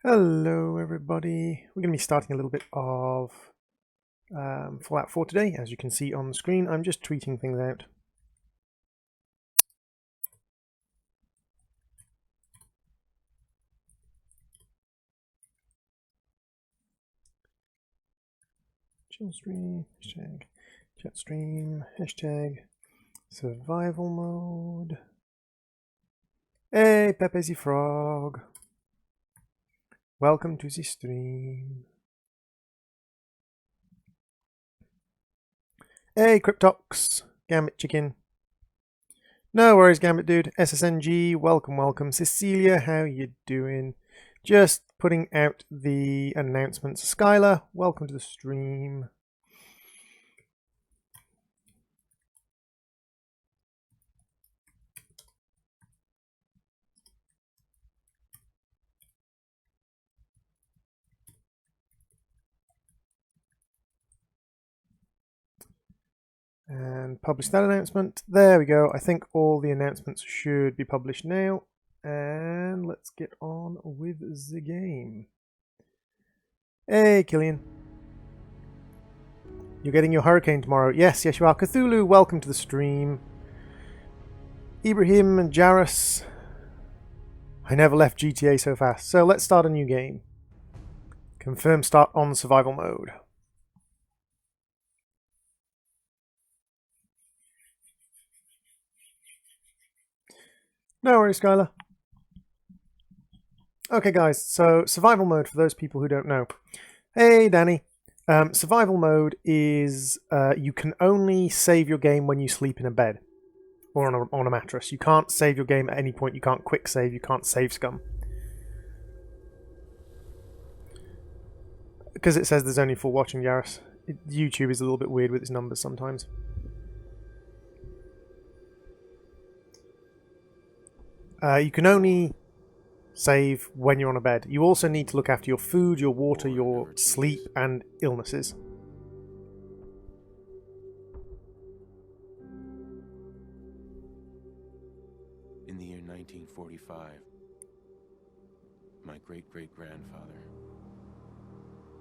Hello everybody, we're going to be starting a little bit of Fallout 4 today. As you can see on the screen, I'm just tweeting things out. Chill stream, hashtag chat stream, hashtag survival mode. Hey Pepe the Frog, welcome to the stream. Hey Cryptox, Gambit Chicken. No worries Gambit Dude, SSNG, welcome. Cecilia, how you doing? Just putting out the announcements. Skylar, welcome to the stream. And publish that announcement. There we go. I think all the announcements should be published now. And let's get on with the game. Hey, Killian. You're getting your hurricane tomorrow. Yes, you are. Cthulhu, welcome to the stream. Ibrahim and Jairus. I never left GTA so fast. So let's start a new game. Confirm start on survival mode. No worries, Skylar. Okay, guys, so survival mode, for those people who don't know. Hey, Danny. Survival mode is you can only save your game when you sleep in a bed or on a mattress. You can't save your game at any point. You can't quick save. You can't save scum. Because it says there's only 4 watching, Jairus. YouTube is a little bit weird with its numbers sometimes. You can only save when you're on a bed. You also need to look after your food, your water, your sleep, and illnesses. In the year 1945, my great-great-grandfather,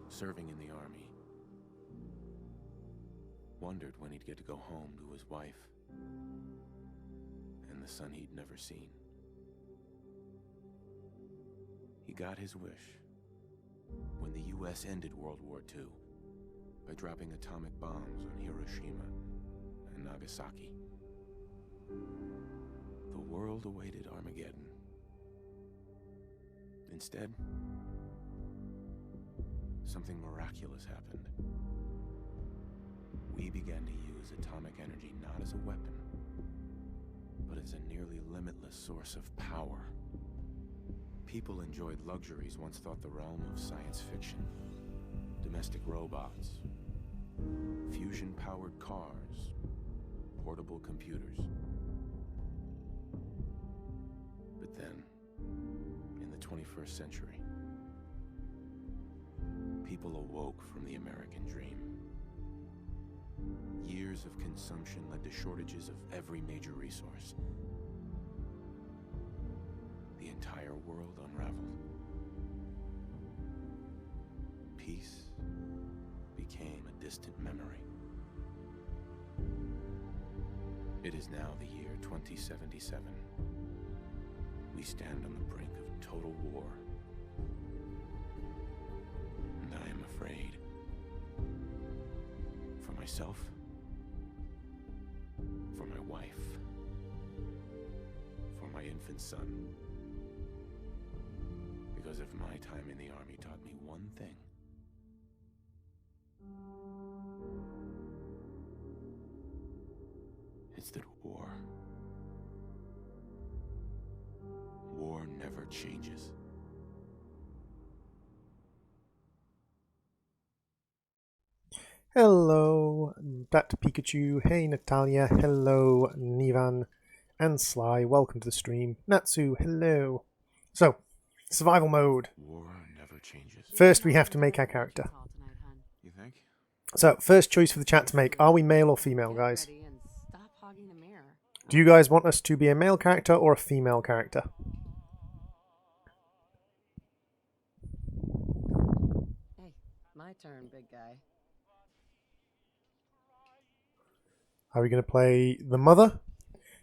serving in the army, wondered when he'd get to go home to his wife and the son he'd never seen. He got his wish when the U.S. ended World War II by dropping atomic bombs on Hiroshima and Nagasaki. The world awaited Armageddon. Instead, something miraculous happened. We began to use atomic energy not as a weapon, but as a nearly limitless source of power. People enjoyed luxuries once thought the realm of science fiction. Domestic robots, fusion-powered cars, portable computers. But then, in the 21st century, people awoke from the American dream. Years of consumption led to shortages of every major resource. The entire world unraveled. Peace became a distant memory. It is now the year 2077. We stand on the brink of total war. And I am afraid. For myself, for my wife, for my infant son. Because if my time in the army taught me one thing, it's that war never changes. Hello, that Pikachu. Hey, Natalia. Hello, Nivan and Sly. Welcome to the stream. Natsu, hello. So, survival mode. War never changes. First, we have to make our character. You think? So, first choice for the chat to make. Are we male or female, guys? Do you guys want us to be a male character or a female character? my turn, big guy. Are we going to play the mother?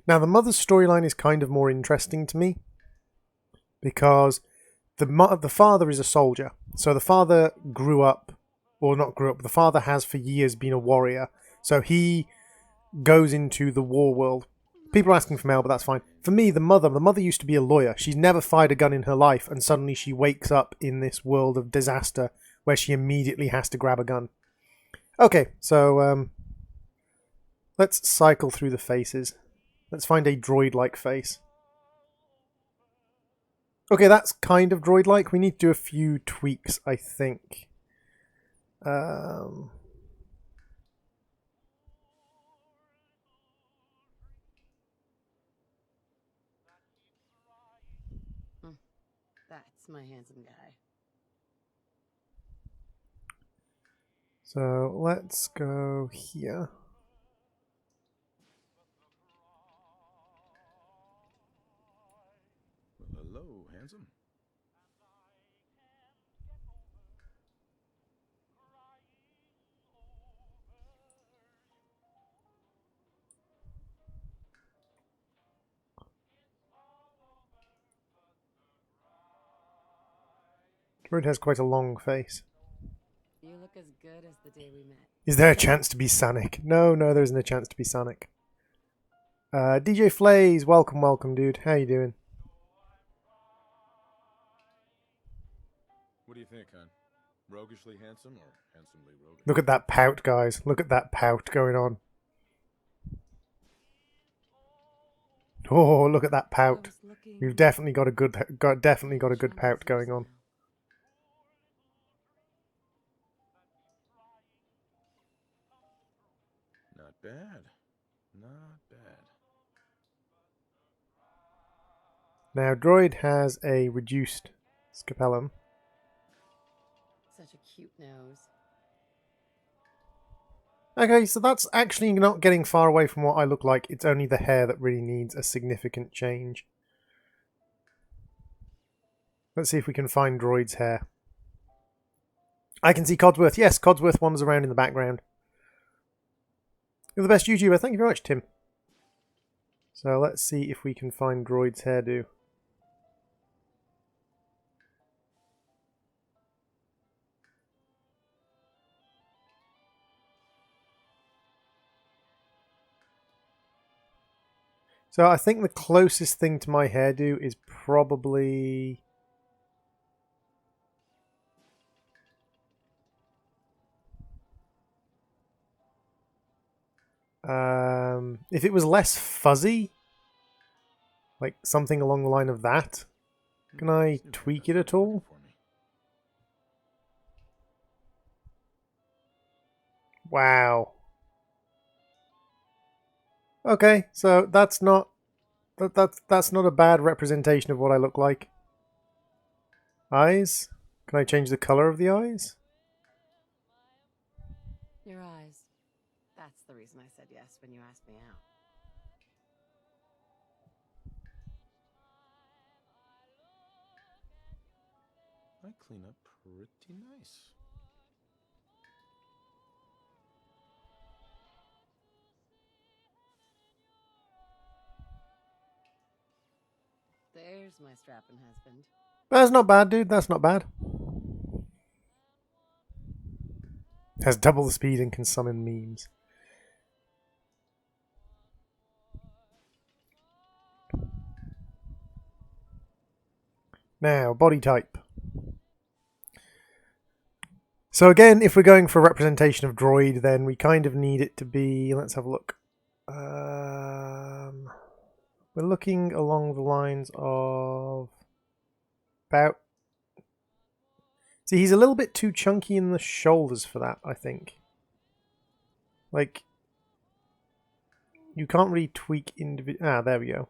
Now, the mother's storyline is kind of more interesting to me because the father is a soldier. So the father grew up, or not grew up, the father has for years been a warrior. So he goes into the war world. People are asking for mail, but that's fine. For me, the mother used to be a lawyer. She's never fired a gun in her life, and suddenly she wakes up in this world of disaster where she immediately has to grab a gun. Okay, so let's cycle through the faces. Let's find a droid-like face. Okay, that's kind of droid-like. We need to do a few tweaks, I think. That's my handsome guy. So let's go here. Well, hello, handsome. Droid has quite a long face. You look as good as the day we met. Is there a chance to be Sonic? No, there isn't a chance to be Sonic. DJ Flays, welcome, dude. How you doing? What do you think, hon? Roguishly handsome or handsomely roguish? Look at that pout, guys. Look at that pout going on. Oh, look at that pout. We've definitely got a good pout going on. Not bad. Not bad. Now, Droid has a reduced scapellum. Such a cute nose. Okay, so that's actually not getting far away from what I look like. It's only the hair that really needs a significant change. Let's see if we can find Droid's hair. I can see Codsworth. Yes, Codsworth wanders around in the background. You're the best YouTuber. Thank you very much, Tim. So let's see if we can find Droid's hairdo. So I think the closest thing to my hairdo is probably... if it was less fuzzy, like something along the line of that, can I tweak it at all? Wow. Okay, so that's not a bad representation of what I look like. Eyes? Can I change the color of the eyes? Your eyes. That's the reason I said yes when you asked me out. I clean up pretty nice. There's my strapping husband. That's not bad, dude. That's not bad. Has double the speed and can summon memes. Now, body type. So again, if we're going for a representation of Droid, then we kind of need it to be... Let's have a look. We're looking along the lines of... about... See, he's a little bit too chunky in the shoulders for that, I think. Like... You can't really tweak individual... Ah, there we go.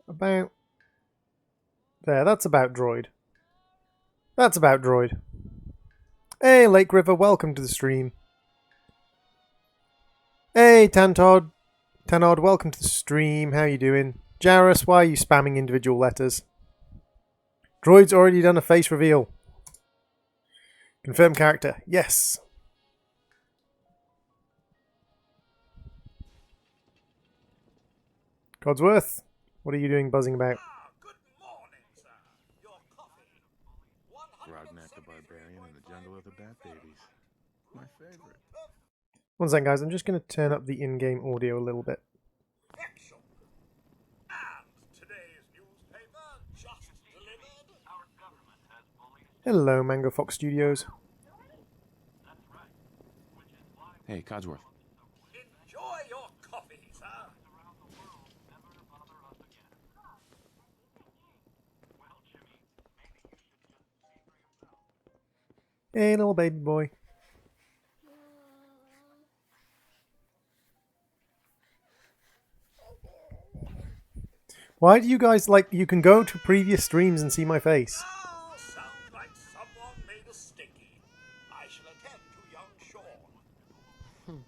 About... There, that's about Droid. That's about Droid. Hey, Lake River, welcome to the stream. Hey, Tantod, welcome to the stream. How you doing? Jarus, why are you spamming individual letters? Droid's already done a face reveal. Confirm character. Yes. Codsworth, what are you doing buzzing about? Good morning, sir. Your coffee. Rodnak the Barbarian and the Jungle of the Bat Babies. My favorite. One second, guys. I'm just going to turn up the in-game audio a little bit. Excellent. And today's newspaper just delivered. Our government has bullied. Hello, Mango Fox Studios. Hey, Codsworth. Enjoy your coffee, sir. Hey, little baby boy. Why do you guys like? You can go to previous streams and see my face. Oh, sounds like someone made a sticky. I shall attend to young Sean.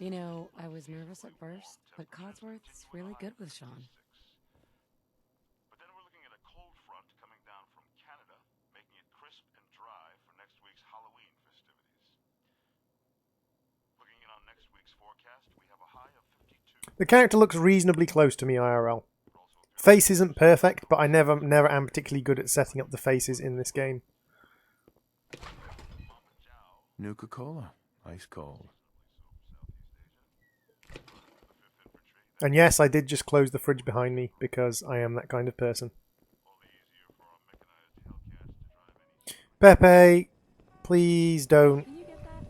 You know, I was nervous at first, but Codsworth's really good with Sean. But then we're looking at a cold front coming down from Canada, making it crisp and dry for next week's Halloween festivities. Looking in on next week's forecast, we have a high of 52. The character looks reasonably close to me IRL. Face isn't perfect, but I never am particularly good at setting up the faces in this game. Nuka-Cola. Ice cold. And yes, I did just close the fridge behind me because I am that kind of person. Pepe, please don't. Can you get that?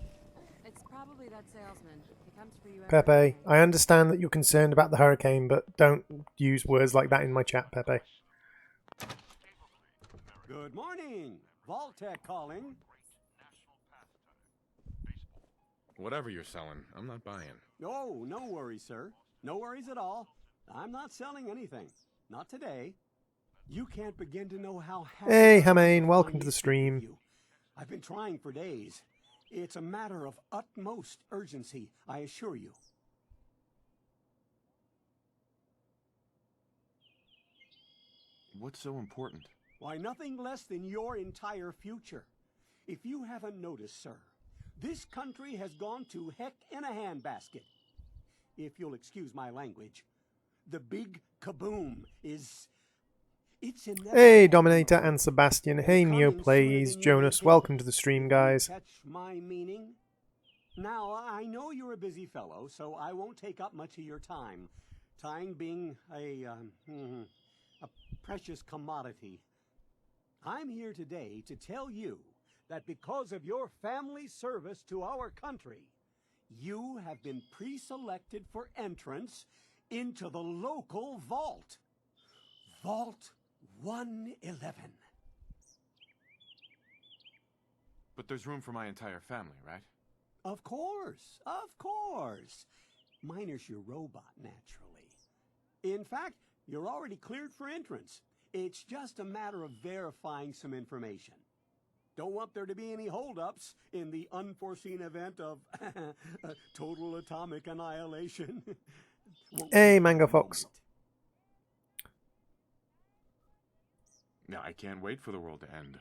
It's probably that salesman. He comes for you every Pepe, day. I understand that you're concerned about the hurricane, but don't use words like that in my chat, Pepe. Good morning. Vaultec calling. Whatever you're selling, I'm not buying. Oh, no worries, sir. No worries at all. I'm not selling anything. Not today. You can't begin to know how happy Hey, I am Hamain, to welcome to finally the speak stream. with you. I've been trying for days. It's a matter of utmost urgency, I assure you. What's so important? Why, nothing less than your entire future. If you haven't noticed, sir, this country has gone to heck in a handbasket. If you'll excuse my language, the big kaboom is... It's inevitable. Hey, Dominator and Sebastian. Hey, Coming Neo sooner Plays. than you Jonas, think. welcome to the stream, guys. Catch my meaning? Now, I know you're a busy fellow, so I won't take up much of your time. Time being a precious commodity. I'm here today to tell you that because of your family service to our country, you have been pre-selected for entrance into the local vault. Vault 111. But there's room for my entire family, right? Of course, of course. Minus your robot, naturally. In fact, you're already cleared for entrance. It's just a matter of verifying some information. Don't want there to be any holdups in the unforeseen event of total atomic annihilation. Hey, Mango Fox. No, I can't wait for the world to end.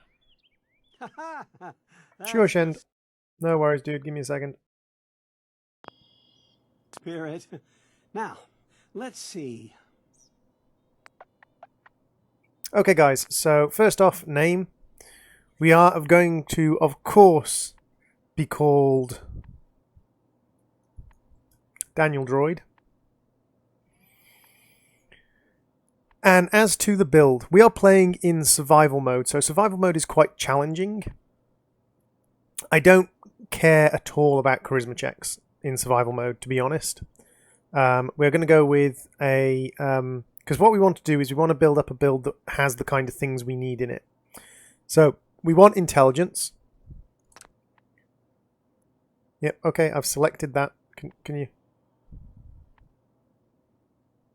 Sure, Shend. No worries, dude. Give me a second. Spirit. Now, let's see. Okay, guys. So, first off, name. We are going to, of course, be called Daniel Droid. And as to the build, we are playing in survival mode. So survival mode is quite challenging. I don't care at all about charisma checks in survival mode, to be honest. We're going to go with a... because what we want to do is we want to build up a build that has the kind of things we need in it. So we want intelligence. Yep, okay, I've selected that. Can you...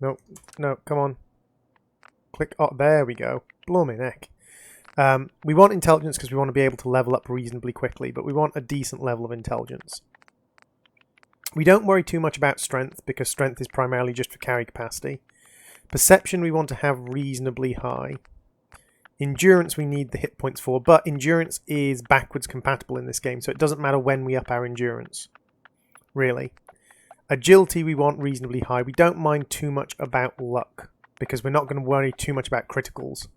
No, come on. Click. Oh, there we go. Blooming heck. We want intelligence because we want to be able to level up reasonably quickly, but we want a decent level of intelligence. We don't worry too much about strength because strength is primarily just for carry capacity. Perception we want to have reasonably high. Endurance we need the hit points for, but endurance is backwards compatible in this game, so it doesn't matter when we up our endurance, really. Agility we want reasonably high. We don't mind too much about luck, because we're not going to worry too much about criticals.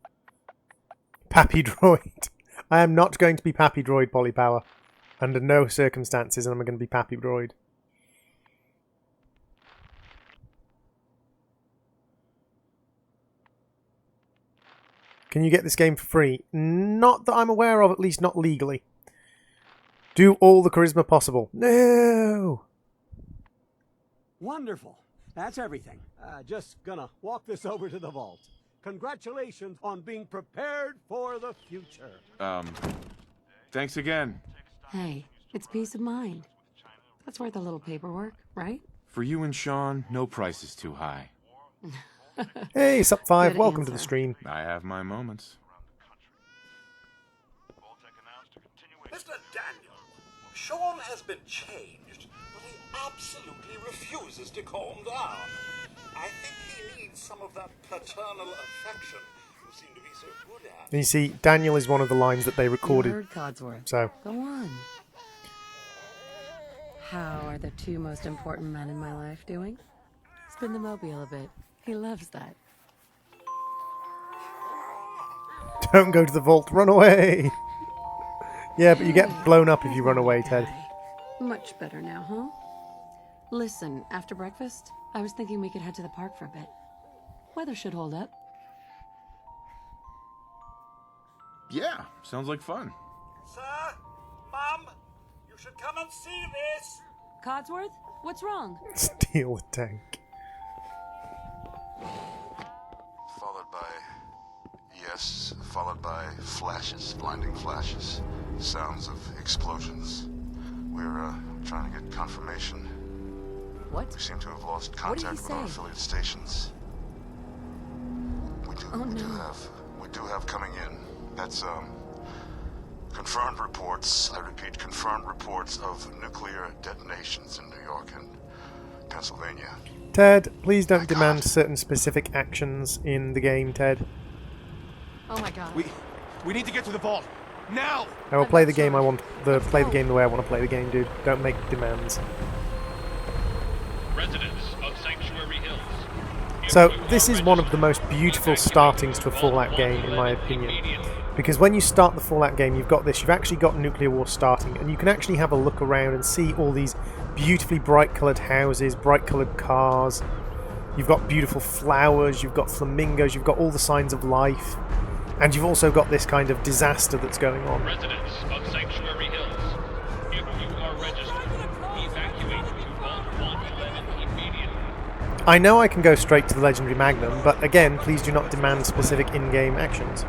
Pappy Droid. I am not going to be Pappy Droid Polypower. Under no circumstances am I going to be Pappy Droid. Can you get this game for free? Not that I'm aware of, at least not legally. Do all the charisma possible. No! Wonderful. That's everything. Just gonna walk this over to the vault. Congratulations on being prepared for the future. Thanks again. Hey, it's peace of mind. That's worth a little paperwork, right? For you and Sean, no price is too high. Hey, Sup5, Good welcome to the answer. stream. I have my moments. Mr. Daniel, Sean has been changed, but he absolutely refuses to calm down. I think he needs some of that paternal affection you seem to be so good at. And you see, Daniel is one of the lines that they You recorded. heard Codsworth. So, Go on. How are the two most important men in my life doing? Spin the mobile a bit. He loves that. don't go to the vault, run away! Yeah, but you get blown up if you run away, Ted. Much better now, huh? Listen, after breakfast, I was thinking we could head to the park for a bit. Weather should hold up. Yeah, sounds like fun. Sir, Mum, you should come and see this. Codsworth, what's wrong? Steal the tank. Followed by flashes, blinding flashes, sounds of explosions. We're trying to get confirmation. What? We seem to have lost What did contact he with our say? affiliate stations. We do have coming in. That's confirmed reports. I repeat, confirmed reports of nuclear detonations in New York and Pennsylvania. Ted, please don't demand certain specific actions in the game, Ted. Oh my god. We need to get to the vault now. I will play the game I want. Play the game the way I want to play the game, dude. Don't make demands. Residents of Sanctuary Hills. So this is one of the most beautiful startings to a Fallout game, in my opinion. Because when you start the Fallout game, you've got this. You've actually got nuclear war starting, and you can actually have a look around and see all these beautifully bright-coloured houses, bright-coloured cars. You've got beautiful flowers. You've got flamingos. You've got all the signs of life. And you've also got this kind of disaster that's going on. Residents of Sanctuary Hills. If you are registered, evacuate to Vault 111 immediately. I know I can go straight to the Legendary Magnum, but again, please do not demand specific in-game actions.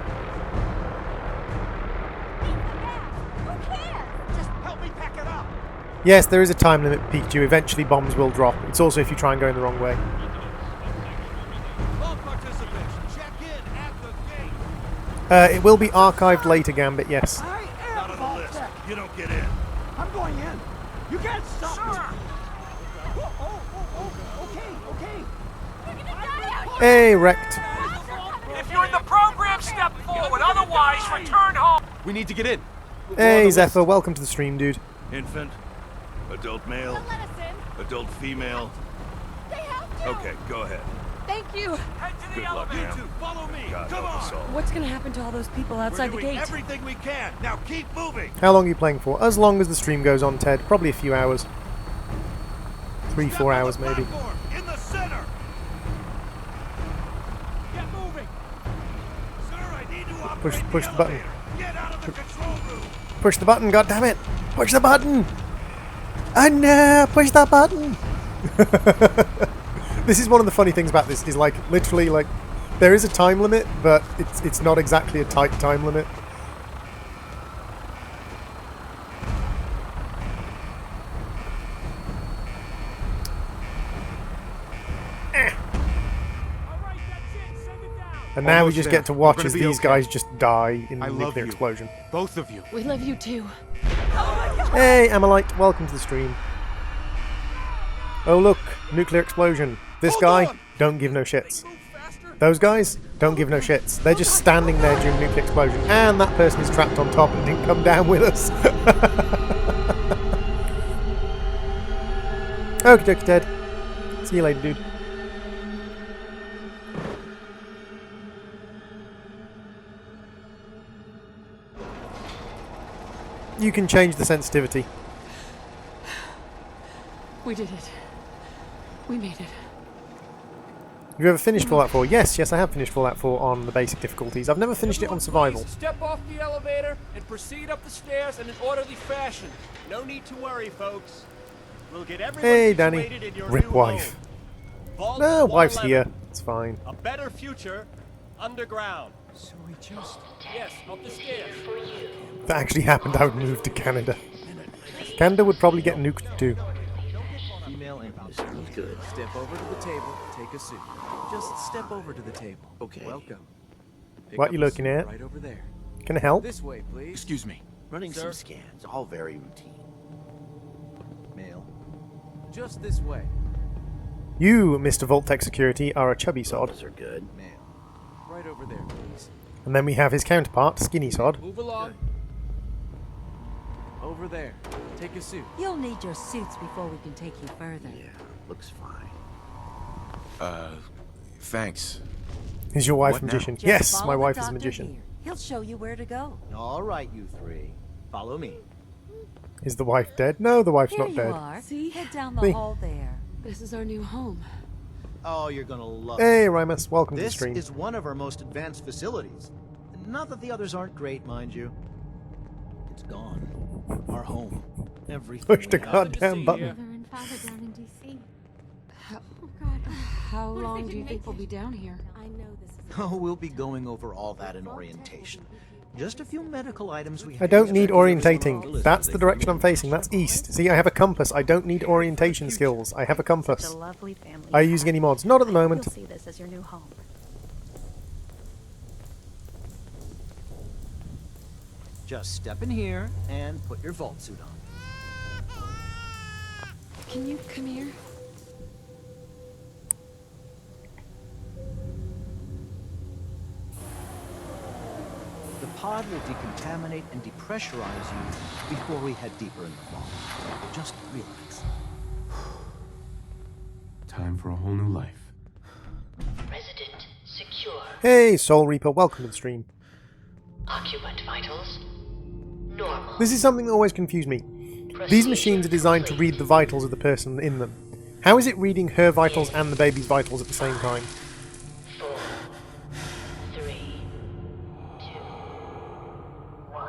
Just help me pack it up. Yes, there is a time limit, Pikachu. Eventually bombs will drop. It's also if you try and go in the wrong way. All participants, check in at the gate. It will be archived later, Gambit, yes. I am Not on the list. You don't get in. I'm going in. You can't stop me. Okay. Hey, wrecked. If you're in the program, step forward. Otherwise, return home. We need to get in. Hey, Zephyr, welcome to the stream, dude. Infant, adult male, adult female. Okay, go ahead. Thank you. Head to the Good luck, elevator. ma'am. Follow me. God Come help us on. all. What's gonna happen to all those people outside the gate? everything we can. Now keep moving. How long are you playing for? As long as the stream goes on, Ted. Probably a few hours. 3-4 hours, maybe. In the center. Get moving. Sir, I need to operate Push the button. Get out of the control room. Push the button, goddammit! Push the button! Oh no! Push the button! This is one of the funny things about this, is like, literally, like, there is a time limit, but it's not exactly a tight time limit. And now we Almost just there. get to watch We're gonna as be these okay. guys just die in I the love nuclear you. explosion. Both of you. We love you too. Hey, Amalite, welcome to the stream. Oh look, nuclear explosion. This Hold guy, on. don't give no shits. Move faster. Those guys don't give no shits. They're just standing there during a nuclear explosion, and that person is trapped on top and didn't come down with us. Okie dokie, Ted. See you later, dude. You can change the sensitivity. We did it. We made it. Have you ever finished Fallout 4? Yes, I have finished Fallout 4 on the basic difficulties. I've never finished it on survival. Please step off the elevator and proceed up the stairs in an orderly fashion. No need to worry, folks. We'll get everyone Hey, Danny. situated in your Rip new wife. home. Vault No, wife's 111. here. It's fine. A better future underground. So we just... Yes, up the stairs. If that actually happened, I would move to Canada. Canada would probably get nuked too. Female intimacy. Good. Step over to the table. Take a seat. Just step over to the table. Okay. Welcome. Pick What up you a looking seat at? Right over there. Can I help? This way, please. Excuse me. Running Sir? some scans, all very routine. Male. Just this way. You, Mr. Vault-Tech Security, are a chubby sod. Those are good. Male. Right over there, please. And then we have his counterpart, skinny sod. Move along. Over there. Take a suit. You'll need your suits before we can take you further. Yeah, looks fine. Thanks. Is your wife What a now? magician? Just Yes, follow my the wife is a doctor magician. here. He'll show you where to go. All right, you three. Follow me. Is the wife dead? No, the wife's Here not you dead. are. See? Head down the See? hall there. This is our new home. Oh, you're gonna love it. Hey, Rimus, welcome to the This stream. is one of our most advanced facilities. Not that the others aren't great, mind you. It's gone. Our home. Everything. Push the we have. goddamn see button. you. Mother and father down in D.C. How, Oh, God. how What if long they do you didn't think make we'll it? be down here? I know this is Oh, we'll be going over all that in orientation. Just a few medical items we have. I don't need to orientating. That's the direction I'm facing. That's east. See, I have a compass. I don't need orientation skills. I have a Such compass. a lovely family. Are you using any mods? Not at the moment. You'll see this as your new home. Just step in here and put your vault suit on. Can you come here? The pod will decontaminate and depressurize you before we head deeper in the vault. Just relax. Time for a whole new life. Resident secure. Hey, Soul Reaper, welcome to the stream. Occupant vitals normal. This is something that always confused me. These machines are designed to read the vitals of the person in them. How is it reading her vitals and the baby's vitals at the same time? 4, 3, 2, 1.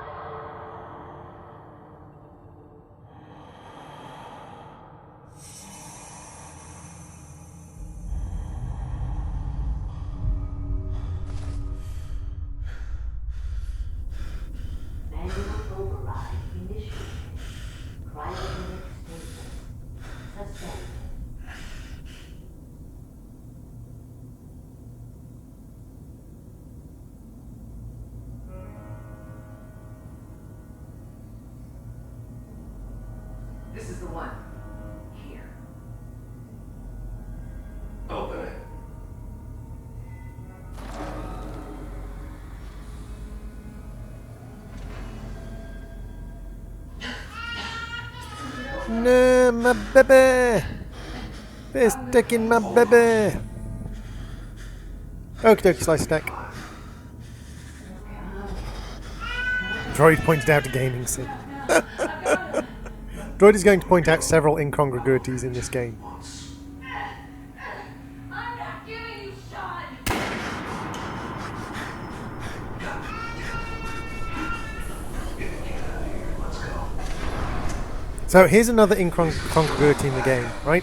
Manual override initiated. Cryogenic statement suspended. This is the one. Here. Open it. No, my baby! They're sticking my baby! Okie dokie, slice stack. Droid pointed out a gaming sim. Droid is going to point out several incongruities in this game. I'm not giving you shot. So here's another incongruity in the game, right?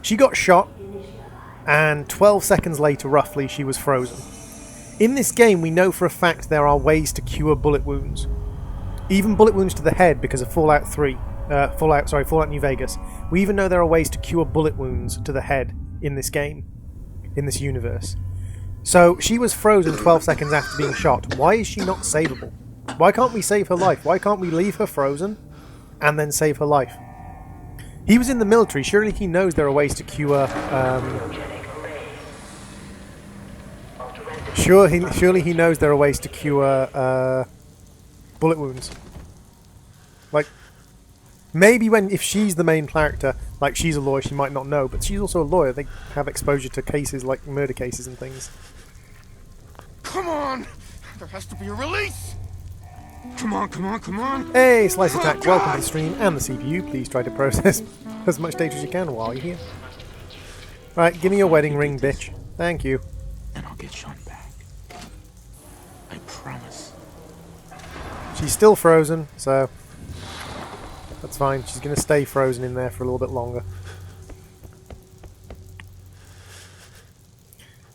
She got shot, and 12 seconds later, roughly, she was frozen. In this game, we know for a fact there are ways to cure bullet wounds. Even bullet wounds to the head because of Fallout New Vegas. We even know there are ways to cure bullet wounds to the head in this game, in this universe. So she was frozen 12 seconds after being shot. Why is she not savable? Why can't we save her life? Why can't we leave her frozen and then save her life? He was in the military. Surely he knows there are ways to cure Surely he knows there are ways to cure bullet wounds. Like, maybe if she's the main character, like she's a lawyer, she might not know, but she's also a lawyer. They have exposure to cases like murder cases and things. Come on! There has to be a release! Come on, come on, come on! Hey, Slice Attack, welcome to the stream and the CPU. Please try to process as much data as you can while you're here. Right, give me your wedding ring, bitch. Thank you. And I'll get Sean back. I promise. She's still frozen, so that's fine. She's going to stay frozen in there for a little bit longer.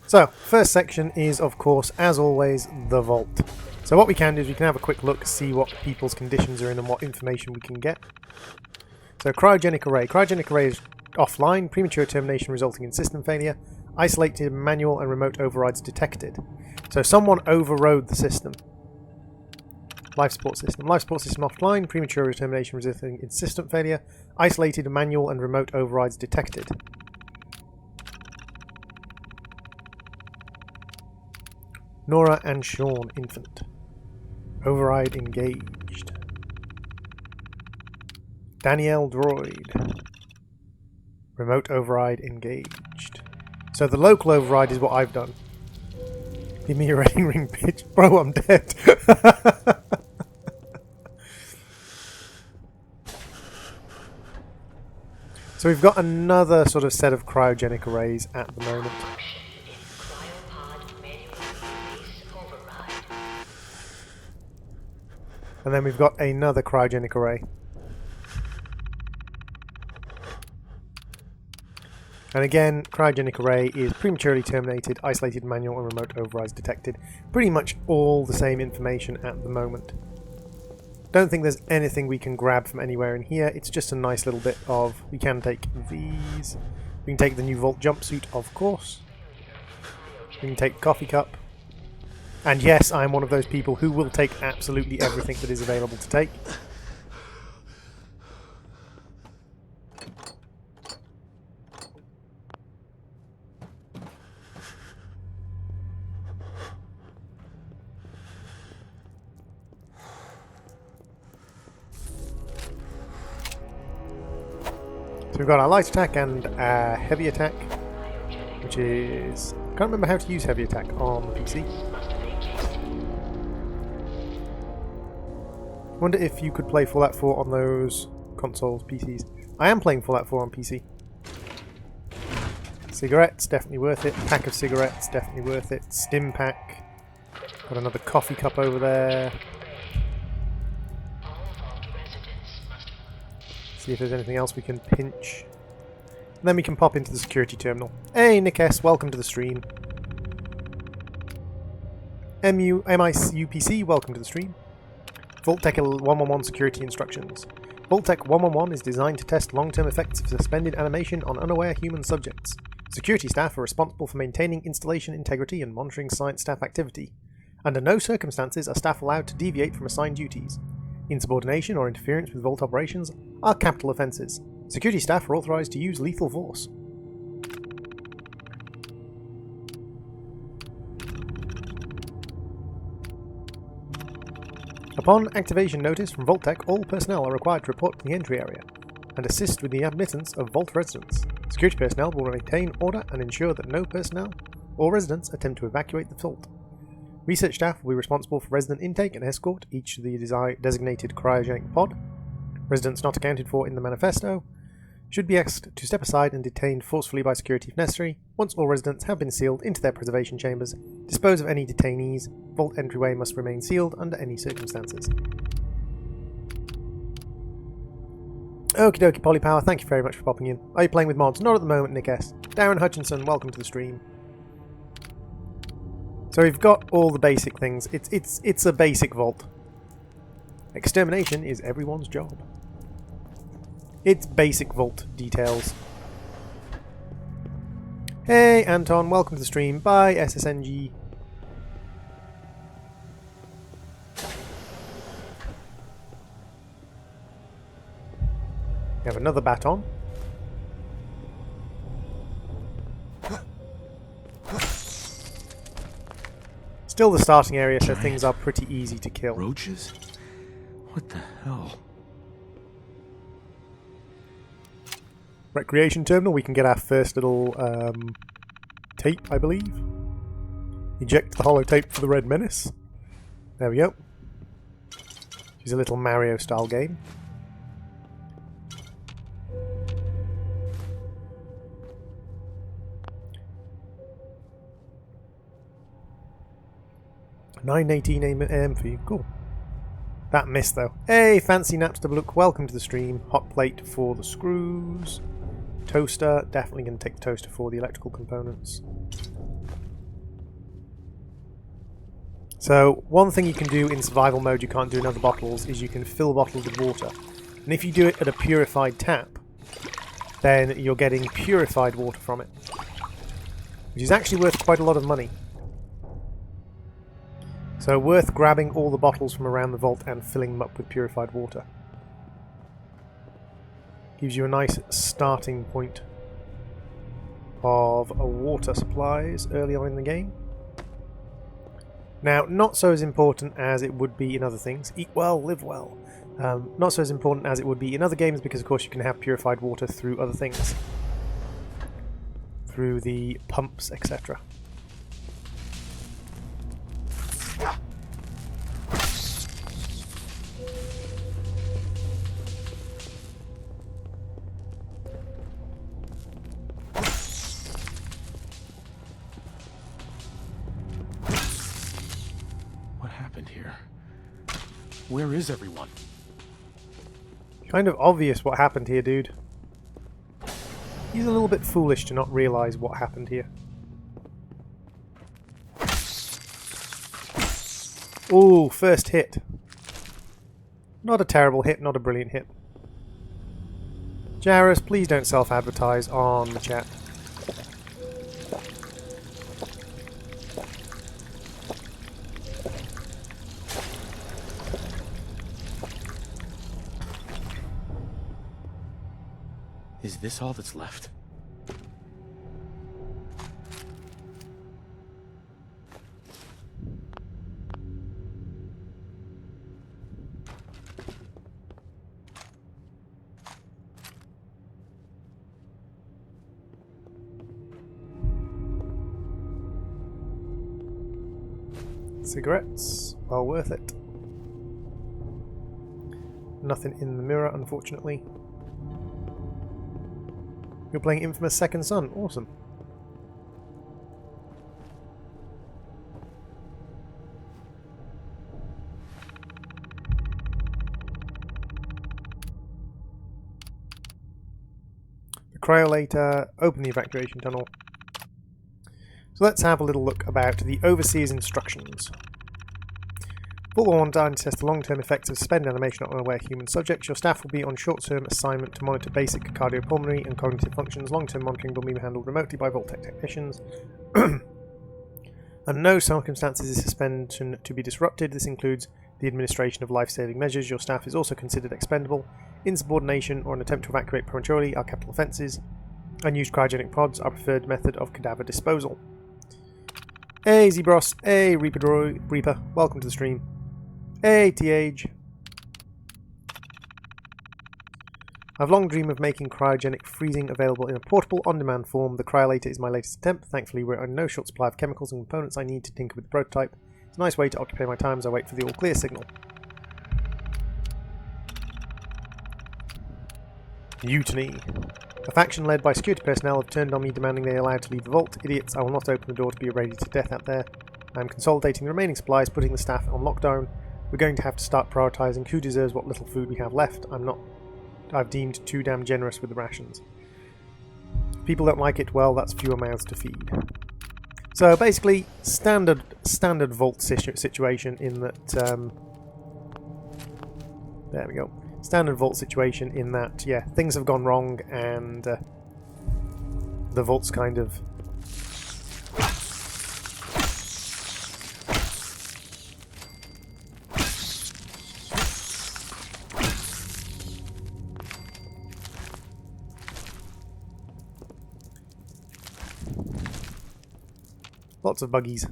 So, first section is, of course, as always, the vault. So what we can do is we can have a quick look, see what people's conditions are in and what information we can get. So, cryogenic array. Cryogenic array is offline, premature termination resulting in system failure, isolated manual and remote overrides detected. So someone overrode the system. Life support system. Life support system offline, premature termination resulting in system failure, isolated manual and remote overrides detected. Nora and Sean, infant. Override engaged. Danielle, droid. Remote override engaged. So the local override is what I've done. Give me your wedding ring, bitch. Bro, I'm dead. So we've got another sort of set of cryogenic arrays at the moment. And then we've got another cryogenic array. And again, cryogenic array is prematurely terminated, isolated manual and remote overrides detected. Pretty much all the same information at the moment. Don't think there's anything we can grab from anywhere in here. It's just a nice little bit of... We can take these. We can take the new Vault jumpsuit, of course. We can take coffee cup. And yes, I'm one of those people who will take absolutely everything that is available to take. So we've got our light attack and our heavy attack, which is... I can't remember how to use heavy attack on PC. Wonder if you could play Fallout 4 on those consoles, PCs. I am playing Fallout 4 on PC. Cigarettes, definitely worth it. Pack of cigarettes, definitely worth it. Stim pack. Got another coffee cup over there. See if there's anything else we can pinch. And then we can pop into the security terminal. Hey, Nick S, welcome to the stream. MIUPC, welcome to the stream. Vault-Tec 111 security instructions. Vault-Tec 111 is designed to test long-term effects of suspended animation on unaware human subjects. Security staff are responsible for maintaining installation integrity and monitoring science staff activity. Under no circumstances are staff allowed to deviate from assigned duties. Insubordination or interference with Vault operations are capital offences. Security staff are authorised to use lethal force. Upon activation notice from Vault-Tec, all personnel are required to report to the entry area and assist with the admittance of Vault residents. Security personnel will maintain order and ensure that no personnel or residents attempt to evacuate the Vault. Research staff will be responsible for resident intake and escort each to the designated cryogenic pod. Residents not accounted for in the manifesto should be asked to step aside and detained forcefully by security if necessary. Once all residents have been sealed into their preservation chambers, dispose of any detainees. Vault entryway must remain sealed under any circumstances. Okie dokie, Polypower, thank you very much for popping in. Are you playing with mods? Not at the moment, Nick S. Darren Hutchinson, welcome to the stream. So we've got all the basic things. It's a basic vault. Extermination is everyone's job. It's basic vault details. Hey Anton, welcome to the stream. Bye SSNG. We have another baton. Still the starting area, so things are pretty easy to kill. Roaches? What the hell? Recreation terminal, we can get our first little tape, I believe. Eject the holotape for the Red Menace. There we go. It's a little Mario style game. $9.18 AM for you. Cool. That missed though. Hey, fancy Napster Look, welcome to the stream. Hot plate for the screws. Toaster, definitely going to take the toaster for the electrical components. So, one thing you can do in survival mode you can't do in other bottles is you can fill bottles with water. And if you do it at a purified tap, then you're getting purified water from it. Which is actually worth quite a lot of money. So worth grabbing all the bottles from around the vault and filling them up with purified water. Gives you a nice starting point of water supplies early on in the game. Now, not so as important as it would be in other things. Eat well, live well. Not so as important as it would be in other games because, of course, you can have purified water through other things. Through the pumps, etc. Where is everyone? Kind of obvious what happened here, dude. He's a little bit foolish to not realise what happened here. Ooh, first hit. Not a terrible hit, not a brilliant hit. Jairus, please don't self-advertise on the chat. Is this all that's left? Cigarettes, well worth it. Nothing in the mirror, unfortunately. You're playing Infamous Second Son. Awesome. The cryolator. Open the evacuation tunnel. So let's have a little look about the Overseer's instructions. Full on to test the long-term effects of suspend animation on unaware human subjects. Your staff will be on short-term assignment to monitor basic cardiopulmonary and cognitive functions. Long-term monitoring will be handled remotely by Vault Tech technicians. Under no circumstances is suspension to be disrupted. This includes the administration of life-saving measures. Your staff is also considered expendable. Insubordination or an attempt to evacuate prematurely are capital offences. Unused cryogenic pods are preferred method of cadaver disposal. Hey Zebros, hey Reaper, welcome to the stream. Hey TH. I've long dreamed of making cryogenic freezing available in a portable, on-demand form. The cryolator is my latest attempt. Thankfully, we're on no short supply of chemicals and components I need to tinker with the prototype. It's a nice way to occupy my time as I wait for the all-clear signal. Mutiny. A faction led by security personnel have turned on me demanding they are allowed to leave the vault. Idiots, I will not open the door to be irradiated to death out there. I am consolidating the remaining supplies, putting the staff on lockdown. We're going to have to start prioritising who deserves what little food we have left. I've deemed too damn generous with the rations. If people don't like it, well, that's fewer mouths to feed. So basically, standard vault situation in that... there we go. Standard vault situation in that, yeah, things have gone wrong and the vault's kind of... Lots of buggies.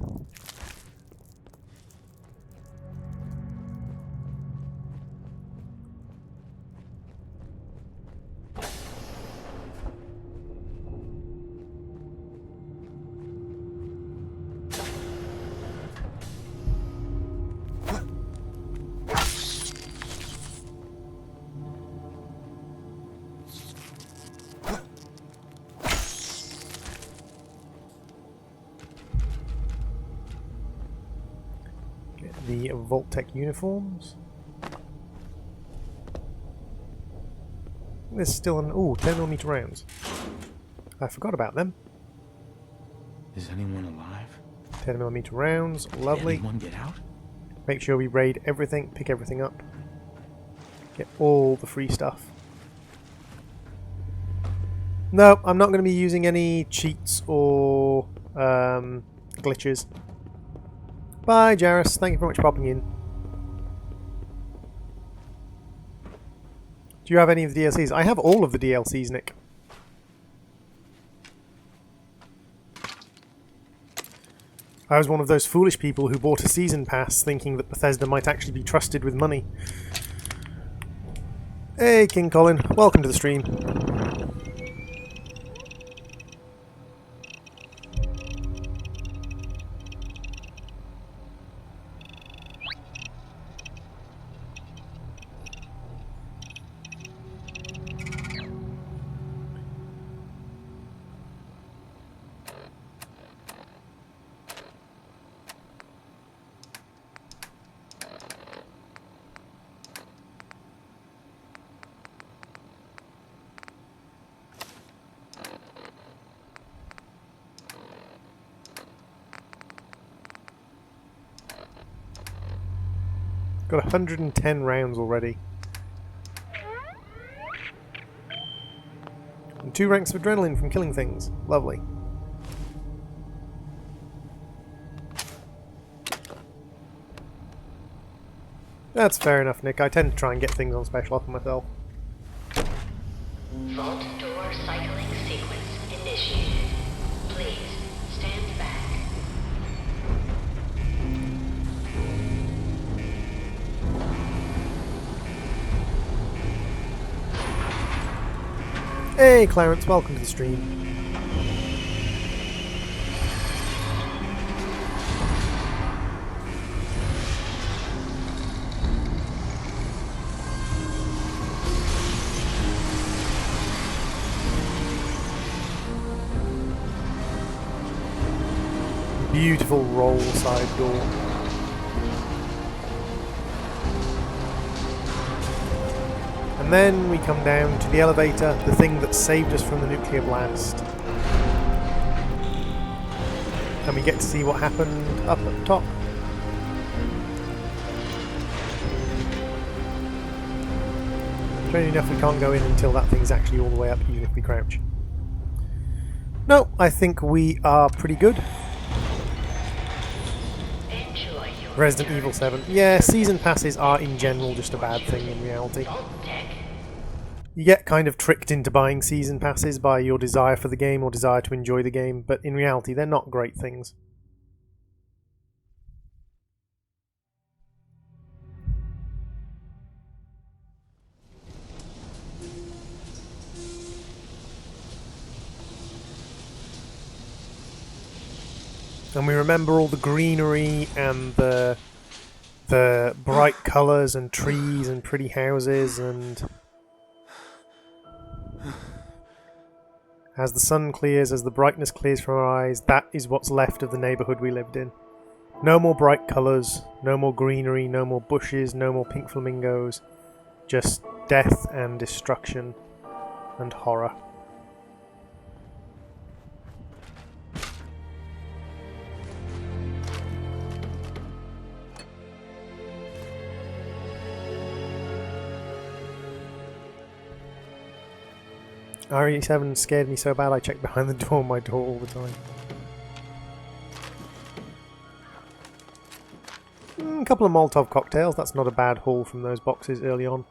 the Vault-Tec uniforms. There's still an... ooh, 10mm rounds. I forgot about them. Is anyone alive? 10mm rounds, lovely. Did anyone get out? Make sure we raid everything, pick everything up. Get all the free stuff. No, I'm not going to be using any cheats or glitches. Bye, Jairus. Thank you very much for popping in. Do you have any of the DLCs? I have all of the DLCs, Nick. I was one of those foolish people who bought a season pass thinking that Bethesda might actually be trusted with money. Hey, King Colin. Welcome to the stream. Got 110 rounds already. And 2 ranks of adrenaline from killing things. Lovely. That's fair enough, Nick. I tend to try and get things on special offer myself. Vault door cycling sequence initiated. Please stand back. Hey, Clarence. Welcome to the stream. Beautiful roll side door. And then we come down to the elevator, the thing that saved us from the nuclear blast. And we get to see what happened up at the top. Strange enough, we can't go in until that thing's actually all the way up, even if we crouch. No, I think we are pretty good. Resident Evil 7. Yeah, season passes are in general just a bad thing in reality. You get kind of tricked into buying season passes by your desire for the game or desire to enjoy the game, but in reality they're not great things. And we remember all the greenery and the bright colours and trees and pretty houses, and as the sun clears, as the brightness clears from our eyes, that is what's left of the neighbourhood we lived in. No more bright colours, no more greenery, no more bushes, no more pink flamingos, just death and destruction and horror. RE7 scared me so bad I checked behind the door on my door all the time. A couple of Molotov cocktails, that's not a bad haul from those boxes early on.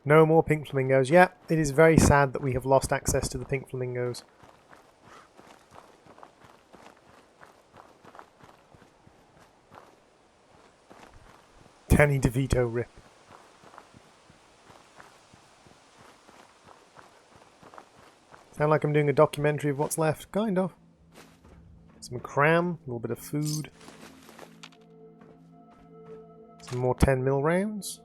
No more pink flamingos. Yeah, it is very sad that we have lost access to the pink flamingos. Danny DeVito rip. Sound like I'm doing a documentary of what's left? Kind of. Some cram, a little bit of food. Some more 10mm rounds.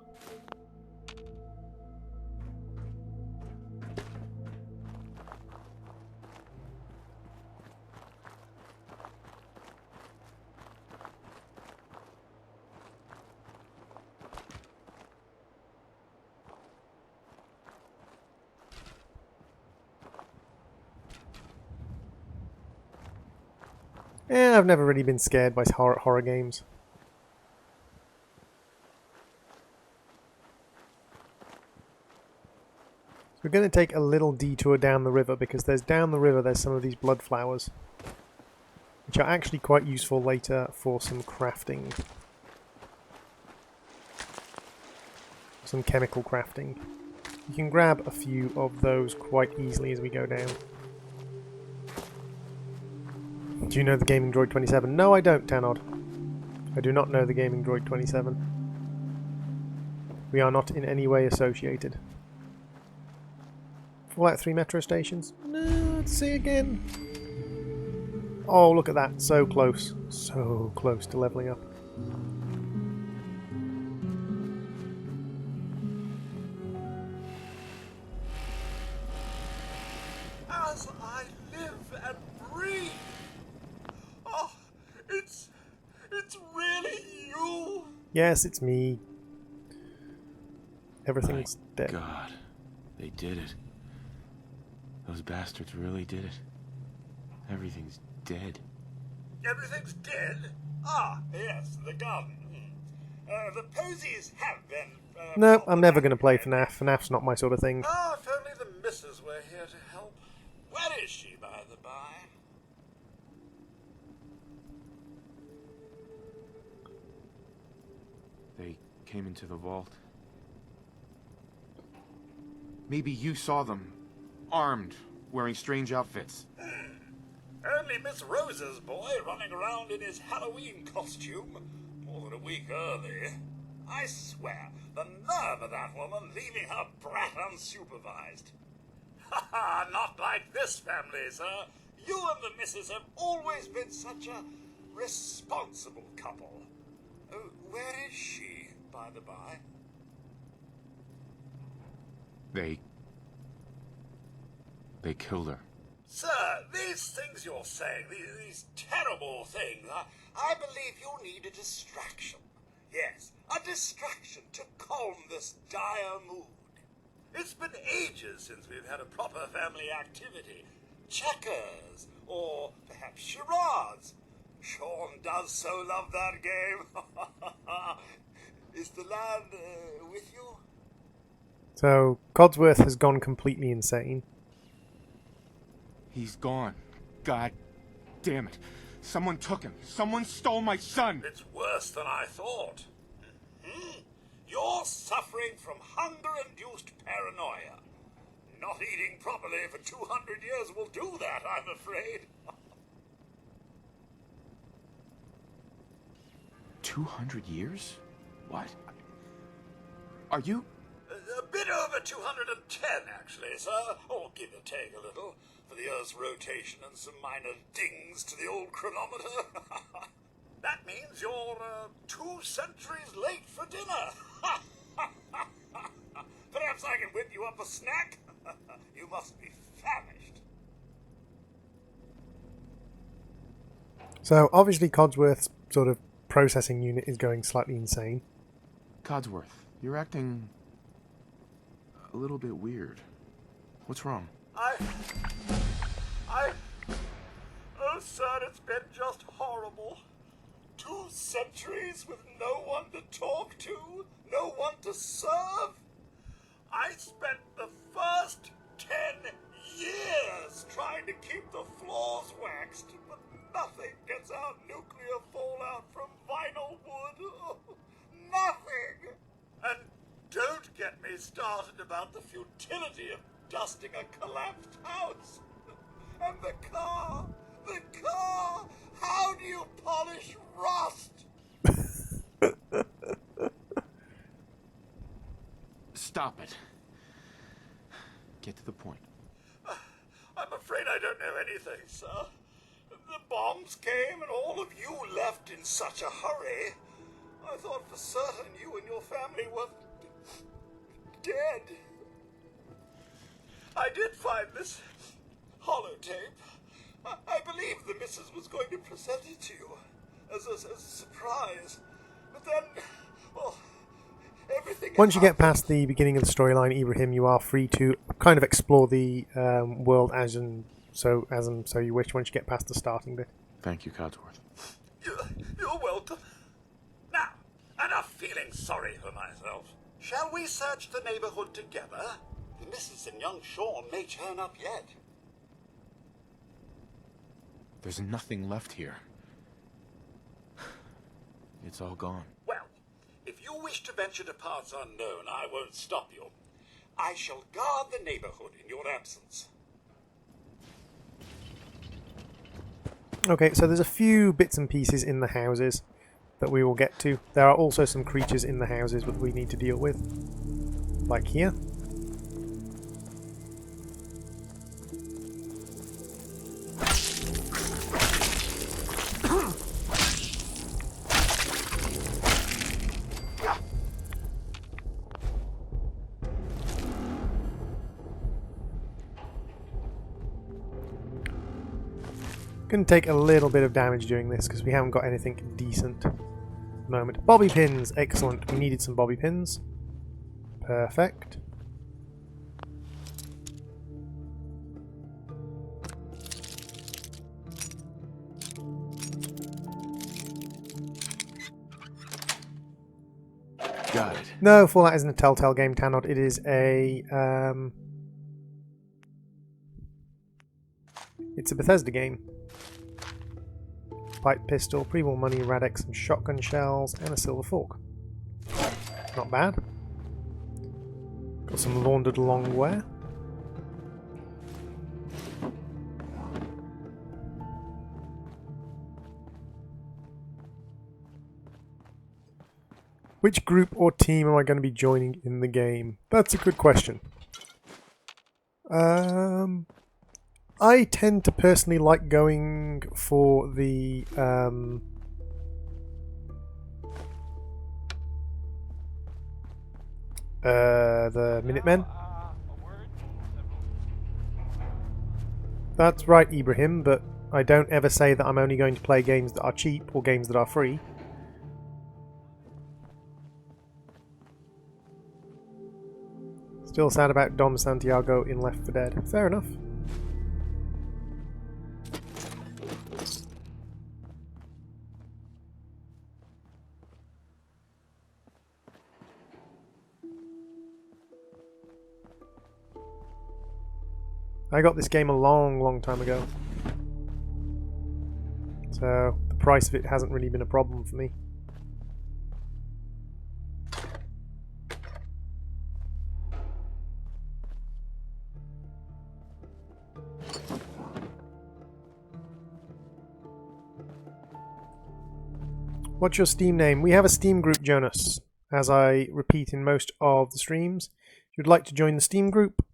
Yeah, I've never really been scared by horror games. So we're going to take a little detour down the river because down the river there's some of these blood flowers, which are actually quite useful later for some crafting. Some chemical crafting. You can grab a few of those quite easily as we go down. Do you know the GamingDroid 27? No, I don't, Tanod. I do not know the GamingDroid 27. We are not in any way associated. Fallout 3 metro stations? No, let's see again. Oh, look at that. So close. So close to leveling up. As I live and breathe. Oh, it's really you. Yes, it's me. Everything's dead. God, they did it. Those bastards really did it. Everything's dead. Everything's dead? Ah, yes, the garden. The posies have been... No, I'm never going to play FNAF. FNAF's not my sort of thing. Oh, if only the missus were here to help. Where is she, by the by? They came into the vault. Maybe you saw them. Armed, wearing strange outfits. Only Miss Rose's boy running around in his Halloween costume. More than a week early. I swear, the nerve of that woman leaving her brat unsupervised. Ha ha, not like this family, sir. You and the missus have always been such a responsible couple. Where is she, by the by? They killed her. Sir, these things you're saying, these terrible things, I believe you need a distraction. Yes, a distraction to calm this dire mood. It's been ages since we've had a proper family activity. Checkers, or perhaps charades. Sean does so love that game. Is the lad with you? So, Codsworth has gone completely insane. He's gone. God damn it. Someone took him. Someone stole my son. It's worse than I thought. You're suffering from hunger-induced paranoia. Not eating properly for 200 years will do that, I'm afraid. 200 years? What? Are you... A bit over 210, actually, sir. Or give or take a little, for the Earth's rotation and some minor dings to the old chronometer. That means you're 2 centuries late for dinner. Perhaps I can whip you up a snack? You must be famished. So, obviously Codsworth's sort of processing unit is going slightly insane. Codsworth, you're acting a little bit weird. What's wrong? Oh, sir, it's been just horrible. 2 centuries with no one to talk to, no one to serve. I spent the first 10 years trying to keep the floors waxed, but nothing gets out nuclear fallout from vinyl wood. Oh, nothing! And don't get me me started about the futility of dusting a collapsed house. And the car! How do you polish rust? Stop it. Get to the point. I'm afraid I don't know anything, sir. The bombs came and all of you left in such a hurry. I thought for certain you and your family were dead. I did find this holotape. I believe the missus was going to present it to you as a surprise. But then, well, everything... Once you get past the beginning of the storyline, Ibrahim, you are free to kind of explore the world as and so you wish once you get past the starting bit. Thank you, Codsworth. You're welcome. Now, enough feeling sorry for myself. Shall we search the neighborhood together? The missus and young Sean may turn up yet. There's nothing left here. It's all gone. Well, if you wish to venture to parts unknown, I won't stop you. I shall guard the neighborhood in your absence. Okay, so there's a few bits and pieces in the houses that we will get to. There are also some creatures in the houses that we need to deal with, like here. Going to take a little bit of damage doing this because we haven't got anything decent at the moment. Bobby pins, excellent. We needed some bobby pins. Perfect. Got it. No, Fallout isn't a Telltale game, Tanod. It is a it's a Bethesda game. Pipe pistol, pre-war money, Radix, some shotgun shells, and a silver fork. Not bad. Got some laundered longwear. Which group or team am I going to be joining in the game? That's a good question. I tend to personally like going for the Minutemen. That's right, Ibrahim, but I don't ever say that I'm only going to play games that are cheap or games that are free. Still sad about Dom Santiago in Left 4 Dead. Fair enough. I got this game a long time ago. So the price of it hasn't really been a problem for me. What's your Steam name? We have a Steam group, Jonas, as I repeat in most of the streams. If you'd like to join the Steam group,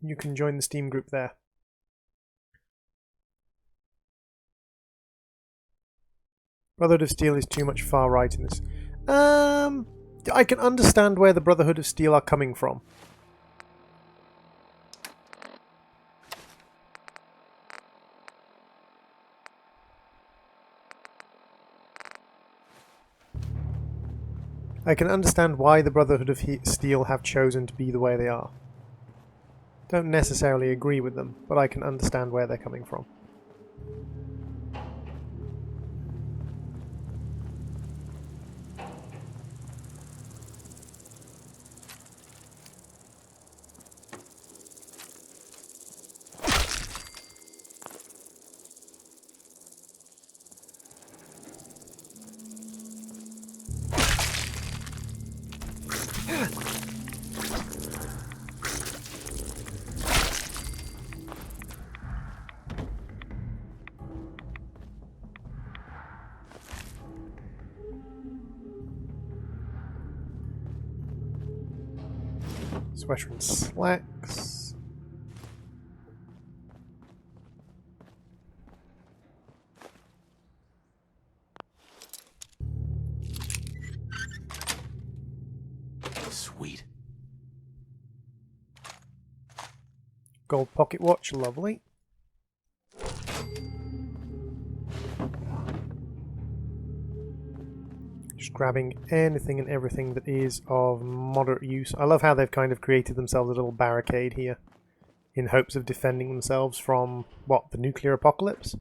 you can join the Steam group there. Brotherhood of Steel is too much far right in this. I can understand where the Brotherhood of Steel are coming from. I can understand why the Brotherhood of Steel have chosen to be the way they are. Don't necessarily agree with them, but I can understand where they're coming from. Sweater and slacks. Sweet. Gold pocket watch, lovely. Just grabbing anything and everything that is of moderate use. I love how they've kind of created themselves a little barricade here in hopes of defending themselves from, what, the nuclear apocalypse?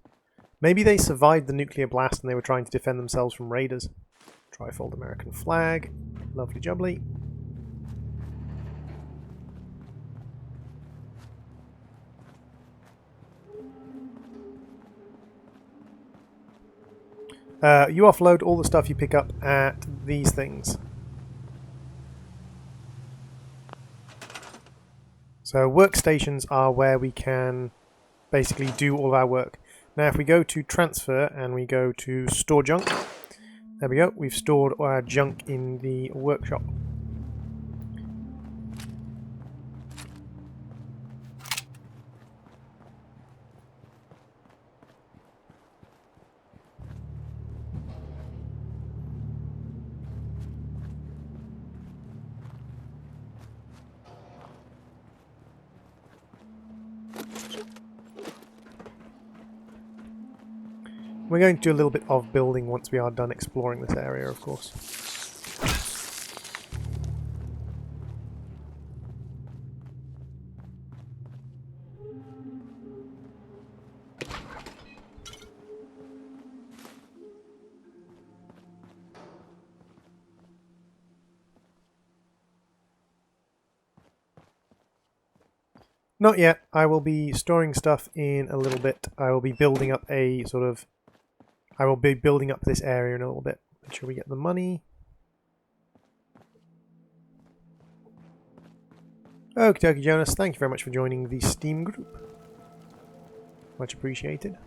Maybe they survived the nuclear blast and they were trying to defend themselves from raiders. Trifold American flag. Lovely jubbly. You offload all the stuff you pick up at these things. So workstations are where we can basically do all of our work. Now if we go to transfer and we go to store junk, there we go, we've stored our junk in the workshop. We're going to do a little bit of building once we are done exploring this area, of course. Not yet. I will be storing stuff in a little bit. I will be building up a sort of... I will be building up this area in a little bit. Make sure we get the money. Okie dokie, Jonas. Thank you very much for joining the Steam group. Much appreciated.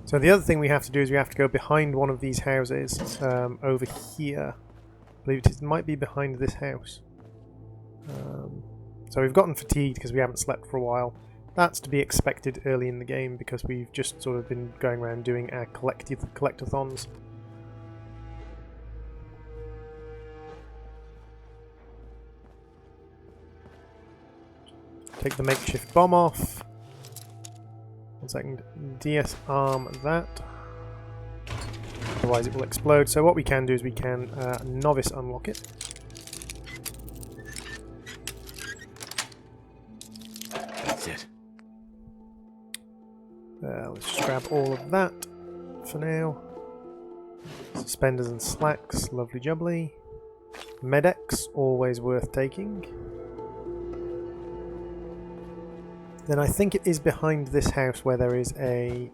So the other thing we have to do is we have to go behind one of these houses over here. I believe it might be behind this house. So we've gotten fatigued because we haven't slept for a while. That's to be expected early in the game because we've just sort of been going around doing our collectathons. Take the makeshift bomb off. 1 second. DS-arm that. Otherwise it will explode. So what we can do is we can novice unlock it. That's it. Let's just grab all of that for now. Suspenders and slacks, lovely jubbly. Medex, always worth taking. Then I think it is behind this house where there is a...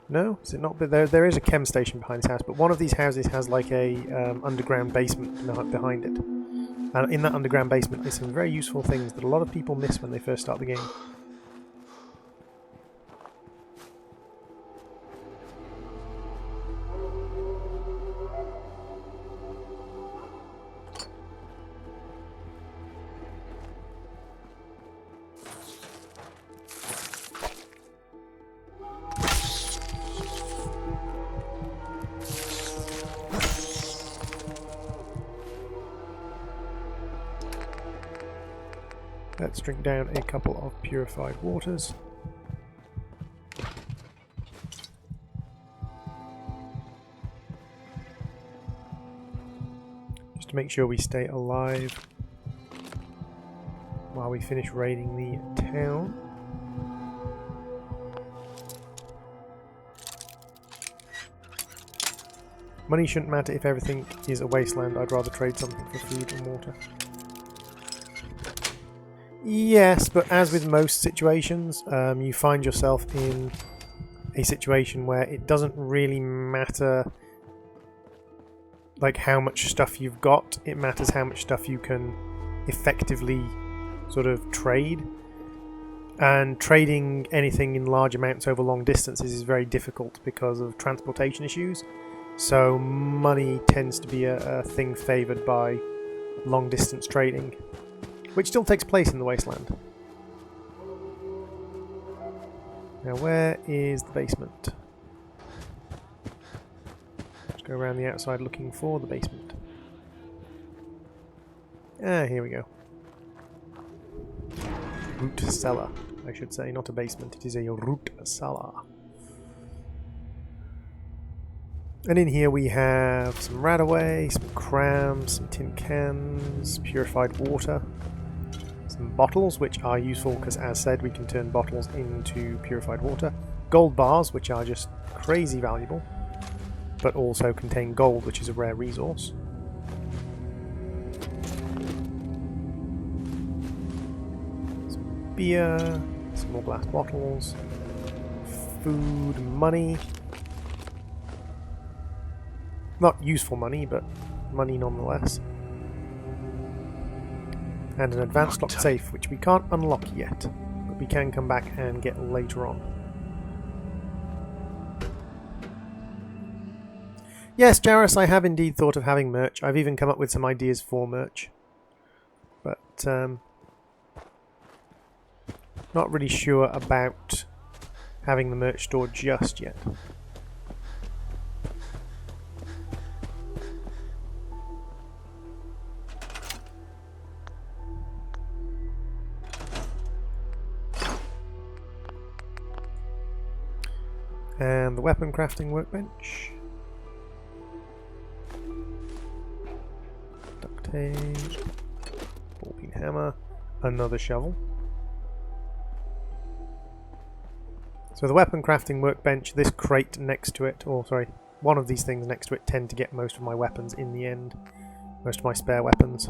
No? Is it not? There is a chem station behind this house, but one of these houses has like a underground basement behind it. And in that underground basement there's some very useful things that a lot of people miss when they first start the game. Let's drink down a couple of purified waters. Just to make sure we stay alive while we finish raiding the town. Money shouldn't matter if everything is a wasteland. I'd rather trade something for food and water. Yes, but as with most situations, you find yourself in a situation where it doesn't really matter like how much stuff you've got. It matters how much stuff you can effectively sort of trade. And trading anything in large amounts over long distances is very difficult because of transportation issues. So money tends to be a thing favoured by long distance trading, which still takes place in the Wasteland. Now where is the basement? Let's go around the outside looking for the basement. Ah, here we go. Root cellar, I should say, not a basement, it is a root cellar. And in here we have some radaway, some crams, some tin cans, purified water, some bottles, which are useful because, as said, we can turn bottles into purified water, gold bars, which are just crazy valuable, but also contain gold, which is a rare resource. Some beer, some more glass bottles, food, money. Not useful money, but money nonetheless. And an advanced locked safe, which we can't unlock yet, but we can come back and get later on. Yes, Jarrus, I have indeed thought of having merch. I've even come up with some ideas for merch. But, not really sure about having the merch store just yet. And the weapon crafting workbench. Duct tape. Ball-peen hammer. Another shovel. So the weapon crafting workbench, this crate next to it, or sorry, one of these things next to it tend to get most of my weapons in the end. Most of my spare weapons.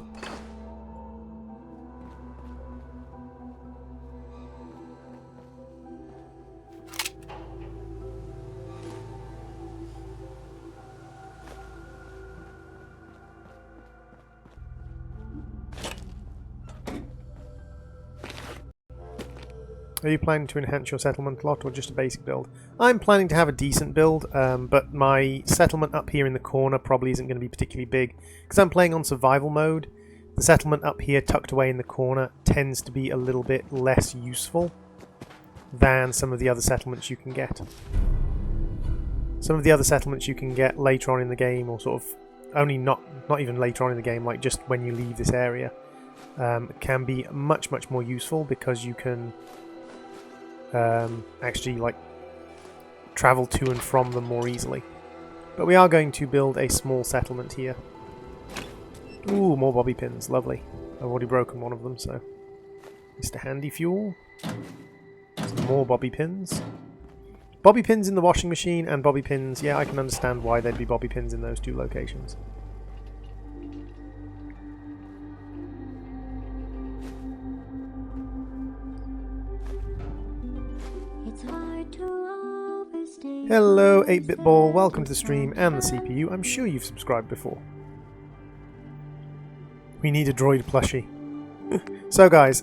Are you planning to enhance your settlement a lot or just a basic build? I'm planning to have a decent build, but my settlement up here in the corner probably isn't going to be particularly big. Because I'm playing on survival mode, the settlement up here tucked away in the corner tends to be a little bit less useful than some of the other settlements you can get. Some of the other settlements you can get later on in the game, or sort of only not even later on in the game, like just when you leave this area, can be much more useful because you can actually like travel to and from them more easily. But we are going to build a small settlement here. Ooh, more bobby pins, lovely. I've already broken one of them, so Mr. Handy Fuel. Some more bobby pins. Bobby pins in the washing machine and bobby pins, yeah, I can understand why there'd be bobby pins in those two locations. Hello 8-Bit Ball, welcome to the stream and the CPU. I'm sure you've subscribed before. We need a droid plushie. So guys,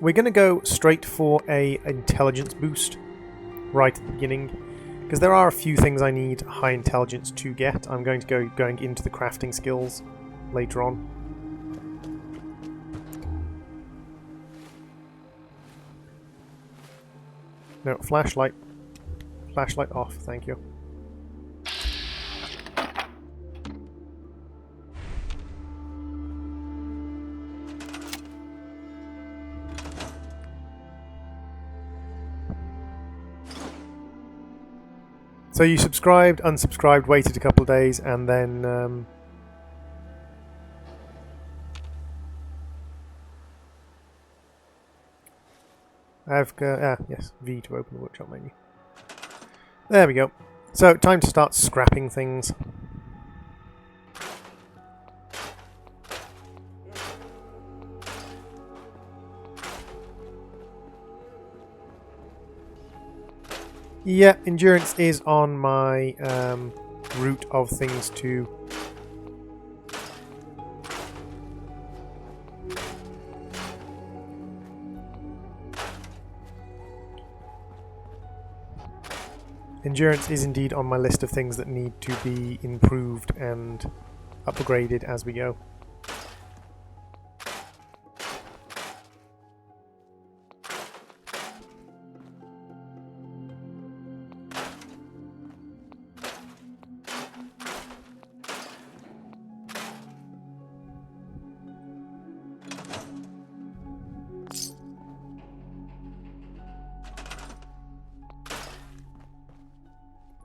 we're going to go straight for a intelligence boost right at the beginning, because there are a few things I need high intelligence to get. I'm going to go going into the crafting skills later on. No, flashlight. Flashlight off, thank you. So you subscribed, unsubscribed, waited a couple of days, and then I've got yes, V to open the workshop menu. There we go. So time to start scrapping things. Yeah, endurance is on my route of things to Endurance is indeed on my list of things that need to be improved and upgraded as we go.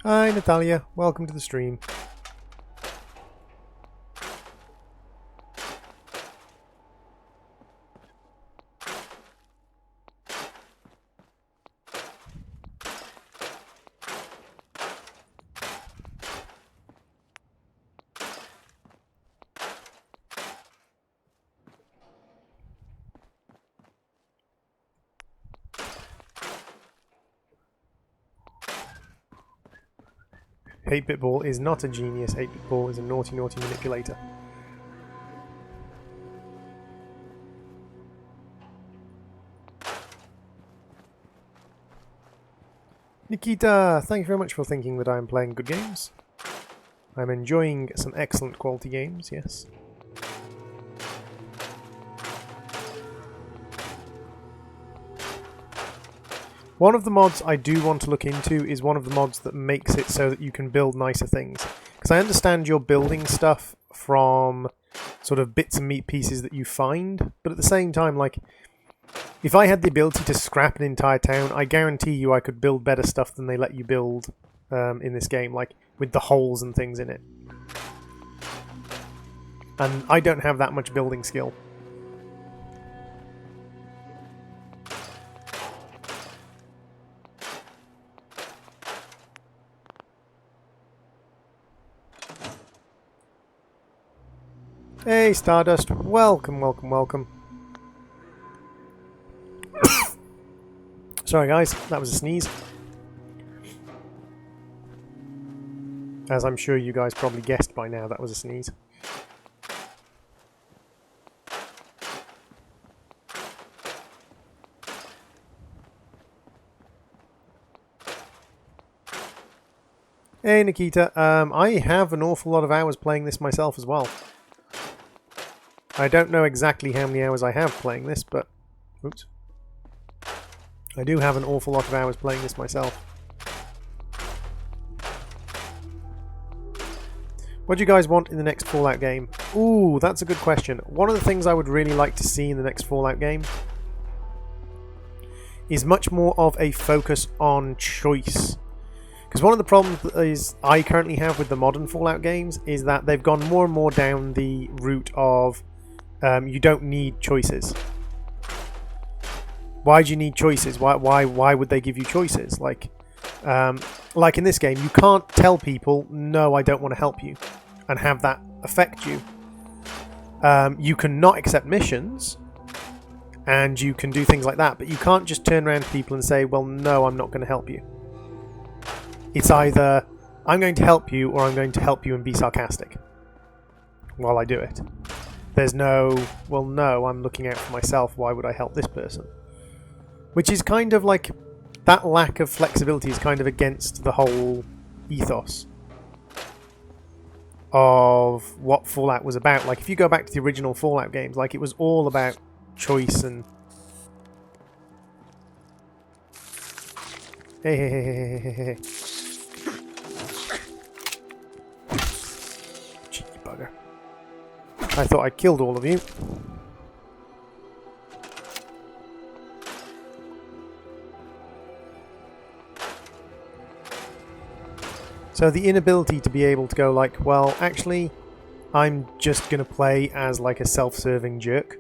Hi Natalia, welcome to the stream. Eight-bit ball is not a genius, 8-bit ball is a naughty manipulator. Nikita, thank you very much for thinking that I am playing good games. I'm enjoying some excellent quality games, yes. One of the mods I do want to look into is one of the mods that makes it so that you can build nicer things. Because I understand you're building stuff from sort of bits and meat pieces that you find, but at the same time, like, if I had the ability to scrap an entire town, I guarantee you I could build better stuff than they let you build in this game, like with the holes and things in it. And I don't have that much building skill. Hey Stardust, welcome, welcome, welcome. Sorry guys, that was a sneeze. As I'm sure you guys probably guessed by now, that was a sneeze. Hey Nikita, I have an awful lot of hours playing this myself as well. I don't know exactly how many hours I have playing this, but... Oops. I do have an awful lot of hours playing this myself. What do you guys want in the next Fallout game? Ooh, that's a good question. One of the things I would really like to see in the next Fallout game is much more of a focus on choice. Because one of the problems that is I currently have with the modern Fallout games is that they've gone more and more down the route of you don't need choices. Why do you need choices? Why would they give you choices? Like in this game, you can't tell people, no, I don't want to help you, and have that affect you. You can not accept missions, and you can do things like that, but you can't just turn around to people and say, well, no, I'm not going to help you. It's either, I'm going to help you, or I'm going to help you and be sarcastic while I do it. There's no, well, no, I'm looking out for myself, why would I help this person? Which is kind of like, that lack of flexibility is kind of against the whole ethos of what Fallout was about. Like, if you go back to the original Fallout games, like, it was all about choice and... Hey. Cheeky bugger. I thought I killed all of you. So the inability to be able to go like, well, actually, I'm just going to play as like a self-serving jerk.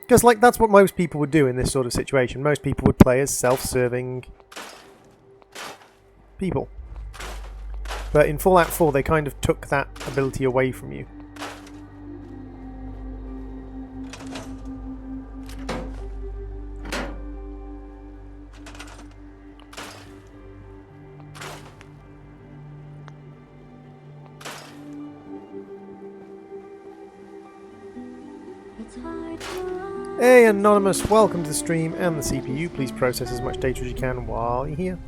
Because like that's what most people would do in this sort of situation. Most people would play as self-serving people. But in Fallout 4, they kind of took that ability away from you. Hey Anonymous, welcome to the stream and the CPU. Please process as much data as you can while you're here.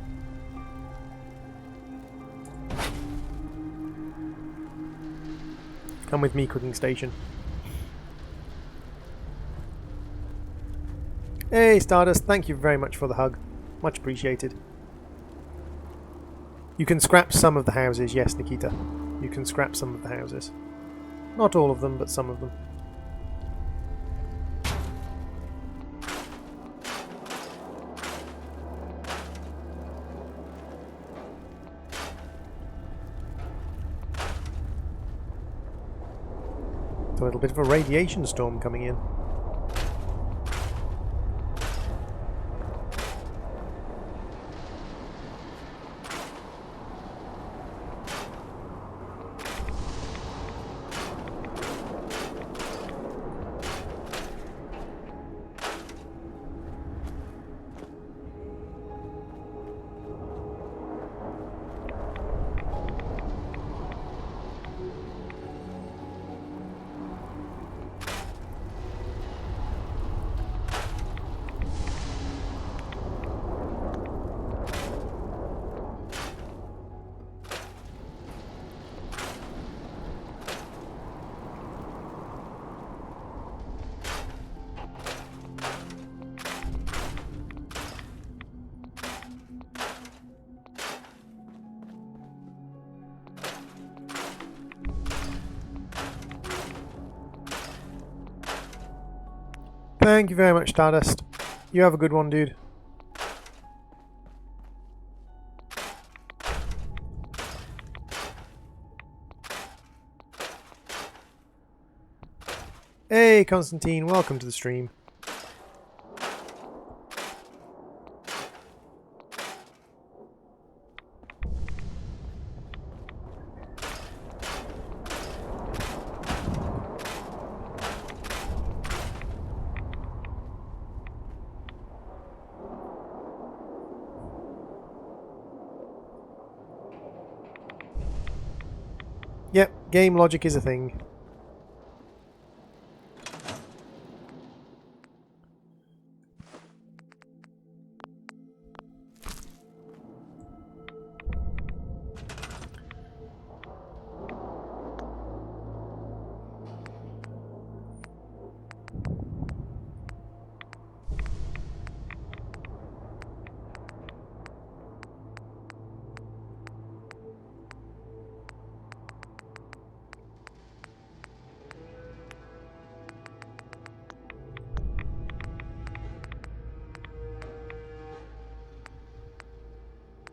Come with me, cooking station. Hey, Stardust, thank you very much for the hug. Much appreciated. You can scrap some of the houses, yes, Nikita. You can scrap some of the houses. Not all of them, but some of them. A little bit of a radiation storm coming in. Thank you very much, Stardust. You have a good one, dude. Hey, Constantine, welcome to the stream. Yep, game logic is a thing.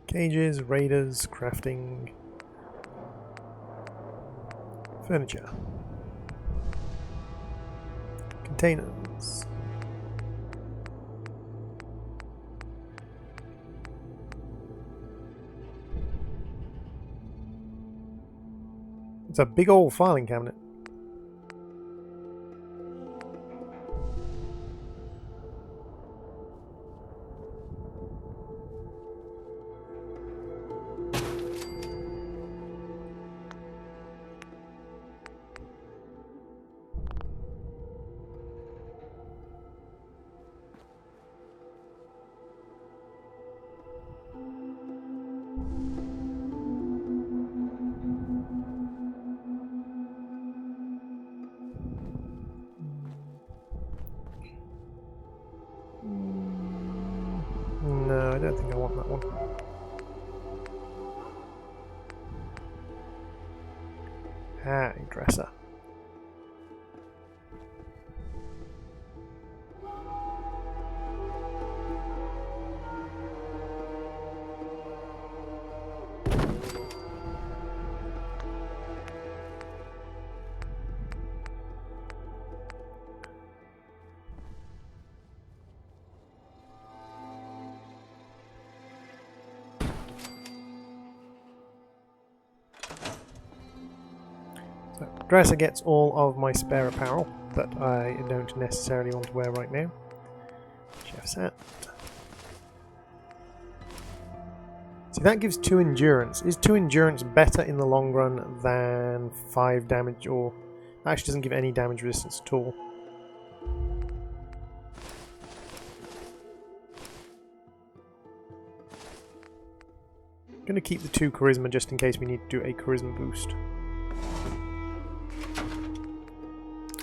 Cages, raiders, crafting, furniture, containers. It's a big old filing cabinet. No, I don't think I want that one. Ah, dresser. So, dresser gets all of my spare apparel that I don't necessarily want to wear right now. Chef's hat. See, that gives 2 endurance. Is 2 endurance better in the long run than 5 damage, or actually doesn't give any damage resistance at all? I'm going to keep the 2 charisma just in case we need to do a charisma boost.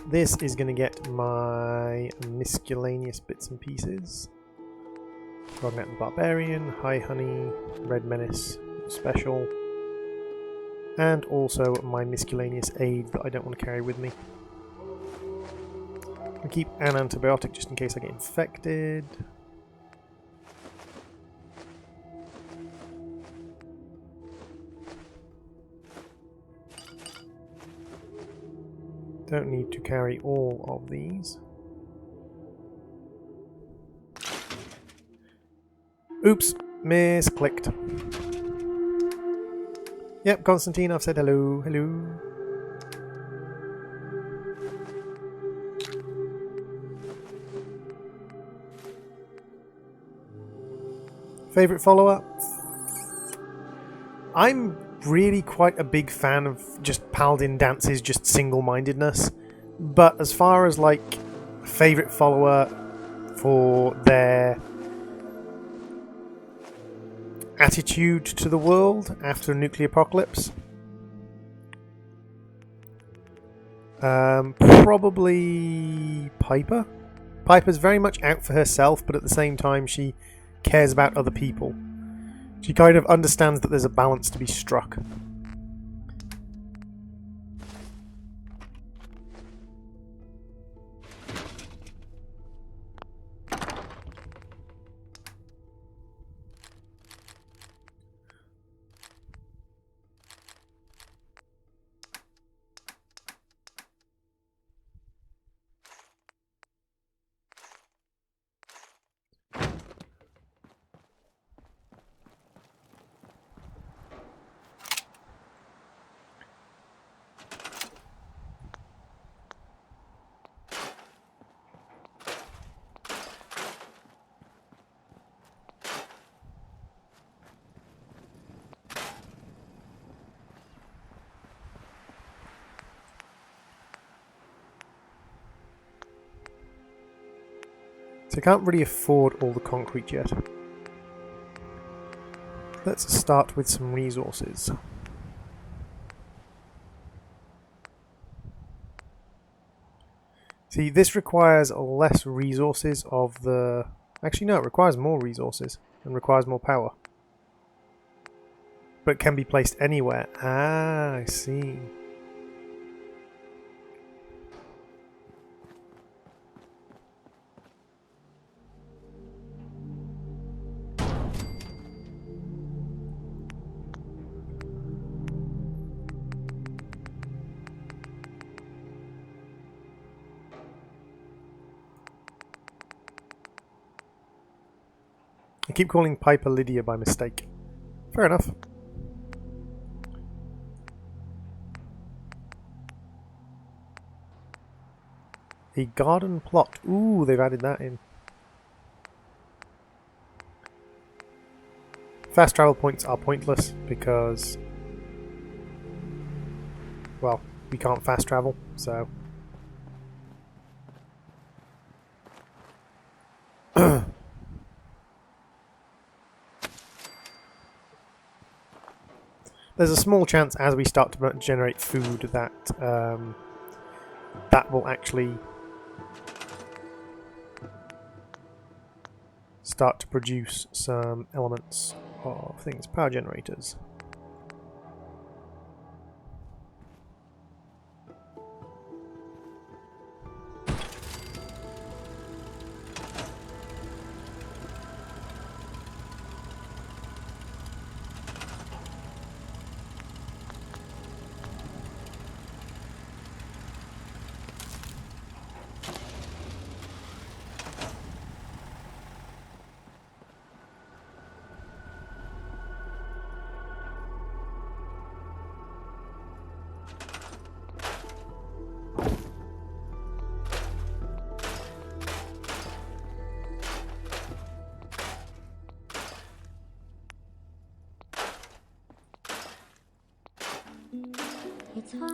This is going to get my miscellaneous bits and pieces. Rognet the Barbarian, High Honey, Red Menace, Special, and also my miscellaneous aid that I don't want to carry with me. I'll keep an antibiotic just in case I get infected. Don't need to carry all of these. Oops, misclicked. Yep, Constantine, I've said hello, hello. Favourite follower? I'm really quite a big fan of just Paladin Dance's just single-mindedness. But as far as like favourite follower for their attitude to the world after a nuclear apocalypse, probably Piper. Piper's very much out for herself, but at the same time she cares about other people. She kind of understands that there's a balance to be struck. So I can't really afford all the concrete yet. Let's start with some resources. See, this requires less resources of the... Actually, no, it requires more resources and requires more power. But it can be placed anywhere. Ah, I see. I keep calling Piper Lydia by mistake. Fair enough. A garden plot. Ooh, they've added that in. Fast travel points are pointless because, well, we can't fast travel, so... There's a small chance as we start to generate food that that will actually start to produce some elements of things. Power generators.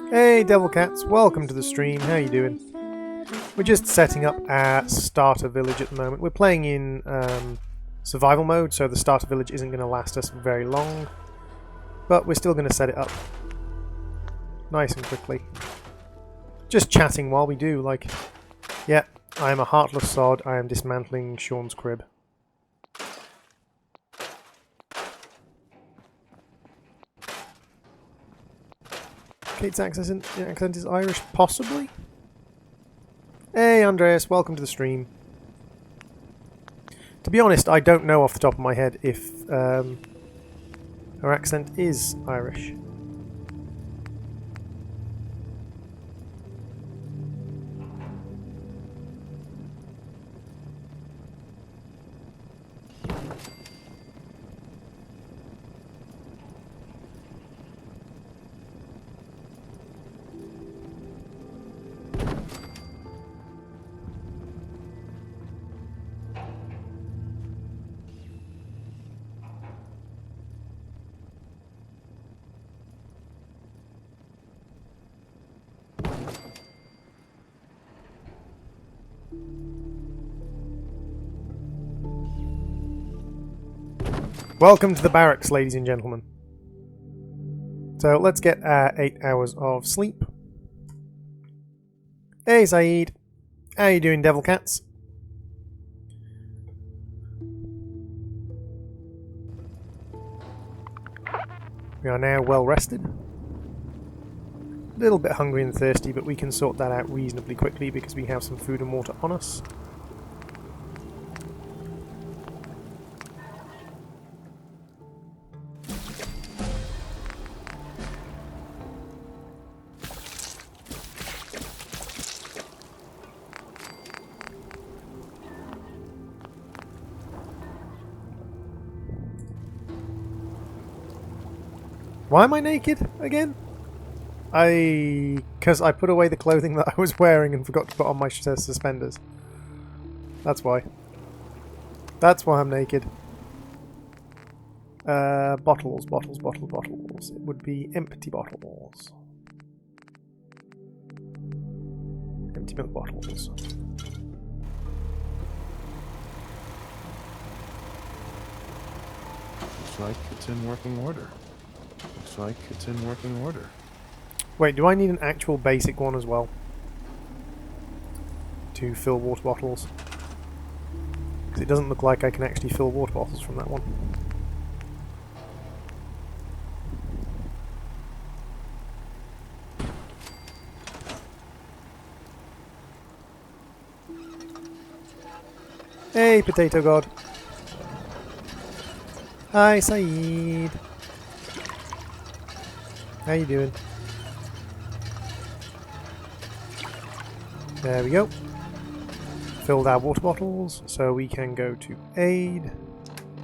Hey Devil Cats, welcome to the stream, how you doing? We're just setting up our starter village at the moment. We're playing in survival mode, so the starter village isn't going to last us very long. But we're still going to set it up nice and quickly. Just chatting while we do, like, yeah, I am a heartless sod, I am dismantling Sean's crib. Kate's accent is Irish, possibly? Hey Andreas, welcome to the stream. To be honest, I don't know off the top of my head if her accent is Irish. Welcome to the barracks, ladies and gentlemen. So let's get our 8 hours of sleep. Hey Saeed, how you doing, devil cats? We are now well rested. A little bit hungry and thirsty, but we can sort that out reasonably quickly because we have some food and water on us. Why am I naked again? Because I put away the clothing that I was wearing and forgot to put on my suspenders. That's why. That's why I'm naked. Bottles. It would be empty bottles. Empty milk bottles. Looks like it's in working order. Looks like it's in working order. Wait, do I need an actual basic one as well? To fill water bottles? Because it doesn't look like I can actually fill water bottles from that one. Hey, Potato God. Hi, Saeed. How you doing? There we go. Filled our water bottles, so we can go to aid,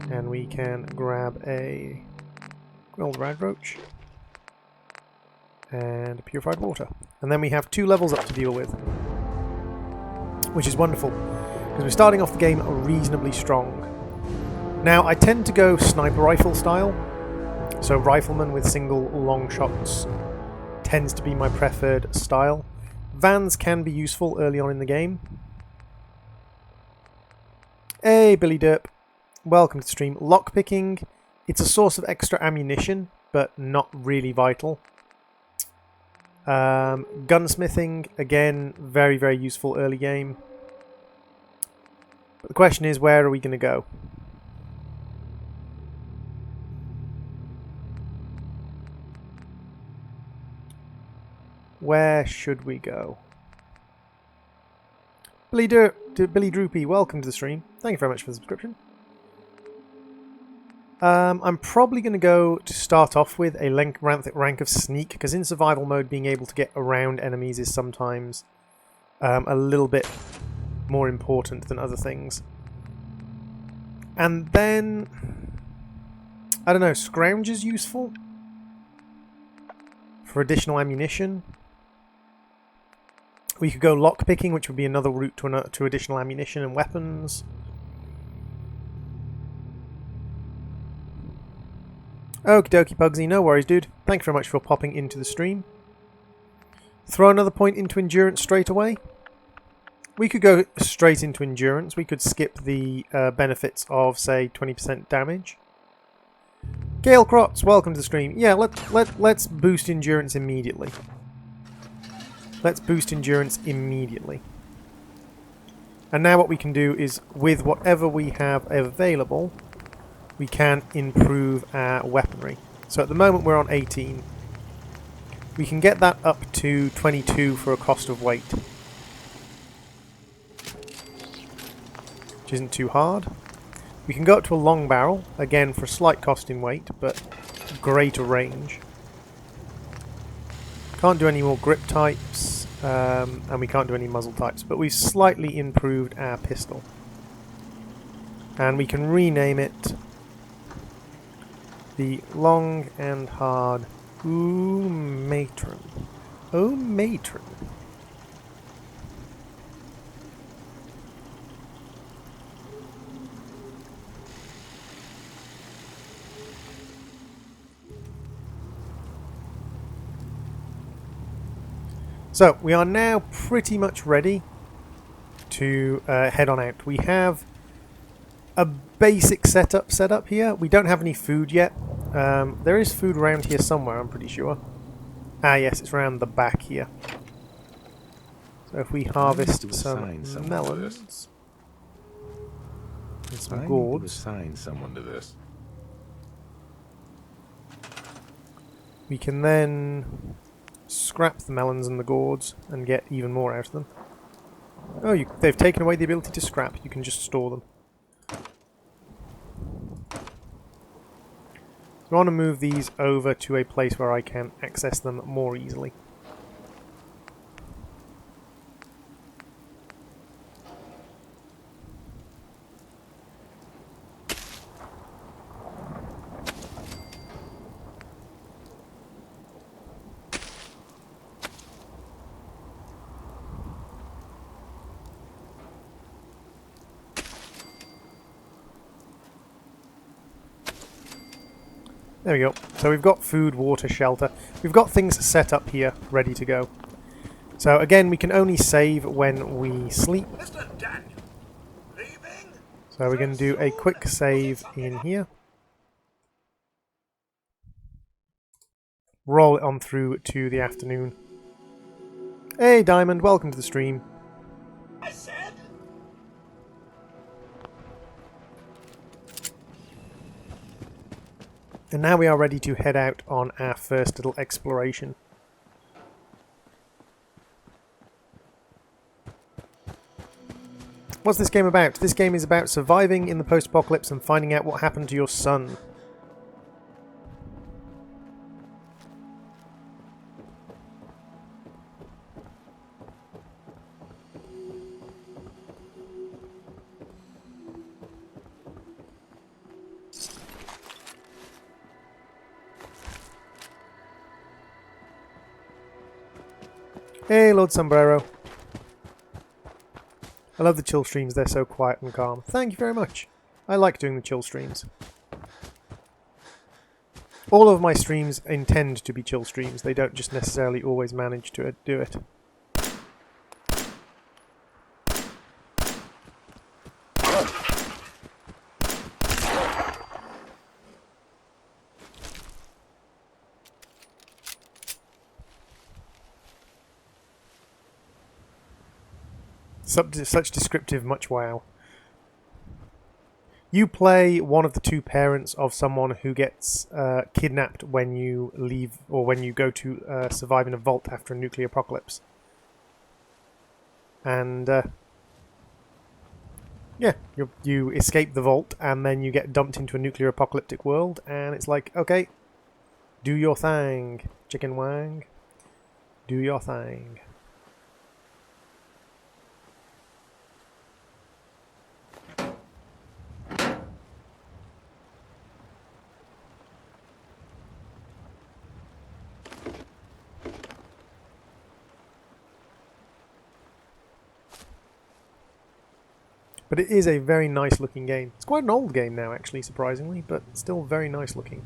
and we can grab a grilled rad roach and purified water. And then we have 2 levels up to deal with, which is wonderful, because we're starting off the game reasonably strong. Now, I tend to go sniper rifle style, so rifleman with single long shots tends to be my preferred style. Vans can be useful early on in the game. Hey, Billy Derp. Welcome to the stream. Lockpicking. It's a source of extra ammunition, but not really vital. Gunsmithing, again, very, very useful early game. But the question is, where are we going to go? Where should we go? Billy Droopy, welcome to the stream. Thank you very much for the subscription. I'm probably going to go to start off with a rank of Sneak, because in survival mode being able to get around enemies is sometimes a little bit more important than other things. And then, I don't know, Scrounge is useful for additional ammunition. We could go lockpicking, which would be another route to additional ammunition and weapons. Okie dokie, Pugsy, no worries, dude. Thank you very much for popping into the stream. Throw another point into endurance straight away. We could go straight into endurance. We could skip the benefits of, say, 20% damage. Gale Crotts, welcome to the stream. Yeah, let's boost endurance immediately. Let's boost endurance immediately. And now what we can do is, with whatever we have available, we can improve our weaponry. So at the moment we're on 18. We can get that up to 22 for a cost of weight, which isn't too hard. We can go up to a long barrel, again for a slight cost in weight, but greater range. Can't do any more grip types, and we can't do any muzzle types, but we've slightly improved our pistol. And we can rename it the Long and Hard Matron. Oh, Matron. So, we are now pretty much ready to head on out. We have a basic setup set up here. We don't have any food yet. There is food around here somewhere, I'm pretty sure. Ah, yes, it's around the back here. So if we harvest some melons and some gourds, assign someone to this. we can then scrap the melons and the gourds and get even more out of them. Oh, they've taken away the ability to scrap. You can just store them. So I want to move these over to a place where I can access them more easily. There we go. So we've got food, water, shelter. We've got things set up here, ready to go. So again, we can only save when we sleep. So we're going to do a quick save in here. Roll it on through to the afternoon. Hey Diamond, welcome to the stream. And now we are ready to head out on our first little exploration. What's this game about? This game is about surviving in the post-apocalypse and finding out what happened to your son. Hey, Lord Sombrero. I love the chill streams, they're so quiet and calm. Thank you very much. I like doing the chill streams. All of my streams intend to be chill streams, they don't just necessarily always manage to do it. Such descriptive much wow. You play one of the two parents of someone who gets kidnapped when you leave, or when you go to survive in a vault after a nuclear apocalypse. And yeah, you escape the vault and then you get dumped into a nuclear apocalyptic world, and it's like, okay, do your thing, chicken wang. Do your thing. But it is a very nice looking game. It's quite an old game now actually, surprisingly, but still very nice looking.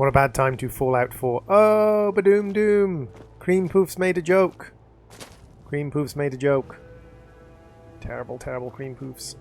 What a bad time to Fallout 4. Oh, badoom doom. Cream Poof's made a joke. Cream Poof's made a joke. Terrible, terrible Cream Poofs.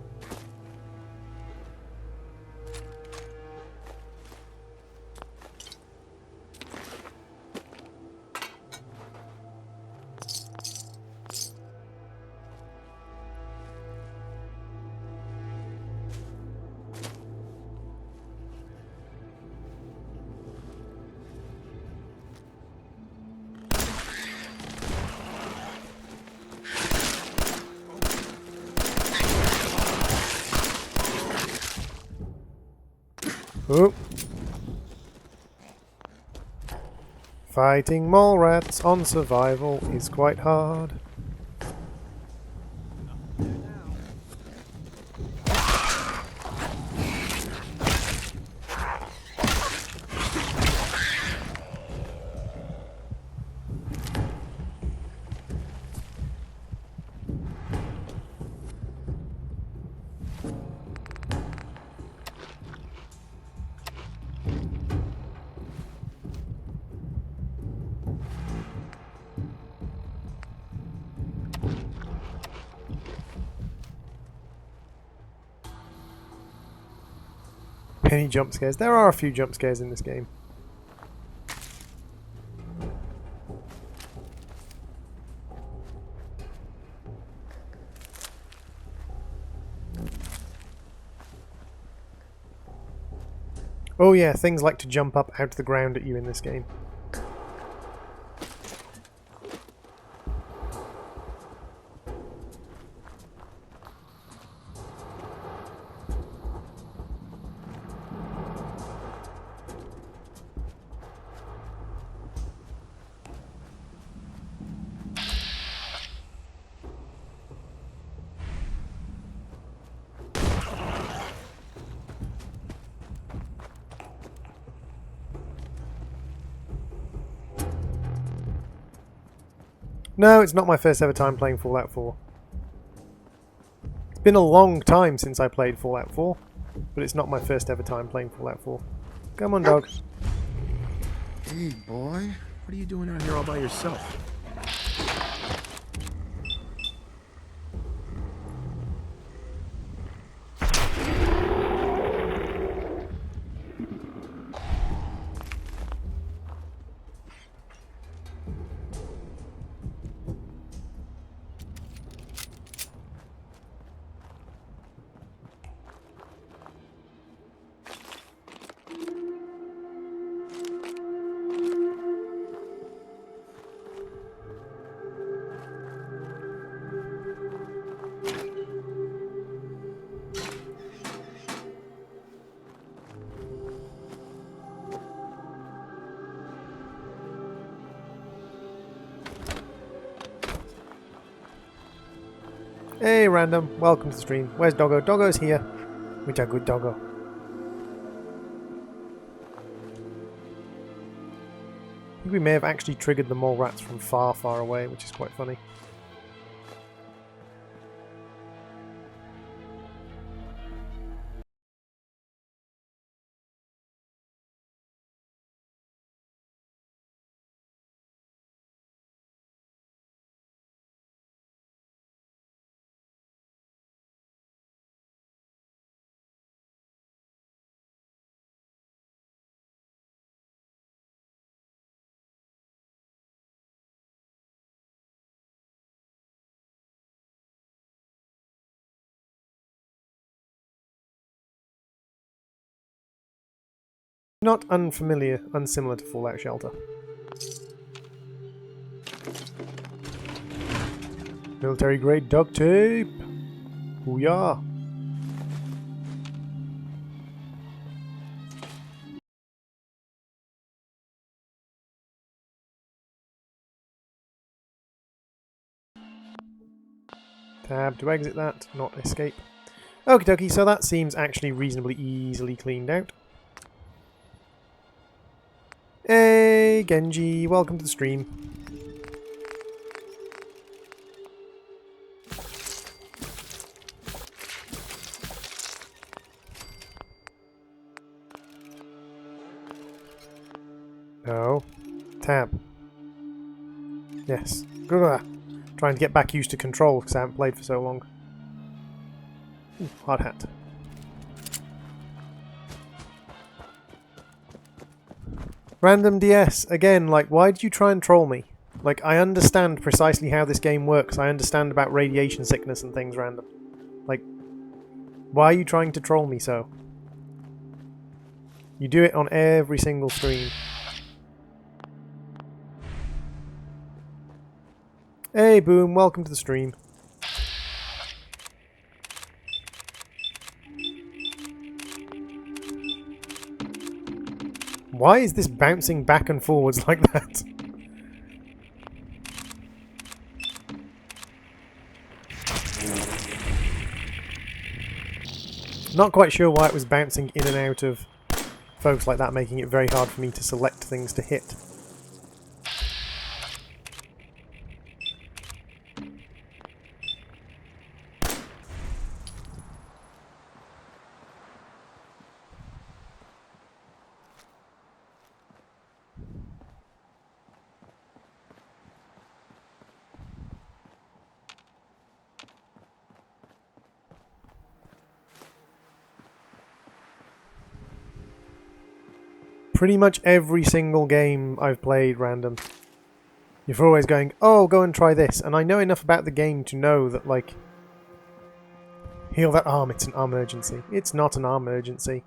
Oh. Fighting mole rats on survival is quite hard. Any jump scares? There are a few jump scares in this game. Oh yeah, things like to jump up out of the ground at you in this game. No, it's not my first ever time playing Fallout 4. It's been a long time since I played Fallout 4, but it's not my first ever time playing Fallout 4. Come on, dog. Hey, boy. What are you doing out here all by yourself? Hey, random. Welcome to the stream. Where's Doggo? Doggo's here. Which a good Doggo. I think we may have actually triggered the mole rats from far, far away, which is quite funny. Not unfamiliar, unsimilar to Fallout Shelter. Military grade duct tape! Booyah! Tab to exit that, not escape. Okie dokie, so that seems actually reasonably easily cleaned out. Hey, Genji, welcome to the stream. No. Tab. Yes. Ugh. Trying to get back used to control because I haven't played for so long. Ooh, hard hat. Random DS. Again, like, why did you try and troll me? Like, I understand precisely how this game works. I understand about radiation sickness and things, Random. Like, why are you trying to troll me so? You do it on every single stream. Hey, Boom, welcome to the stream. Why is this bouncing back and forwards like that? Not quite sure why it was bouncing in and out of folks like that, making it very hard for me to select things to hit. Pretty much every single game I've played, Random, you're always going, oh, go and try this. And I know enough about the game to know that, like, heal that arm, it's an arm emergency. It's not an arm emergency.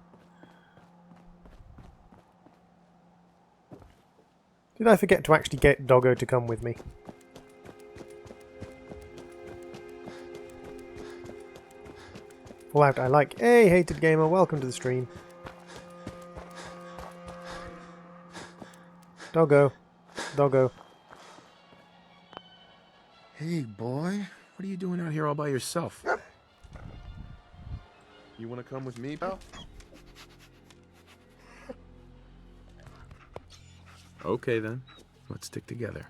Did I forget to actually get Doggo to come with me? Fallout I like. Hey, Hated Gamer, welcome to the stream. Doggo. Doggo. Hey, boy. What are you doing out here all by yourself? You want to come with me, pal? Okay, then. Let's stick together.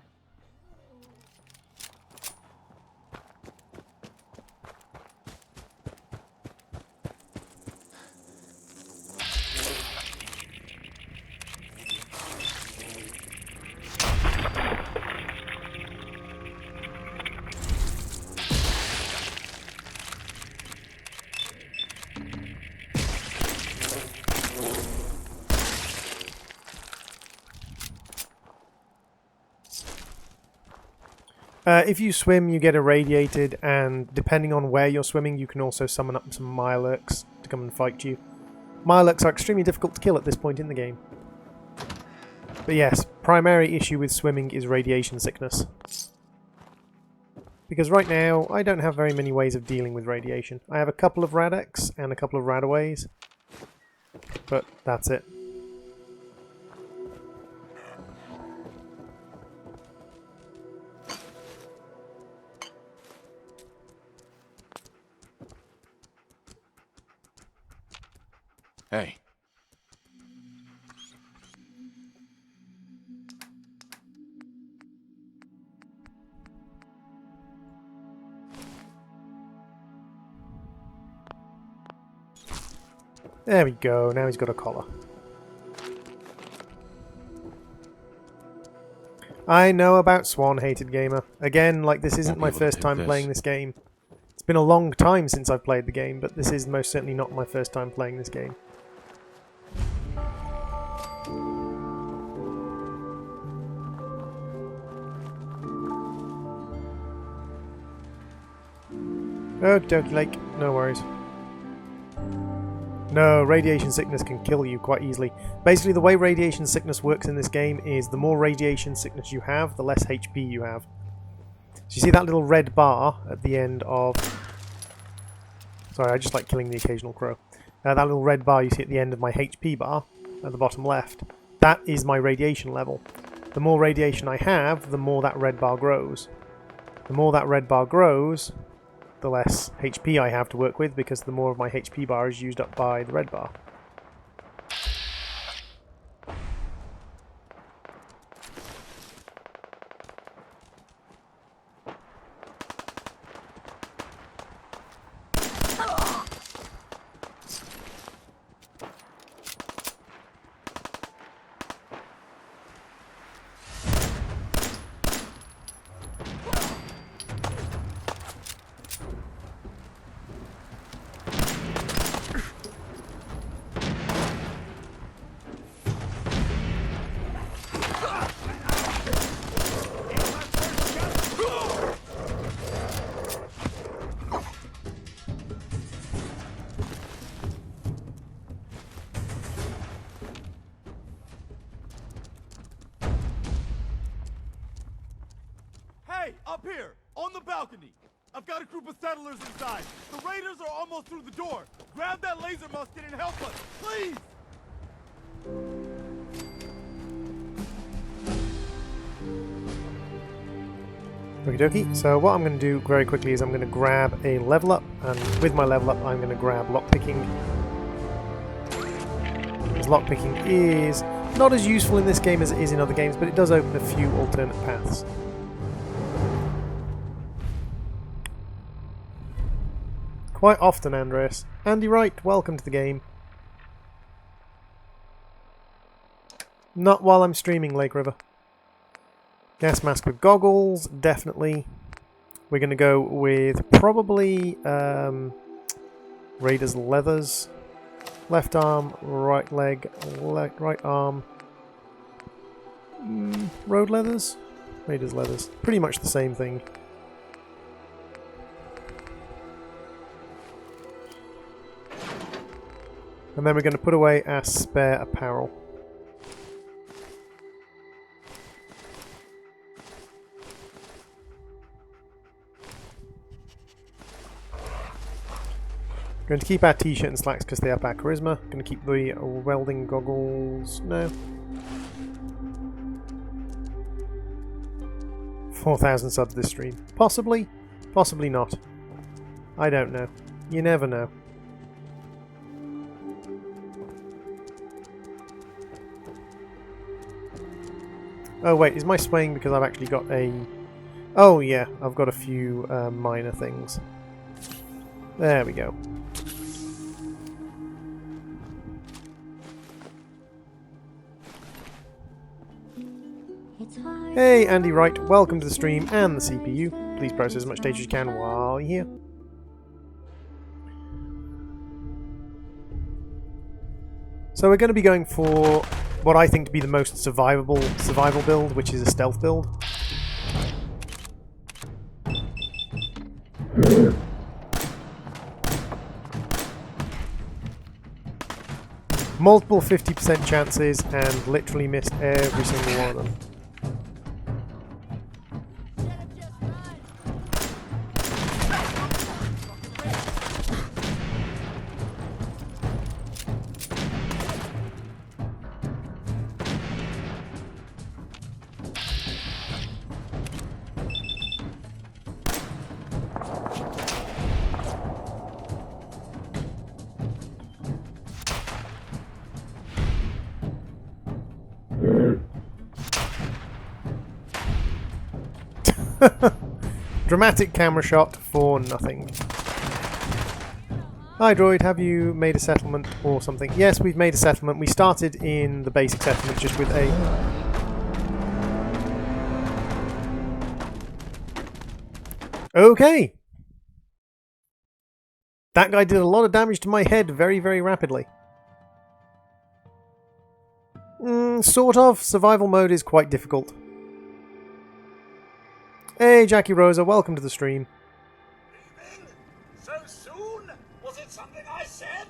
If you swim, you get irradiated, and depending on where you're swimming, you can also summon up some Mirelurks to come and fight you. Mirelurks are extremely difficult to kill at this point in the game. But yes, primary issue with swimming is radiation sickness. Because right now, I don't have very many ways of dealing with radiation. I have a couple of Radex and a couple of Radaways, but that's it. Hey. There we go, now he's got a collar. I know about Swan, Hated Gamer. Again, like, this isn't my first time playing this game. It's been a long time since I've played the game, but this is most certainly not my first time playing this game. Okie dokie, like, no worries. No, radiation sickness can kill you quite easily. Basically, the way radiation sickness works in this game is the more radiation sickness you have, the less HP you have. So you see that little red bar at the end of... Sorry, I just like killing the occasional crow. That little red bar you see at the end of my HP bar, at the bottom left, that is my radiation level. The more radiation I have, the more that red bar grows. The more that red bar grows, the less HP I have to work with, because the more of my HP bar is used up by the red bar. Hey, up here, on the balcony. I've got a group of settlers inside. The raiders are almost through the door. Grab that laser musket and help us, please! Okie dokie. So what I'm going to do very quickly is I'm going to grab a level up, and with my level up I'm going to grab lockpicking. Because lockpicking is not as useful in this game as it is in other games, but it does open a few alternate paths. Quite often, Andreas. Andy Wright, welcome to the game. Not while I'm streaming, Lake River. Gas mask with goggles, definitely. We're going to go with probably Raiders leathers. Left arm, right leg, right arm. Road leathers? Raiders leathers. Pretty much the same thing. And then we're going to put away our spare apparel. Going to keep our t-shirt and slacks because they up our charisma. Going to keep the welding goggles. No. 4,000 subs this stream. Possibly. Possibly not. I don't know. You never know. Oh wait, is my swaying because I've actually got a... Oh yeah, I've got a few minor things. There we go. Hey Andy Wright, welcome to the stream and the CPU. Please process as much data as you can while you're here. So we're going to be going for what I think to be the most survival build, which is a stealth build. Multiple 50% chances and literally missed every single one of them. Dramatic camera shot for nothing. Hi Droid, have you made a settlement or something? Yes, we've made a settlement. We started in the basic settlement just with a... Okay! That guy did a lot of damage to my head very, very rapidly. Sort of. Survival mode is quite difficult. Hey, Jackie Rosa, welcome to the stream. Leaving? So soon? Was it something I said?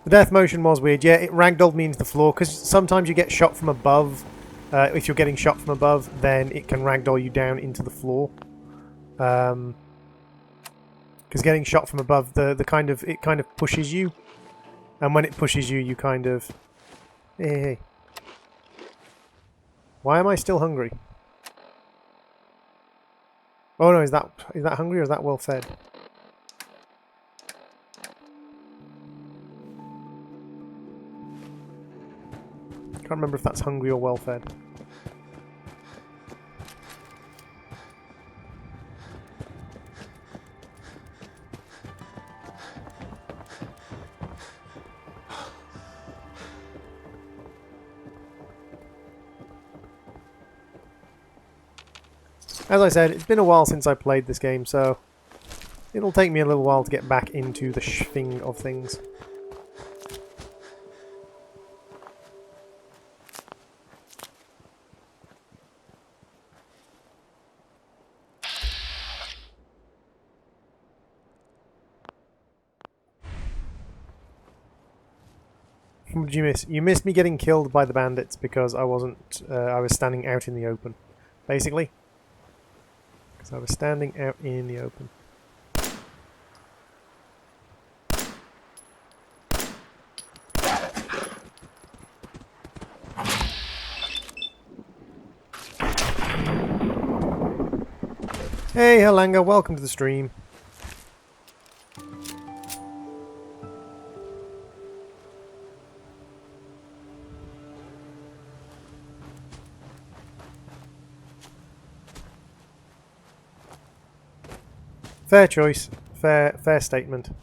The death motion was weird. Yeah, it ragdolled me into the floor, because sometimes you get shot from above. If you're getting shot from above, then it can ragdoll you down into the floor. Because getting shot from above, it kind of pushes you. And when it pushes you, you kind of... Hey. Why am I still hungry? Oh no, is that hungry or is that well fed? Can't remember if that's hungry or well fed. As I said, it's been a while since I played this game, so it'll take me a little while to get back into the swing of things. What did you miss? You missed me getting killed by the bandits because I wasn't. I was standing out in the open, basically. Because I was standing out in the open. Hey, Helanga, welcome to the stream. Fair choice. Fair statement.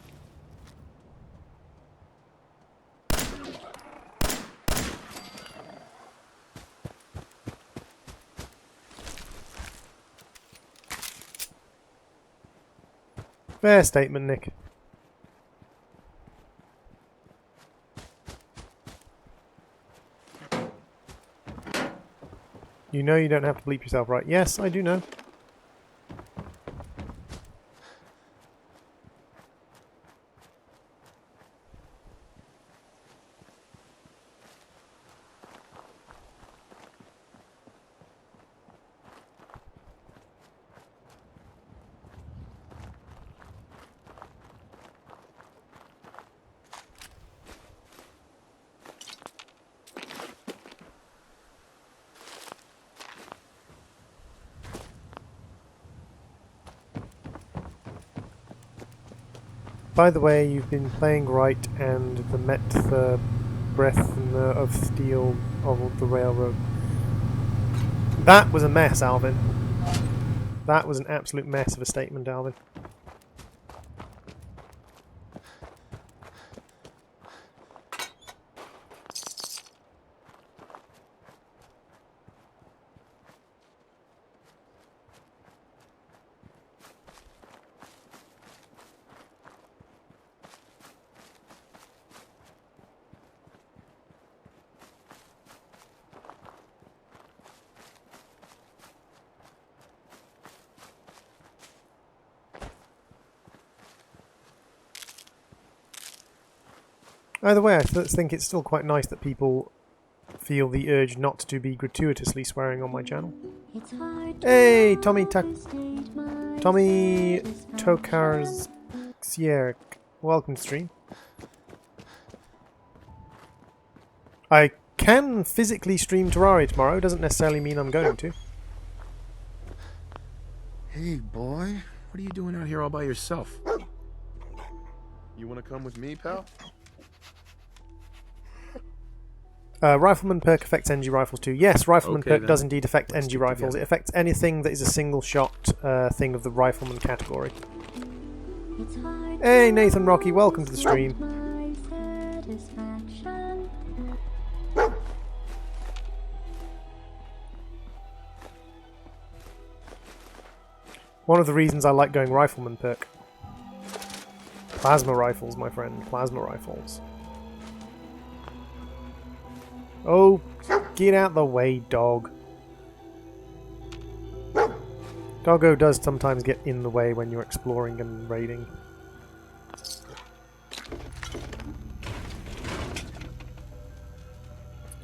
Fair statement, Nick. You know you don't have to bleep yourself, right? Yes, I do know. By the way, you've been playing right and the met the breath and the, of steel of the railroad. That was a mess, Alvin. That was an absolute mess of a statement, Alvin. Either way, I think it's still quite nice that people feel the urge not to be gratuitously swearing on my channel. Hey, Tommy Tokarskier, welcome to stream. I can physically stream Terraria tomorrow, doesn't necessarily mean I'm going to. Hey, boy. What are you doing out here all by yourself? You want to come with me, pal? Rifleman perk affects NG rifles too. Yes, Rifleman perk then. does indeed affect NG rifles. It affects anything that is a single shot thing of the Rifleman category. Hey Nathan Rocky, welcome to the stream. One of the reasons I like going Rifleman perk. Plasma rifles, my friend. Plasma rifles. Oh, get out the way, dog. Doggo does sometimes get in the way when you're exploring and raiding.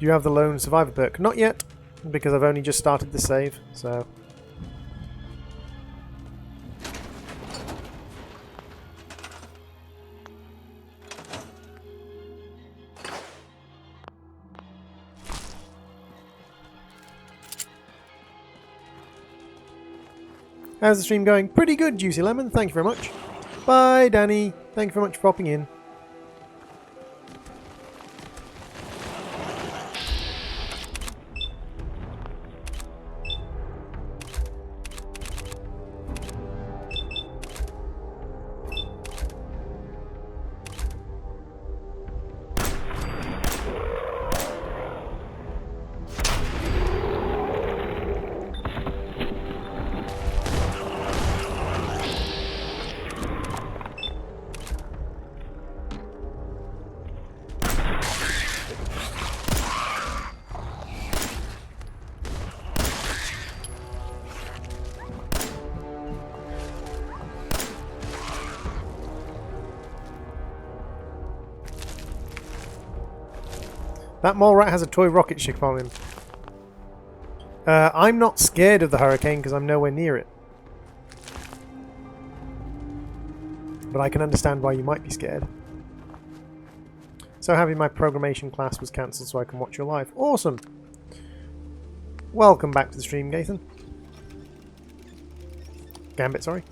Do you have the Lone Survivor perk? Not yet, because I've only just started the save, so... How's the stream going? Pretty good, Juicy Lemon. Thank you very much. Bye, Danny. Thank you very much for popping in. That mole rat has a toy rocket ship on him. I'm not scared of the hurricane because I'm nowhere near it. But I can understand why you might be scared. So happy my programmation class was cancelled so I can watch your live. Awesome! Welcome back to the stream, Gathan. Gambit, sorry.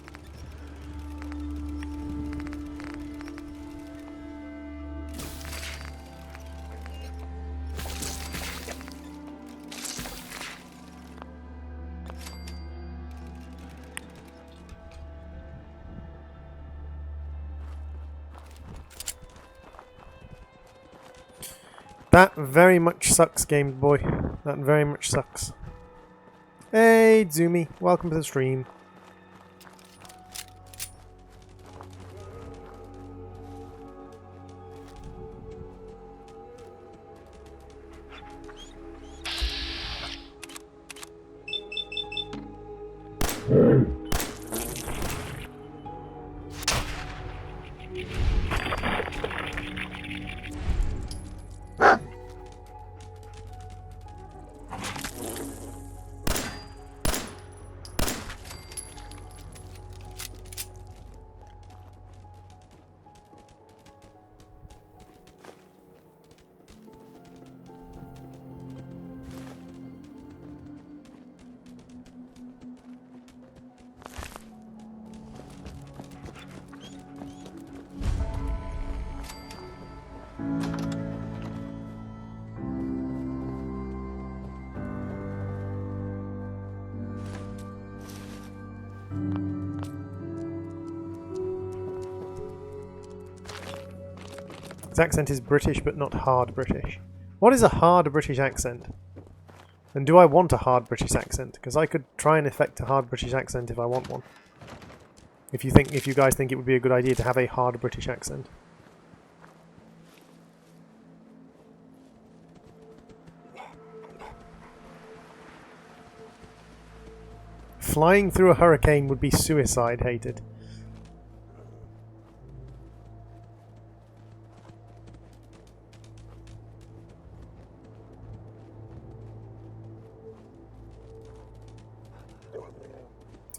That very much sucks, Game Boy. That very much sucks. Hey, Zoomy. Welcome to the stream. His accent is British, but not hard British. What is a hard British accent? And do I want a hard British accent? Because I could try and effect a hard British accent if I want one. If you guys think it would be a good idea to have a hard British accent. Flying through a hurricane would be suicide, hated.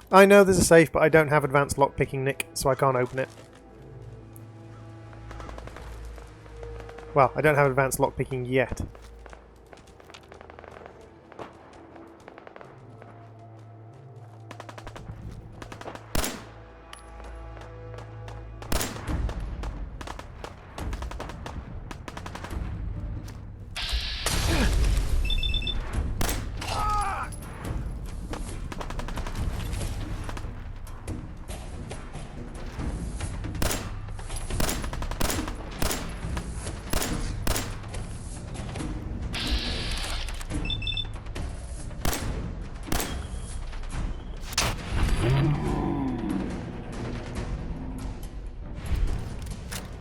I know there's a safe, but I don't have advanced lockpicking, Nick, so I can't open it. Well, I don't have advanced lockpicking yet.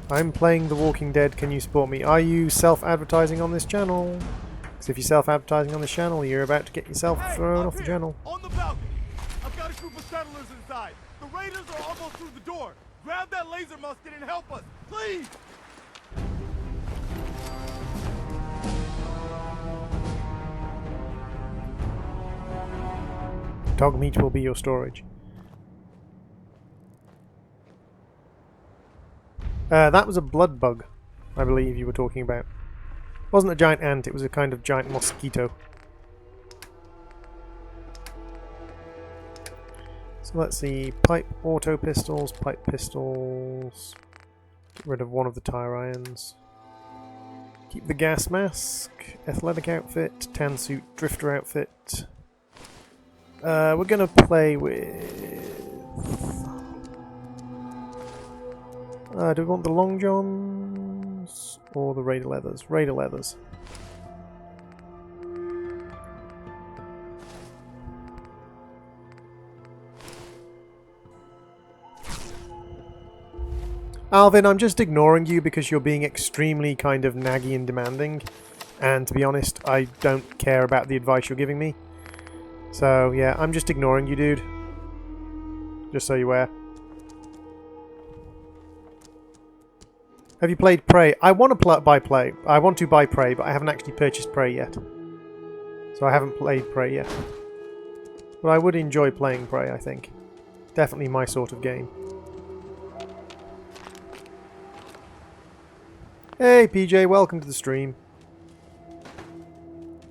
I'm playing The Walking Dead, can you support me? Are you self-advertising on this channel? Because if you're self-advertising on this channel, you're about to get yourself thrown off the channel. On the balcony! I've got a group of settlers inside. The raiders are almost through the door. Grab that laser musket and help us, please! Dog meat will be your storage. That was a blood bug, I believe you were talking about. It wasn't a giant ant, it was a kind of giant mosquito. So let's see, pipe auto pistols, pipe pistols. Get rid of one of the tire irons. Keep the gas mask, athletic outfit, tan suit, drifter outfit. We're gonna play with... do we want the long johns or the Raider leathers? Raider leathers. Alvin, I'm just ignoring you because you're being extremely kind of naggy and demanding. And to be honest, I don't care about the advice you're giving me. So yeah, I'm just ignoring you, dude. Just so you're aware. Have you played Prey? I want to buy Prey. I want to buy Prey, but I haven't actually purchased Prey yet. So I haven't played Prey yet. But I would enjoy playing Prey, I think. Definitely my sort of game. Hey PJ, welcome to the stream.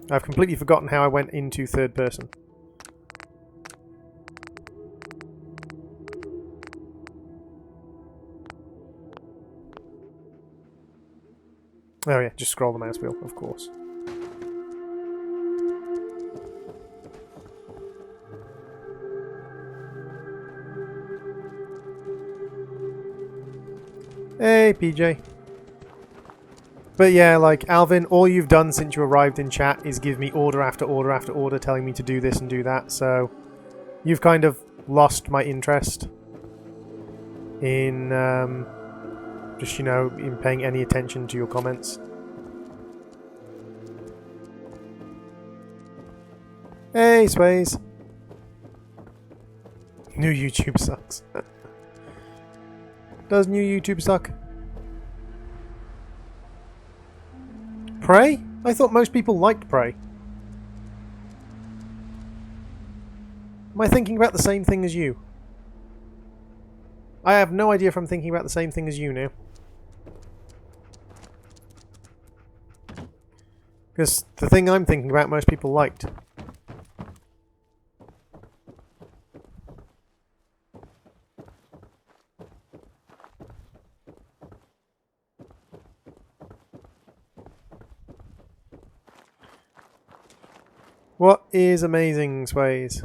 I've completely forgotten how I went into third person. Oh yeah, just scroll the mouse wheel, of course. Hey PJ. But yeah, like, Alvin, all you've done since you arrived in chat is give me order after order after order telling me to do this and do that, so you've kind of lost my interest in, just, you know, in paying any attention to your comments. Hey, Sways. New YouTube sucks. Does new YouTube suck? Prey? I thought most people liked Prey. Am I thinking about the same thing as you? I have no idea if I'm thinking about the same thing as you now. Because the thing I'm thinking about most people liked. What is amazing, Sways?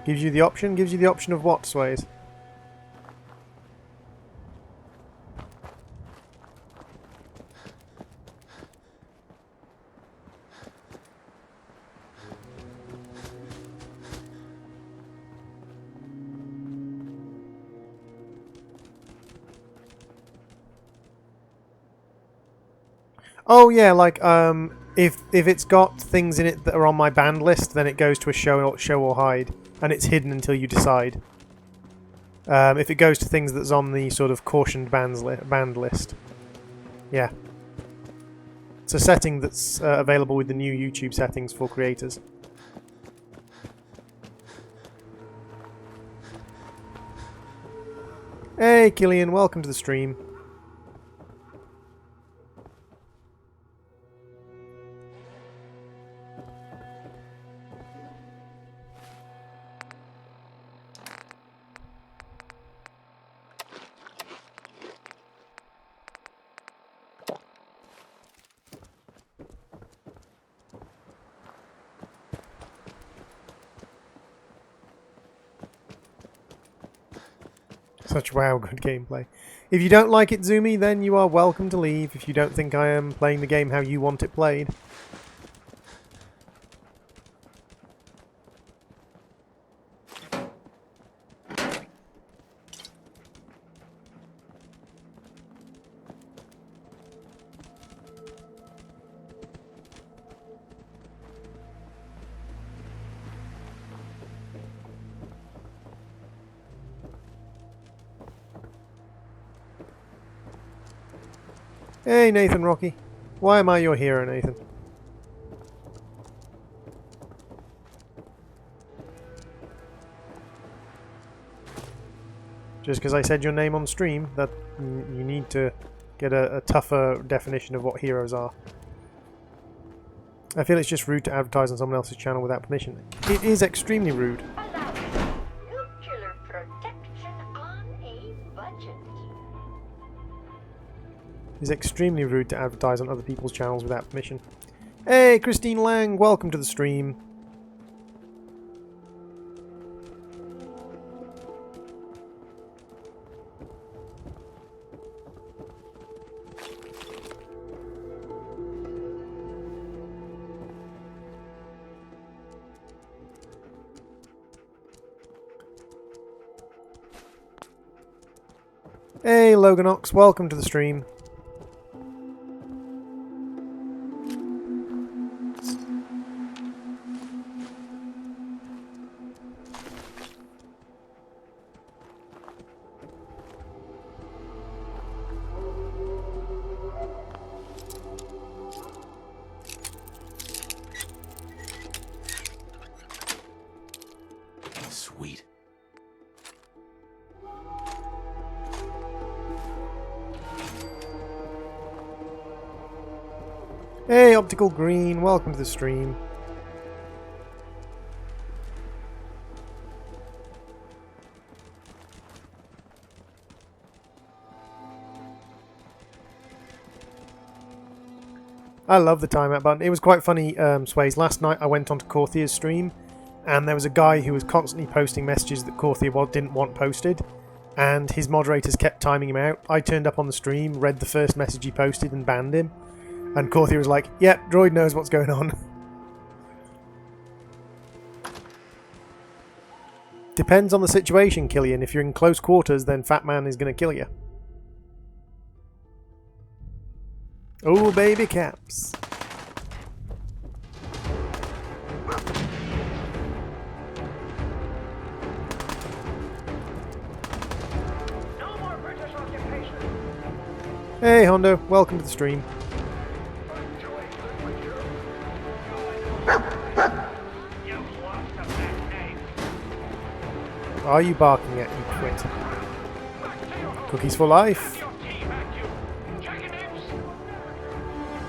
Gives you the option? Gives you the option of what, Sways? Oh yeah, like if it's got things in it that are on my banned list, then it goes to a show or hide, and it's hidden until you decide. If it goes to things that's on the sort of cautioned banned list, yeah, it's a setting that's available with the new YouTube settings for creators. Hey Killian, welcome to the stream. Such wow good gameplay. If you don't like it, Zumi, then you are welcome to leave if you don't think I am playing the game how you want it played. Hey Nathan Rocky. Why am I your hero, Nathan? Just because I said your name on stream, that you need to get a tougher definition of what heroes are. I feel it's just rude to advertise on someone else's channel without permission. It is extremely rude. Nuclear protection on a budget. It's extremely rude to advertise on other people's channels without permission. Hey, Christine Lang, welcome to the stream. Hey, Loganox, welcome to the stream. Hey, Optical Green, welcome to the stream. I love the timeout button. It was quite funny, Sways. Last night I went onto Corthia's stream, and there was a guy who was constantly posting messages that Corthia didn't want posted, and his moderators kept timing him out. I turned up on the stream, read the first message he posted, and banned him. And Corthia was like, "Yep, Droid knows what's going on." Depends on the situation, Killian. If you're in close quarters, then Fat Man is going to kill you. Oh, baby caps. Hey, Hondo. Welcome to the stream. Are you barking at you quit? Cookies for life.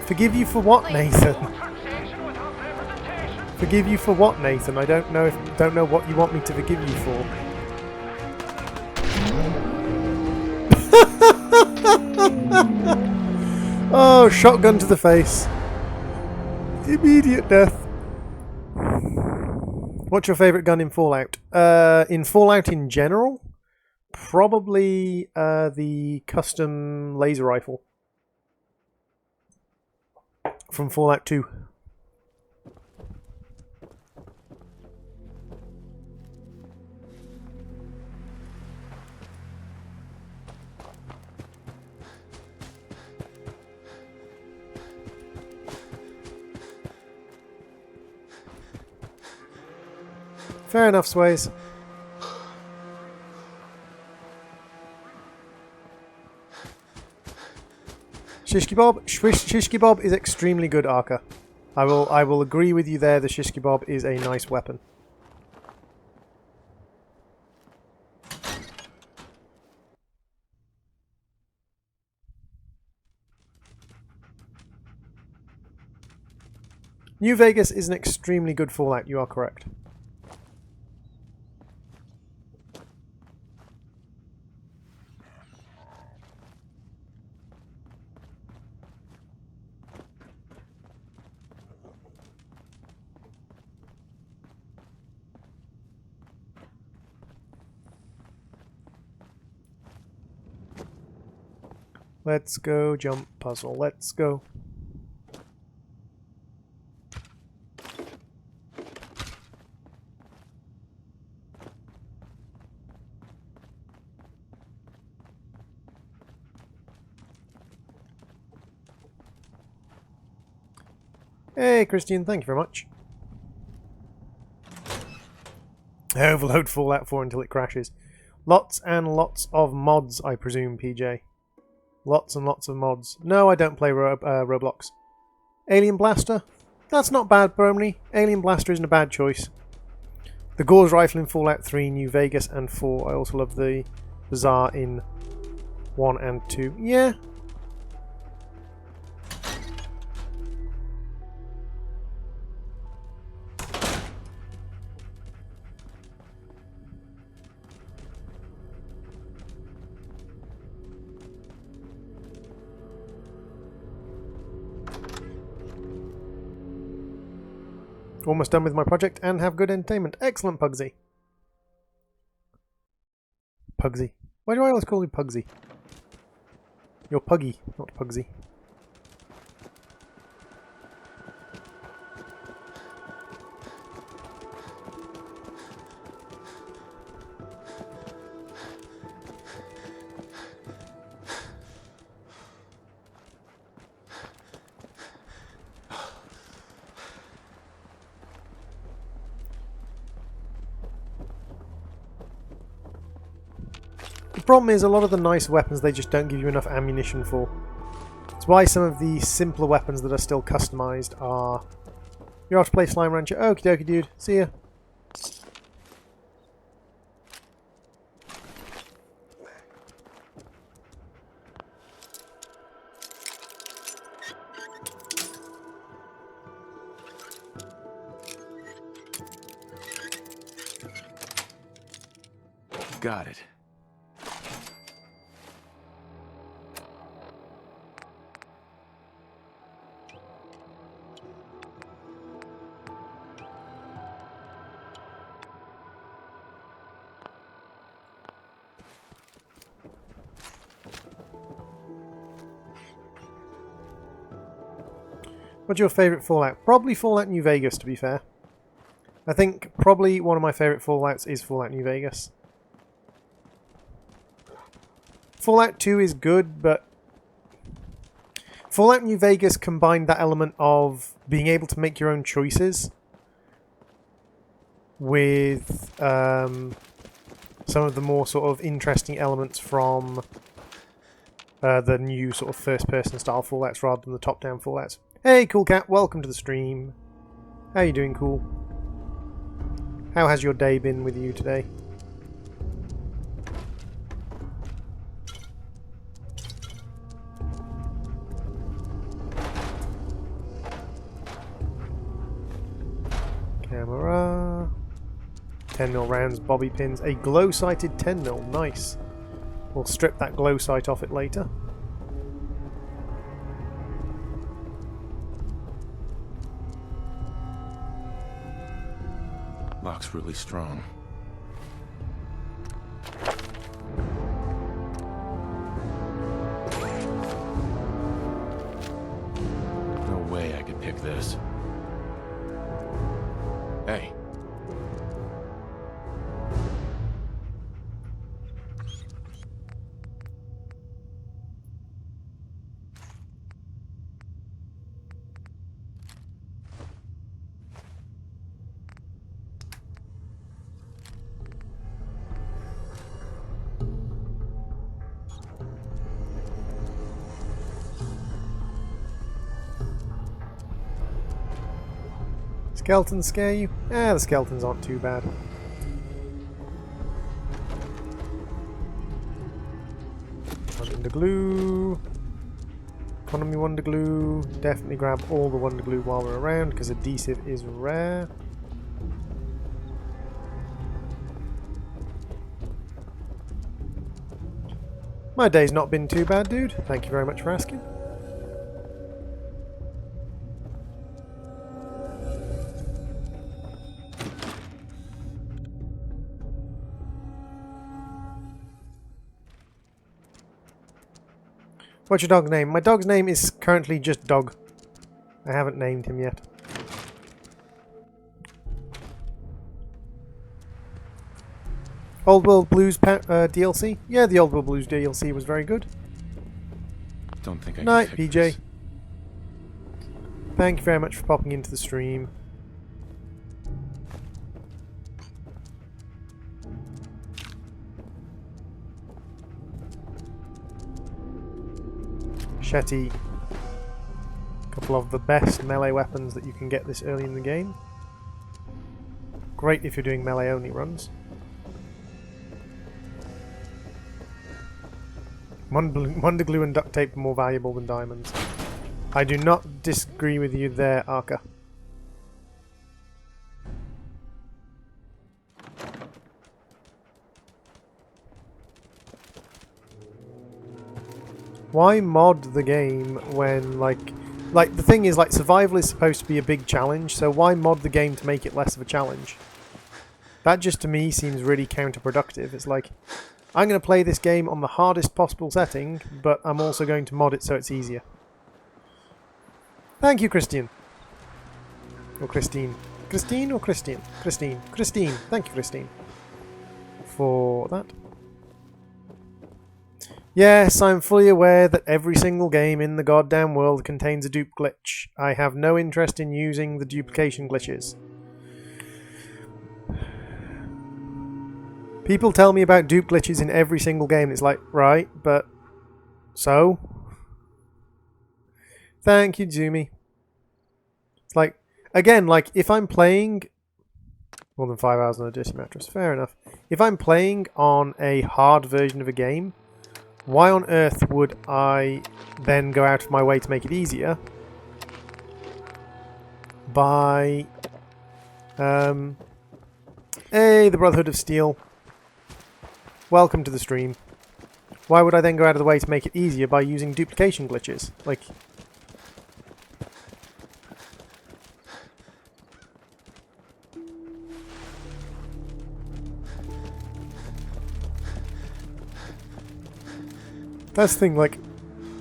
Forgive you for what, Nathan? Forgive you for what, Nathan? I don't know what you want me to forgive you for. Oh, shotgun to the face. Immediate death. What's your favourite gun in Fallout? In Fallout in general? Probably the custom laser rifle. From Fallout 2. Fair enough, Sways. Shish Kebab is extremely good, Arca. I will agree with you there. The Shish Kebab is a nice weapon. New Vegas is an extremely good Fallout. You are correct. Let's go jump puzzle. Let's go. Hey, Christian, thank you very much. Overload Fallout 4 until it crashes. Lots and lots of mods, I presume, PJ. Lots and lots of mods. No, I don't play Roblox. Alien Blaster? That's not bad, Bromley. Alien Blaster isn't a bad choice. The Gauze Rifle in Fallout 3, New Vegas, and 4. I also love the Bazaar in 1 and 2. Yeah. Almost done with my project and have good entertainment. Excellent, Pugsy. Pugsy. Why do I always call you Pugsy? You're Puggy, not Pugsy. The problem is a lot of the nice weapons they just don't give you enough ammunition for. That's why some of the simpler weapons that are still customized are... You're off to play Slime Rancher. Okie dokie, dude. See ya. Got it. What's your favourite Fallout? Probably Fallout New Vegas, to be fair. I think probably one of my favourite Fallouts is Fallout New Vegas. Fallout 2 is good, but Fallout New Vegas combined that element of being able to make your own choices with some of the more sort of interesting elements from the new sort of first-person style Fallouts rather than the top-down Fallouts. Hey, Cool Cat, welcome to the stream. How you doing, Cool? How has your day been with you today? Camera. 10mm rounds, bobby pins. A glow-sighted 10mm. Nice. We'll strip that glow sight off it later. Lock's really strong. No way I could pick this. Hey. Skeletons scare you? The skeletons aren't too bad. Wonder glue. Economy wonder glue. Definitely grab all the wonder glue while we're around because adhesive is rare. My day's not been too bad, dude. Thank you very much for asking. What's your dog's name? My dog's name is currently just Dog. I haven't named him yet. Old World Blues DLC? Yeah, the Old World Blues DLC was very good. Don't think I Night, can pick PJ. this. Thank you very much for popping into the stream. Machete. A couple of the best melee weapons that you can get this early in the game. Great if you're doing melee only runs. Wonder glue and duct tape are more valuable than diamonds. I do not disagree with you there, Arca. Why mod the game when, like the thing is, like, survival is supposed to be a big challenge, so why mod the game to make it less of a challenge? That just, to me, seems really counterproductive. It's like, I'm going to play this game on the hardest possible setting, but I'm also going to mod it so it's easier. Thank you, Christian. Or Christine. Christine or Christian? Christine. Christine. Thank you, Christine. For that. Yes, I'm fully aware that every single game in the goddamn world contains a dupe glitch. I have no interest in using the duplication glitches. People tell me about dupe glitches in every single game, and it's like, right, but... So? Thank you, Zumi. It's like, again, like, if I'm playing... More than 5 hours on a dirty mattress, fair enough. If I'm playing on a hard version of a game, why on earth would I then go out of my way to make it easier by... Hey, the Brotherhood of Steel. welcome to the stream. Why would I then go out of the way to make it easier by using duplication glitches? Like... That's the thing, like...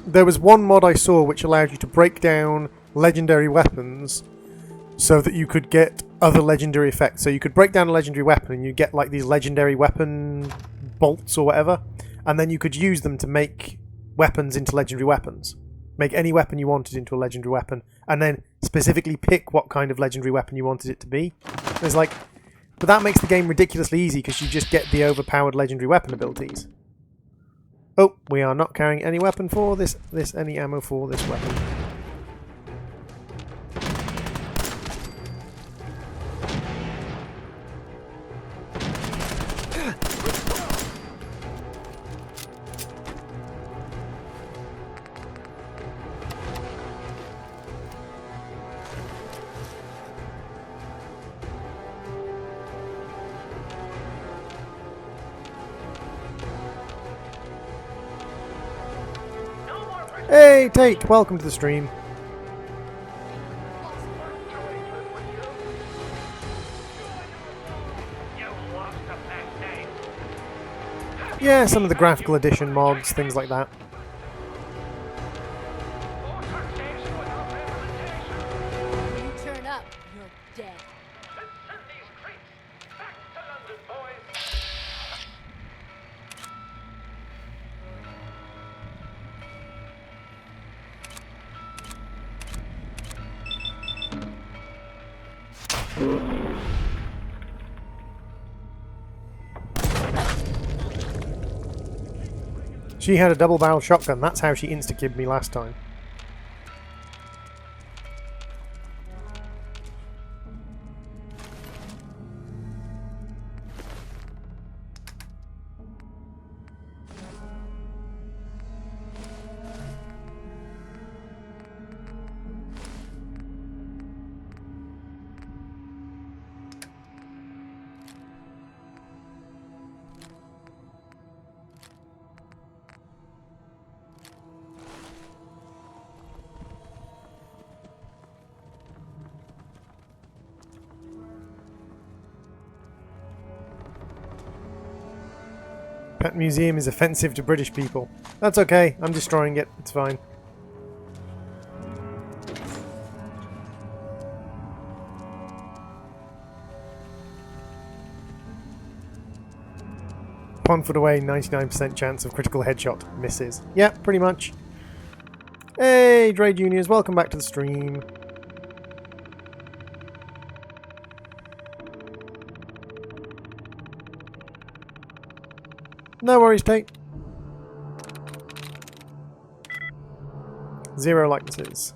There was one mod I saw which allowed you to break down legendary weapons so that you could get other legendary effects. So you could break down a legendary weapon and you get like these legendary weapon bolts or whatever, and then you could use them to make weapons into legendary weapons. Make any weapon you wanted into a legendary weapon, and then specifically pick what kind of legendary weapon you wanted it to be. It's like, but that makes the game ridiculously easy because you just get the overpowered legendary weapon abilities. Oh, we are not carrying any weapon for this any ammo for this weapon. Hey, Tate! Welcome to the stream. Yeah, some of the graphical edition mods, things like that. When you turn up, you're dead. She had a double-barreled shotgun. That's how she insta-kibbed me last time. Pet Museum is offensive to British people. That's okay, I'm destroying it, it's fine. One foot away, 99% chance of critical headshot. Misses. Yeah, pretty much. Hey, Dre Juniors, welcome back to the stream. No worries, Tate. 0 likenesses.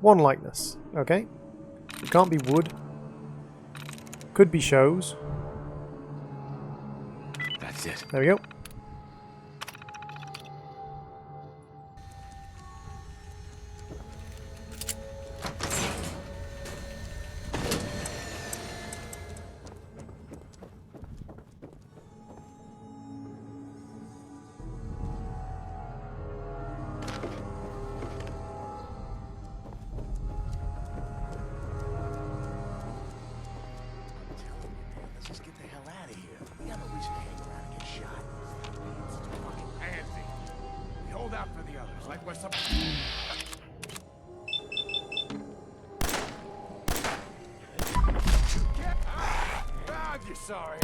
1 likeness. Okay. It can't be wood. Could be shows. That's it. There we go. Sorry.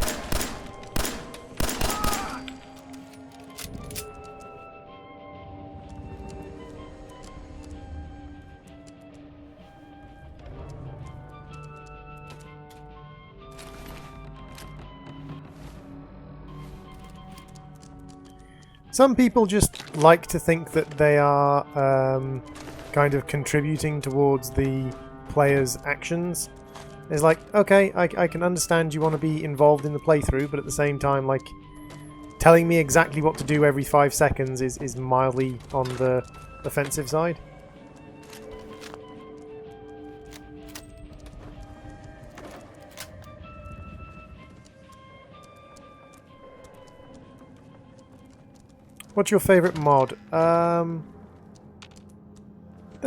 Some people just like to think that they are kind of contributing towards the player's actions. It's like, okay, I can understand you want to be involved in the playthrough, but at the same time, like, telling me exactly what to do every 5 seconds is mildly on the offensive side. What's your favourite mod? There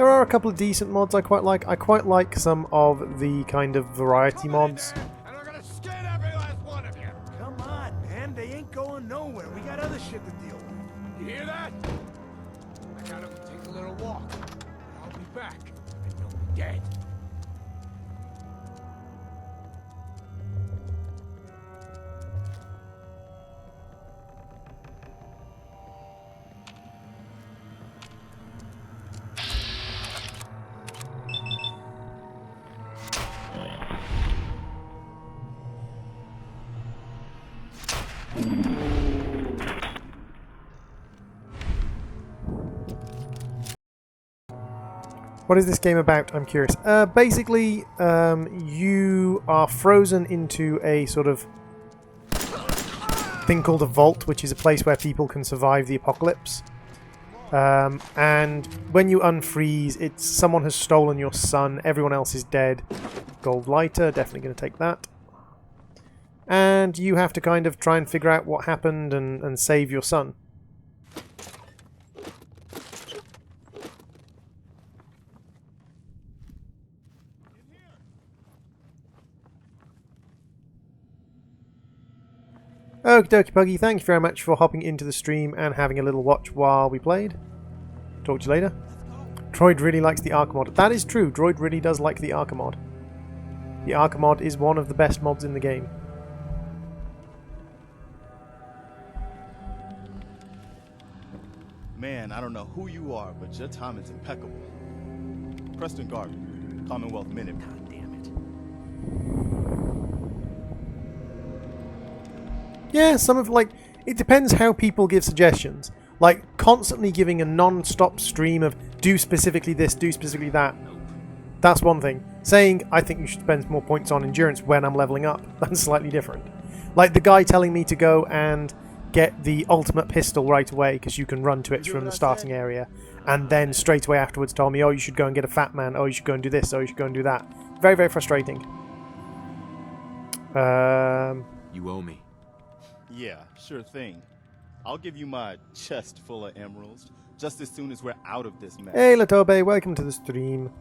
are a couple of decent mods I quite like. I quite like some of the kind of variety mods. And we're gonna skin every last one of you. Come on, man. They ain't going nowhere. We got other shit to deal with. You hear that? I gotta take a little walk. I'll be back, and you'll be dead. What is this game about? I'm curious. Basically, you are frozen into a sort of thing called a vault, which is a place where people can survive the apocalypse. And when you unfreeze, it's someone has stolen your son, everyone else is dead. Gold lighter, definitely going to take that. And you have to kind of try and figure out what happened and save your son. Okie dokie Puggy, thank you very much for hopping into the stream and having a little watch while we played. Talk to you later. Droid really likes the Arca mod. That is true, Droid really does like the Arca mod. The Arca mod is one of the best mods in the game. Man, I don't know who you are, but your timing's impeccable. Preston Garvey, Commonwealth Minute. God damn it. Yeah, some of, like, it depends how people give suggestions. Like, constantly giving a non-stop stream of do specifically this, do specifically that. That's one thing. Saying, I think you should spend more points on endurance when I'm leveling up. That's slightly different. Like the guy telling me to go and get the ultimate pistol right away because you can run to it from the starting area. And then straight away afterwards told me, oh, you should go and get a fat man. Oh, you should go and do this. Oh, you should go and do that. Very, very frustrating. You owe me. Yeah, sure thing. I'll give you my chest full of emeralds just as soon as we're out of this mess. Hey, Latobe, welcome to the stream.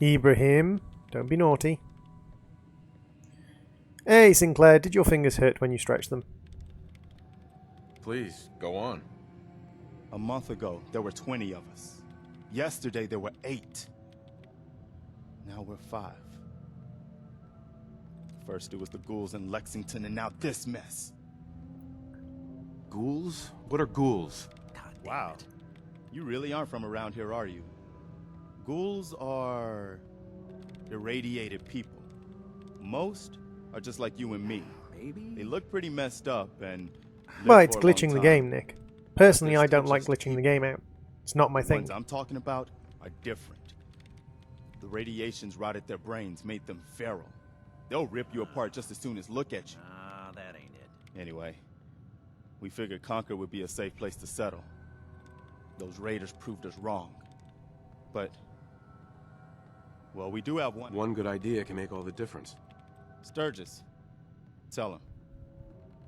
Ibrahim, don't be naughty. Hey, Sinclair, did your fingers hurt when you stretched them? Please, go on. A month ago, there were 20 of us. Yesterday, there were 8. Now we're 5. First, it was the ghouls in Lexington, and now this mess. Ghouls? What are ghouls? Wow. You really aren't from around here, are you? Ghouls are irradiated people. Most are just like you and me. Maybe? They look pretty messed up and Well, it's glitching the game, Nick. Personally, I don't like glitching the game out. It's not my The thing. ones I'm talking about are different. The radiations rotted their brains, made them feral. They'll rip you apart just as soon as look at you. Ah, that ain't it. Anyway, we figured Concord would be a safe place to settle. Those raiders proved us wrong. But, well, we do have one. One good idea can make all the difference. Sturgis, tell him.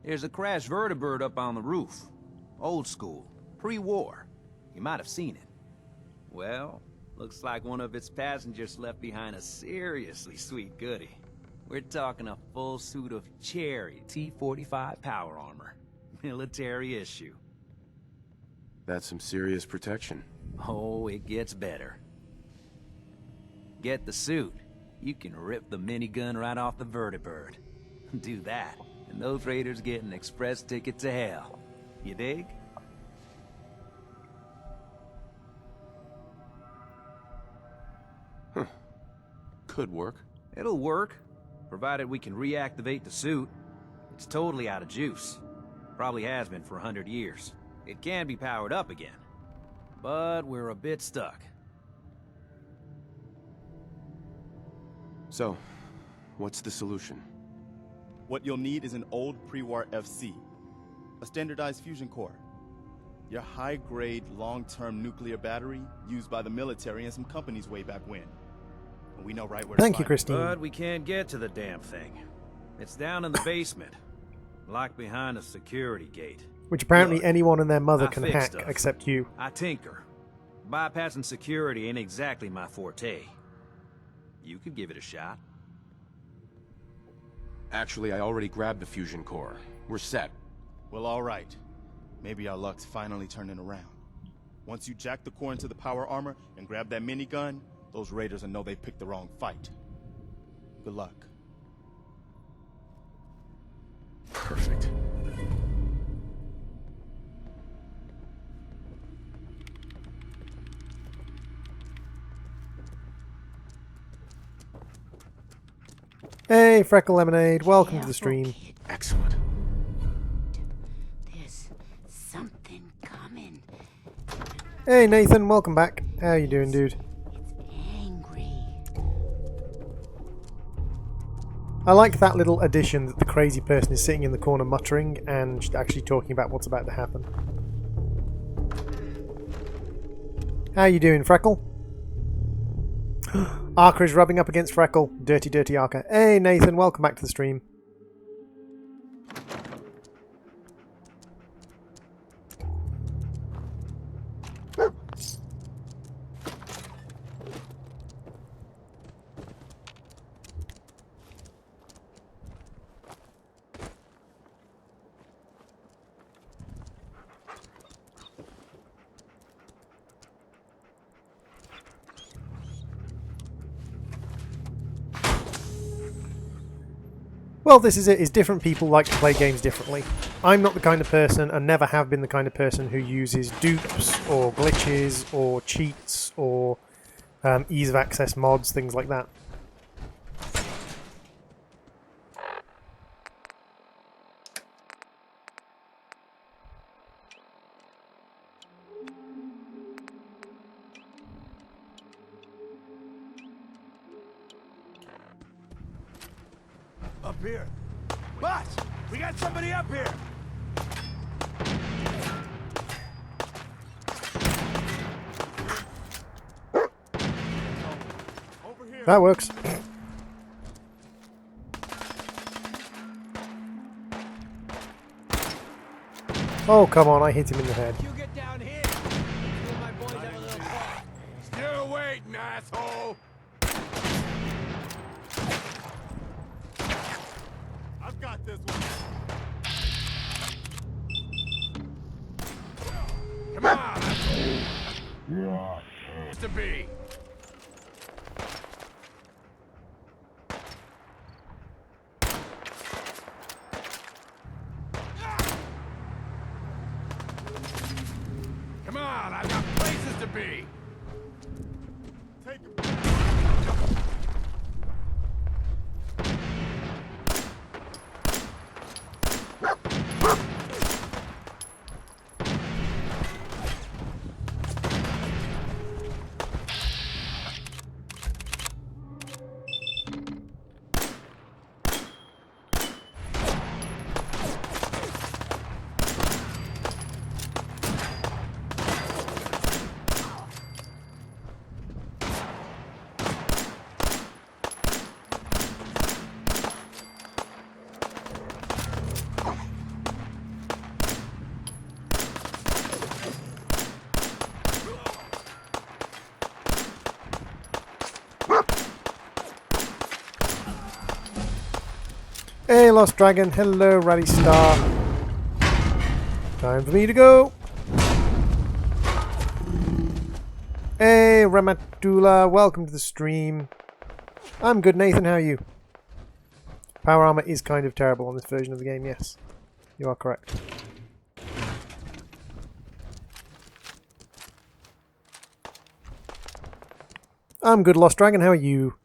There's a crashed vertibird up on the roof. Old school, pre-war. You might have seen it. Well, looks like one of its passengers left behind a seriously sweet goodie. We're talking a full suit of cherry T-45 power armor. Military issue. That's some serious protection. Oh, it gets better. Get the suit. You can rip the minigun right off the vertibird. Do that, and those raiders get an express ticket to hell. You dig? Huh. Could work. It'll work, provided we can reactivate the suit. It's totally out of juice. Probably has been for 100 years. It can be powered up again, but we're a bit stuck. So, what's the solution? What you'll need is an old pre-war FC, a standardized fusion core, your high-grade, long-term nuclear battery used by the military and some companies way back when. And we know right where to Thank find you, Christine. But we can't get to the damn thing. It's down in the basement. like behind a security gate. Which apparently Look, anyone and their mother I can fix hack, stuff. except you. I tinker. Bypassing security ain't exactly my forte. You could give it a shot. Actually, I already grabbed the fusion core. We're set. Well, all right. Maybe our luck's finally turning around. Once you jack the core into the power armor and grab that minigun, those raiders will know they picked the wrong fight. Good luck. Perfect. Hey, Freckle Lemonade, welcome to the stream. Excellent. There's something coming. Hey, Nathan, welcome back. How you doing, dude? Angry. I like that little addition that the crazy person is sitting in the corner muttering and actually talking about what's about to happen. How you doing, Freckle? Arca is rubbing up against Freckle. Dirty, dirty Arca. Hey, Nathan, welcome back to the stream. Well, this is it, is different people like to play games differently. I'm not the kind of person, and never have been the kind of person, who uses dupes, or glitches, or cheats, or ease of access mods, things like that. Up here. Boss, we got somebody up here. That works. Oh, come on, I hit him in the head. You get down here. You and my boys have a little talk. Still waiting, asshole. I've got this one. Come on, asshole. To be. Come on, I've got places to be. Take him back. Hey, Lost Dragon. Hello, Rally Star. Time for me to go. Hey, Ramatula. Welcome to the stream. I'm good, Nathan. How are you? Power armor is kind of terrible on this version of the game, yes. You are correct. I'm good, Lost Dragon. How are you?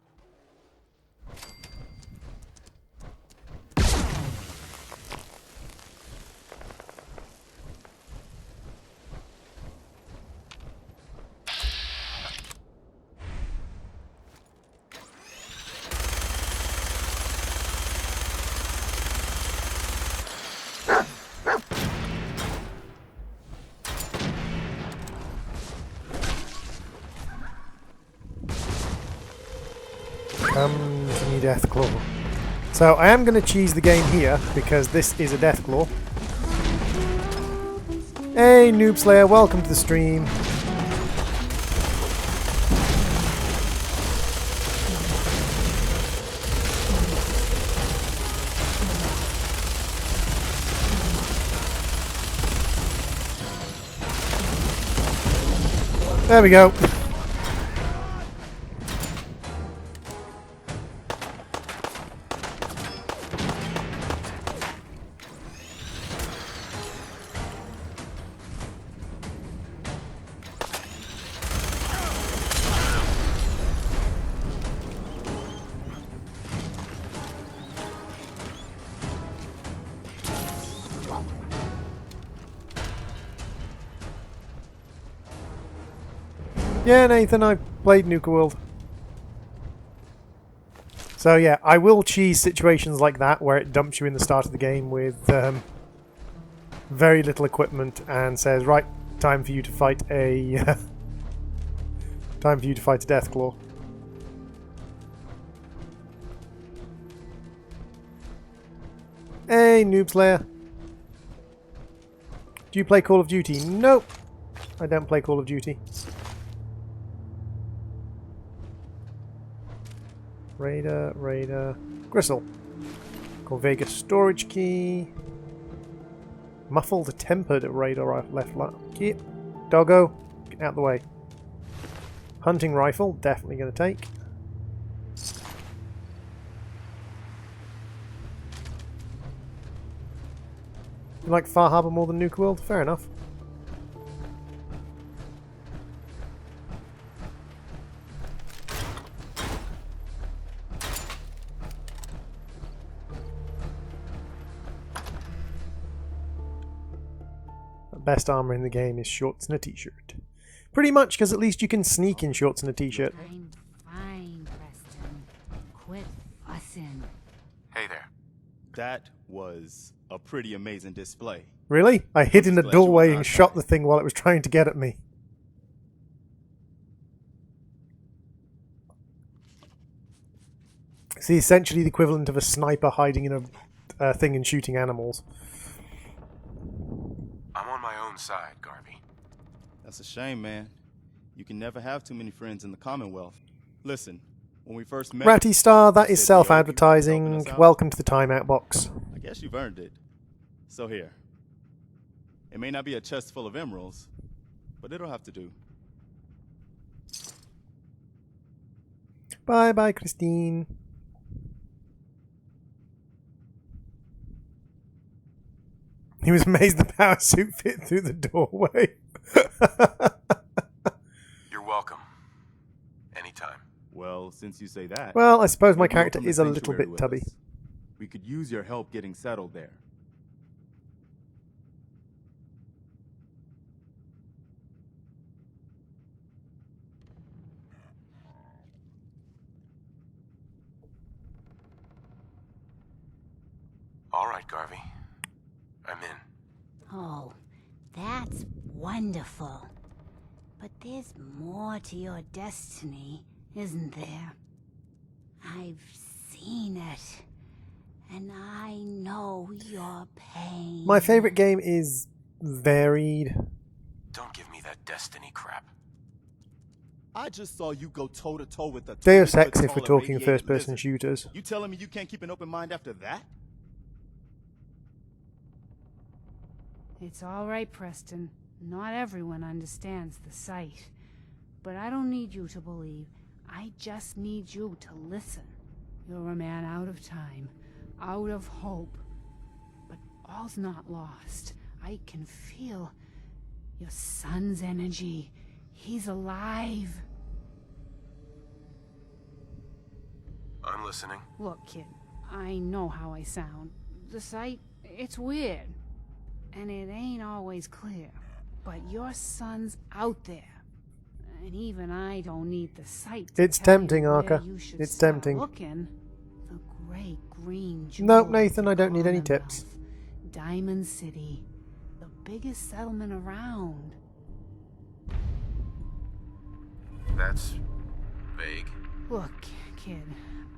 Come to me, Deathclaw. So I am going to cheese the game here because this is a Deathclaw. Hey Noob Slayer, welcome to the stream. There we go. Yeah, Nathan, I've played Nuka World. So yeah, I will cheese situations like that where it dumps you in the start of the game with very little equipment and says, right, time for you to fight a Deathclaw. Hey, Noob Slayer. Do you play Call of Duty? Nope. I don't play Call of Duty. Raider, Gristle. Corvega storage key. Muffled tempered radar rifle left key. Doggo, get out of the way. Hunting rifle, definitely going to take. You like Far Harbor more than Nuka World? Fair enough. Best armor in the game is shorts and a t-shirt. Pretty much, because at least you can sneak in shorts and a t-shirt. I'm fine, Preston. Quit fussing. Hey there. That was a pretty amazing display. Really? I hid in the doorway and shot the thing while it was trying to get at me. It's essentially the equivalent of a sniper hiding in a thing and shooting animals. I'm on my own side, Garvey. That's a shame, man. You can never have too many friends in the Commonwealth. Listen, when we first met... Ratty Star, that is self-advertising. Welcome to the timeout box. I guess you've earned it. So here. It may not be a chest full of emeralds, but it'll have to do. Bye-bye, Christine. He was amazed the power suit fit through the doorway. You're welcome. Anytime. Well, since you say that... Well, I suppose my character is a little bit tubby. We could use your help getting settled there. All right, Garvey. I'm in. Oh, that's wonderful. But there's more to your destiny, isn't there? I've seen it. And I know your pain. My favourite game is varied. Don't give me that destiny crap. I just saw you go toe-to-toe with the... Deus Ex if we're talking first-person shooters. You telling me you can't keep an open mind after that? It's all right, Preston. Not everyone understands the sight. But I don't need you to believe. I just need you to listen. You're a man out of time, out of hope. But all's not lost. I can feel your son's energy. He's alive. I'm listening. Look, kid, I know how I sound. The sight, it's weird. And it ain't always clear. But your son's out there. And even I don't need the sight to It's tell tempting, you where Arca. you should It's start tempting. Looking. The great green jewel Nope, of Nathan, the I don't need any Commonwealth. tips. Diamond City. The biggest settlement around. That's vague. Look, kid,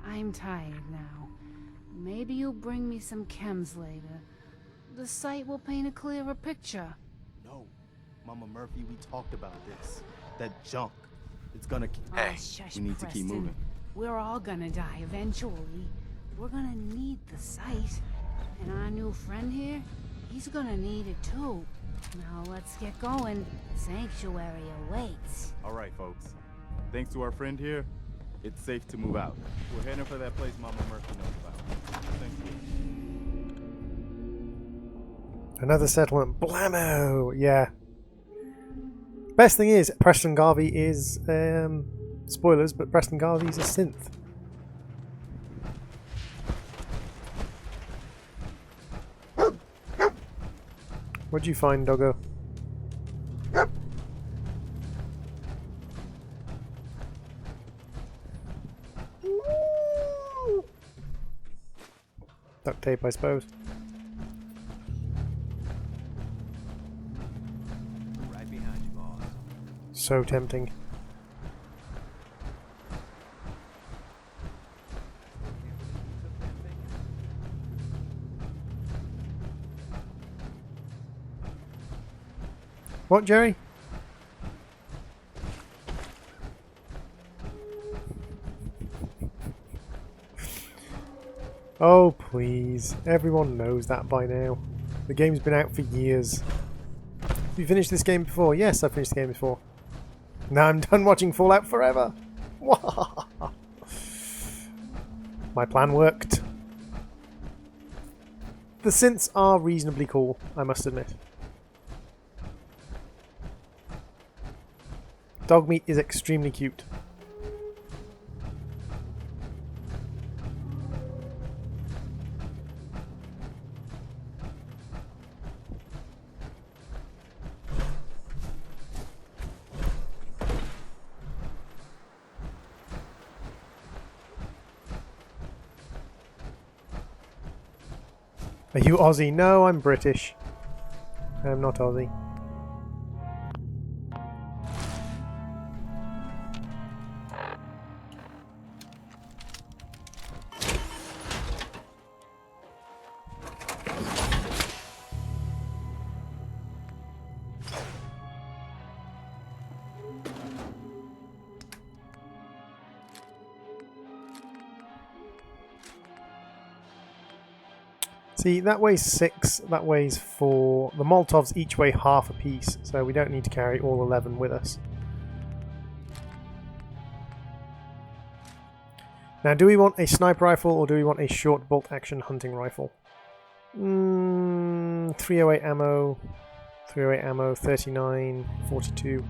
I'm tired now. Maybe you'll bring me some chems later. The site will paint a clearer picture. No, Mama Murphy, we talked about this. That junk. It's gonna... Oh, shush, we need to keep Preston. moving. We're all gonna die eventually. We're gonna need the site. And our new friend here, he's gonna need it too. Now let's get going. Sanctuary awaits. All right, folks. Thanks to our friend here, it's safe to move out. We're heading for that place Mama Murphy knows about. Thank you. Another settlement. Blammo! Yeah. Best thing is, Preston Garvey is... spoilers, but Preston Garvey's a synth. What'd you find, doggo? Duct tape, I suppose. Right behind you, boss. So tempting. What, Jerry? Oh, please. Everyone knows that by now. The game's been out for years. Have you finished this game before? Yes, I finished the game before. Now I'm done watching Fallout forever. My plan worked. The synths are reasonably cool, I must admit. Dogmeat is extremely cute. Are you Aussie? No, I'm British. I'm not Aussie. See, that weighs 6, that weighs 4. The Molotovs each weigh half a piece, so we don't need to carry all 11 with us. Now, do we want a sniper rifle or do we want a short bolt action hunting rifle? 308 ammo, 308 ammo, 39, 42.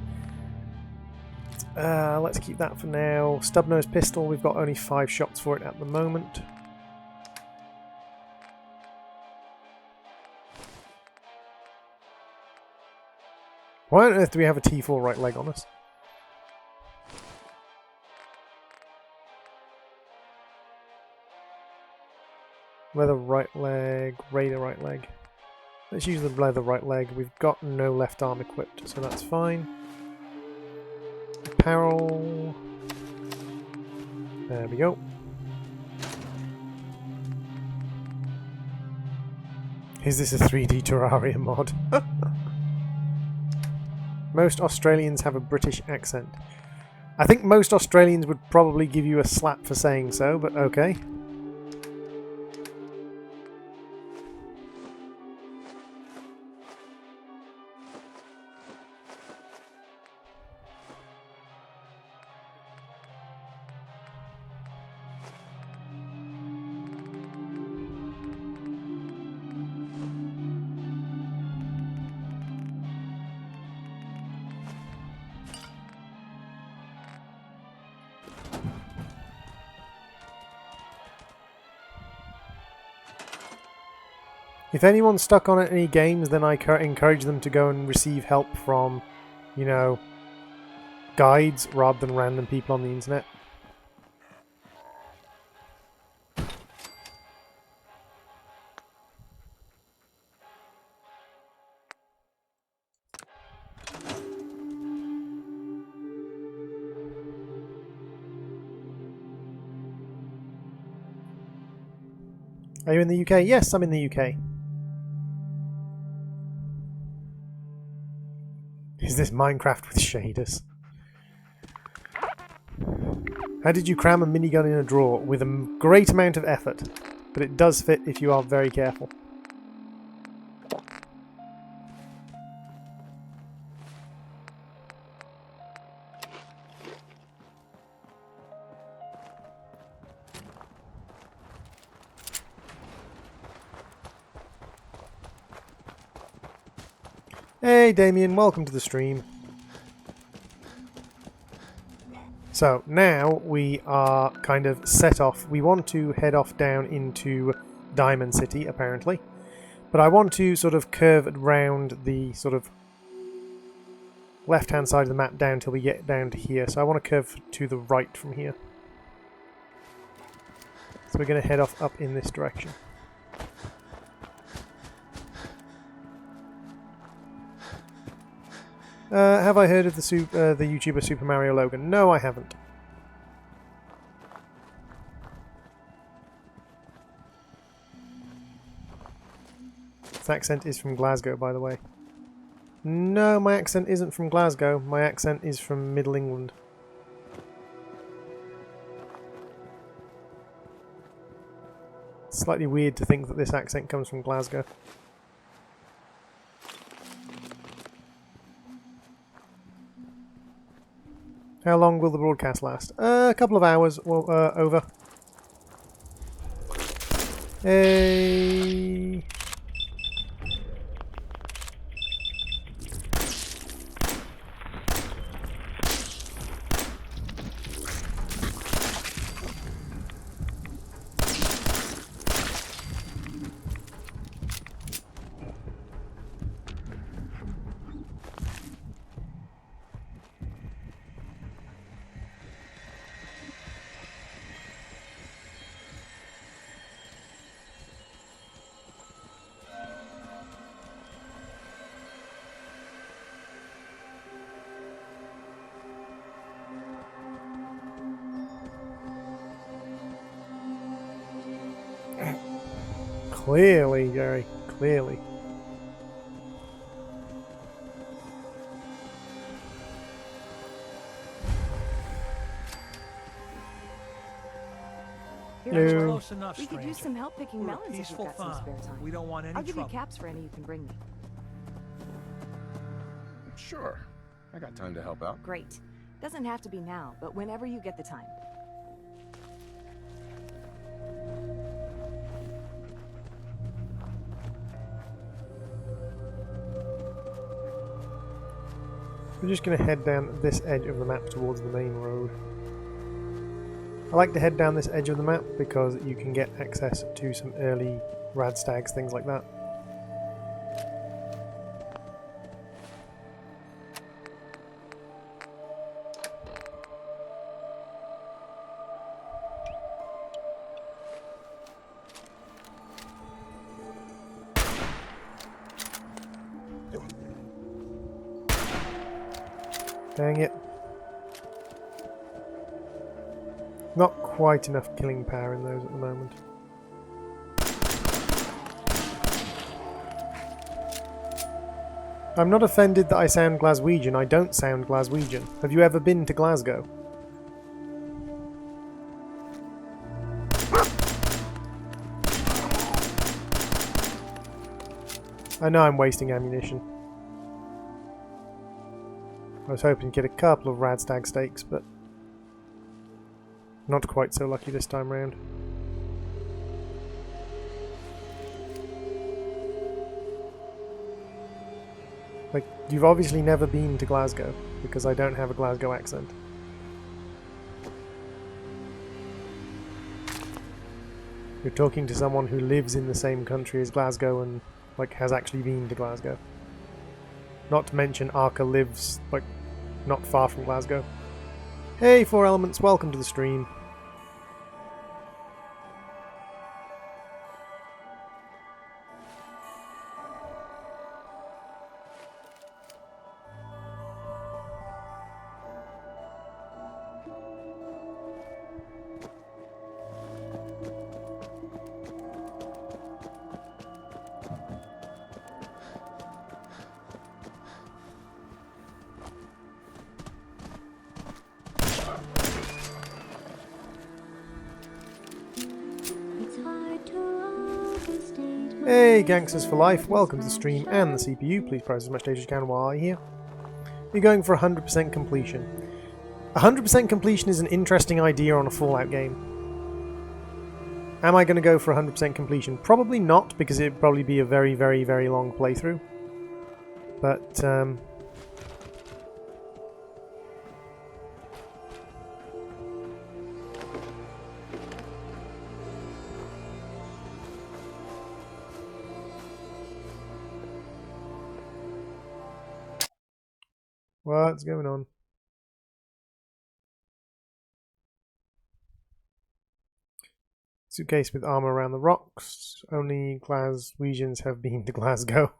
Let's keep that for now. Stub-nose pistol, we've got only 5 shots for it at the moment. Why on earth do we have a T4 right leg on us? Leather right leg, raider right leg. Let's use the leather right leg. We've got no left arm equipped, so that's fine. Apparel. There we go. Is this a 3D Terraria mod? Most Australians have a British accent. I think most Australians would probably give you a slap for saying so, but okay. If anyone's stuck on any games, then I encourage them to go and receive help from, you know, guides rather than random people on the internet. Are you in the UK? Yes, I'm in the UK. Is this Minecraft with shaders? How did you cram a minigun in a drawer? With a great amount of effort, but it does fit if you are very careful. Hey Damien, welcome to the stream. So now we are kind of set off. We want to head off down into Diamond City, apparently. But I want to sort of curve around the sort of left-hand side of the map down till we get down to here. So I want to curve to the right from here. So we're going to head off up in this direction. Have I heard of the YouTuber Super Mario Logan? No, I haven't. This accent is from Glasgow, by the way. No, my accent isn't from Glasgow. My accent is from Middle England. It's slightly weird to think that this accent comes from Glasgow. How long will the broadcast last? A couple of hours. Well, over. Hey. Clearly, Jerry. Clearly. Here, Close enough, we could use some help picking melons if you've got some spare time. We don't want any I'll give trouble. you caps for any you can bring me. Sure. I got time to help out. Great. Doesn't have to be now, but whenever you get the time. We're just going to head down this edge of the map towards the main road. I like to head down this edge of the map because you can get access to some early rad stags, things like that. Dang it. Not quite enough killing power in those at the moment. I'm not offended that I sound Glaswegian. I don't sound Glaswegian. Have you ever been to Glasgow? I know I'm wasting ammunition. I was hoping to get a couple of Radstag steaks, but not quite so lucky this time round. Like, you've obviously never been to Glasgow, because I don't have a Glasgow accent. You're talking to someone who lives in the same country as Glasgow and, like, has actually been to Glasgow. Not to mention Arca lives, like, not far from Glasgow. Hey, Four Elements, welcome to the stream. Hey, Gangsters for Life, welcome to the stream and the CPU. Please press as much data as you can while you're here. You're going for 100% completion. 100% completion is an interesting idea on a Fallout game. Am I going to go for 100% completion? Probably not, because it'd probably be a very, very, very long playthrough. But, what's going on? Suitcase with armor around the rocks. Only Glaswegians have been to Glasgow.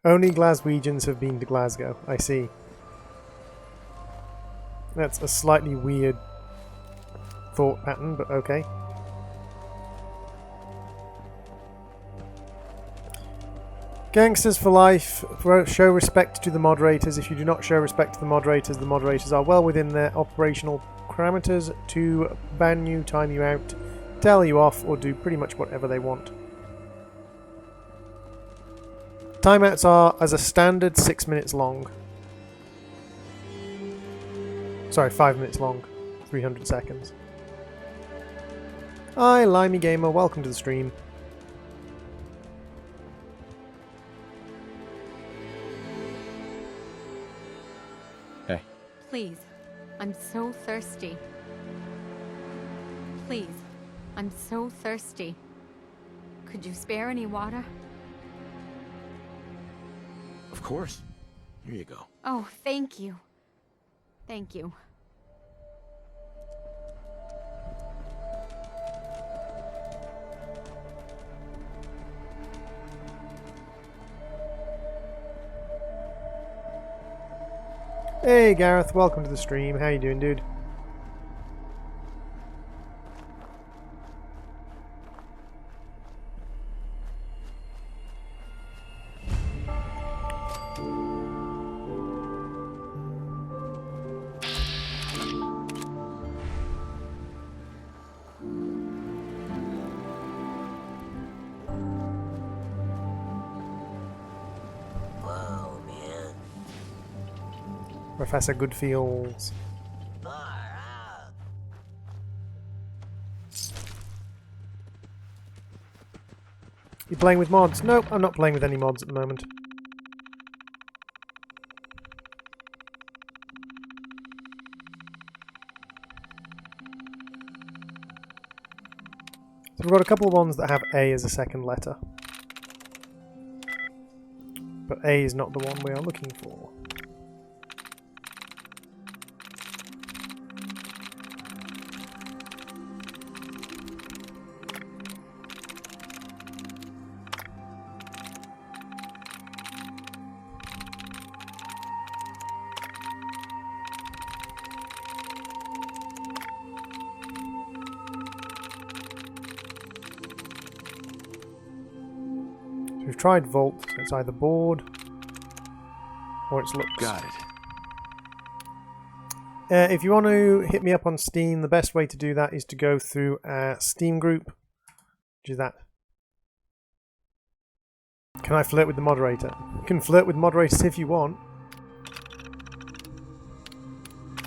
Only Glaswegians have been to Glasgow. I see. That's a slightly weird thought pattern, but okay. Gangsters for Life. Show respect to the moderators. If you do not show respect to the moderators are well within their operational parameters to ban you, time you out, tell you off, or do pretty much whatever they want. Timeouts are, as a standard, 6 minutes long. Sorry, 5 minutes long. 300 seconds. Hi, Limey Gamer. Welcome to the stream. Hey. Please, I'm so thirsty. Please, I'm so thirsty. Could you spare any water? Of course. Here you go. Oh, thank you. Thank you. Hey Gareth, welcome to the stream. How you doing, dude? Professor Goodfields. You playing with mods? Nope, I'm not playing with any mods at the moment. So we've got a couple of ones that have A as a second letter. But A is not the one we are looking for. We've tried Vault, so it's either board or it's looks. Got it. If you want to hit me up on Steam, the best way to do that is to go through a Steam group, which is that. Can I flirt with the moderator? You can flirt with moderators if you want.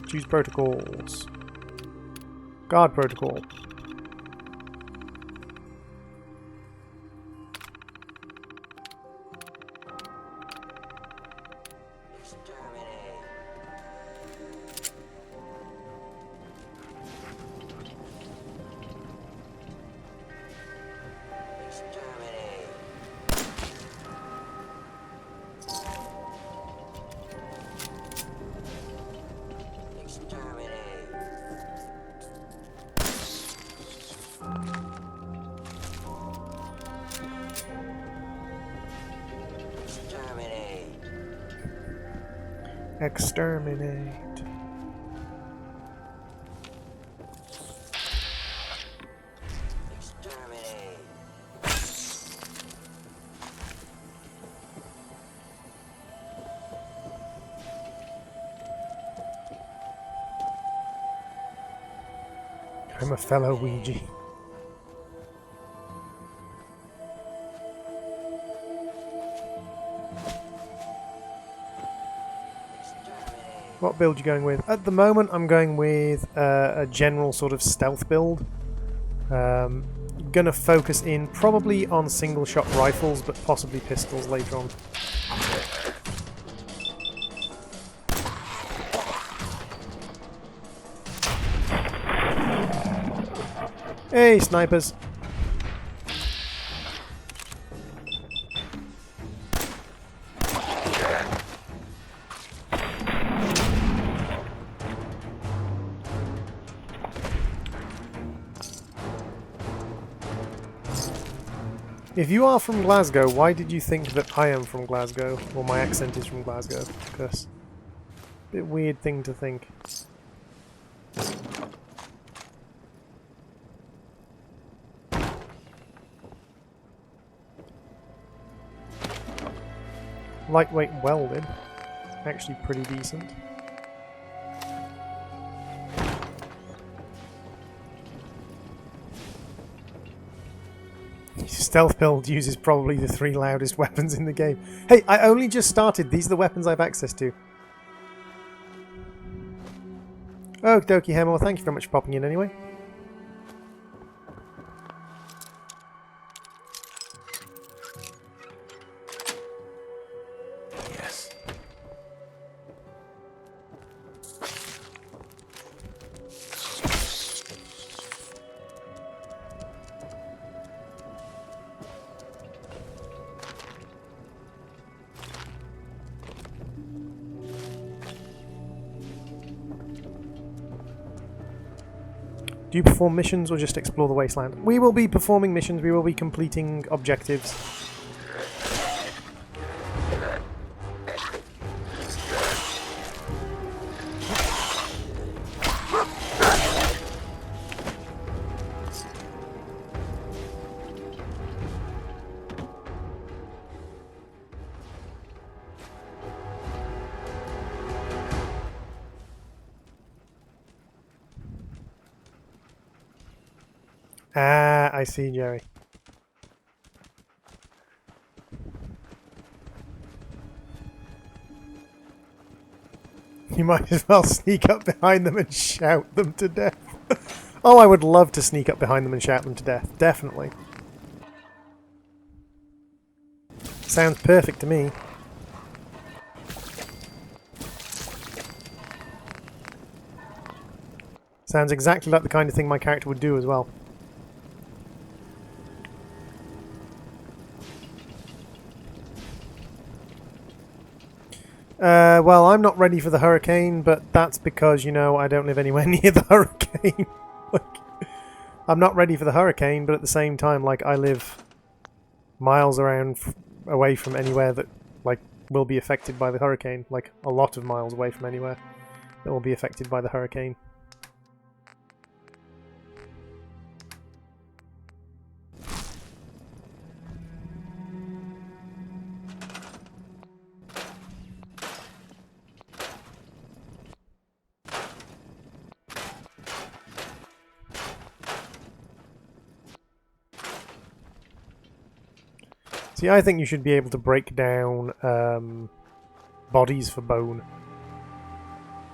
Choose protocols. Guard protocol. Exterminate. I'm a fellow Ouija. What build you going with? At the moment, I'm going with a general sort of stealth build. Gonna focus in probably on single-shot rifles, but possibly pistols later on. Hey, snipers! If you are from Glasgow, why did you think that I am from Glasgow? Or my accent is from Glasgow? Because bit weird thing to think. Lightweight welded. Actually pretty decent. Stealth build uses probably the 3 loudest weapons in the game. Hey, I only just started. These are the weapons I have access to. Okie dokie, Hemel. Thank you very much for popping in anyway. Yes. Do you perform missions or just explore the wasteland? We will be performing missions, we will be completing objectives. Ah, I see, Jerry. You might as well sneak up behind them and shout them to death. Oh, I would love to sneak up behind them and shout them to death. Definitely. Sounds perfect to me. Sounds exactly like the kind of thing my character would do as well. Well, I'm not ready for the hurricane, but that's because, you know, I don't live anywhere near the hurricane. Like, I'm not ready for the hurricane, but at the same time, like, I live miles around away from anywhere that, like, will be affected by the hurricane. Like, a lot of miles away from anywhere that will be affected by the hurricane. See, I think you should be able to break down bodies for bone.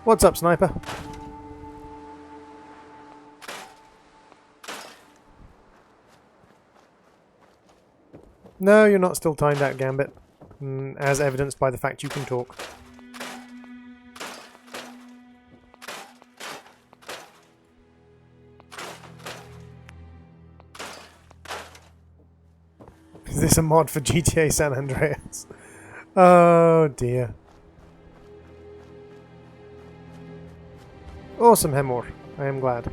What's up, sniper? No, you're not still timed out, Gambit. As evidenced by the fact you can talk. Is this a mod for GTA San Andreas? Oh dear. Awesome, Hemor. I am glad.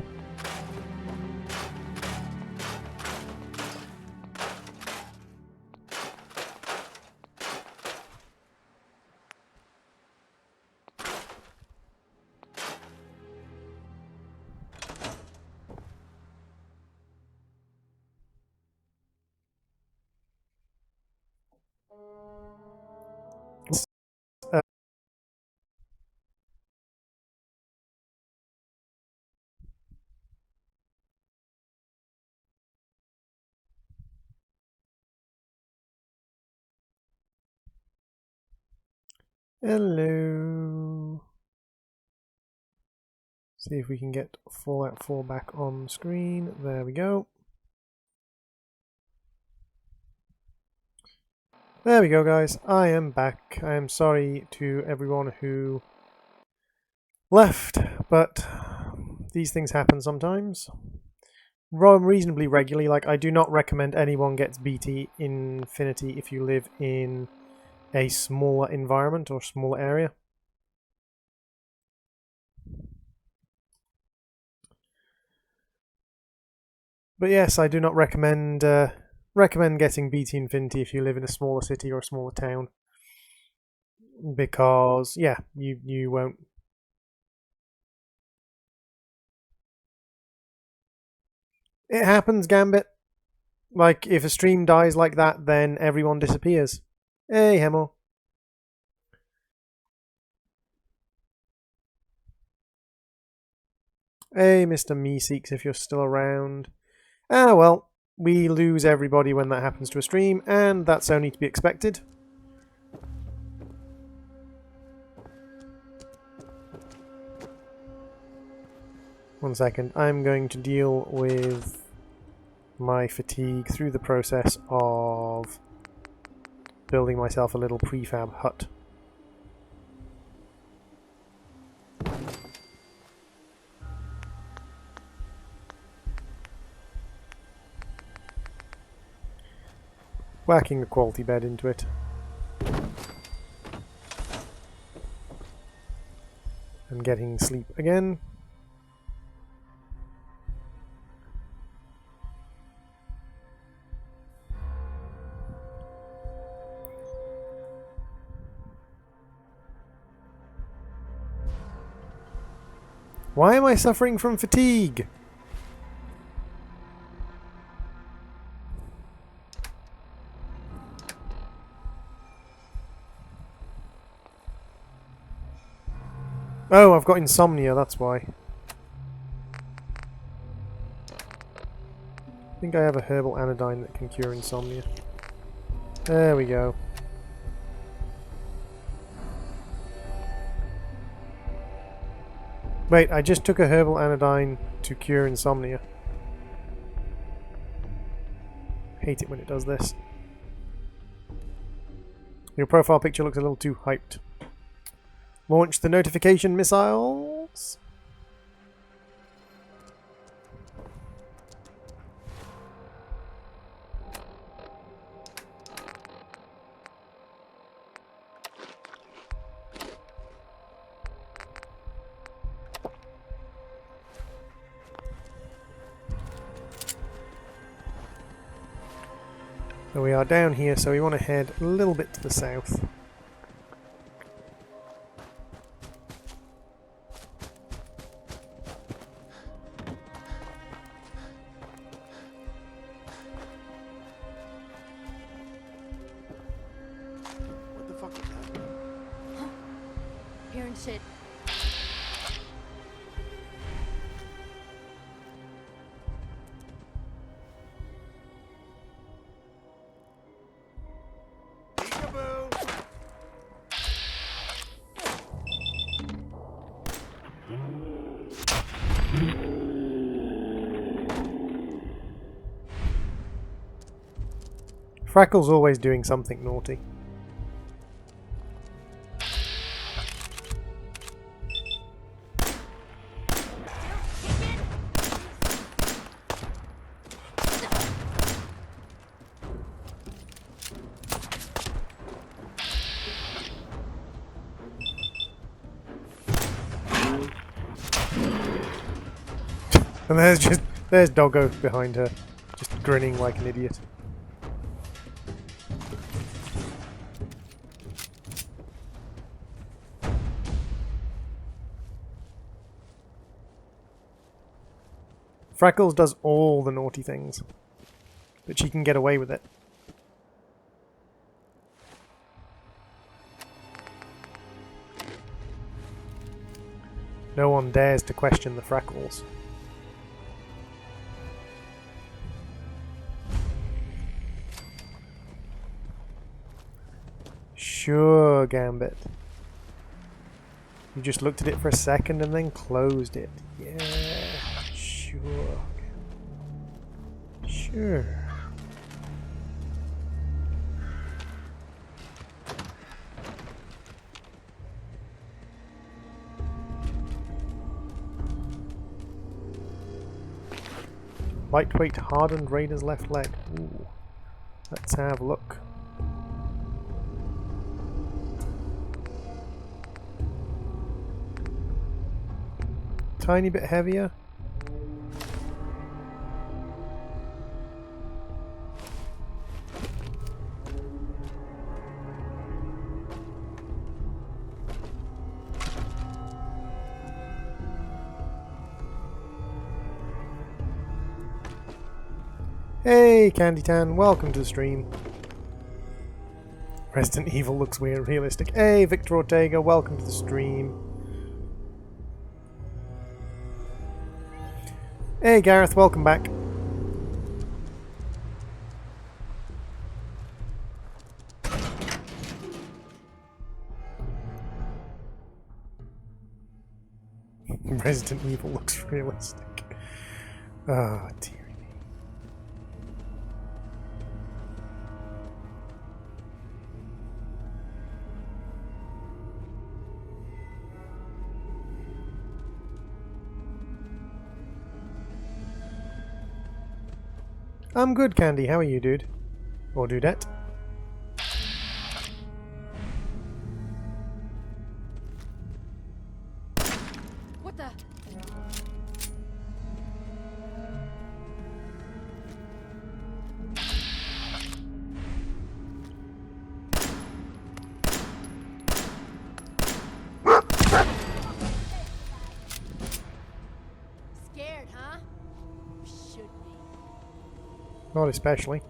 Hello. See if we can get Fallout 4 back on screen. There we go. There we go, guys. I am back. I am sorry to everyone who left, but these things happen sometimes. Reasonably regularly. Like, I do not recommend anyone gets BT Infinity if you live in a smaller environment or smaller area. But yes, I do not recommend getting BT Infinity if you live in a smaller city or a smaller town, because yeah, you won't. It happens, Gambit. Like, if a stream dies like that, then everyone disappears. Hey, Hemo. Hey, Mr. Meeseeks, if you're still around. Ah, well, we lose everybody when that happens to a stream, and that's only to be expected. One second, I'm going to deal with my fatigue through the process of building myself a little prefab hut. Whacking a quality bed into it. And getting sleep again. Why am I suffering from fatigue? Oh, I've got insomnia, that's why. I think I have a herbal anodyne that can cure insomnia. There we go. Wait, I just took a herbal anodyne to cure insomnia. Hate it when it does this. Your profile picture looks a little too hyped. Launch the notification missiles. So we are down here, so we want to head a little bit to the south. What the fuck is that? Huh? Hearing shit. Frackle's always doing something naughty. And there's Doggo behind her, just grinning like an idiot. Freckles does all the naughty things, but she can get away with it. No one dares to question the Freckles. Sure, Gambit. You just looked at it for a second and then closed it. Yeah, sure. Sure. Lightweight hardened Raider's left leg. Ooh. Let's have a look. Tiny bit heavier. Hey Candy Tan, welcome to the stream. Resident Evil looks weird, realistic. Hey Victor Ortega, welcome to the stream. Hey Gareth, welcome back. Resident Evil looks realistic. Oh dear. I'm good, Candy. How are you, dude? Or dudette? What the? Scared, huh? Should be. Not especially.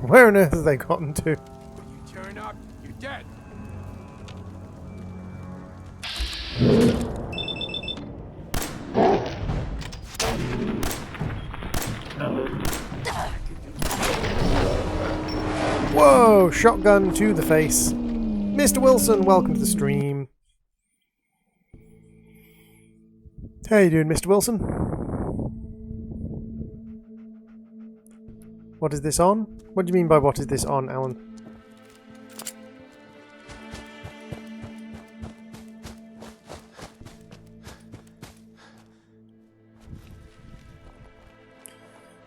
Where on earth have they gotten to? When you turn up, you're dead. Whoa! Shotgun to the face. Mr. Wilson, welcome to the stream. How you doing, Mr. Wilson? What is this on? What do you mean by what is this on, Alan?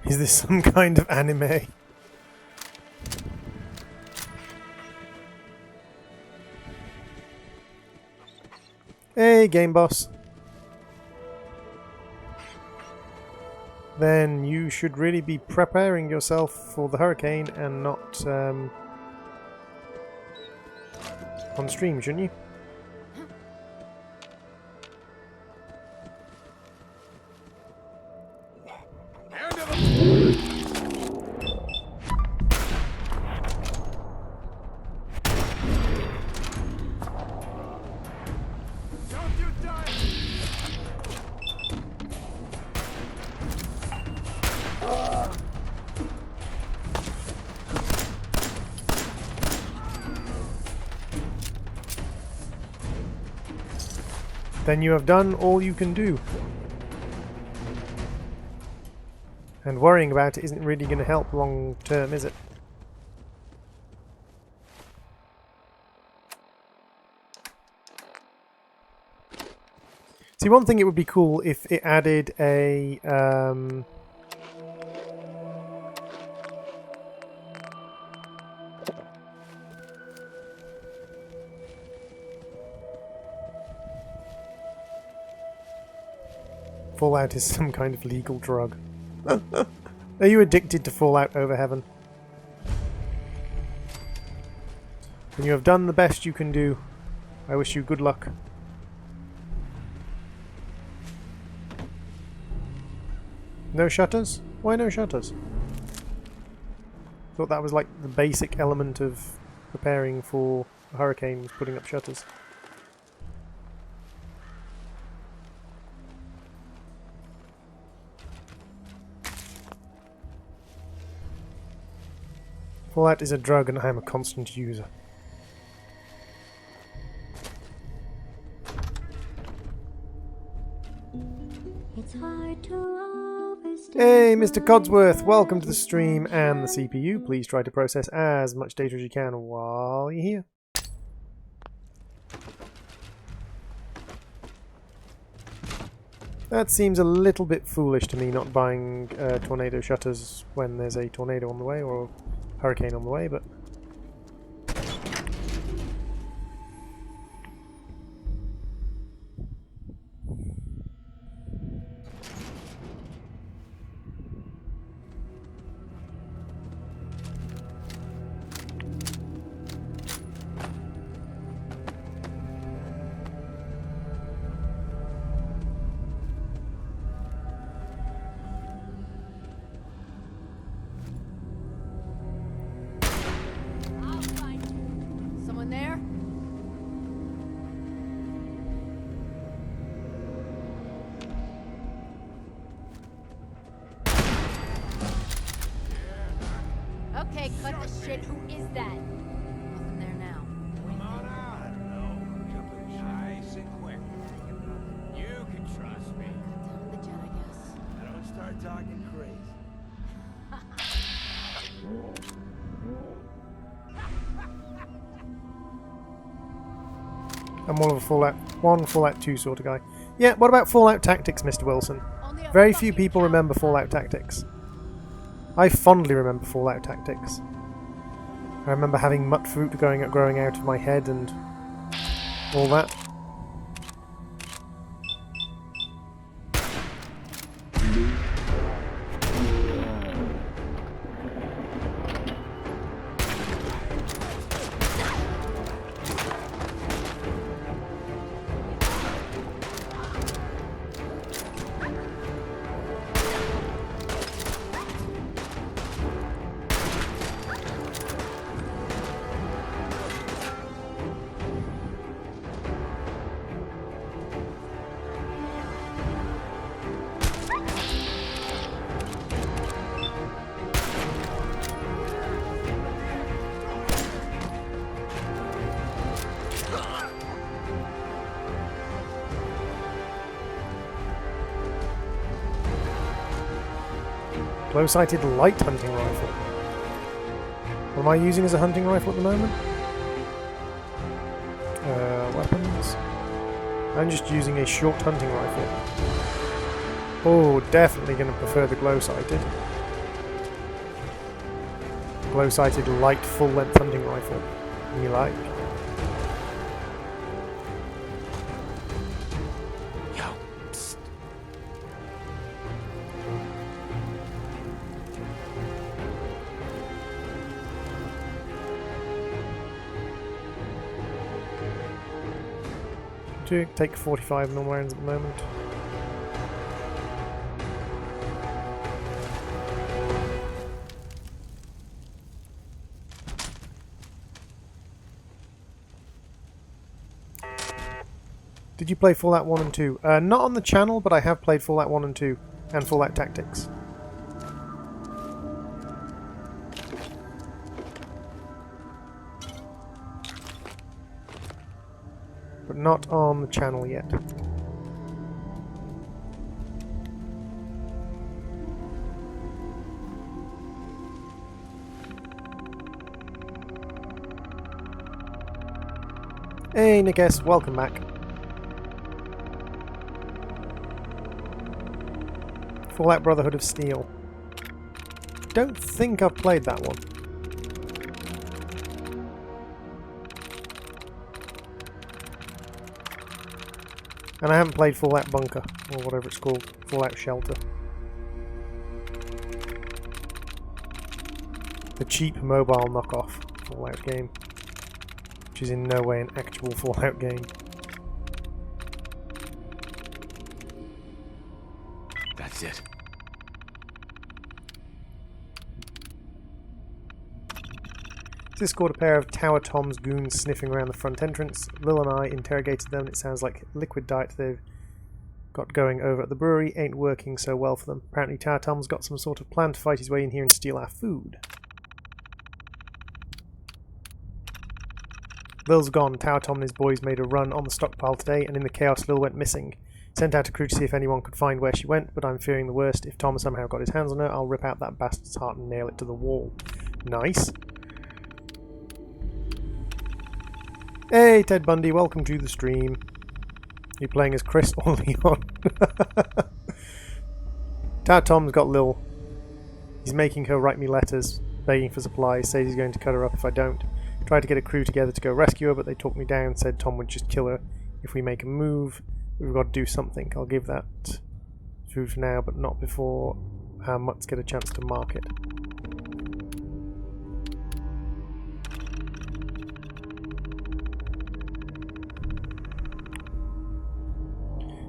Is this some kind of anime? Hey, Game Boss. Then you should really be preparing yourself for the hurricane and not on stream, shouldn't you? Then you have done all you can do. And worrying about it isn't really going to help long term, is it? See, one thing it would be cool if it added a Fallout is some kind of legal drug. Are you addicted to Fallout over heaven? When you have done the best you can do, I wish you good luck. No shutters? Why no shutters? Thought that was like the basic element of preparing for a hurricane was putting up shutters. Fallout is a drug and I am a constant user. It's hard to Hey, Mr. Codsworth, welcome to the stream and the CPU. Please try to process as much data as you can while you're here. That seems a little bit foolish to me, not buying tornado shutters when there's a tornado on the way or a hurricane on the way, but... Someone there? Okay, cut the shit. Who is that? Nothing there now. Come on out. No, jumping nice and quick. You can trust me. Cut down the jet, I guess. I don't start talking crazy. I'm more of a Fallout 1, Fallout 2 sort of guy. Yeah, what about Fallout Tactics, Mr. Wilson? Very few people remember Fallout Tactics. I fondly remember Fallout Tactics. I remember having mutt fruit growing out of my head and all that. Glow-sighted light hunting rifle. What am I using as a hunting rifle at the moment? Weapons. I'm just using a short hunting rifle. Oh, definitely going to prefer the glow-sighted. Glow-sighted light full-length hunting rifle. You like? To take 45 normal rounds at the moment. Did you play Fallout 1 and 2? Not on the channel, but I have played Fallout 1 and 2 and Fallout Tactics. But not on the channel yet. Hey Nick S, welcome back. Fallout Brotherhood of Steel. Don't think I've played that one. And I haven't played Fallout Bunker, or whatever it's called, Fallout Shelter. The cheap mobile knockoff Fallout game, which is in no way an actual Fallout game. That's it. This scored a pair of Tower Tom's goons sniffing around the front entrance. Lil and I interrogated them. It sounds like liquid diet they've got going over at the brewery ain't working so well for them. Apparently Tower Tom's got some sort of plan to fight his way in here and steal our food. Lil's gone. Tower Tom and his boys made a run on the stockpile today, and in the chaos Lil went missing. Sent out a crew to see if anyone could find where she went, but I'm fearing the worst. If Tom somehow got his hands on her, I'll rip out that bastard's heart and nail it to the wall. Nice. Hey, Ted Bundy, welcome to the stream. You playing as Chris or Leon? Tower Tom's got Lil. He's making her write me letters, begging for supplies, says he's going to cut her up if I don't. Tried to get a crew together to go rescue her, but they talked me down, said Tom would just kill her if we make a move. We've got to do something. I'll give that food for now, but not before our mutts get a chance to mark it.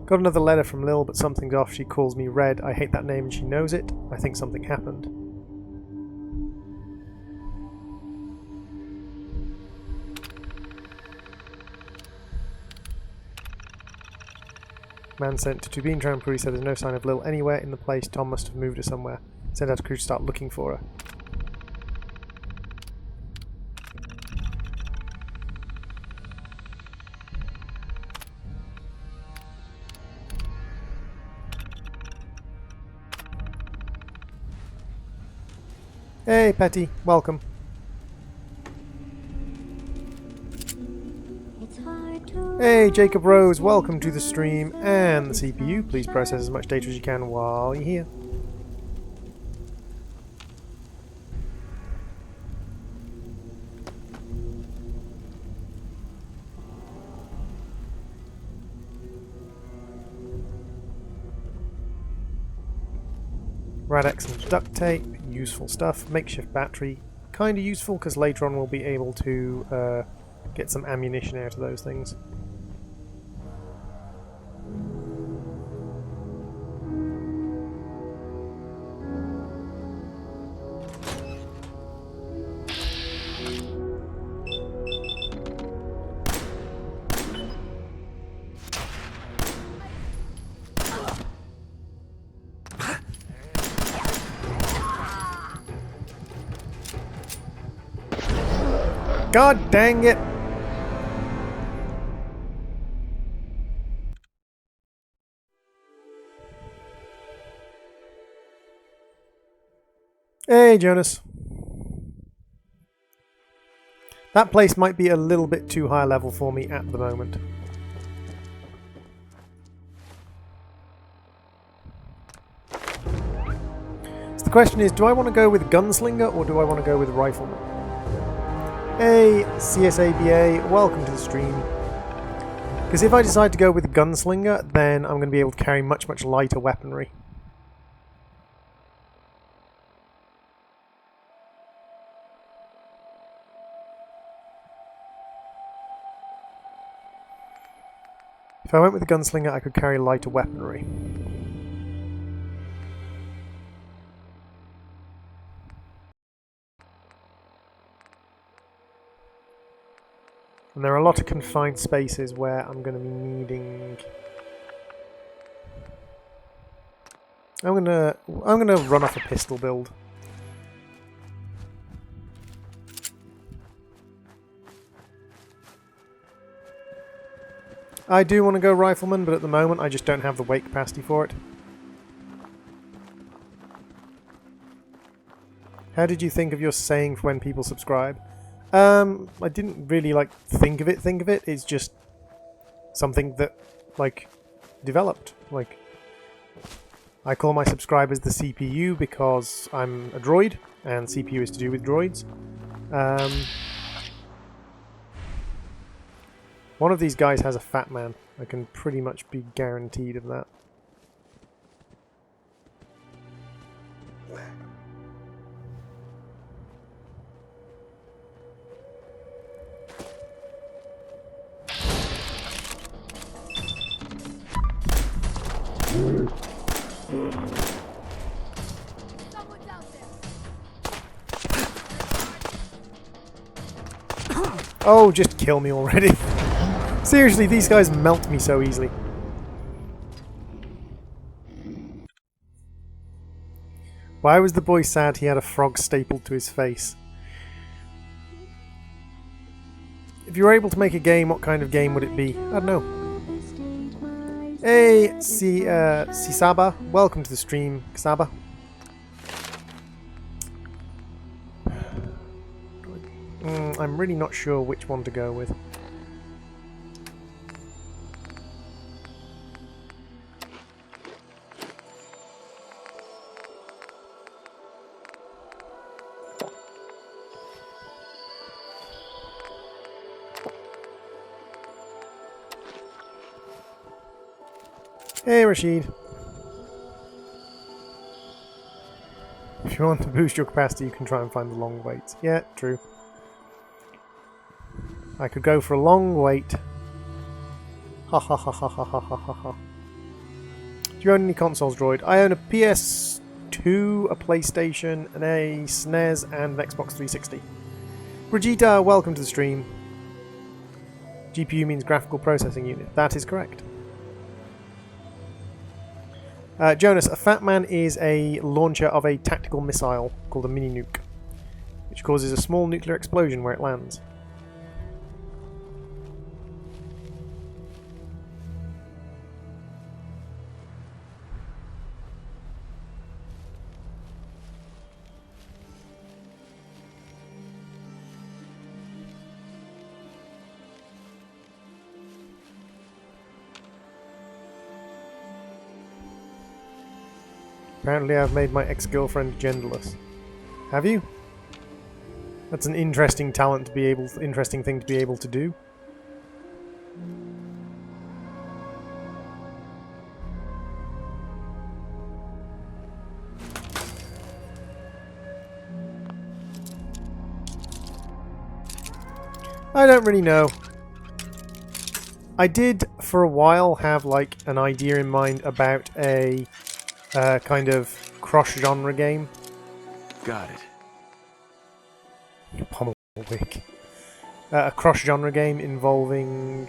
Got another letter from Lil, but something's off. She calls me Red. I hate that name and she knows it. I think something happened. Man sent to Tubin Trampool said there's no sign of Lil anywhere in the place. Tom must have moved her somewhere. Sent out a crew to start looking for her. Hey, Petty, welcome. Hey, Jacob Rose, welcome to the stream and the CPU. Please process as much data as you can while you're here. Radex and duct tape, useful stuff. Makeshift battery, kind of useful because later on we'll be able to get some ammunition out of those things. God dang it! Hey, Jonas. That place might be a little bit too high level for me at the moment. So the question is, do I want to go with Gunslinger or do I want to go with Rifleman? Hey, CSABA, welcome to the stream. Because if I decide to go with Gunslinger, then I'm going to be able to carry much, much lighter weaponry. If I went with the Gunslinger, I could carry lighter weaponry. And there are a lot of confined spaces where I'm going to be needing... I'm gonna run off a pistol build. I do want to go Rifleman, but at the moment I just don't have the weight capacity for it. How did you think of your saying for when people subscribe? I didn't really think of it. It's just something that developed. I call my subscribers the CPU because I'm a droid and CPU is to do with droids. One of these guys has a fat man. I can pretty much be guaranteed of that. Oh, just kill me already. Seriously, these guys melt me so easily. Why was the boy sad he had a frog stapled to his face? If you were able to make a game, what kind of game would it be? I don't know. Hey, Sisaba. Welcome to the stream, Ksaba. I'm really not sure which one to go with. Hey, Rashid. If you want to boost your capacity, you can try and find the long waits. Yeah, true. I could go for a long wait. Ha ha ha ha ha ha ha ha ha. Do you own any consoles, Droid? I own a PS2, a PlayStation, and a SNES, and an Xbox 360. Brigitte, welcome to the stream. GPU means graphical processing unit. That is correct. Jonas, a Fat Man is a launcher of a tactical missile called a mini nuke, which causes a small nuclear explosion where it lands. Apparently I've made my ex-girlfriend genderless. Have you? That's an interesting talent to be able, interesting thing to be able to do. I don't really know. I did for a while have like an idea in mind about a kind of cross-genre game. Got it. Pommel wick. A cross-genre game involving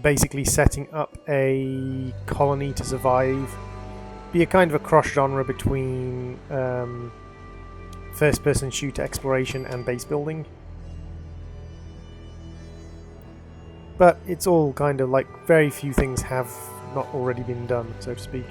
basically setting up a colony to survive. Be a kind of a cross-genre between first-person shooter exploration and base building. But it's all kind of like very few things have not already been done, so to speak.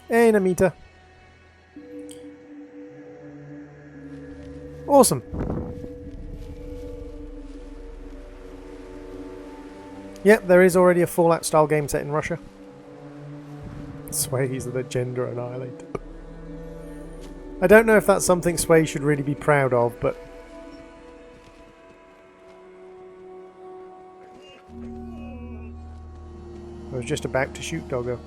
Hey, Namita. Awesome. Yep, there is already a Fallout-style game set in Russia. Sways are the gender annihilator. I don't know if that's something Sway should really be proud of, but... I was just about to shoot Doggo.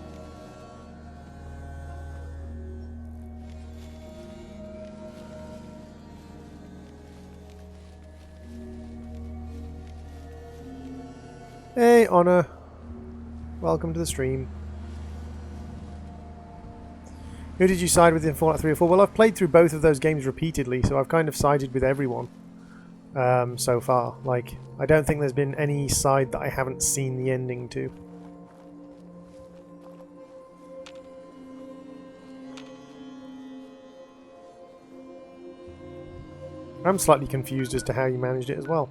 Hey, Honor. Welcome to the stream. Who did you side with in Fallout 3 or 4? Well, I've played through both of those games repeatedly, so I've kind of sided with everyone so far. Like, I don't think there's been any side that I haven't seen the ending to. I'm slightly confused as to how you managed it as well.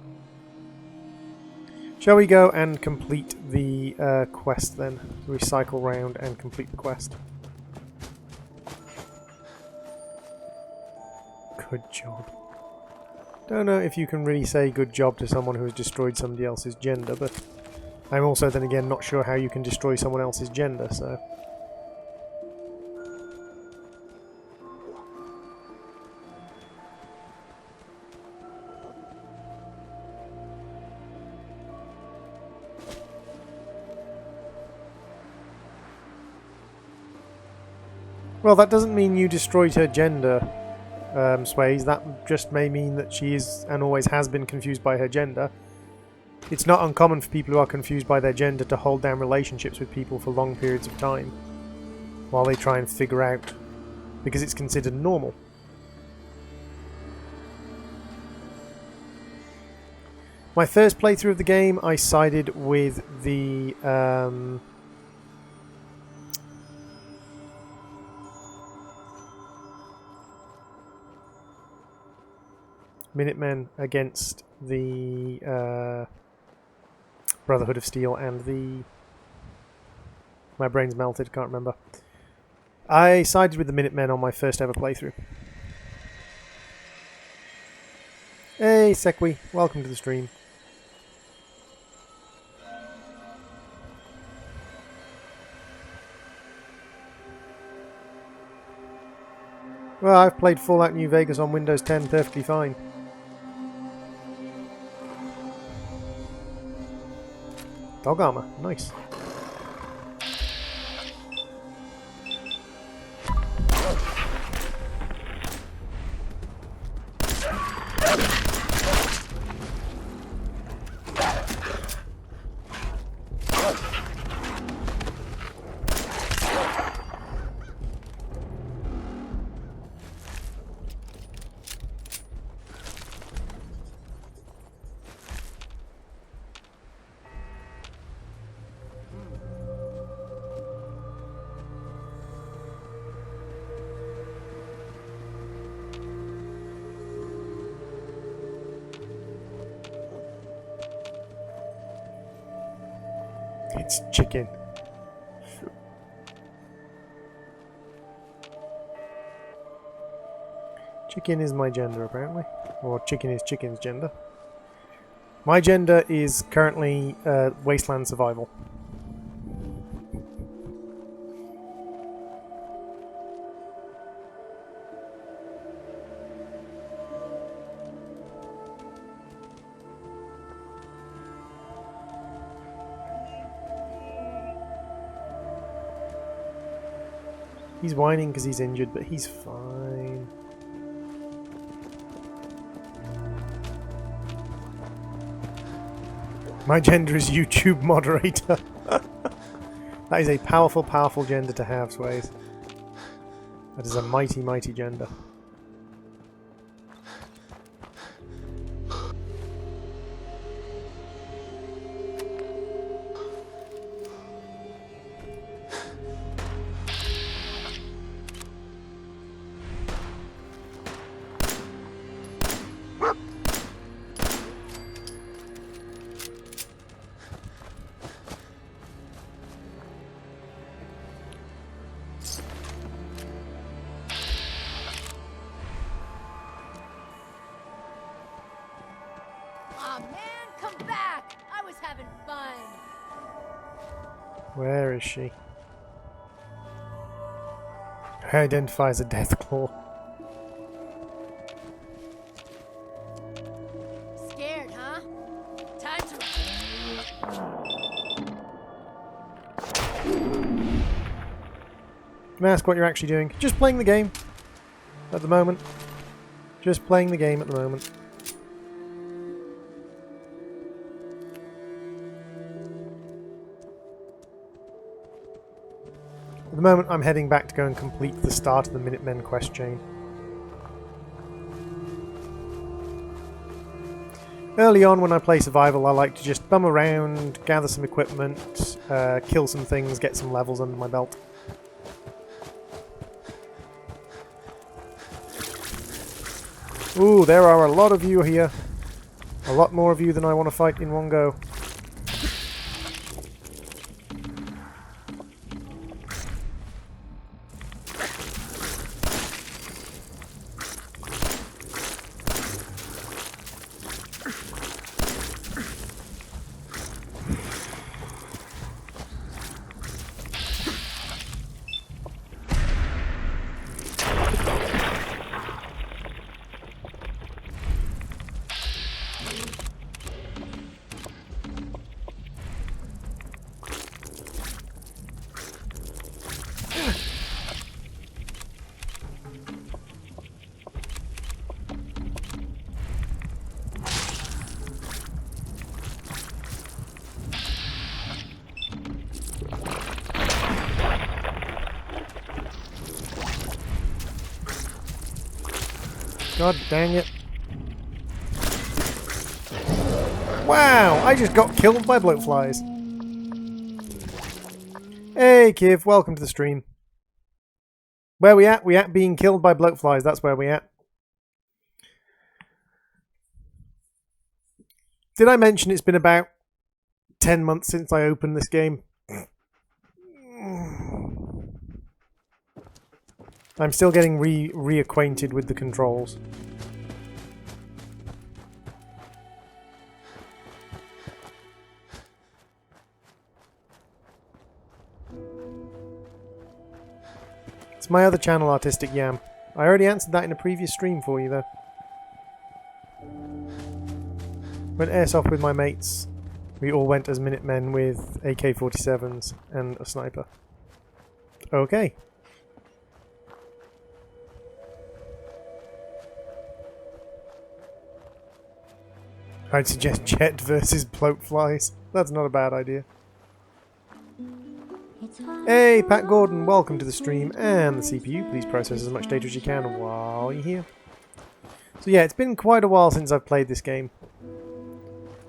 Shall we go and complete the quest then? So we cycle round and complete the quest. Good job. Don't know if you can really say good job to someone who has destroyed somebody else's gender, but I'm also then again not sure how you can destroy someone else's gender, so... Well, that doesn't mean you destroyed her gender. sways, that just may mean that she is and always has been confused by her gender. It's not uncommon for people who are confused by their gender to hold down relationships with people for long periods of time while they try and figure out, because it's considered normal. My first playthrough of the game, I sided with the Minutemen against the Brotherhood of Steel and the... My brain's melted, can't remember. I sided with the Minutemen on my first ever playthrough. Hey, Sekwi, welcome to the stream. Well, I've played Fallout New Vegas on Windows 10 perfectly fine. Dog armor, nice. It's chicken. Chicken is my gender, apparently. Or chicken is chicken's gender. My gender is currently Wasteland Survival. He's whining because he's injured, but he's fine. My gender is YouTube moderator. That is a powerful, powerful gender to have, Sways. That is a mighty, mighty gender. Where is she? Her identify as a Deathclaw. Scared, huh? Time to... Can I ask what you're actually doing? Just playing the game at the moment. Just playing the game at the moment. At the moment, I'm heading back to go and complete the start of the Minutemen quest chain. Early on, when I play survival, I like to just bum around, gather some equipment, kill some things, get some levels under my belt. Ooh, there are a lot of you here. A lot more of you than I want to fight in one go. God dang it. Wow, I just got killed by bloatflies. Hey Kiv, welcome to the stream. Where we at? We at being killed by bloatflies, that's where we at. Did I mention it's been about 10 months since I opened this game? I'm still getting reacquainted with the controls. It's my other channel, Artistic Yam. I already answered that in a previous stream for you, though. Went airsoft with my mates. We all went as Minutemen with AK-47s and a sniper. Okay. I'd suggest Jet versus bloatflies. That's not a bad idea. Hey, Pat Gordon, welcome to the stream and the CPU. Please process as much data as you can while you're here. So yeah, it's been quite a while since I've played this game.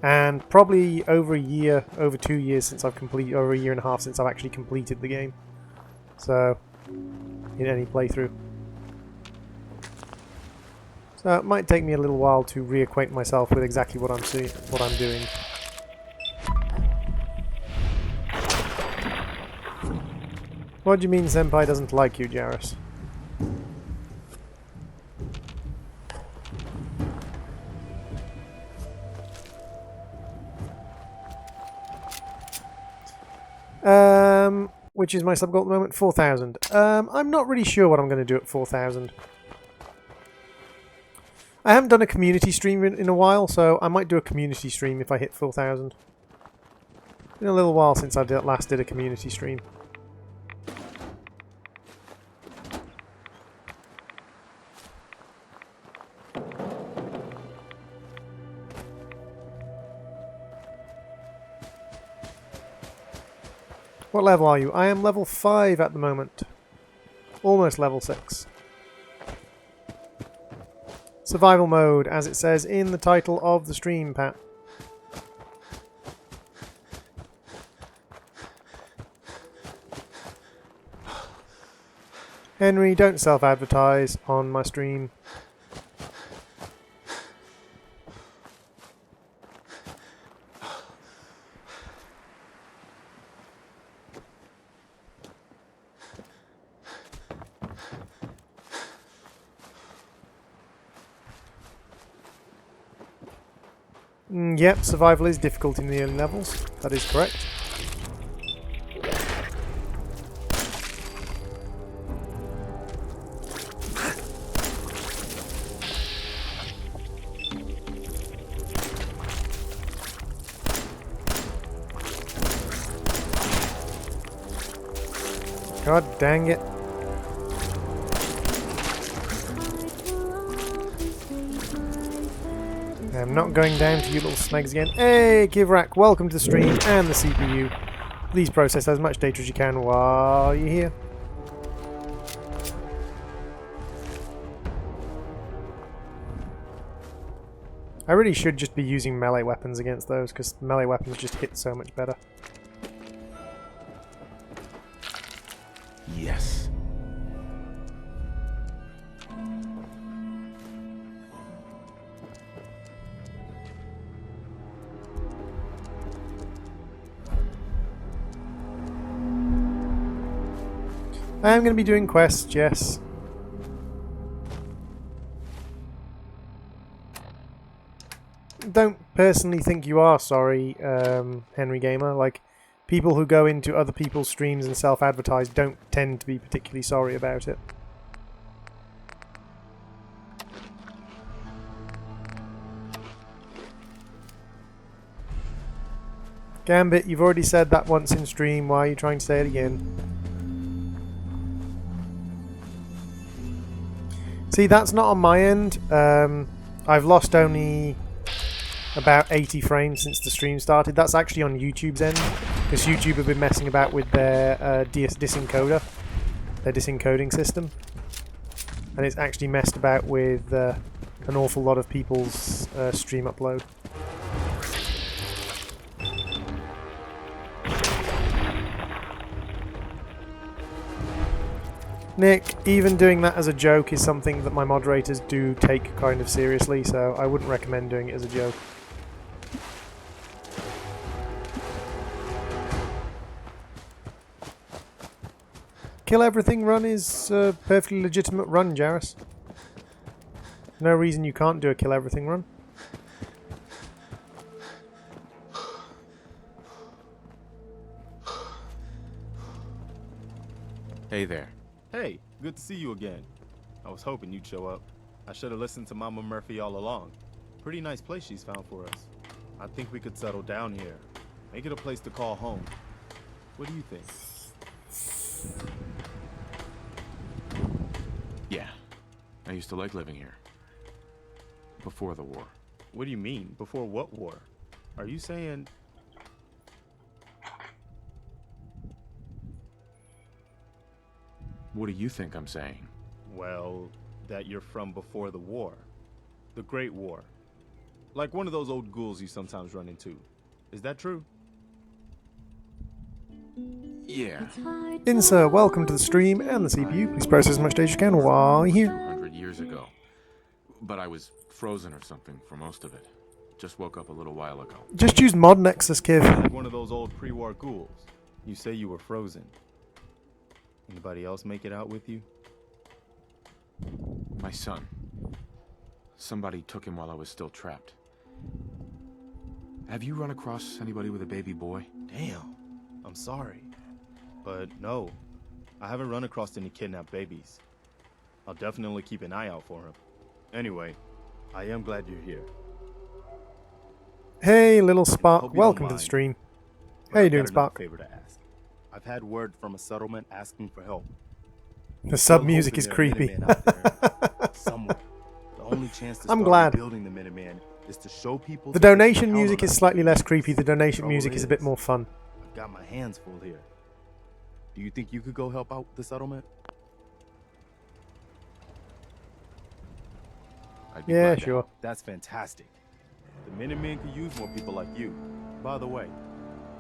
And probably over a year, over 2 years since I've completed, over a year and a half since I've actually completed the game. So, in any playthrough. So it might take me a little while to reacquaint myself with exactly what I'm doing. What do you mean Senpai doesn't like you, Jarrus? Which is my sub goal at the moment? 4,000. I'm not really sure what I'm going to do at 4,000. I haven't done a community stream in a while, so I might do a community stream if I hit 4,000. It's been a little while since I last did a community stream. What level are you? I am level 5 at the moment. Almost level 6. Survival mode, as it says in the title of the stream, Pat. Henry, don't self-advertise on my stream. Yep, survival is difficult in the early levels. That is correct. God dang it. I'm not going down to you little snags again. Hey, Kivrak, welcome to the stream and the CPU. Please process as much data as you can while you're here. I really should just be using melee weapons against those, because melee weapons just hit so much better. Yes. I am going to be doing quests, yes. Don't personally think you are sorry, Henry Gamer. Like, people who go into other people's streams and self-advertise don't tend to be particularly sorry about it. Gambit, you've already said that once in stream. Why are you trying to say it again? See, that's not on my end. I've lost only about 80 frames since the stream started. That's actually on YouTube's end, because YouTube have been messing about with their disencoder, their disencoding system, and it's actually messed about with an awful lot of people's stream upload. Nick, even doing that as a joke is something that my moderators do take kind of seriously, so I wouldn't recommend doing it as a joke. Kill everything run is a perfectly legitimate run, Jarrus. No reason you can't do a kill everything run. Hey there. Hey, good to see you again. I was hoping you'd show up. I should have listened to Mama Murphy all along. Pretty nice place she's found for us. I think we could settle down here. Make it a place to call home. What do you think? Yeah. I used to like living here. Before the war. What do you mean? Before what war? Are you saying... What do you think I'm saying? Well, that you're from before the war. The Great War. Like one of those old ghouls you sometimes run into. Is that true? Yeah. Insa, welcome to the stream and the CPU. Please process as much data as you can while you're here. 200 years ago. But I was frozen or something for most of it. Just woke up a little while ago. Just use Mod Nexus, kid. Like one of those old pre-war ghouls. You say you were frozen. Anybody else make it out with you? My son. Somebody took him while I was still trapped. Have you run across anybody with a baby boy? Damn. I'm sorry. But no. I haven't run across any kidnapped babies. I'll definitely keep an eye out for him. Anyway, I am glad you're here. Hey, little Spark. Welcome to the stream. How you doing, Spark? Favor to ask. I've had word from a settlement asking for help. The sub music is creepy. Somewhere. The only chance to I'm start glad. Building the Minuteman is to show people The donation music is slightly less creepy. The donation music is a bit more fun. I've got my hands full here. Do you think you could go help out the settlement? Yeah, sure. That's fantastic. The Minutemen could use more people like you. By the way,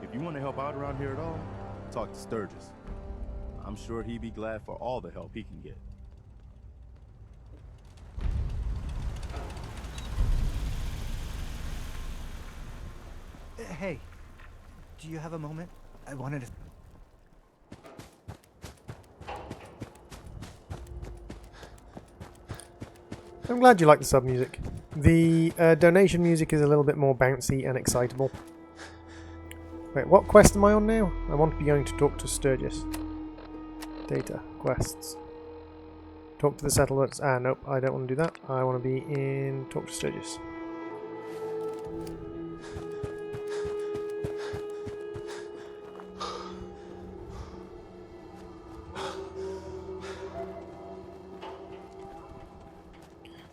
if you want to help out around here at all, talk to Sturgis. I'm sure he'd be glad for all the help he can get. Hey, do you have a moment? I wanted to... I'm glad you like the sub music. The donation music is a little bit more bouncy and excitable. Wait, what quest am I on now? I want to be going to talk to Sturgis. Data, quests. Talk to the settlers. Ah, nope, I don't want to do that. I want to be in talk to Sturgis.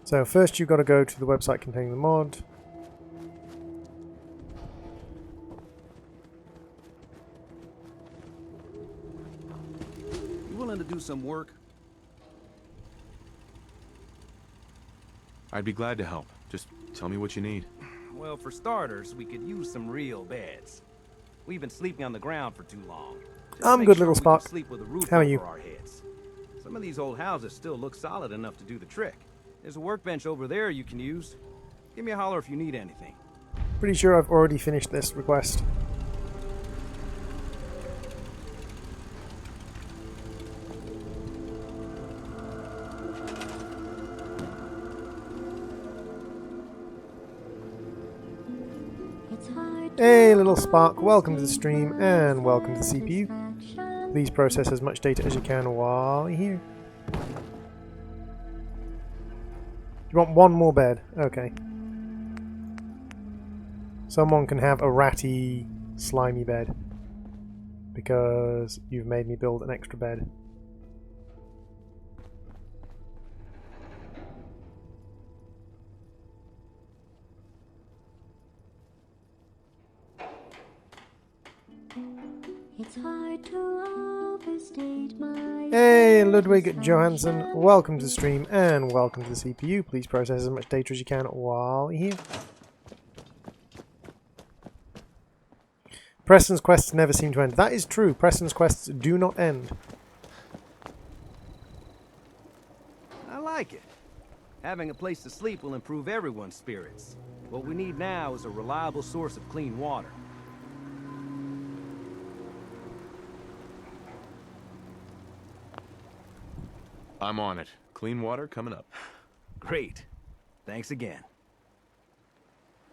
So first you've got to go to the website containing the mod. You willing to do some work? I'd be glad to help. Just tell me what you need. Well, for starters, we could use some real beds. We've been sleeping on the ground for too long. Just I'm make good, sure little we can Spark. sleep with a roof How are over you? our heads. Some of these old houses still look solid enough to do the trick. There's a workbench over there you can use. Give me a holler if you need anything. Pretty sure I've already finished this request. Hey, little Spark, welcome to the stream and welcome to the CPU. Please process as much data as you can while you're here. You want one more bed? Okay. Someone can have a ratty, slimy bed. Because you've made me build an extra bed. It's hard to overstayed my Hey, Ludwig Johansson, welcome to the stream and welcome to the CPU. Please process as much data as you can while you're here. Preston's quests never seem to end. That is true. Preston's quests do not end. I like it. Having a place to sleep will improve everyone's spirits. What we need now is a reliable source of clean water. I'm on it. Clean water coming up. Great. Thanks again.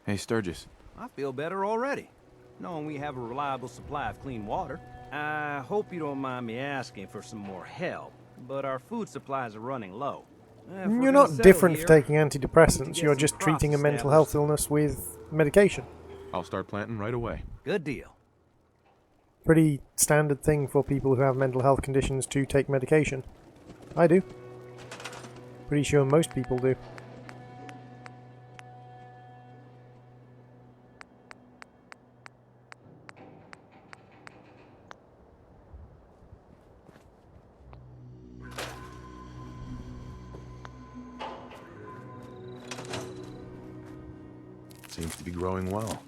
Hey, Sturgis. I feel better already, knowing we have a reliable supply of clean water. I hope you don't mind me asking for some more help, but our food supplies are running low. You're not different for taking antidepressants, you're just treating a mental health illness with medication. I'll start planting right away. Good deal. Pretty standard thing for people who have mental health conditions to take medication. I do. Pretty sure most people do. Seems to be growing well.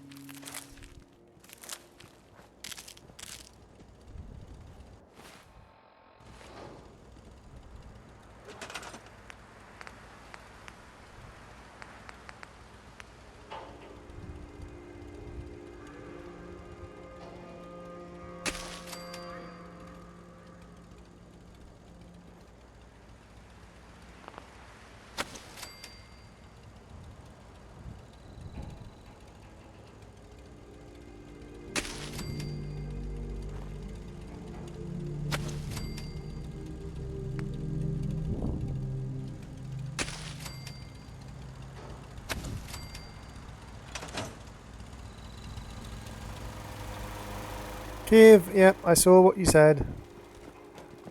Kiv, yep, I saw what you said.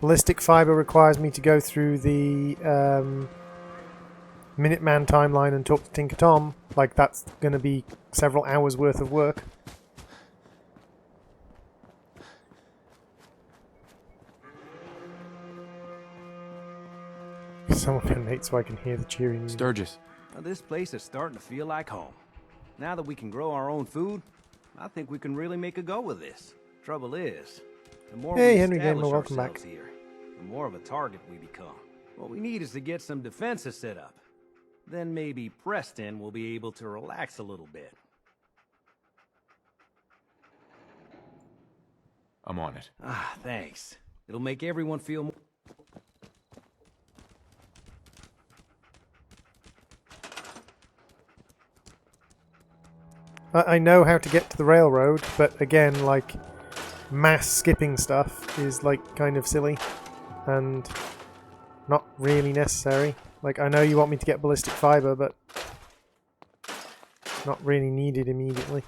Ballistic fiber requires me to go through the Minuteman timeline and talk to Tinker Tom. Like, that's going to be several hours worth of work. Someone donate so I can hear the cheering music. Sturgis. Well, this place is starting to feel like home. Now that we can grow our own food, I think we can really make a go with this. Trouble is, the more hey, we Henry Gamer, establish welcome ourselves back. here, the more of a target we become. What we need is to get some defenses set up. Then maybe Preston will be able to relax a little bit. I'm on it. Ah, thanks. It'll make everyone feel more... I know how to get to the railroad, but again, like, mass skipping stuff is, like, kind of silly and not really necessary. Like, I know you want me to get ballistic fiber, but not really needed immediately.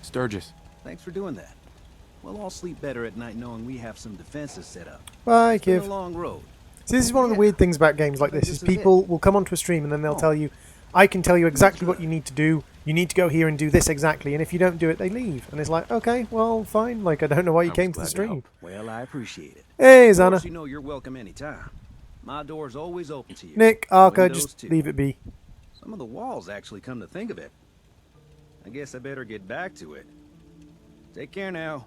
Sturgis. Thanks for doing that. We'll all sleep better at night knowing we have some defenses set up. Bye, It's been Kiv. a long road. See, this is one of the weird things about games like this, is people will come onto a stream and then they'll tell you, I can tell you exactly what you need to do, you need to go here and do this exactly, and if you don't do it, they leave. And it's like, okay, well, fine, like, I don't know why you came to the stream. Well, I appreciate it. Hey, Of course, Zana. you know you're welcome anytime. My door's always open to you. Nick, Arca, Windows just too. leave it be. Some of the walls actually come to think of it. I guess I better get back to it. Take care now.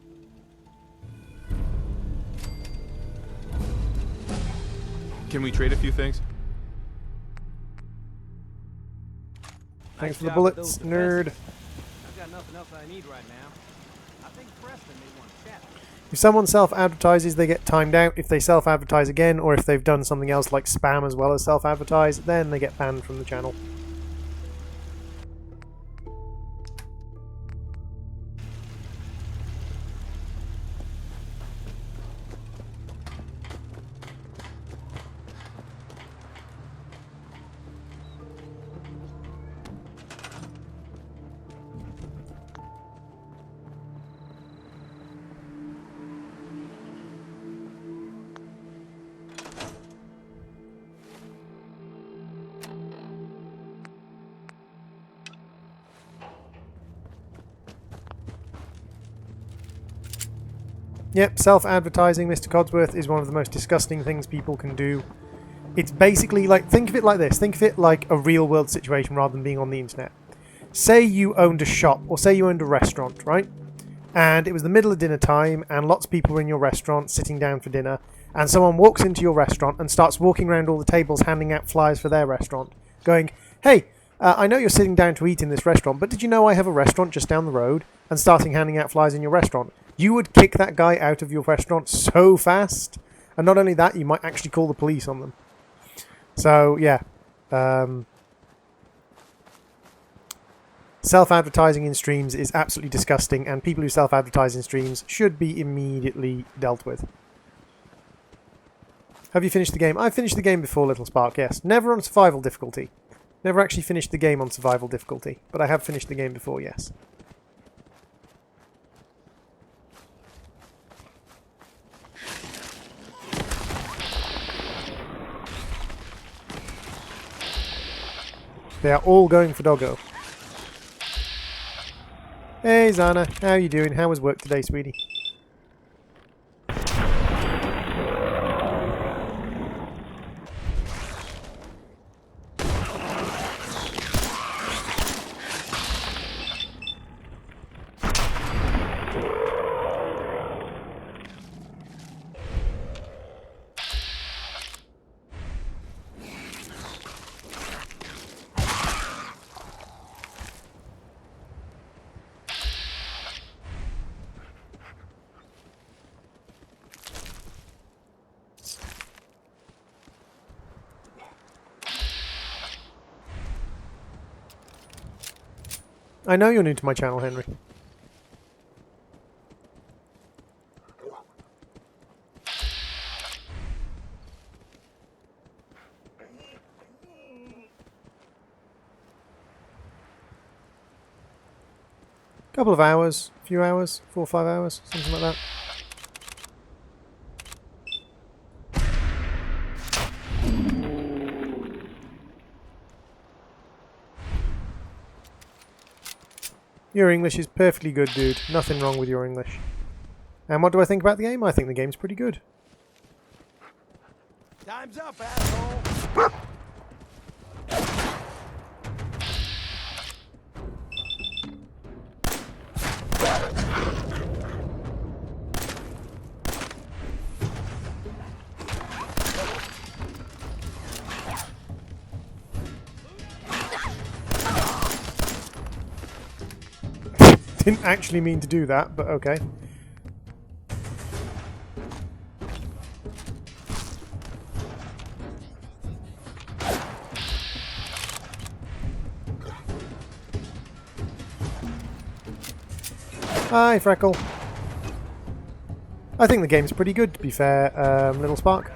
Can we trade a few things? Thanks for the bullets, nerd. I've got nothing else I need right now. I think Preston may want to chat. If someone self-advertises, they get timed out. If they self-advertise again, or if they've done something else like spam as well as self-advertise, then they get banned from the channel. Yep, self-advertising, Mr. Codsworth, is one of the most disgusting things people can do. It's basically like, think of it like this. Think of it like a real-world situation rather than being on the internet. Say you owned a shop, or say you owned a restaurant, right? And it was the middle of dinner time, and lots of people were in your restaurant sitting down for dinner, and someone walks into your restaurant and starts walking around all the tables handing out flyers for their restaurant, going, hey, I know you're sitting down to eat in this restaurant, but did you know I have a restaurant just down the road? And starting handing out flyers in your restaurant. You would kick that guy out of your restaurant so fast. And not only that, you might actually call the police on them. So, yeah. Self-advertising in streams is absolutely disgusting, and people who self-advertise in streams should be immediately dealt with. Have you finished the game? I've finished the game before, Little Spark, yes. Never on survival difficulty. Never actually finished the game on survival difficulty, but I have finished the game before, yes. They are all going for doggo. Hey Zana, how are you doing? How was work today, sweetie? I know you're new to my channel, Henry. Couple of hours, few hours, 4 or 5 hours, something like that. Your English is perfectly good, dude. Nothing wrong with your English. And what do I think about the game? I think the game's pretty good. Time's up, asshole! Didn't actually mean to do that, but okay. Hi, Freckle. I think the game's pretty good, to be fair, Little Spark.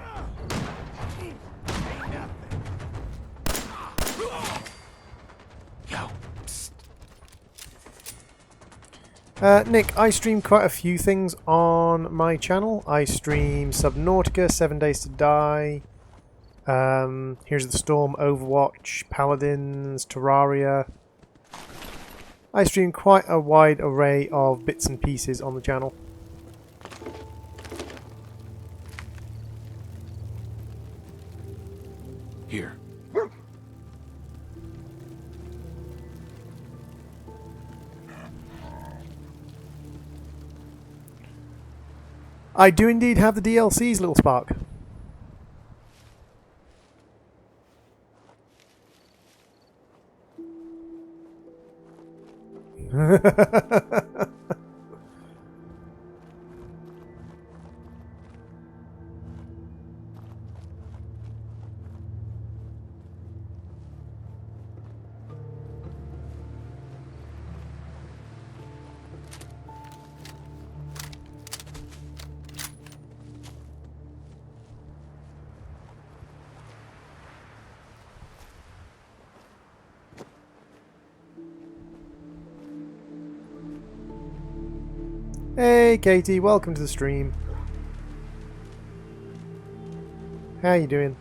Nick, I stream quite a few things on my channel. I stream Subnautica, 7 Days to Die, Here's the Storm, Overwatch, Paladins, Terraria. I stream quite a wide array of bits and pieces on the channel. Here. I do indeed have the DLCs, Little Spark. Hey Katie, welcome to the stream. How you doing?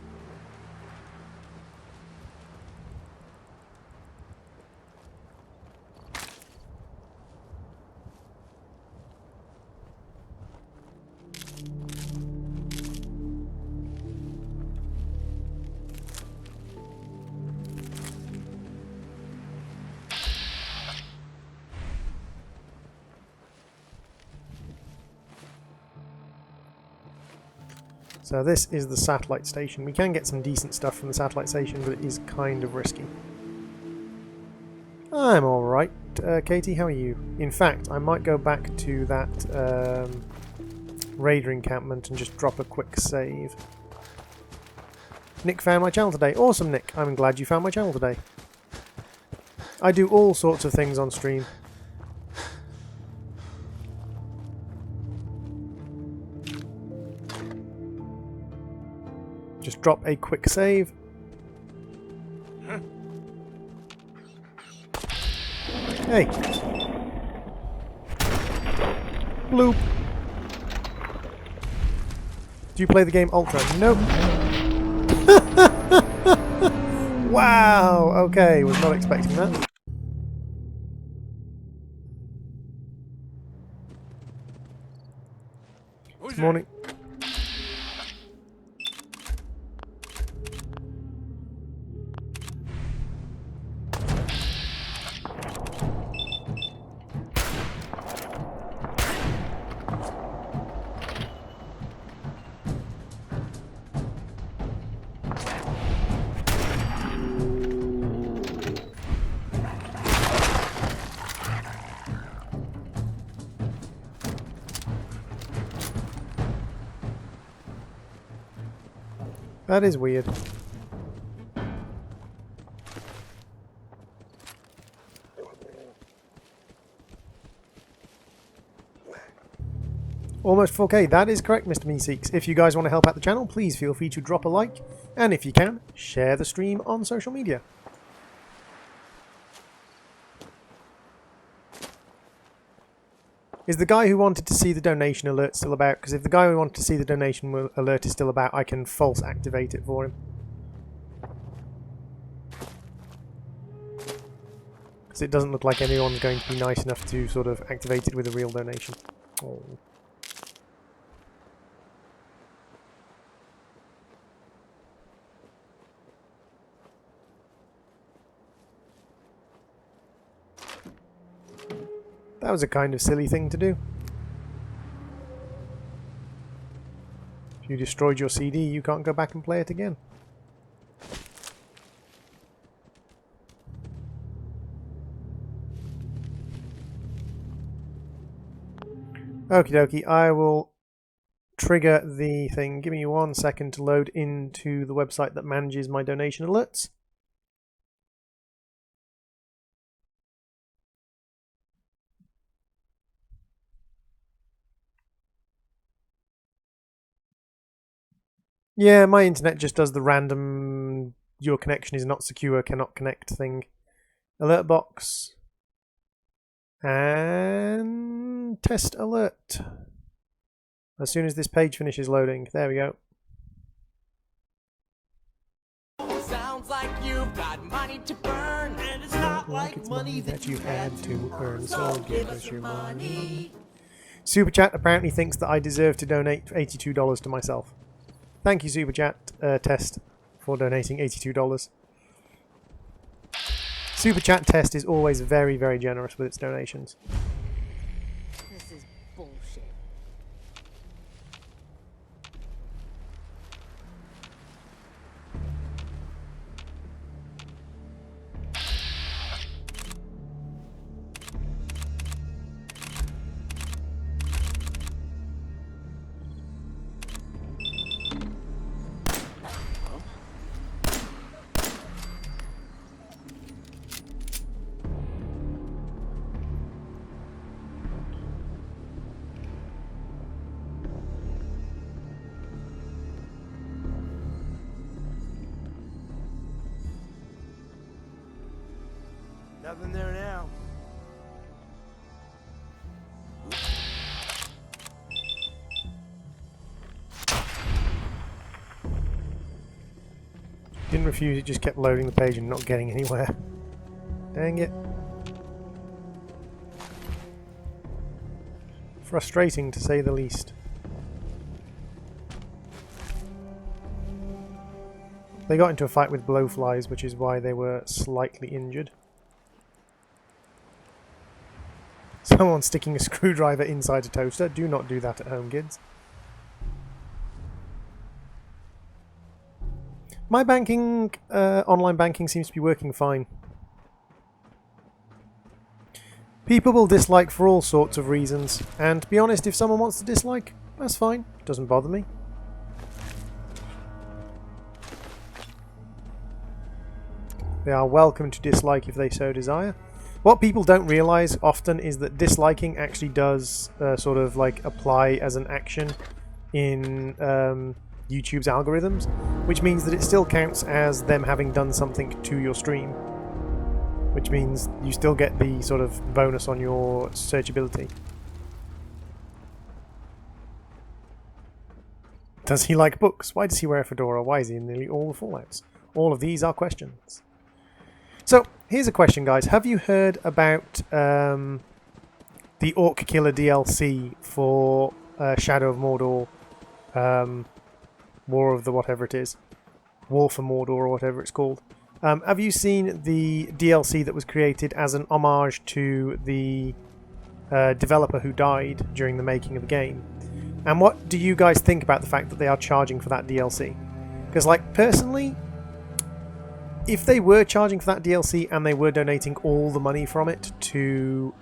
So this is the satellite station. We can get some decent stuff from the satellite station, but it is kind of risky. I'm alright. Katie, how are you? In fact, I might go back to that raider encampment and just drop a quick save. Nick found my channel today. Awesome, Nick. I'm glad you found my channel today. I do all sorts of things on stream. Just drop a quick save. Hey. Bloop. Do you play the game Ultra? Nope. Wow. Okay, was not expecting that. Good morning. That is weird. Almost 4K, that is correct, Mr. Meeseeks. If you guys want to help out the channel, please feel free to drop a like, and if you can, share the stream on social media. Is the guy who wanted to see the donation alert still about? Because if the guy who wanted to see the donation alert is still about, I can false activate it for him. Because it doesn't look like anyone's going to be nice enough to sort of activate it with a real donation. Oh. That was a kind of silly thing to do. If you destroyed your CD, you can't go back and play it again. Okie dokie, I will trigger the thing. Give me 1 second to load into the website that manages my donation alerts. Yeah, my internet just does the random your connection is not secure, cannot connect thing. Alert box. And test alert. As soon as this page finishes loading. There we go. Sounds like you've got money to burn, and it's not like It's money that you've had to earn, so give us your money. Super Chat apparently thinks that I deserve to donate $82 to myself. Thank you, Super Chat Test, for donating $82. Super Chat Test is always very, very generous with its donations. This is bullshit. Nothing there now. Didn't refuse, it just kept loading the page and not getting anywhere. Dang it. Frustrating to say the least. They got into a fight with blowflies, which is why they were slightly injured. Someone sticking a screwdriver inside a toaster. Do not do that at home, kids. My banking, online banking seems to be working fine. People will dislike for all sorts of reasons, and to be honest, if someone wants to dislike, that's fine. Doesn't bother me. They are welcome to dislike if they so desire. What people don't realise often is that disliking actually does sort of like apply as an action in YouTube's algorithms, which means that it still counts as them having done something to your stream, which means you still get the sort of bonus on your searchability. Does he like books? Why does he wear a fedora? Why is he in nearly all the Fallouts? All of these are questions. So, here's a question, guys. Have you heard about the Orc Killer DLC for Shadow of Mordor, War of the whatever it is, War for Mordor or whatever it's called? Have you seen the DLC that was created as an homage to the developer who died during the making of the game? And what do you guys think about the fact that they are charging for that DLC? Because, like, personally, if they were charging for that DLC and they were donating all the money from it to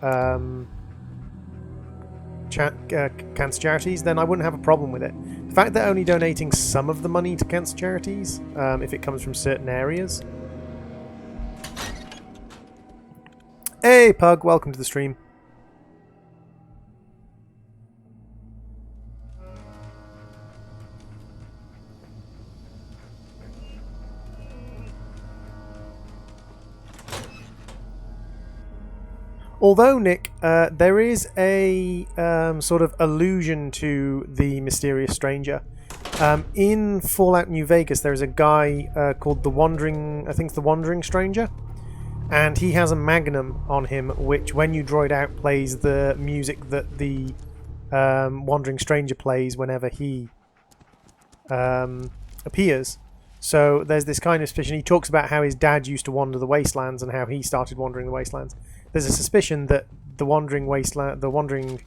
cancer charities, then I wouldn't have a problem with it. The fact they're only donating some of the money to cancer charities, if it comes from certain areas. Hey Pug, welcome to the stream. Although, Nick, there is a sort of allusion to the mysterious stranger. In Fallout New Vegas, there is a guy called the Wandering, I think it's the Wandering Stranger, and he has a magnum on him, which, when you droid out, plays the music that the Wandering Stranger plays whenever he appears. So there's this kind of suspicion. He talks about how his dad used to wander the wastelands and how he started wandering the wastelands. There's a suspicion that the Wandering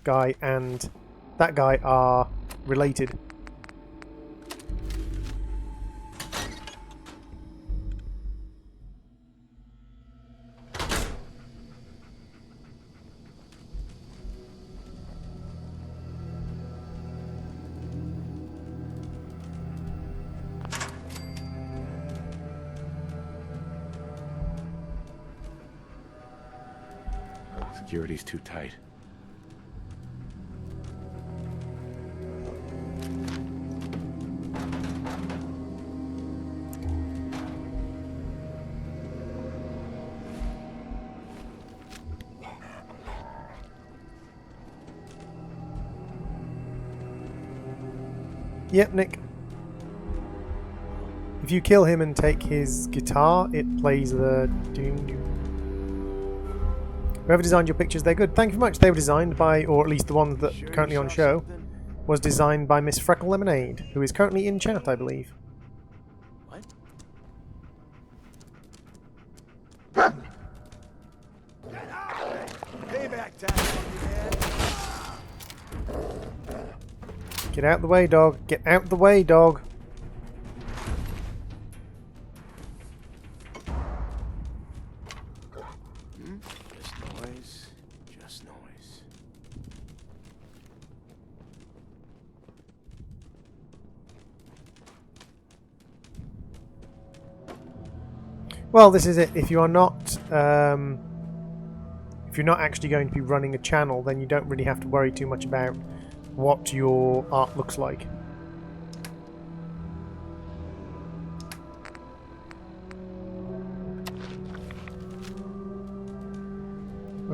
guy and that guy are related. Security's too tight. Yep, Nick. If you kill him and take his guitar, it plays the doom doom. Whoever designed your pictures, they're good. Thank you very much. They were designed by, or at least the ones that are currently on show, was designed by Miss Freckle Lemonade, who is currently in chat, I believe. What? Payback time, man. Get out the way, dog. Get out the way, dog. Just noise. Well, this is it. If you are not, if you're not actually going to be running a channel, then you don't really have to worry too much about what your art looks like.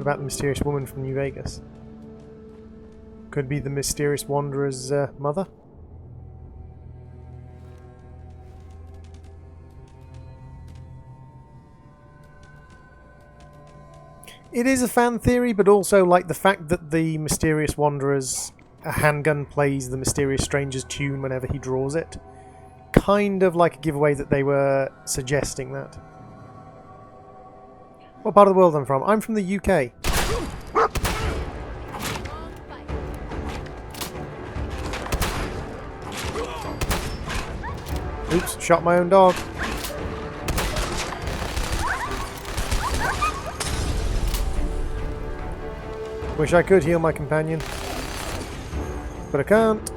about the mysterious woman from New Vegas? Could be the mysterious wanderer's mother? It is a fan theory, but also like the fact that the mysterious wanderer's handgun plays the mysterious stranger's tune whenever he draws it. Kind of like a giveaway that they were suggesting that. What part of the world I'm from? I'm from the UK. Oops, shot my own dog. Wish I could heal my companion, but I can't.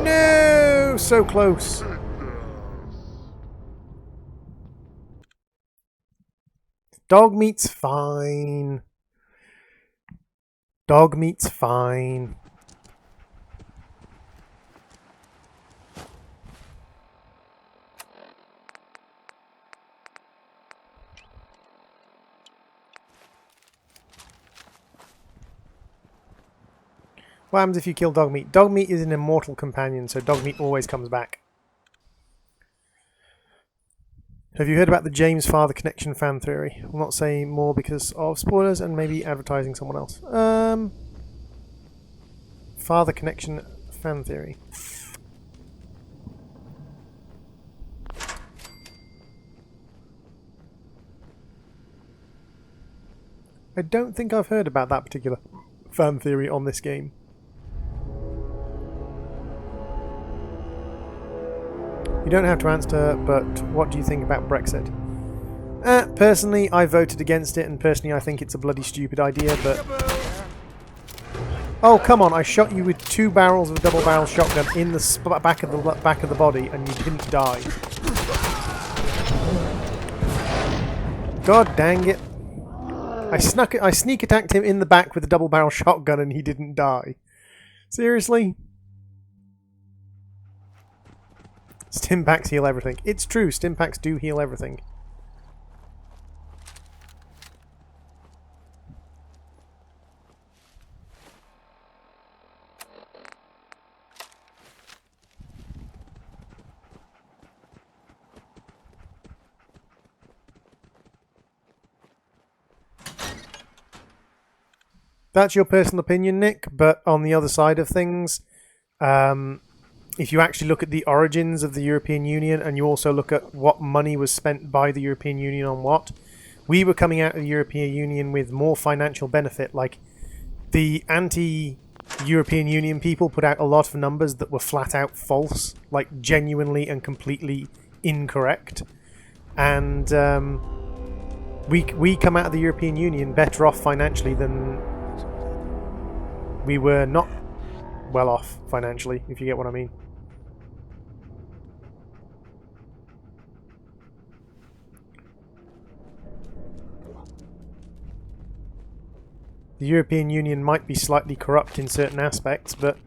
No, so close. Dog meat's fine. Dog meat's fine. What happens if you kill dog meat? Dog meat is an immortal companion, so dog meat always comes back. Have you heard about the James Father Connection fan theory? I'll not say more because of spoilers and maybe advertising someone else. Father Connection fan theory. I don't think I've heard about that particular fan theory on this game. You don't have to answer, but what do you think about Brexit? Personally, I voted against it, and personally I think it's a bloody stupid idea, but... Oh, come on, I shot you with 2 barrels of a double-barrel shotgun in the back of the body, and you didn't die. God dang it. I sneak attacked him in the back with a double-barrel shotgun, and he didn't die. Seriously? Stimpaks heal everything. It's true, Stimpaks do heal everything. That's your personal opinion, Nick, but on the other side of things, if you actually look at the origins of the European Union and you also look at what money was spent by the European Union on what, we were coming out of the European Union with more financial benefit. Like, the anti-European Union people put out a lot of numbers that were flat out false, like genuinely and completely incorrect. And we come out of the European Union better off financially than we were not well off financially, if you get what I mean. The European Union might be slightly corrupt in certain aspects, but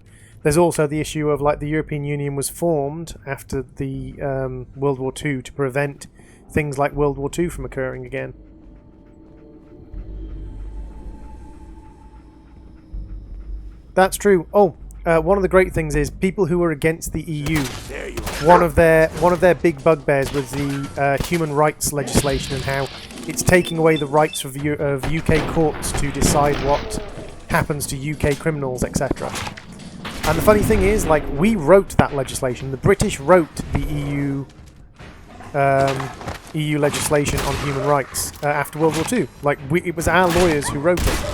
there's also the issue of, like, the European Union was formed after the World War II to prevent things like World War II from occurring again. That's true. Oh, one of the great things is people who are against the EU. One of their big bugbears was the human rights legislation and how it's taking away the rights of UK courts to decide what happens to UK criminals, etc. And the funny thing is, like, we wrote that legislation. The British wrote the EU legislation on human rights after World War II. Like, it was our lawyers who wrote it.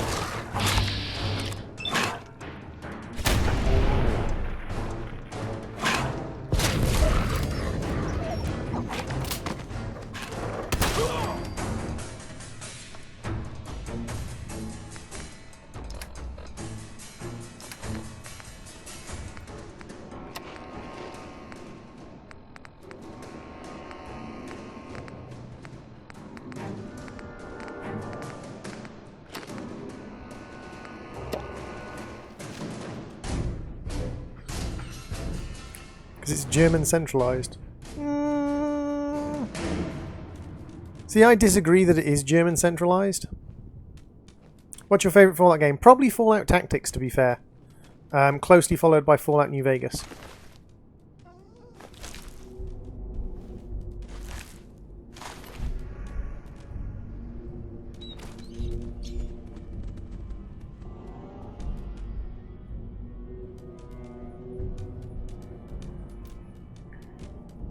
Because it's German centralized. See, I disagree that it is German centralized. What's your favourite Fallout game? Probably Fallout Tactics, to be fair. Closely followed by Fallout New Vegas.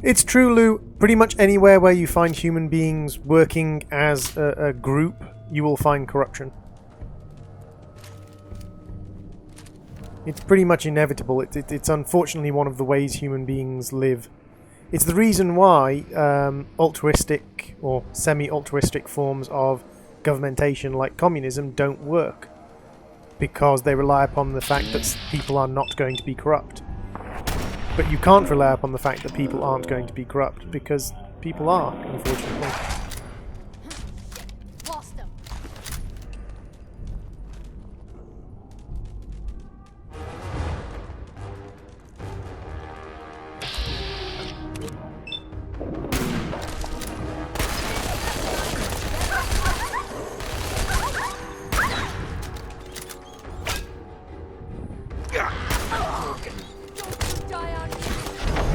It's true, Lou. Pretty much anywhere where you find human beings working as a group, you will find corruption. It's pretty much inevitable. It's unfortunately one of the ways human beings live. It's the reason why altruistic or semi-altruistic forms of governmentation like communism don't work. Because they rely upon the fact that people are not going to be corrupt. But you can't rely upon the fact that people aren't going to be corrupt, because people are, unfortunately. Lost him.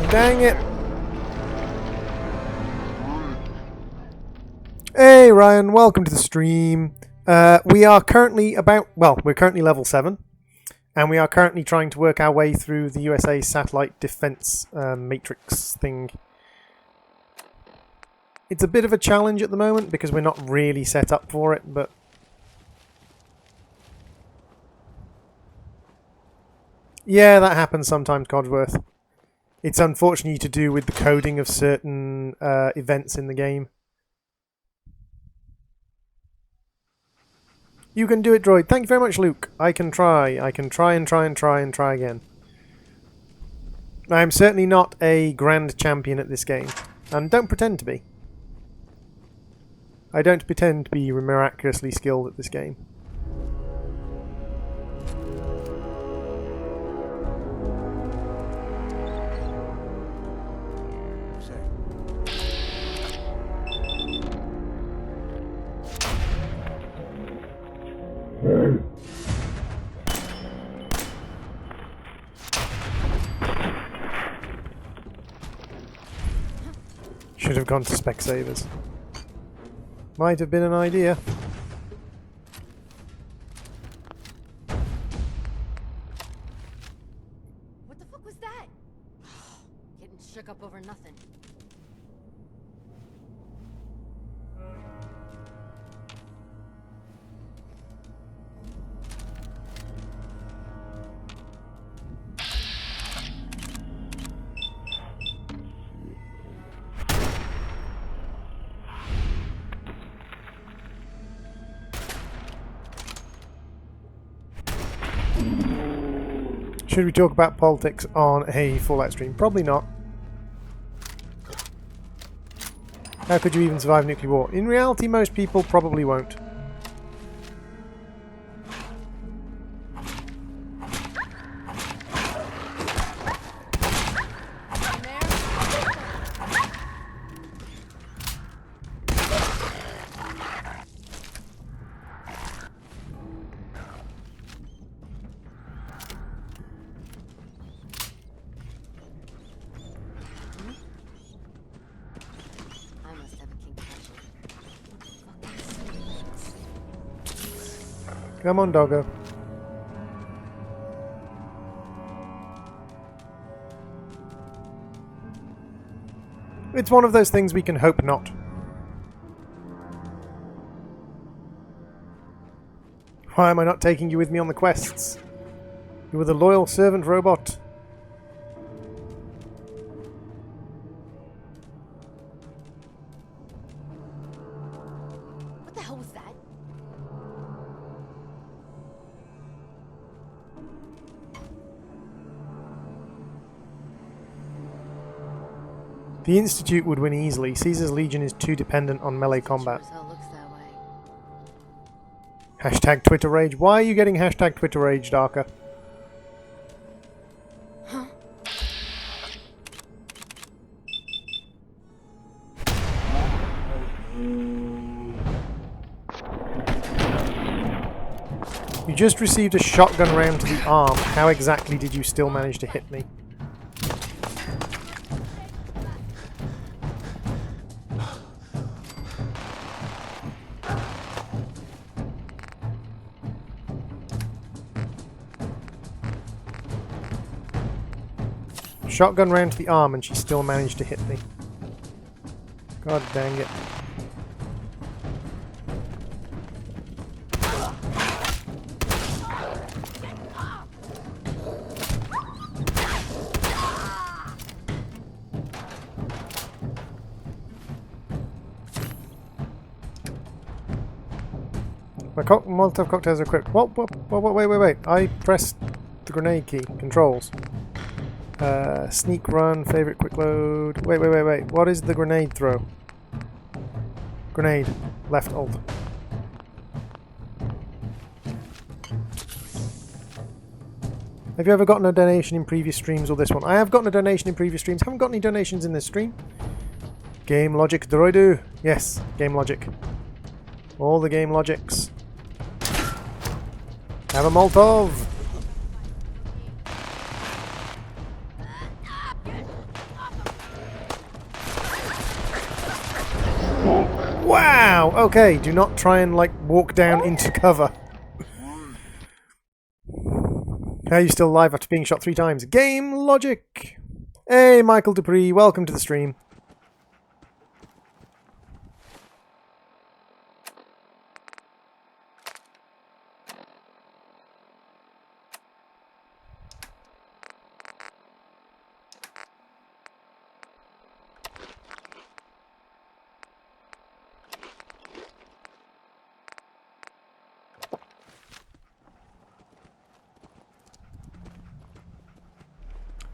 Dang it! Hey Ryan, welcome to the stream. We are currently we're currently level 7, and we are currently trying to work our way through the USA satellite defense matrix thing. It's a bit of a challenge at the moment because we're not really set up for it, but yeah, that happens sometimes, Codsworth. It's unfortunately to do with the coding of certain events in the game. You can do it, Droid. Thank you very much, Luke. I can try. I can try and try and try and try again. I am certainly not a grand champion at this game, and don't pretend to be. I don't pretend to be miraculously skilled at this game. Should have gone to Specsavers. Might have been an idea. What the fuck was that? Getting shook up over nothing. Should we talk about politics on a Fallout stream? Probably not. How could you even survive nuclear war? In reality, most people probably won't. Come on, doggo. It's one of those things we can hope not. Why am I not taking you with me on the quests? You were the loyal servant robot. What the hell was that? The Institute would win easily. Caesar's Legion is too dependent on melee combat. Hashtag Twitter Rage. Why are you getting hashtag Twitter Rage, Darker? Huh? just received a shotgun round to the arm. How exactly did you still manage to hit me? Shotgun round to the arm and she still managed to hit me. God dang it. My Molotov cocktails are equipped. Wait. I pressed the grenade key. Controls. Sneak run, favorite quick load. Wait. What is the grenade throw? Grenade. Left alt. Have you ever gotten a donation in previous streams or this one? I have gotten a donation in previous streams. Haven't got any donations in this stream. Game logic droidu. Yes, game logic. All the game logics. Have a Molotov. Wow! Okay, do not try and, like, walk down into cover. How are you still alive after being shot 3 times? Game logic! Hey, Michael Dupree, welcome to the stream.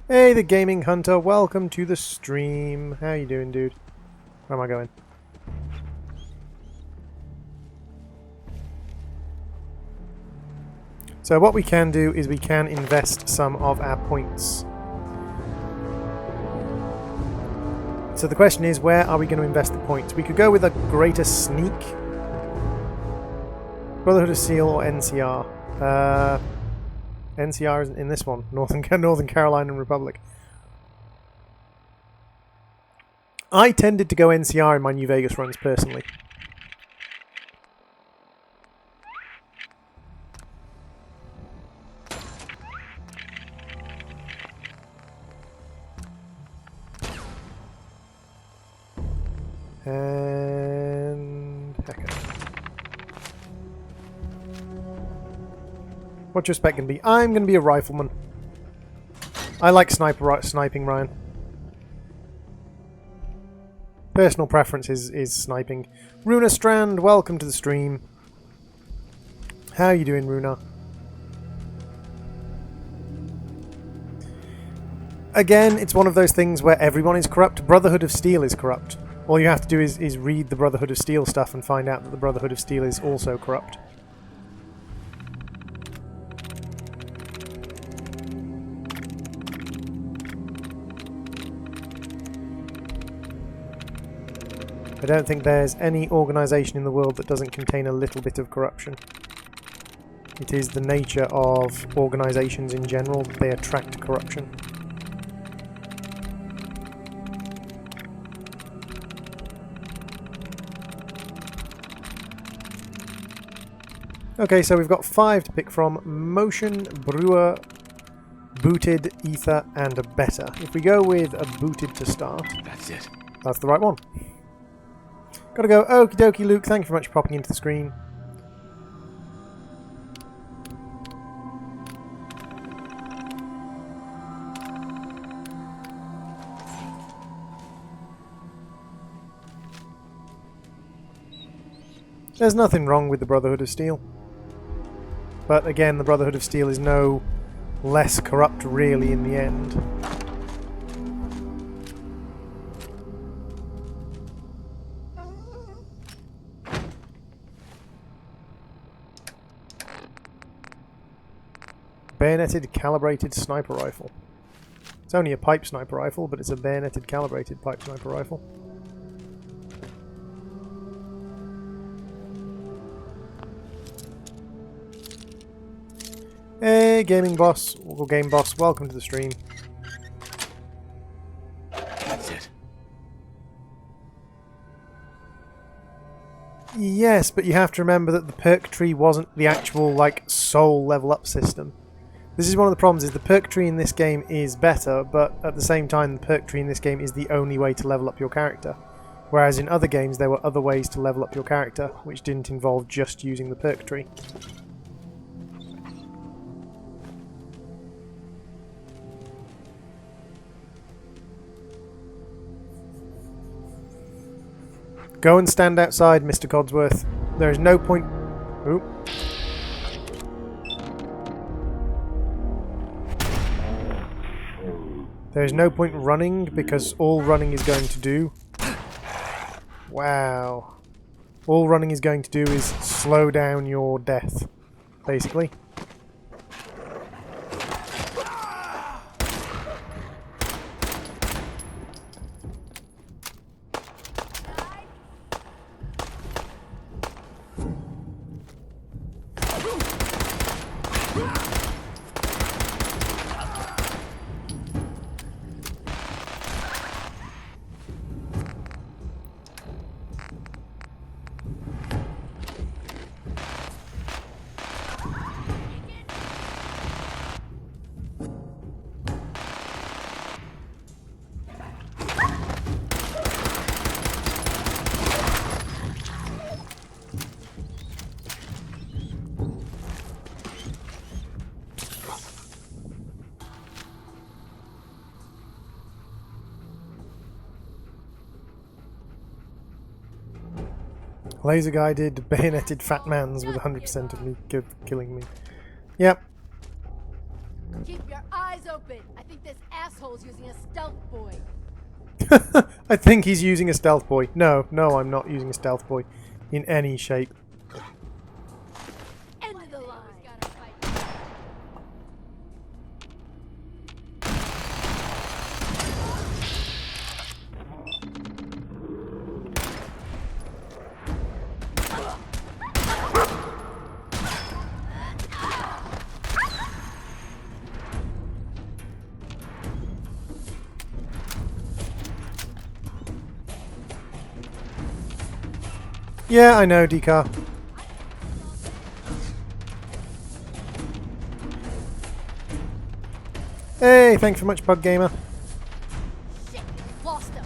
Hey, the Gaming Hunter, welcome to the stream. How you doing, dude? Where am I going? So what we can do is we can invest some of our points. So the question is, where are we going to invest the points? We could go with a greater sneak. Brotherhood of Steel or NCR. NCR isn't in this one. Northern Carolina Republic. I tended to go NCR in my New Vegas runs, personally. And... Hecker. What's your spec going to be? I'm going to be a rifleman. I like sniping, Ryan. Personal preference is sniping. Runa Strand, welcome to the stream. How are you doing, Runa? Again, it's one of those things where everyone is corrupt. Brotherhood of Steel is corrupt. All you have to do is read the Brotherhood of Steel stuff and find out that the Brotherhood of Steel is also corrupt. I don't think there's any organisation in the world that doesn't contain a little bit of corruption. It is the nature of organisations in general that they attract corruption. Okay, so we've got 5 to pick from: Motion, Brewer, Booted, Ether, and a Better. If we go with a Booted to start... That's it. That's the right one. Gotta go. Okie dokie, Luke. Thank you very much for popping into the screen. There's nothing wrong with the Brotherhood of Steel. But again, the Brotherhood of Steel is no less corrupt, really, in the end. Bayoneted calibrated sniper rifle. It's only a pipe sniper rifle, but it's a bayoneted calibrated pipe sniper rifle. Hey, gaming boss, or game boss, welcome to the stream. That's it. Yes, but you have to remember that the perk tree wasn't the actual, like, soul level up system. This is one of the problems, is the perk tree in this game is better, but at the same time the perk tree in this game is the only way to level up your character. Whereas in other games there were other ways to level up your character, which didn't involve just using the perk tree. Go and stand outside, Mr. Codsworth. There is no point... Ooh. There is no point running, because all running is going to do... Wow. All running is going to do is slow down your death, basically. Laser guided, bayoneted fat mans with 100% of me killing me. Yep. Keep your eyes open. I think this asshole's using a stealth boy. I think he's using a stealth boy. No, I'm not using a stealth boy in any shape. End of the line. Yeah, I know, Decar. Hey, thanks so much, Bug Gamer. Shit, lost him.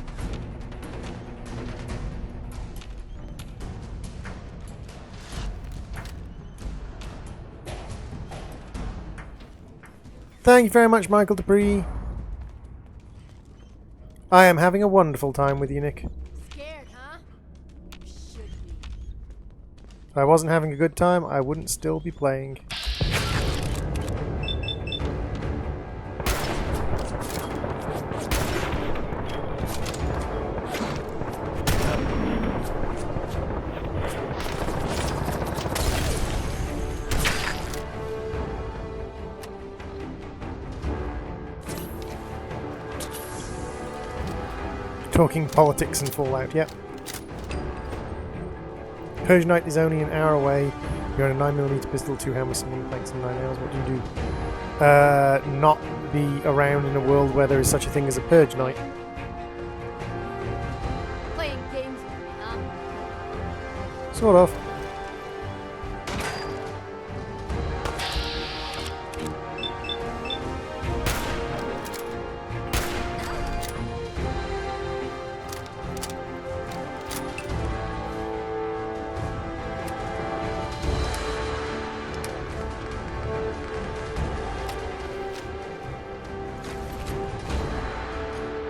Thank you very much, Michael Dupree. I am having a wonderful time with you, Nick. Scared, huh? Should be. If I wasn't having a good time, I wouldn't still be playing. Talking politics and Fallout, yep. Persian Knight is only an hour away. You're on a 9mm pistol, 2 hammers, someone thanks in 9 hours. What do you do? Not be around in a world where there is such a thing as a Purge Knight. Playing games with me, huh? Sort of.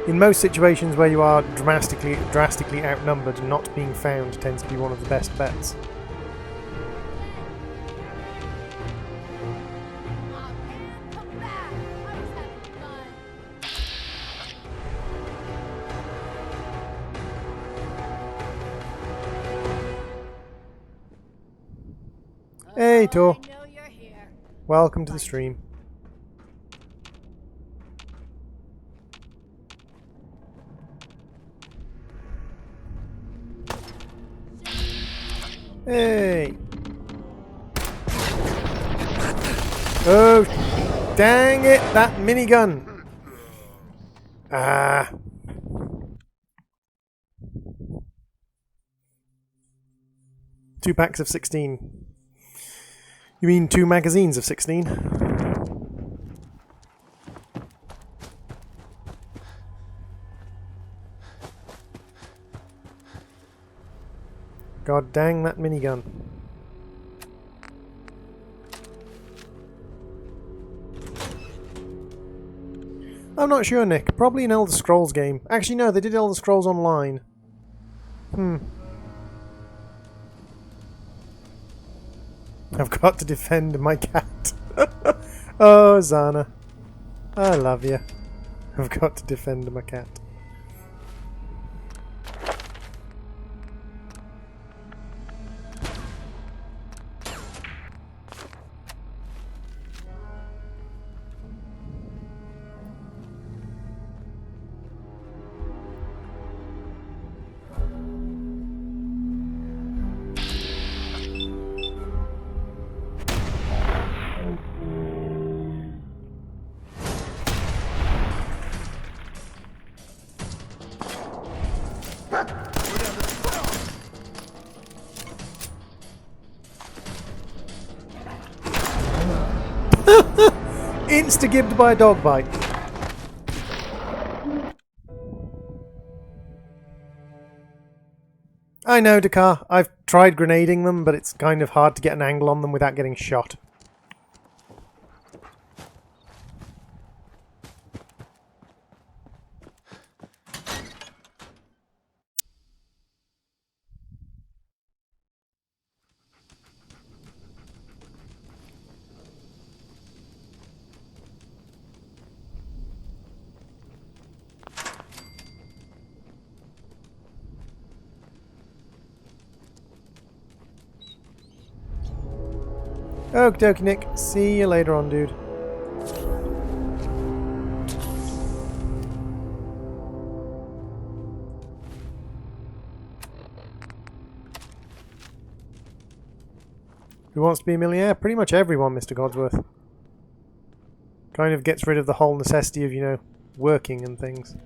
In most situations where you are drastically outnumbered, not being found tends to be one of the best bets. Hey, Tor. Welcome to the stream. Hey! Oh! Dang it, that minigun! Ah. 2 packs of 16. You mean 2 magazines of 16? God dang that minigun. I'm not sure, Nick. Probably an Elder Scrolls game. Actually, no, they did Elder Scrolls Online. I've got to defend my cat. Oh, Zana. I love you. I've got to defend my cat. Insta-gibbed by a dog bite. I know, Dakar. I've tried grenading them, but it's kind of hard to get an angle on them without getting shot. Okie dokie, Nick. See you later on, dude. Who wants to be a millionaire? Pretty much everyone, Mr. Godsworth. Kind of gets rid of the whole necessity of, you know, working and things.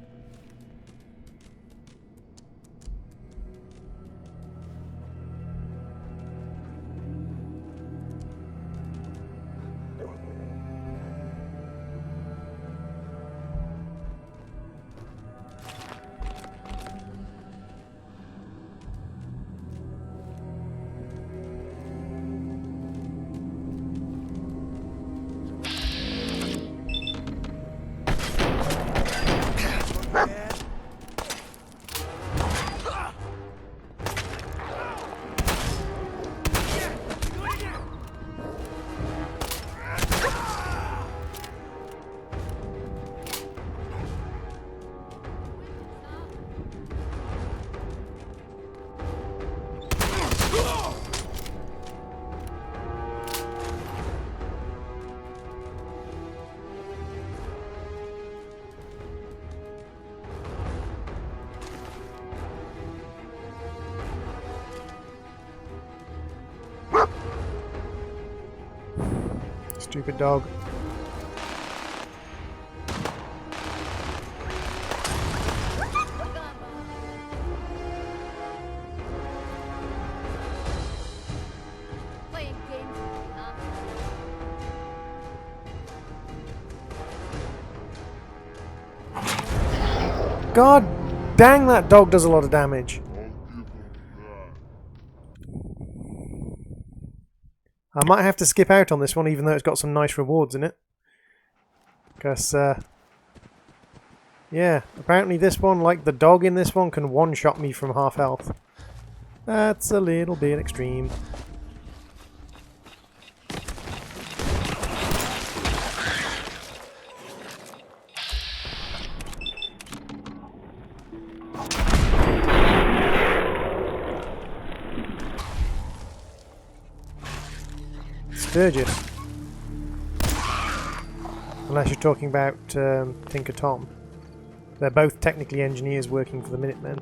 Stupid dog. Playing games with me, huh? God dang, that dog does a lot of damage. I might have to skip out on this one, even though it's got some nice rewards in it. Because, yeah, apparently this one, like the dog in this one, can one-shot me from half health. That's a little bit extreme. Sturgis. Unless you're talking about Tinker Tom. They're both technically engineers working for the Minutemen.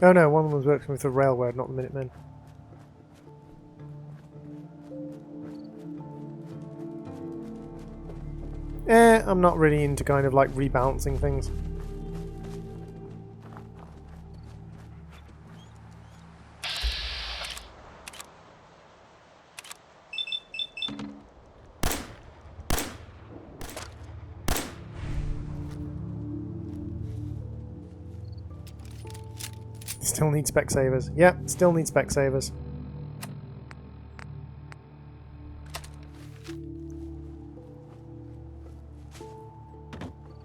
Oh no, one was working with the railroad, not the Minutemen. I'm not really into kind of like rebalancing things. Still need spec savers. Yep, still need spec savers.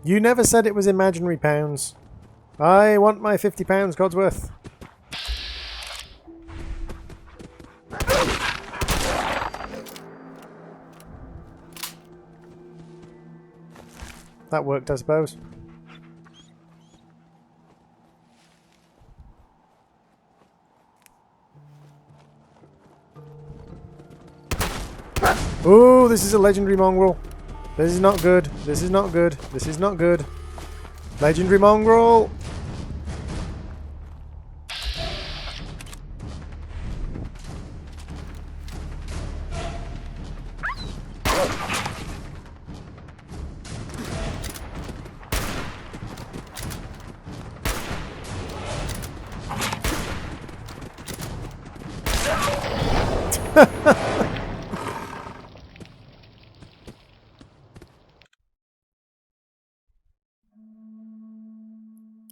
You never said it was imaginary pounds. I want my £50, Codsworth. That worked, I suppose. Oh, this is a legendary mongrel. This is not good. This is not good. This is not good. Legendary mongrel.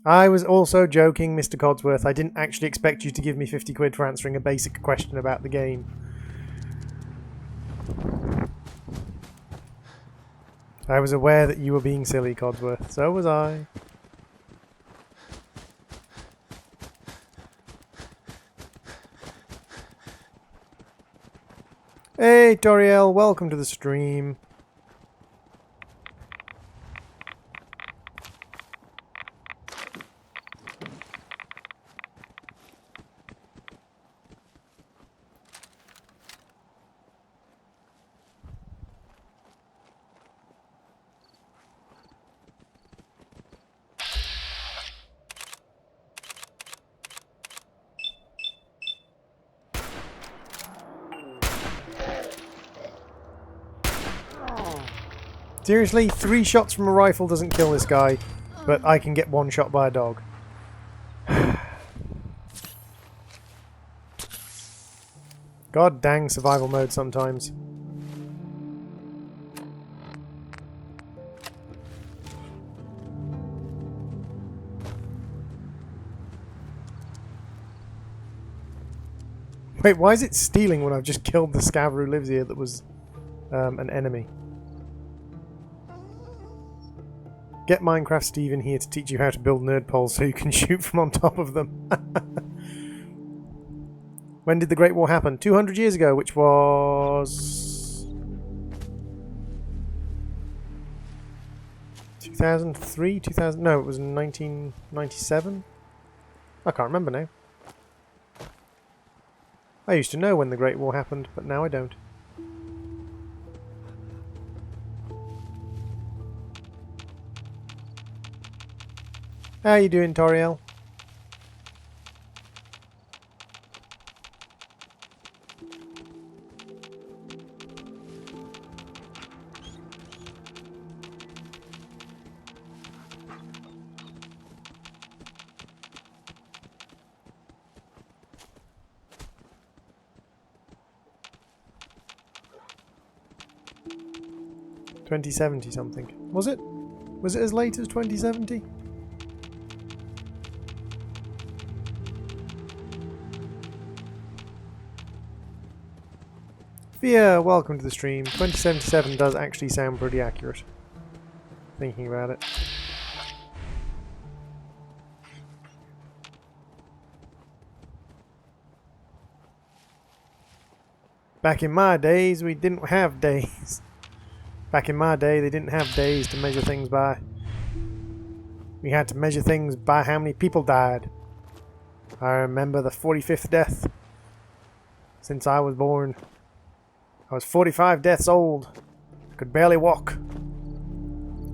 I was also joking, Mr. Codsworth. I didn't actually expect you to give me 50 quid for answering a basic question about the game. I was aware that you were being silly, Codsworth. So was I. Hey, Toriel, welcome to the stream. Seriously, 3 shots from a rifle doesn't kill this guy, but I can get 1 shot by a dog. God dang survival mode sometimes. Wait, why is it stealing when I've just killed the scav who lives here that was an enemy? Get Minecraft Steve in here to teach you how to build nerd poles so you can shoot from on top of them. When did the Great War happen? 200 years ago, which was... 2003? 2000? No, it was 1997? I can't remember now. I used to know when the Great War happened, but now I don't. How you doing, Toriel? $2070 something. Was it? Was it as late as 2070? Fia, welcome to the stream. 2077 does actually sound pretty accurate. Thinking about it. Back in my days, we didn't have days. Back in my day, they didn't have days to measure things by. We had to measure things by how many people died. I remember the 45th death since I was born. I was 45 deaths old. I could barely walk.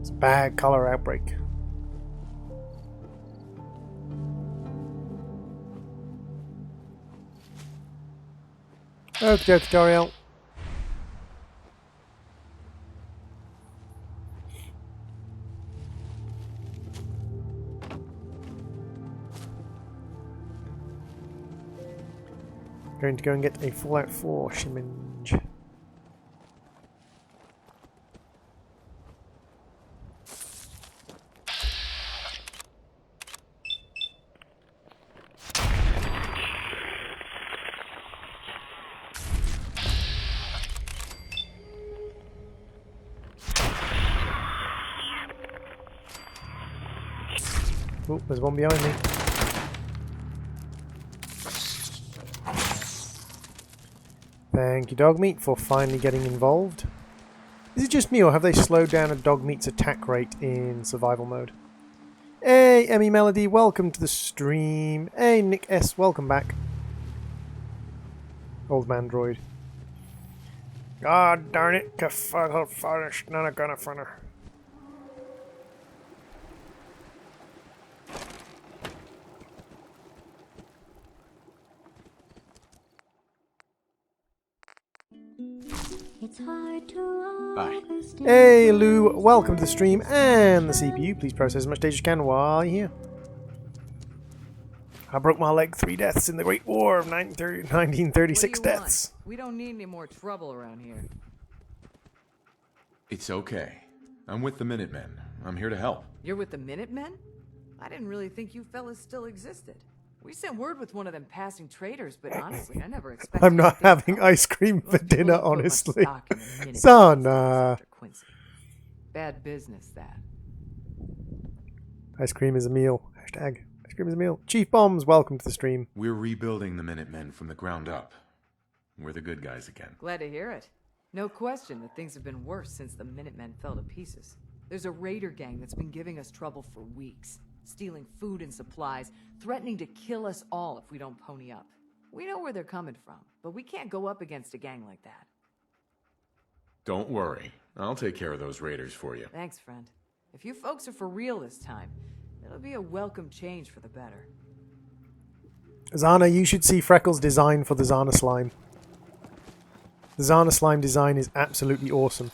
It's a bad cholera outbreak. Okay, tutorial. Going to go and get a Fallout 4 shimminge. Oh, there's one behind me. Thank you, Dogmeat, for finally getting involved. Is it just me, or have they slowed down a Dogmeat's attack rate in survival mode? Hey, Emmy Melody, welcome to the stream. Hey, Nick S, welcome back. Old man droid. God darn it, none of gonna front her. It's hard to Bye. Hey, Lou, welcome to the stream and the CPU. Please process as much data as you can while you're here. I broke my leg 3 deaths in the Great War of 1936 deaths. We don't need any more trouble around here. It's okay. I'm with the Minutemen. I'm here to help. You're with the Minutemen? I didn't really think you fellas still existed. We sent word with one of them passing traders, but honestly, I never expected. I'm not having ice cream for dinner, honestly. Sana. Bad business, that. Ice cream is a meal. Hashtag ice cream is a meal. Chief Bombs, welcome to the stream. We're rebuilding the Minutemen from the ground up. We're the good guys again. Glad to hear it. No question that things have been worse since the Minutemen fell to pieces. There's a raider gang that's been giving us trouble for weeks. Stealing food and supplies, threatening to kill us all if we don't pony up. We know where they're coming from, but we can't go up against a gang like that. Don't worry. I'll take care of those raiders for you. Thanks, friend. If you folks are for real this time, it'll be a welcome change for the better. Zana, you should see Freckles' design for the Zana slime. The Zana slime design is absolutely awesome.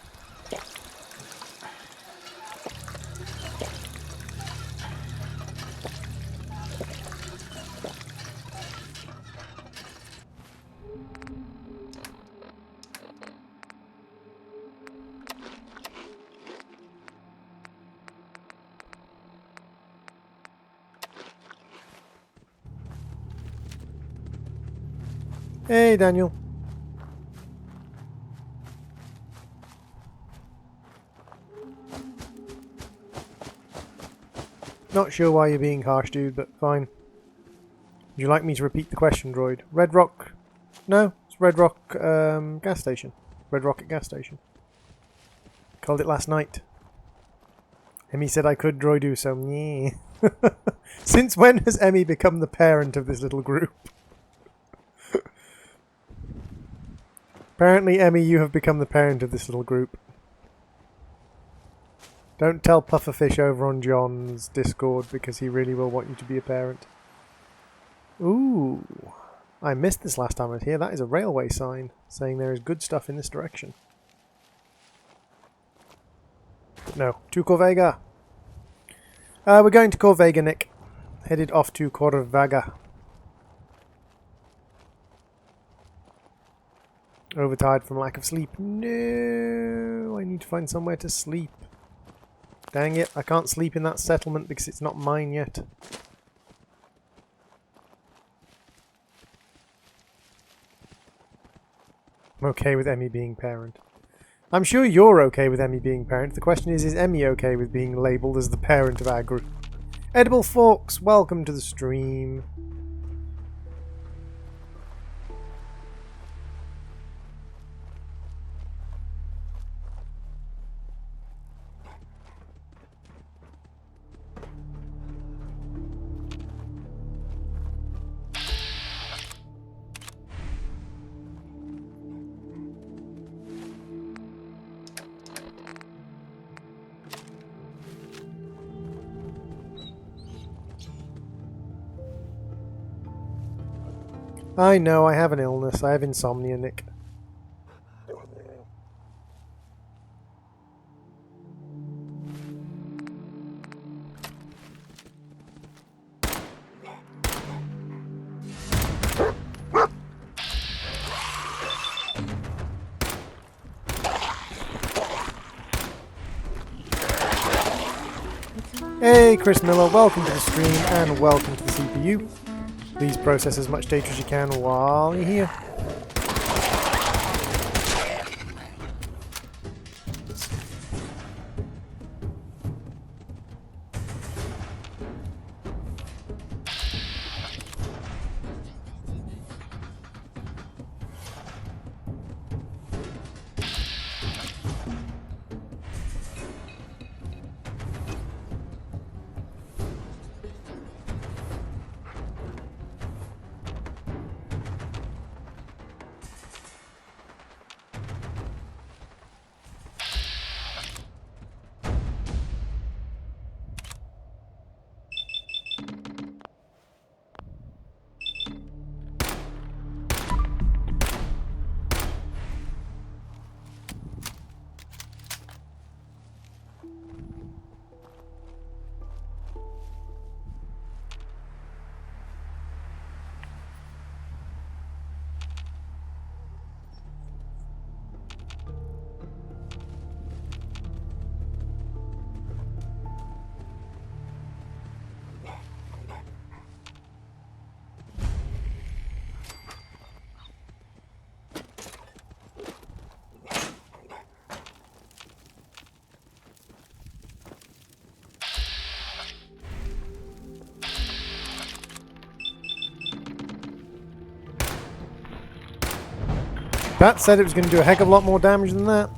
Hey, Daniel. Not sure why you're being harsh, dude, but fine. Would you like me to repeat the question, droid? Red Rock? No, it's Red Rock gas station. Red Rocket gas station. Called it last night. Emmy said I could droid do so. Yeah. Since when has Emmy become the parent of this little group? Apparently, Emmy, you have become the parent of this little group. Don't tell Pufferfish over on John's Discord, because he really will want you to be a parent. Ooh. I missed this last time I was here. That is a railway sign, saying there is good stuff in this direction. No. To Corvega. We're going to Corvega, Nick. Headed off to Corvega. Overtired from lack of sleep. No, I need to find somewhere to sleep. Dang it, I can't sleep in that settlement because it's not mine yet. I'm okay with Emmy being parent. I'm sure you're okay with Emmy being parent. The question is Emmy okay with being labelled as the parent of our group? Edible Forks, welcome to the stream. I know, I have an illness. I have insomnia, Nick. Hey Chris Miller, welcome to the stream and welcome to the CPU. Please process as much data as you can while you're here. That said it was going to do a heck of a lot more damage than that.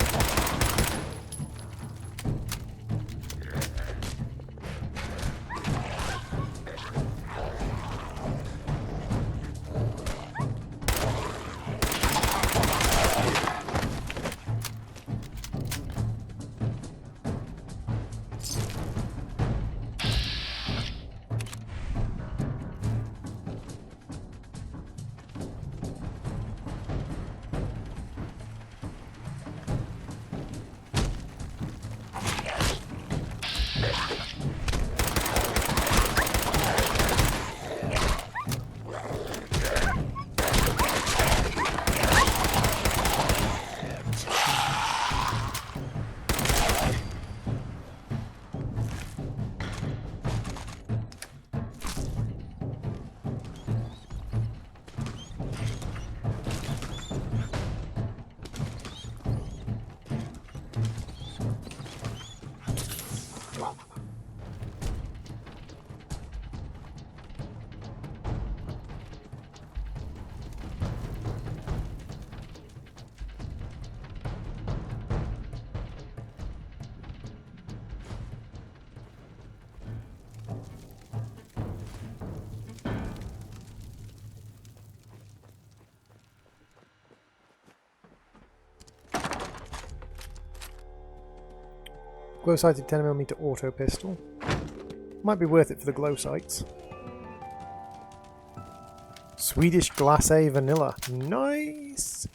Glow-sighted 10mm auto pistol. Might be worth it for the glow sights. Swedish glacé vanilla. Nice!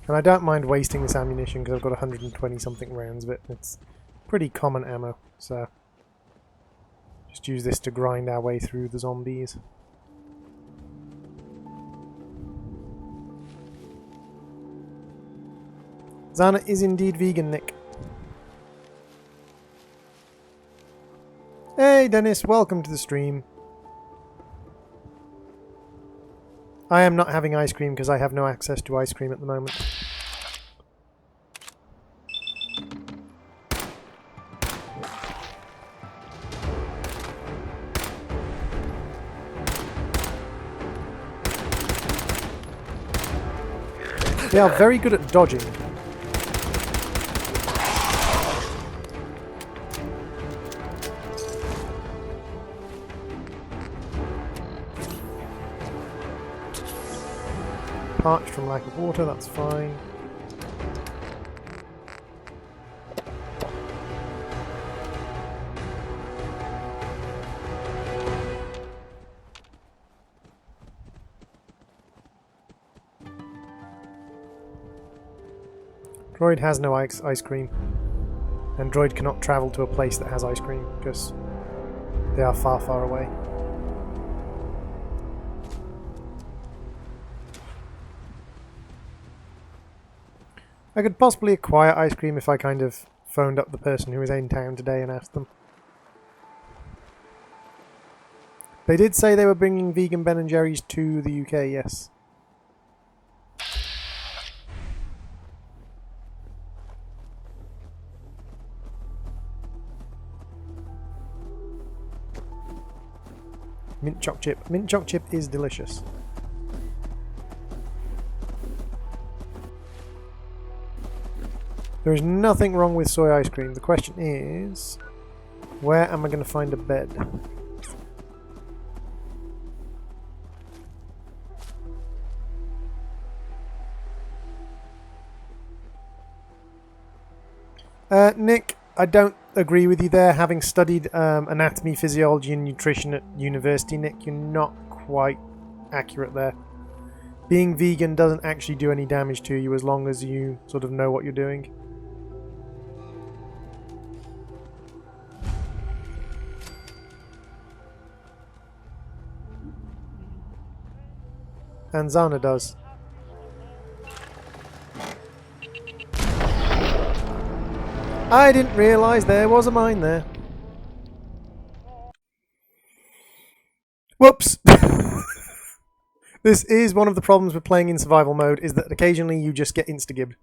And I don't mind wasting this ammunition because I've got 120 something rounds of it. It's pretty common ammo, so just use this to grind our way through the zombies. Zana is indeed vegan, Nick. Hey Dennis, welcome to the stream. I am not having ice cream because I have no access to ice cream at the moment. They are very good at dodging. Parched from lack of water, that's fine. Droid has no ice cream. And Droid cannot travel to a place that has ice cream, because they are far, far away. I could possibly acquire ice cream if I kind of phoned up the person who was in town today and asked them. They did say they were bringing vegan Ben & Jerry's to the UK, yes. Mint choc chip. Mint choc chip is delicious. There is nothing wrong with soy ice cream. The question is, where am I going to find a bed? Nick, I don't agree with you there. Having studied anatomy, physiology and nutrition at university, Nick, you're not quite accurate there. Being vegan doesn't actually do any damage to you as long as you sort of know what you're doing. And Zana does. I didn't realise there was a mine there. Whoops! This is one of the problems with playing in survival mode, is that occasionally you just get insta-gibbed.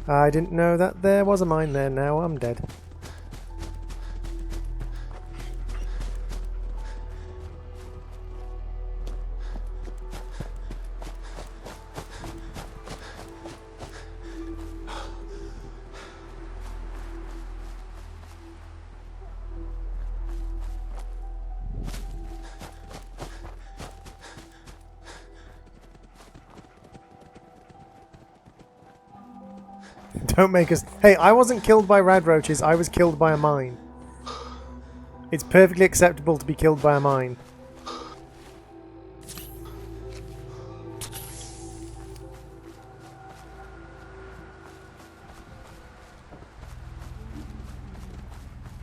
I didn't know that there was a mine there. Now I'm dead. Don't make us... Hey, I wasn't killed by rad roaches, I was killed by a mine. It's perfectly acceptable to be killed by a mine.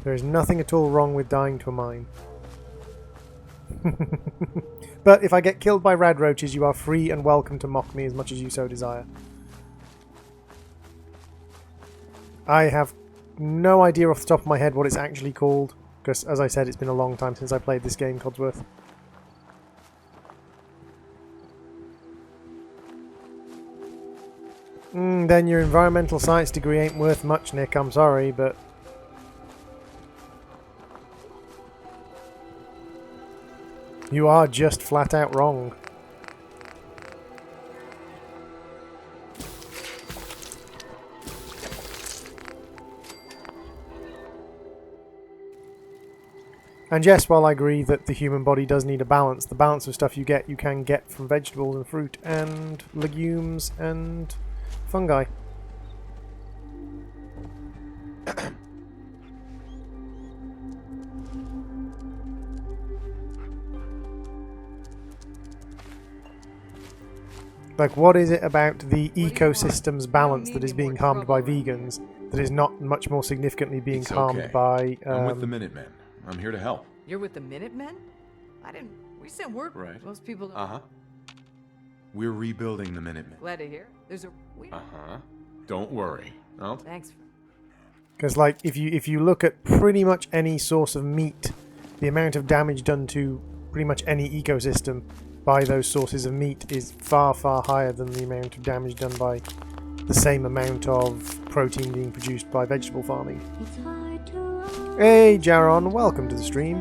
There is nothing at all wrong with dying to a mine. But if I get killed by rad roaches, you are free and welcome to mock me as much as you so desire. I have no idea off the top of my head what it's actually called, because as I said, it's been a long time since I played this game, Codsworth. Then your environmental science degree ain't worth much, Nick, I'm sorry, but... You are just flat out wrong. And yes, while I agree that the human body does need a balance, the balance of stuff you can get from vegetables and fruit and legumes and fungi. Like, what is it about the ecosystem's balance that is being harmed by vegans that is not much more significantly being harmed by... I'm with the Minutemen. I'm here to help. You're with the Minutemen? We sent word. Right. Most people don't. Uh-huh. We're rebuilding the Minutemen. Glad to hear. There's a... Uh-huh. Don't worry. Oh. Thanks for... Because, like, if you look at pretty much any source of meat, the amount of damage done to pretty much any ecosystem by those sources of meat is far, far higher than the amount of damage done by the same amount of protein being produced by vegetable farming. Hey, Jaron, welcome to the stream.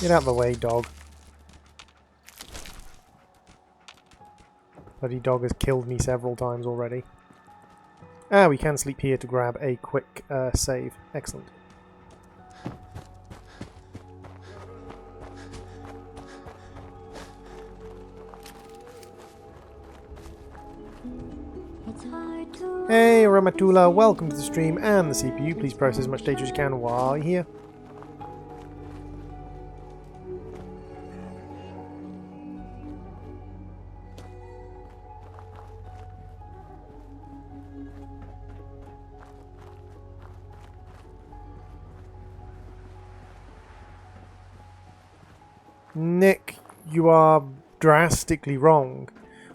Get out of the way, dog. Bloody dog has killed me several times already. Ah, we can sleep here to grab a quick save. Excellent. Hey Ramatula, welcome to the stream and the CPU. Please process as much data as you can while you're here. Nick, you are drastically wrong.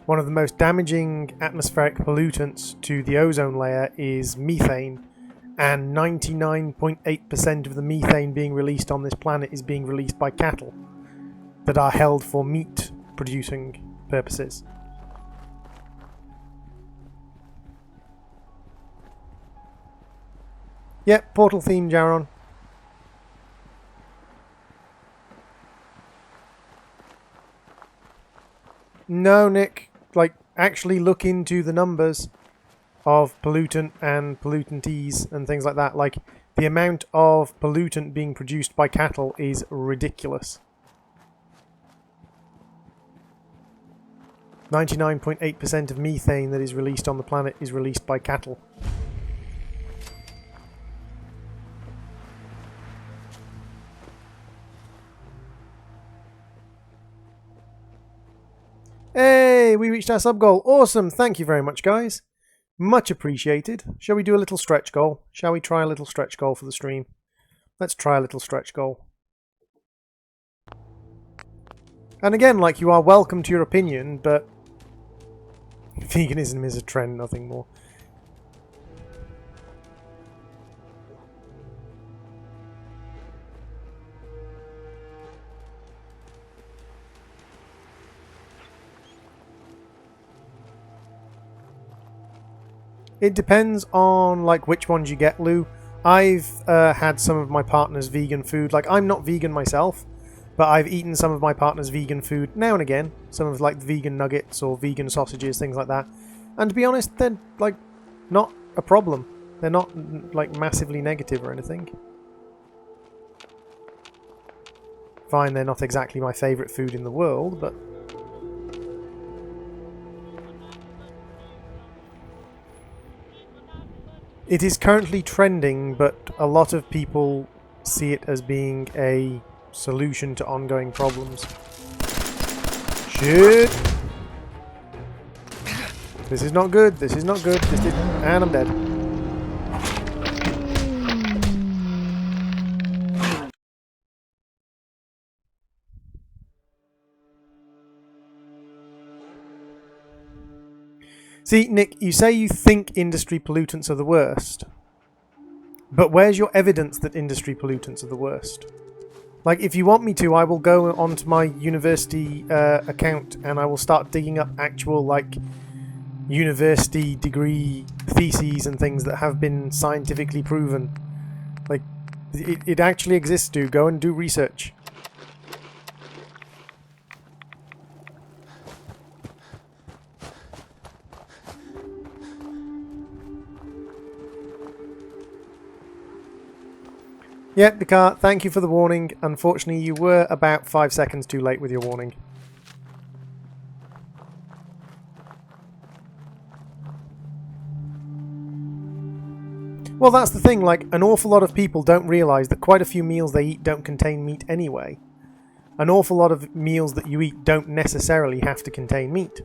One of the most damaging atmospheric pollutants to the ozone layer is methane, and 99.8% of the methane being released on this planet is being released by cattle that are held for meat producing purposes. Yep, Portal theme, Jaron. No, Nick. Like, actually look into the numbers of pollutant and pollutantes and things like that. Like, the amount of pollutant being produced by cattle is ridiculous. 99.8% of methane that is released on the planet is released by cattle. Hey, we reached our sub goal. Awesome. Thank you very much, guys. Much appreciated. Shall we do a little stretch goal? Shall we try a little stretch goal for the stream? Let's try a little stretch goal. And again, like, you are welcome to your opinion, but veganism is a trend, nothing more. It depends on, like, which ones you get, Lou. I've had some of my partner's vegan food. Like, I'm not vegan myself, but I've eaten some of my partner's vegan food now and again. Some of, like, vegan nuggets or vegan sausages, things like that. And to be honest, they're, like, not a problem. They're not, like, massively negative or anything. Fine, they're not exactly my favourite food in the world, but... It is currently trending, but a lot of people see it as being a solution to ongoing problems. Shit! This is not good, this is not good, this did... and I'm dead. See, Nick, you say you think industry pollutants are the worst, but where's your evidence that industry pollutants are the worst? Like, if you want me to, I will go onto my university account and I will start digging up actual, like, university degree theses and things that have been scientifically proven. Like, it actually exists, dude. Go and do research. Yep, Descartes, thank you for the warning. Unfortunately, you were about 5 seconds too late with your warning. Well, that's the thing, like, an awful lot of people don't realise that quite a few meals they eat don't contain meat anyway. An awful lot of meals that you eat don't necessarily have to contain meat.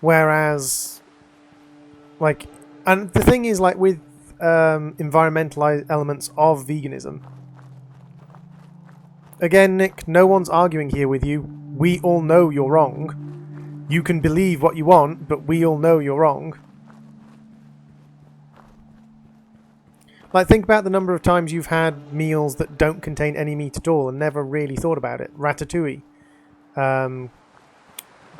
Whereas, like, and the thing is, like, with environmental elements of veganism, again, Nick, no one's arguing here with you. We all know you're wrong. You can believe what you want, but we all know you're wrong. Like, think about the number of times you've had meals that don't contain any meat at all and never really thought about it. Ratatouille.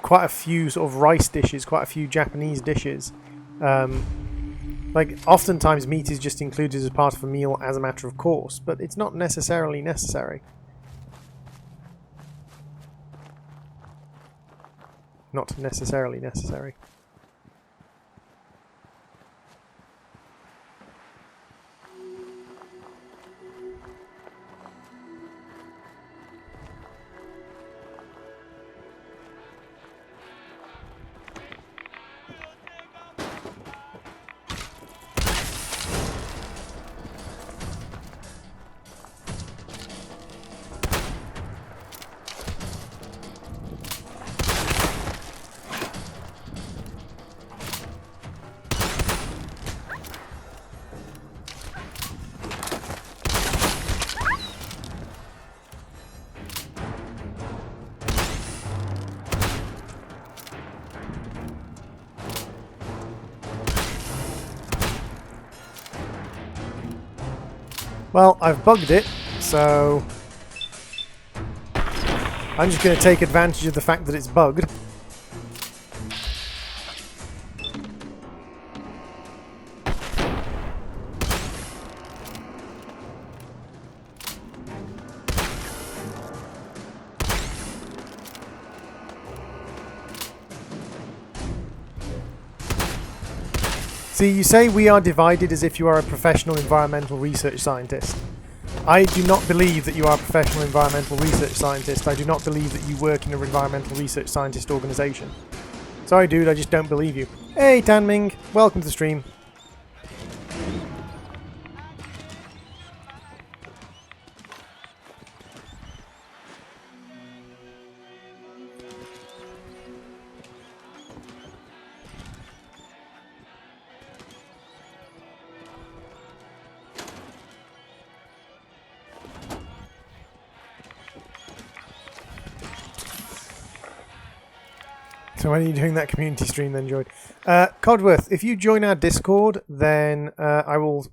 Quite a few sort of rice dishes, quite a few Japanese dishes. Like, oftentimes meat is just included as part of a meal as a matter of course, but it's not necessarily necessary. Not necessarily necessary. Well, I've bugged it, so I'm just going to take advantage of the fact that it's bugged. See, you say we are divided as if you are a professional environmental research scientist. I do not believe that you are a professional environmental research scientist. I do not believe that you work in an environmental research scientist organisation. Sorry, dude, I just don't believe you. Hey, Tanming, welcome to the stream. So when are you doing that community stream then, Droid? Codworth, if you join our Discord, then I will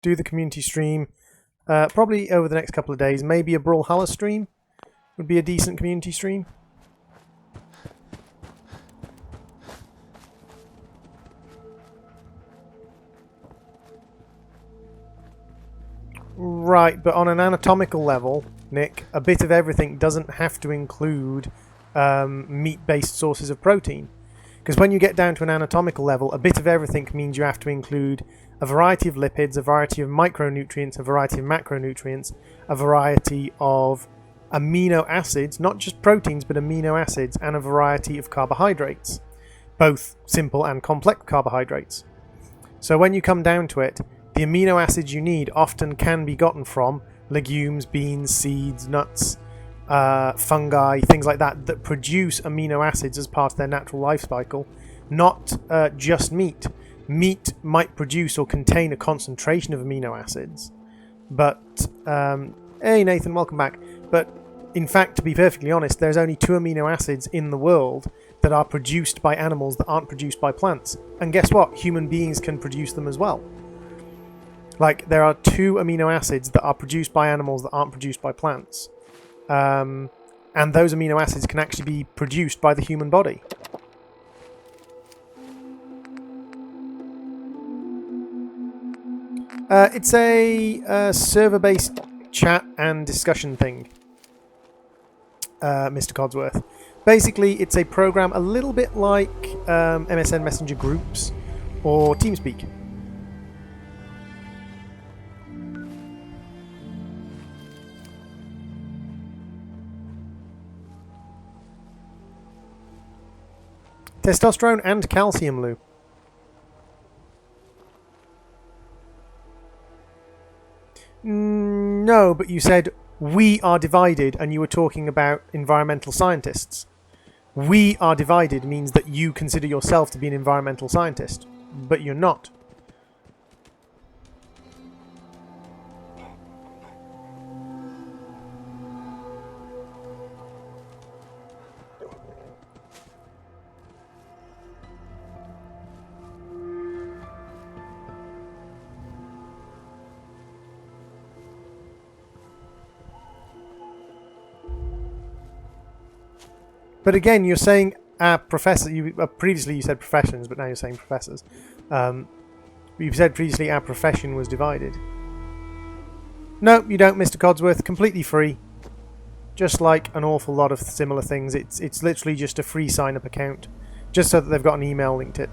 do the community stream probably over the next couple of days. Maybe a Brawlhalla stream would be a decent community stream. Right, but on an anatomical level, Nick, a bit of everything doesn't have to include meat-based sources of protein. Because when you get down to an anatomical level, a bit of everything means you have to include a variety of lipids, a variety of micronutrients, a variety of macronutrients, a variety of amino acids, not just proteins, but amino acids, and a variety of carbohydrates, both simple and complex carbohydrates. So when you come down to it, the amino acids you need often can be gotten from legumes, beans, seeds, nuts, fungi, things like that, that produce amino acids as part of their natural life cycle, not just meat. Meat might produce or contain a concentration of amino acids, but hey Nathan, welcome back. But in fact, to be perfectly honest, there's only 2 amino acids in the world that are produced by animals that aren't produced by plants. And guess what? Human beings can produce them as well. Like, there are 2 amino acids that are produced by animals that aren't produced by plants. And those amino acids can actually be produced by the human body. It's a server-based chat and discussion thing, Mr. Codsworth. Basically, it's a program a little bit like MSN Messenger Groups or TeamSpeak. Testosterone and calcium, Lou. No, but you said we are divided and you were talking about environmental scientists. We are divided means that you consider yourself to be an environmental scientist, but you're not. But again, you're saying our professor. Previously you said professions, but now you're saying professors. You've said previously our profession was divided. No, you don't, Mr. Codsworth. Completely free. Just like an awful lot of similar things. It's literally just a free sign-up account, just so that they've got an email linked to it.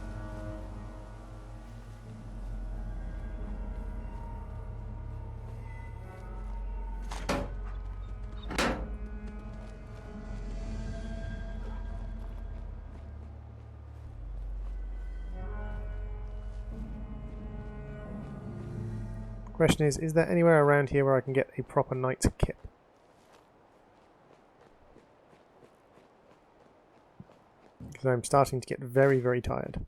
Question is there anywhere around here where I can get a proper knight's kit? Because I'm starting to get very, very tired.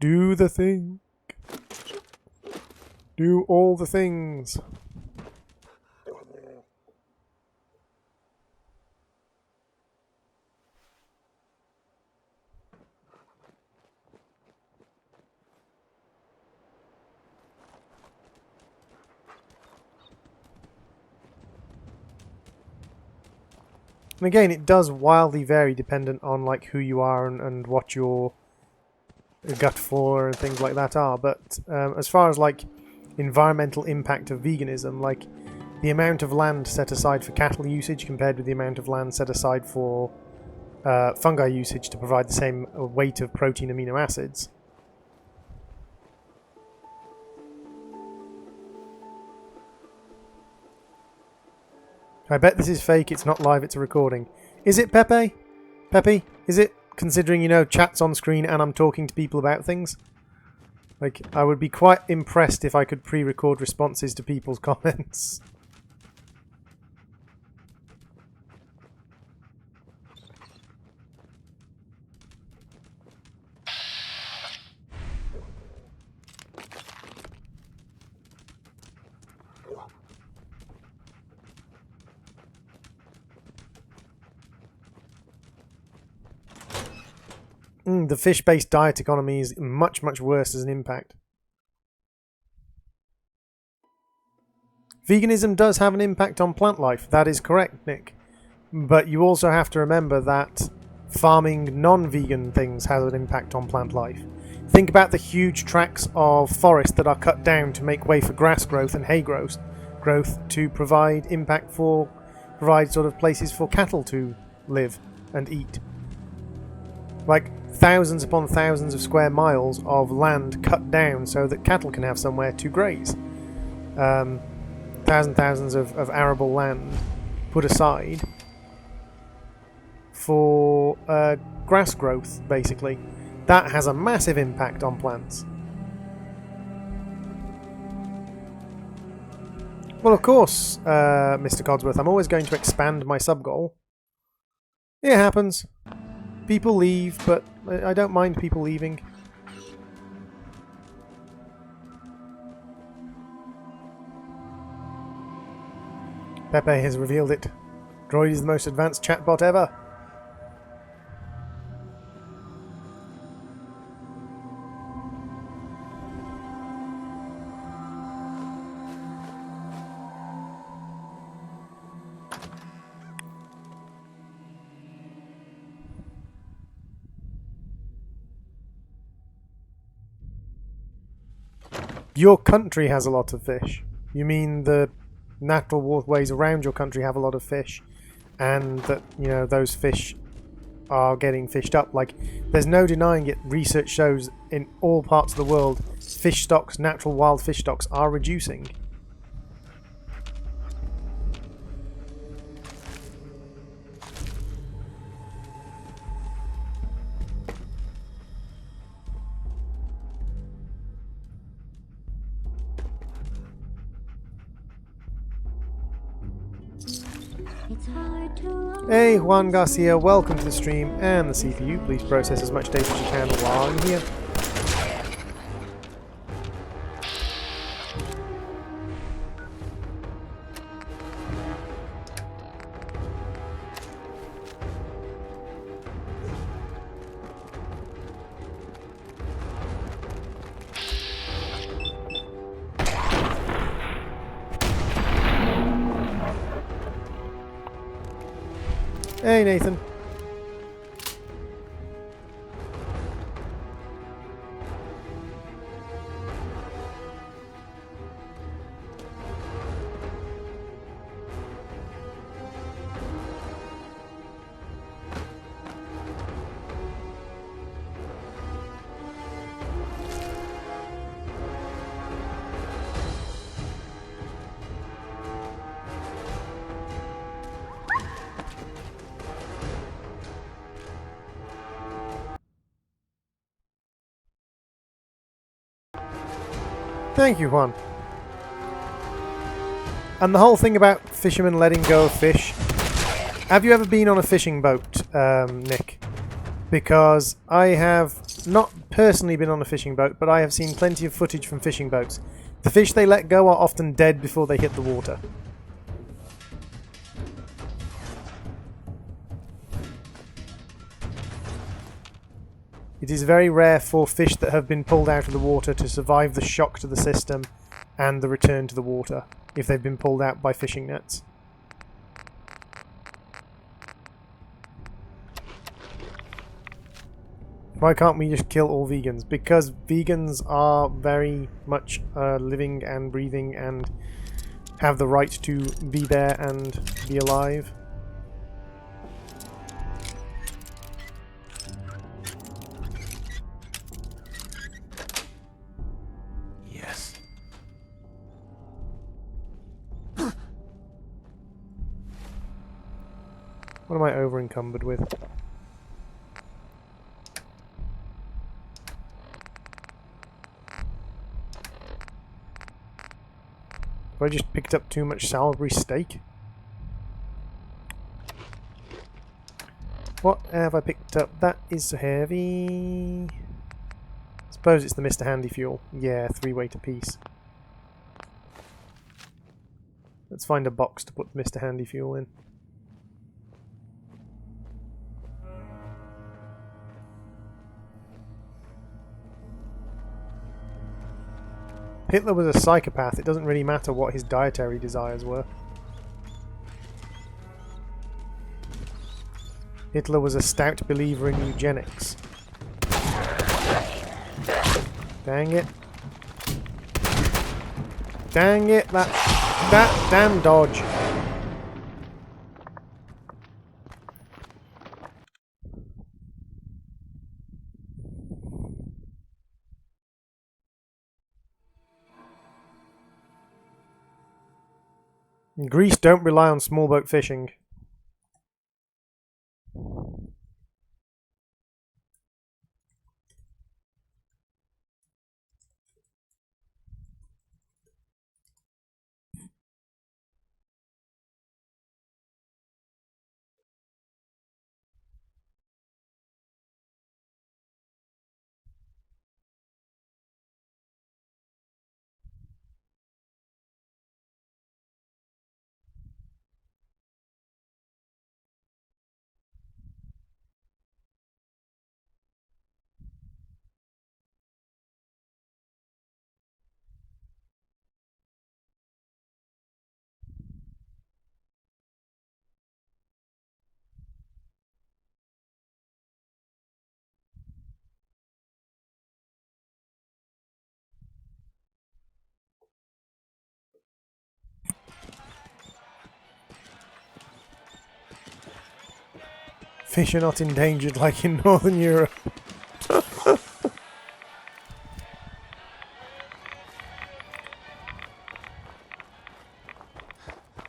Do the thing. Do all the things. And again, it does wildly vary dependent on like who you are and what your gut flora and things like that are. But as far as like environmental impact of veganism, like the amount of land set aside for cattle usage compared with the amount of land set aside for fungi usage to provide the same weight of protein amino acids. I bet this is fake, it's not live, it's a recording. Is it, Pepe? Pepe? Is it? Considering, you know, chat's on screen and I'm talking to people about things? Like, I would be quite impressed if I could pre-record responses to people's comments. The fish-based diet economy is much, much worse as an impact. Veganism does have an impact on plant life, that is correct, Nick. But you also have to remember that farming non-vegan things has an impact on plant life. Think about the huge tracts of forest that are cut down to make way for grass growth and hay growth to provide sort of places for cattle to live and eat. Like thousands upon thousands of square miles of land cut down so that cattle can have somewhere to graze. Thousands of arable land put aside for grass growth, basically. That has a massive impact on plants. Well, of course, Mr. Codsworth, I'm always going to expand my sub-goal. It happens. People leave, but I don't mind people leaving. Pepe has revealed it. Droid is the most advanced chatbot ever. Your country has a lot of fish. You mean the natural waterways around your country have a lot of fish, and that, you know, those fish are getting fished up. Like, there's no denying it. Research shows in all parts of the world, fish stocks, natural wild fish stocks, are reducing. Hey, Juan Garcia, welcome to the stream and the CPU. Please process as much data as you can while I'm here. Hey, Nathan. Thank you, Juan. And the whole thing about fishermen letting go of fish. Have you ever been on a fishing boat, Nick? Because I have not personally been on a fishing boat, but I have seen plenty of footage from fishing boats. The fish they let go are often dead before they hit the water. It is very rare for fish that have been pulled out of the water to survive the shock to the system and the return to the water if they've been pulled out by fishing nets. Why can't we just kill all vegans? Because vegans are very much living and breathing and have the right to be there and be alive. Yes. What am I over encumbered with? Have I just picked up too much Salisbury steak? What have I picked up? That is heavy. Suppose it's the Mr. Handy fuel. Yeah, 3-weight apiece. Let's find a box to put Mr. Handy fuel in. Hitler was a psychopath. It doesn't really matter what his dietary desires were. Hitler was a stout believer in eugenics. Dang it. Dang it, that damn dodge. In Greece, don't rely on small boat fishing. Fish are not endangered like in Northern Europe.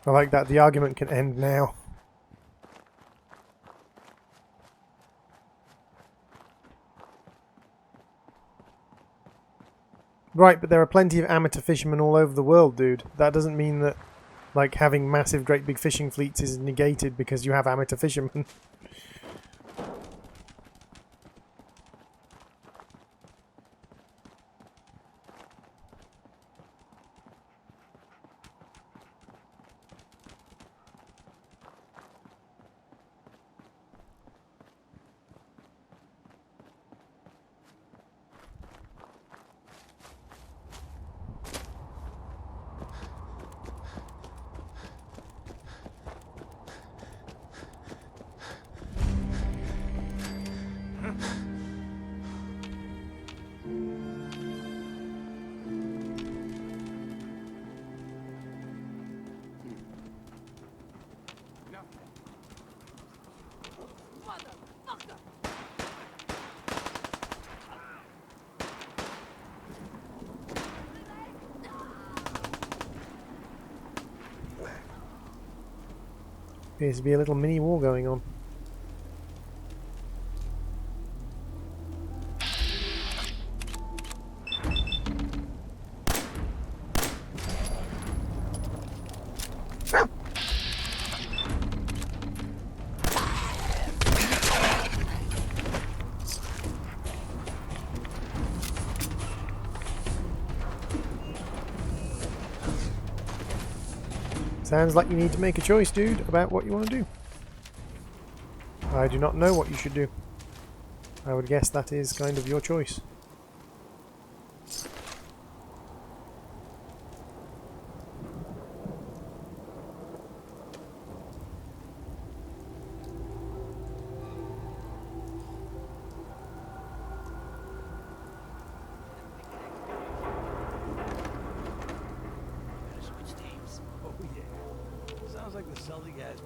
I like that. The argument can end now. Right, but there are plenty of amateur fishermen all over the world, dude. That doesn't mean that, like, having massive, great big fishing fleets is negated because you have amateur fishermen. Appears to be a little mini war going on. Sounds like you need to make a choice, dude, about what you want to do. I do not know what you should do. I would guess that is kind of your choice.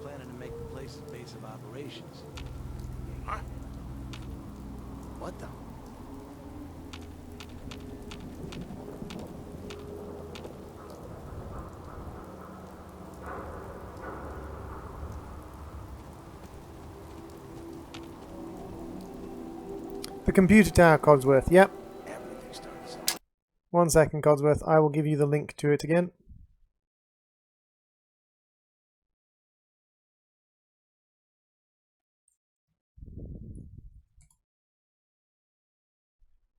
planning to make the place his base of operations. Huh? What the? The computer tower, Codsworth. Yep. 1 second, Codsworth. I will give you the link to it again.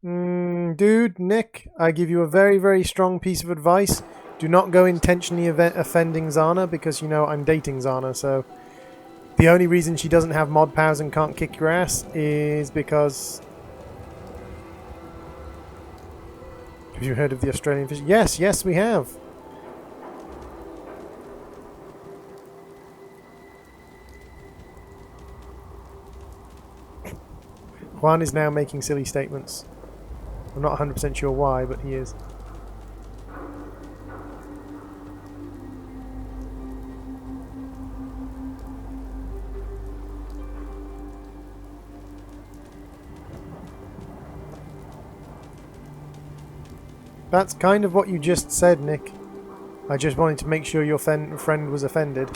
Dude, Nick, I give you a very, very strong piece of advice. Do not go intentionally offending Zana, because, you know, I'm dating Zana, so the only reason she doesn't have mod powers and can't kick your ass is because... Have you heard of the Australian fish? Yes, yes, we have. Juan is now making silly statements. I'm not 100% sure why, but he is. That's kind of what you just said, Nick. I just wanted to make sure your friend was offended.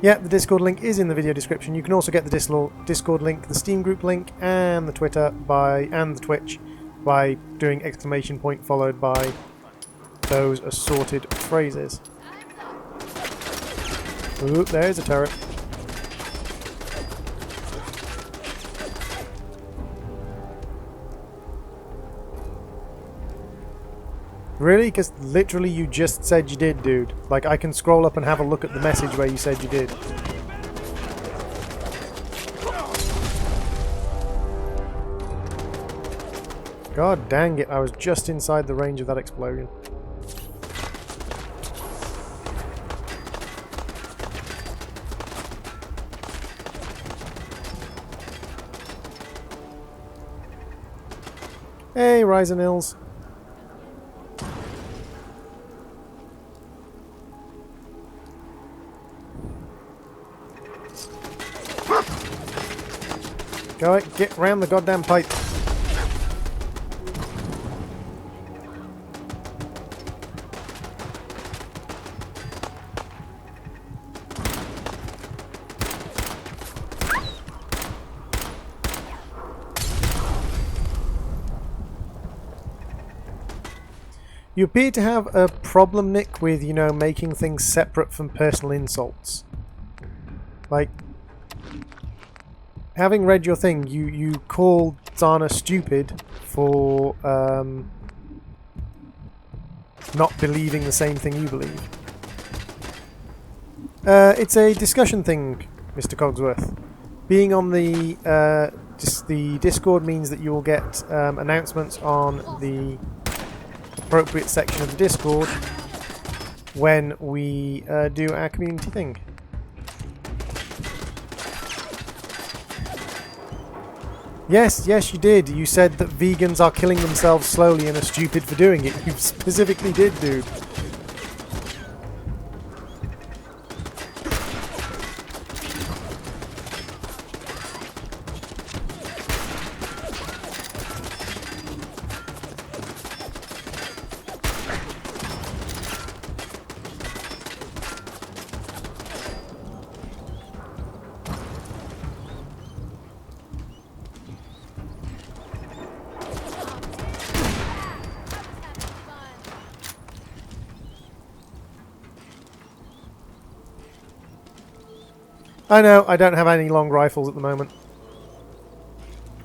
Yeah, the Discord link is in the video description. You can also get the Discord link, the Steam group link, and the Twitter and the Twitch by doing ! followed by those assorted phrases. Ooh, there's a turret. Really? Because literally you just said you did, dude. Like, I can scroll up and have a look at the message where you said you did. God dang it, I was just inside the range of that explosion. Hey, Ryzen Hills. Go it, get round the goddamn pipe. You appear to have a problem, Nick, with, you know, making things separate from personal insults. Like, having read your thing, you called Zana stupid for not believing the same thing you believe. It's a discussion thing, Mr. Cogsworth. Being on the Discord means that you will get announcements on the appropriate section of the Discord when we do our community thing. Yes, yes you did. You said that vegans are killing themselves slowly and are stupid for doing it. You specifically did, dude. I know, I don't have any long rifles at the moment.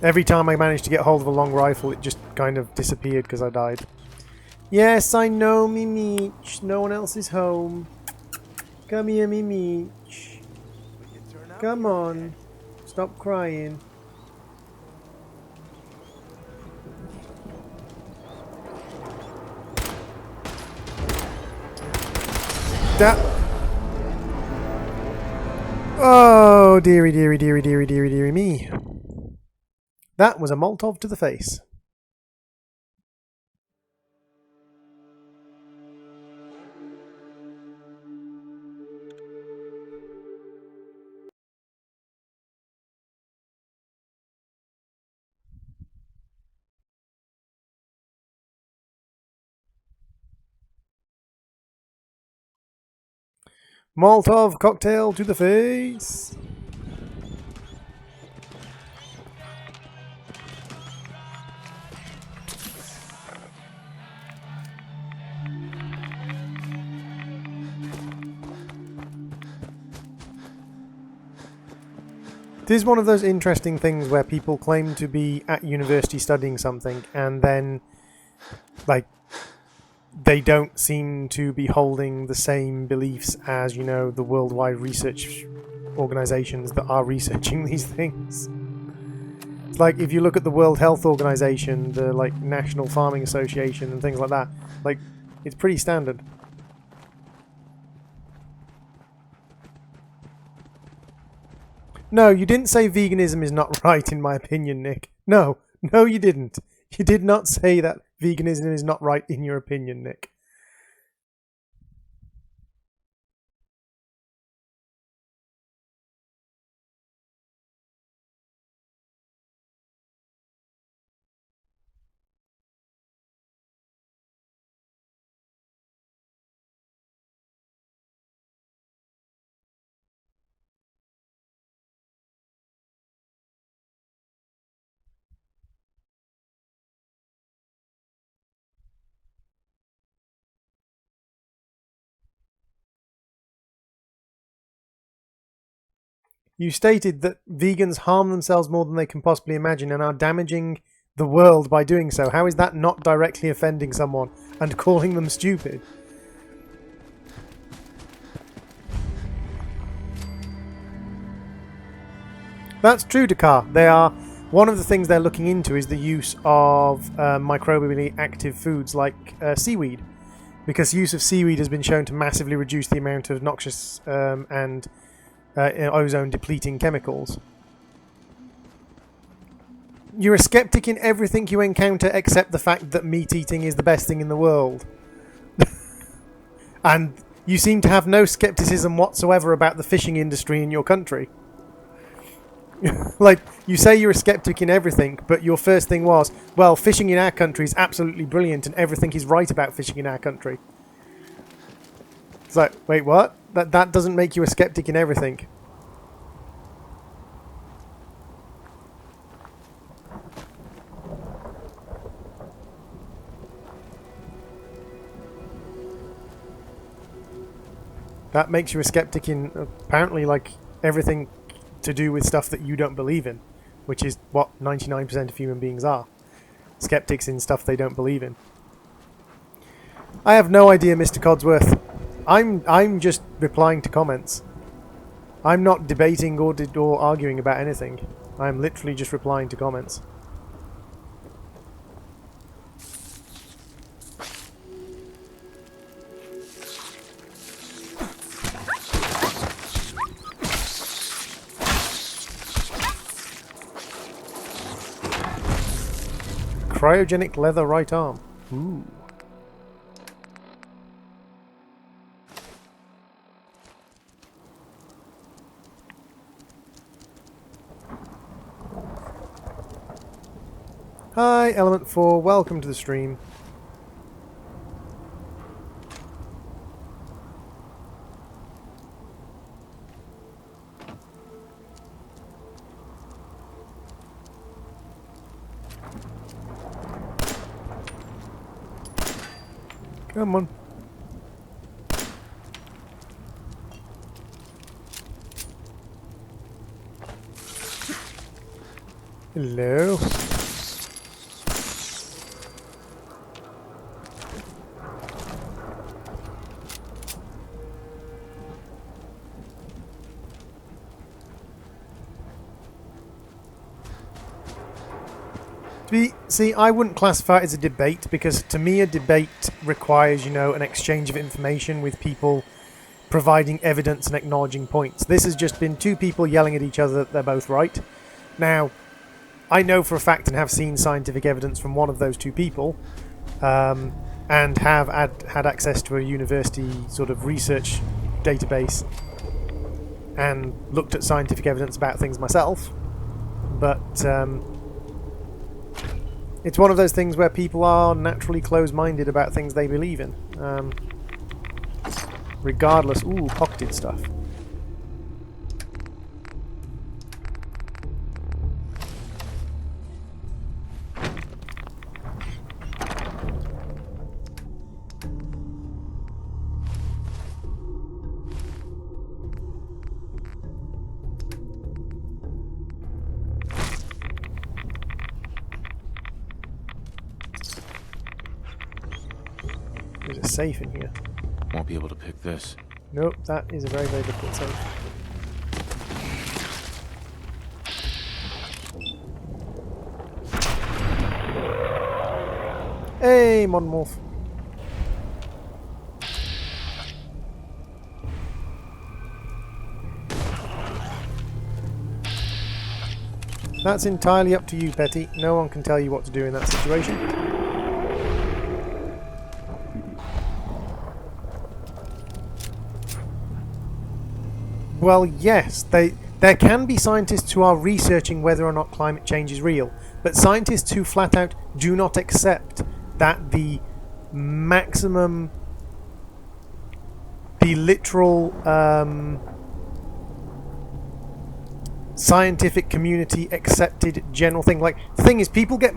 Every time I managed to get hold of a long rifle, it just kind of disappeared because I died. Yes, I know, me Meech. No one else is home. Come here, me Meech. Come on. Stop crying. Oh, dearie, dearie, dearie, dearie, dearie, dearie me. That was a Molotov to the face. Molotov cocktail to the face. This is one of those interesting things where people claim to be at university studying something and then, like, they don't seem to be holding the same beliefs as, you know, the worldwide research organizations that are researching these things. It's like, if you look at the World Health Organization, the, like, National Farming Association and things like that, like, it's pretty standard. No, you didn't say veganism is not right, in my opinion, Nick. No, no, you didn't. You did not say that veganism is not right, in your opinion, Nick. You stated that vegans harm themselves more than they can possibly imagine and are damaging the world by doing so. How is that not directly offending someone and calling them stupid? That's true, Dakar. They are. One of the things they're looking into is the use of microbially active foods like seaweed, because use of seaweed has been shown to massively reduce the amount of noxious and ozone-depleting chemicals. You're a skeptic in everything you encounter except the fact that meat eating is the best thing in the world. And you seem to have no skepticism whatsoever about the fishing industry in your country. Like, you say you're a skeptic in everything, but your first thing was, well, fishing in our country is absolutely brilliant and everything is right about fishing in our country. It's like, wait, what? That doesn't make you a skeptic in everything. That makes you a skeptic in, apparently, like, everything to do with stuff that you don't believe in, which is what 99% of human beings are. Skeptics in stuff they don't believe in. I have no idea, Mr. Codsworth. I'm just replying to comments. I'm not debating or arguing about anything. I'm literally just replying to comments. Cryogenic leather right arm. Ooh. Hi, Element 4. Welcome to the stream. Come on. Hello. See, I wouldn't classify it as a debate, because to me a debate requires, you know, an exchange of information with people providing evidence and acknowledging points. This has just been two people yelling at each other that they're both right. Now, I know for a fact and have seen scientific evidence from one of those two people, and have had access to a university sort of research database and looked at scientific evidence about things myself, but it's one of those things where people are naturally close-minded about things they believe in. regardless. Ooh, pocketed stuff. There's a safe in here. Won't be able to pick this. Nope, that is a very, very difficult safe. Hey, modern morph. That's entirely up to you, Petty. No one can tell you what to do in that situation. Well, yes, there can be scientists who are researching whether or not climate change is real, but scientists who flat out do not accept that the maximum, the literal scientific community accepted general thing. Like, the thing is, people get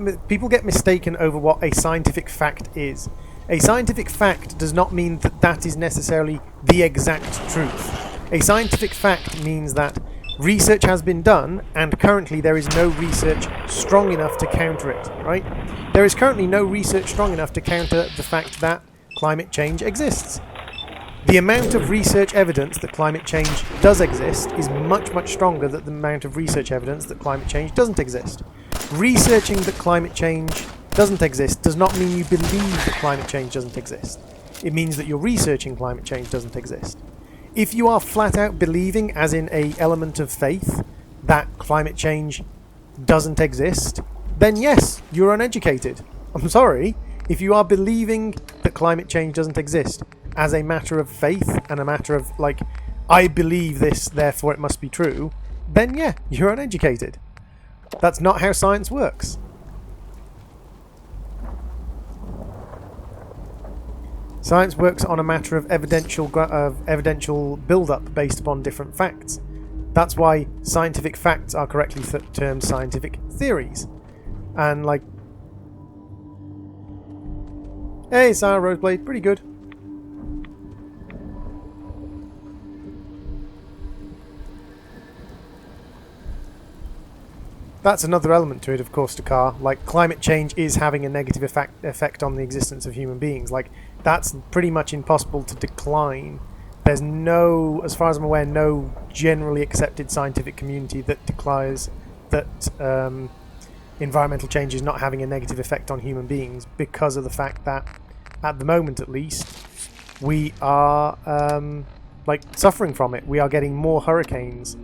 mistaken over what a scientific fact is. A scientific fact does not mean that that is necessarily the exact truth. A scientific fact means that research has been done, and currently there is no research strong enough to counter it, right? There is currently no research strong enough to counter the fact that climate change exists. The amount of research evidence that climate change does exist is much, much stronger than the amount of research evidence that climate change doesn't exist. Researching that climate change doesn't exist does not mean you believe that climate change doesn't exist. It means that you're researching climate change doesn't exist. If you are flat out believing, as in a element of faith, that climate change doesn't exist, then yes, you're uneducated. I'm sorry. If you are believing that climate change doesn't exist as a matter of faith and a matter of, like, I believe this, therefore it must be true, then yeah, you're uneducated. That's not how science works. Science works on a matter of evidential build-up based upon different facts. That's why scientific facts are correctly termed scientific theories. And like, hey, Sarah Roseblade, pretty good. That's another element to it, of course, Dakar. Like, climate change is having a negative effect on the existence of human beings. Like, that's pretty much impossible to decline. There's no, as far as I'm aware, no generally accepted scientific community that declares that environmental change is not having a negative effect on human beings, because of the fact that, at the moment at least, we are like suffering from it. We are getting more hurricanes.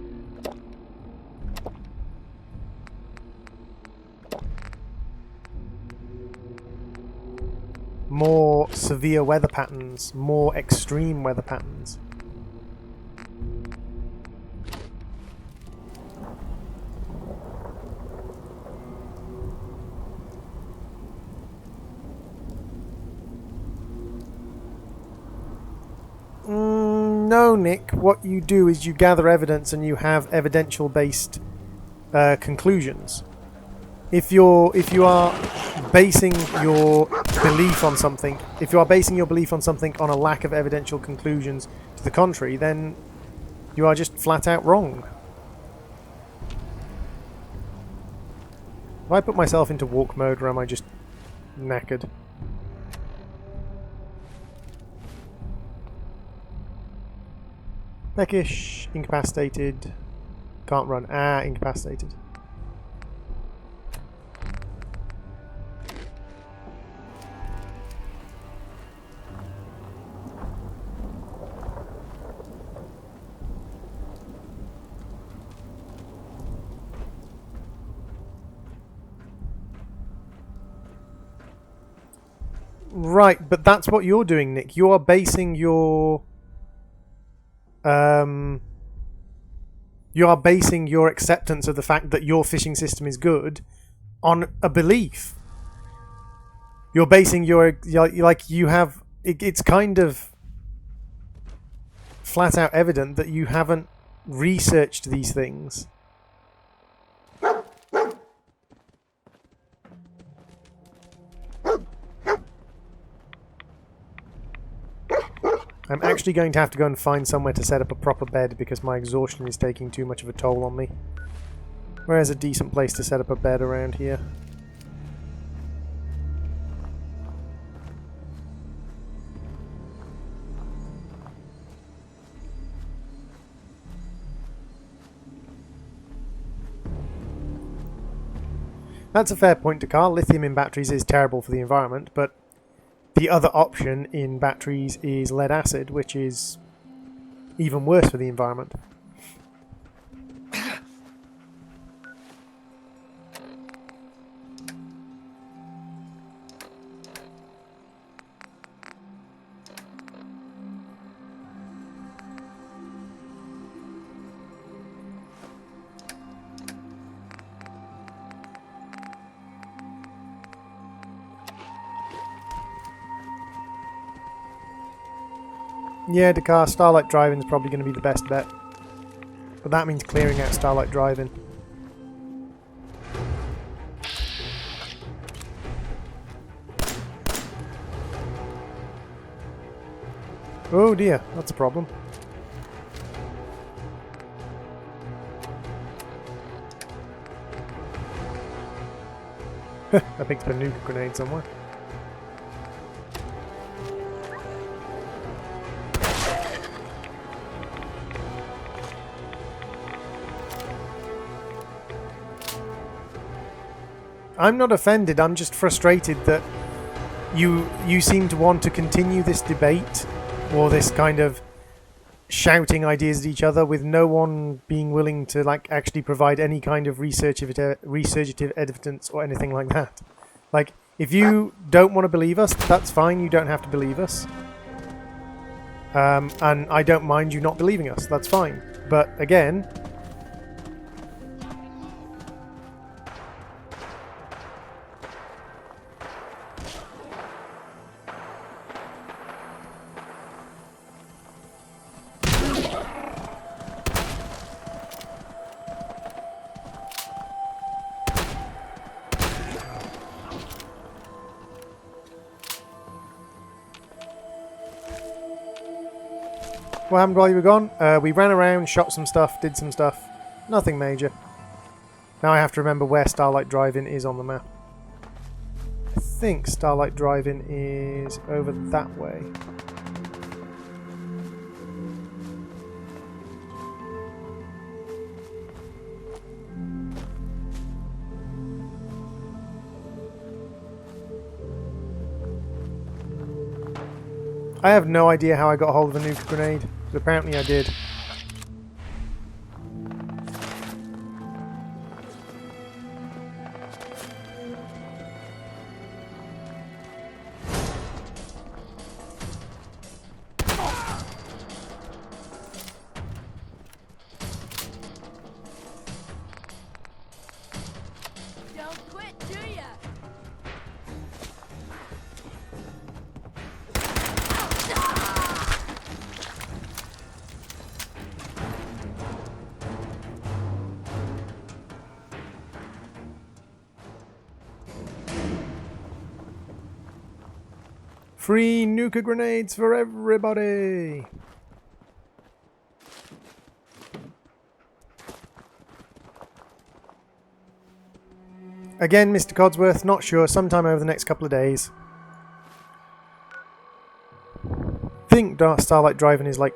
More severe weather patterns, more extreme weather patterns. No, Nick. What you do is you gather evidence and you have evidential-based conclusions. If you are basing your belief on something, on a lack of evidential conclusions to the contrary, then you are just flat out wrong. Have I put myself into walk mode, or am I just knackered? Peckish, incapacitated, can't run. Ah, incapacitated. Right, but that's what you're doing, Nick. You are basing your acceptance of the fact that your fishing system is good on a belief. You're basing your, like, you have, it's kind of, flat out evident that you haven't researched these things. I'm actually going to have to go and find somewhere to set up a proper bed because my exhaustion is taking too much of a toll on me. Where's a decent place to set up a bed around here? That's a fair point to Carl. Lithium in batteries is terrible for the environment, but the other option in batteries is lead acid, which is even worse for the environment. Yeah, Dakar, Starlight Driving is probably going to be the best bet. But that means clearing out Starlight Driving. Oh dear, that's a problem. I picked up a nuke grenade somewhere. I'm not offended, I'm just frustrated that you seem to want to continue this debate, or this kind of shouting ideas at each other, with no one being willing to like actually provide any kind of researchative evidence or anything like that. Like, if you don't want to believe us, that's fine, you don't have to believe us. And I don't mind you not believing us, that's fine. But again... What happened while you were gone? We ran around, shot some stuff, did some stuff. Nothing major. Now I have to remember where Starlight Drive-In is on the map. I think Starlight Drive-In is over that way. I have no idea how I got hold of a nuke grenade, but apparently I did. Don't quit, do ya? Free nuke grenades for everybody! Again, Mr. Codsworth, not sure, sometime over the next couple of days. I think Starlight Driving is like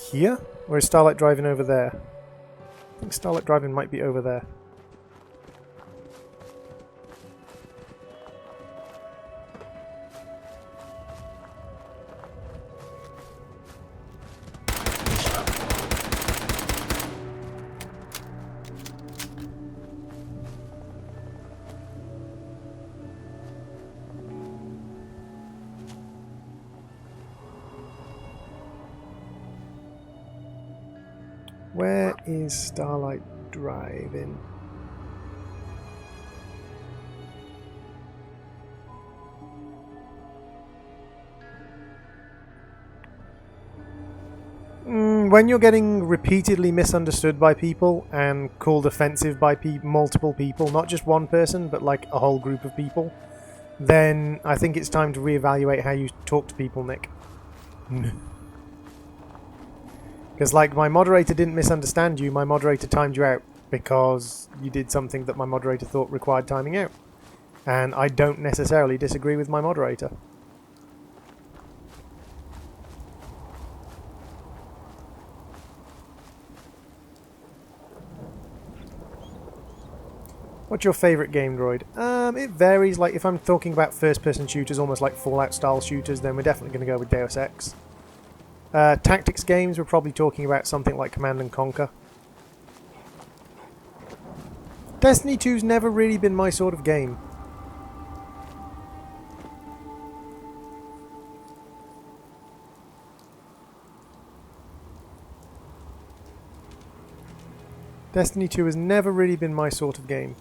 here? Or is Starlight Driving over there? I think Starlight Driving might be over there. Where is Starlight Drive-In? when you're getting repeatedly misunderstood by people and called offensive by multiple people, not just one person, but like a whole group of people, then I think it's time to reevaluate how you talk to people, Nick. Because, like, my moderator didn't misunderstand you, my moderator timed you out because you did something that my moderator thought required timing out. And I don't necessarily disagree with my moderator. What's your favourite game, Droid? It varies. Like, if I'm talking about first-person shooters, almost like Fallout-style shooters, then we're definitely going to go with Deus Ex. Tactics games, we're probably talking about something like Command & Conquer. Destiny 2's never really been my sort of game. Destiny 2 has never really been my sort of game.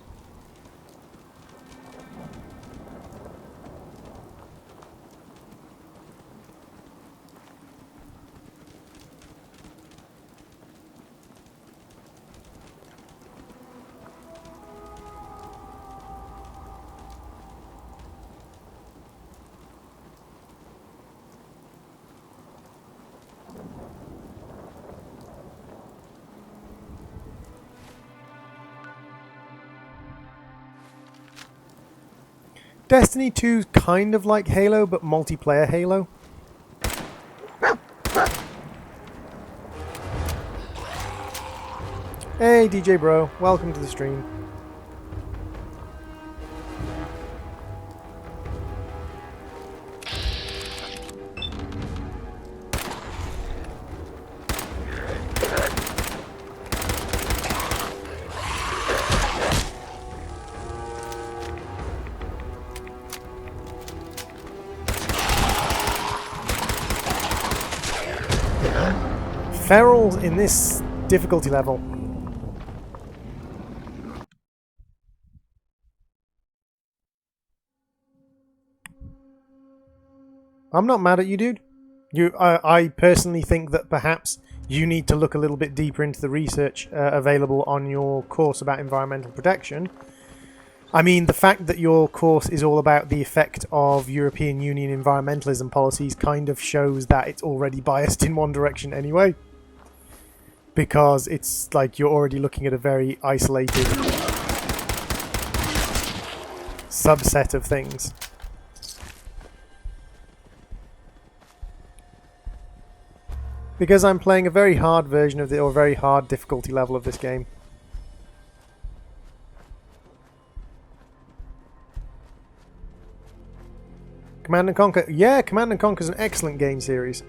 Destiny 2's kind of like Halo, but multiplayer Halo. Hey DJ bro, welcome to the stream. Ferals in this difficulty level. I'm not mad at you, dude. I personally think that perhaps you need to look a little bit deeper into the research available on your course about environmental protection. I mean, the fact that your course is all about the effect of European Union environmentalism policies kind of shows that it's already biased in one direction anyway. Because it's like you're already looking at a very isolated subset of things. Because I'm playing a very hard version of or very hard difficulty level of this game. Command & Conquer. Yeah, Command & Conquer is an excellent game series.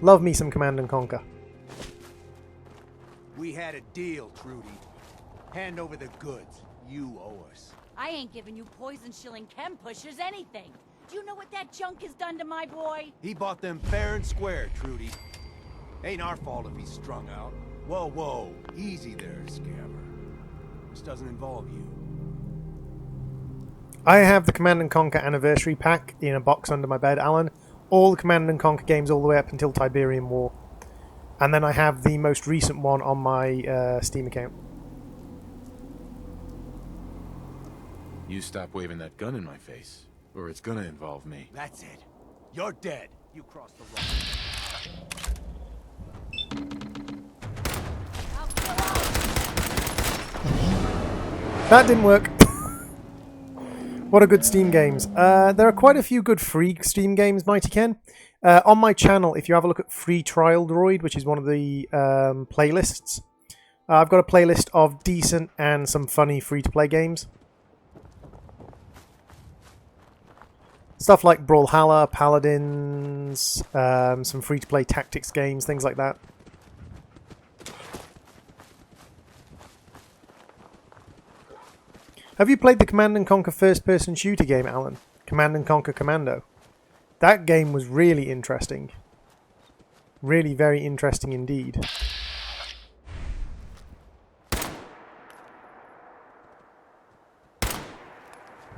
Love me some Command & Conquer. We had a deal, Trudy. Hand over the goods. You owe us. I ain't giving you poison shilling chem pushers anything. Do you know what that junk has done to my boy? He bought them fair and square, Trudy. Ain't our fault if he's strung out. Whoa, whoa. Easy there, scammer. This doesn't involve you. I have the Command & Conquer Anniversary Pack in a box under my bed, Alan. All the Command & Conquer games all the way up until Tiberium War. And then I have the most recent one on my Steam account. You stop waving that gun in my face, or it's gonna involve me. That's it. You're dead. You crossed the line. That didn't work. What are good Steam games? There are quite a few good free Steam games, Mighty Ken. On my channel, if you have a look at Free Trial Droid, which is one of the playlists, I've got a playlist of decent and some funny free-to-play games. Stuff like Brawlhalla, Paladins, some free-to-play tactics games, things like that. Have you played the Command & Conquer first-person shooter game, Alan? Command & Conquer Commando. That game was really interesting. Really very interesting indeed.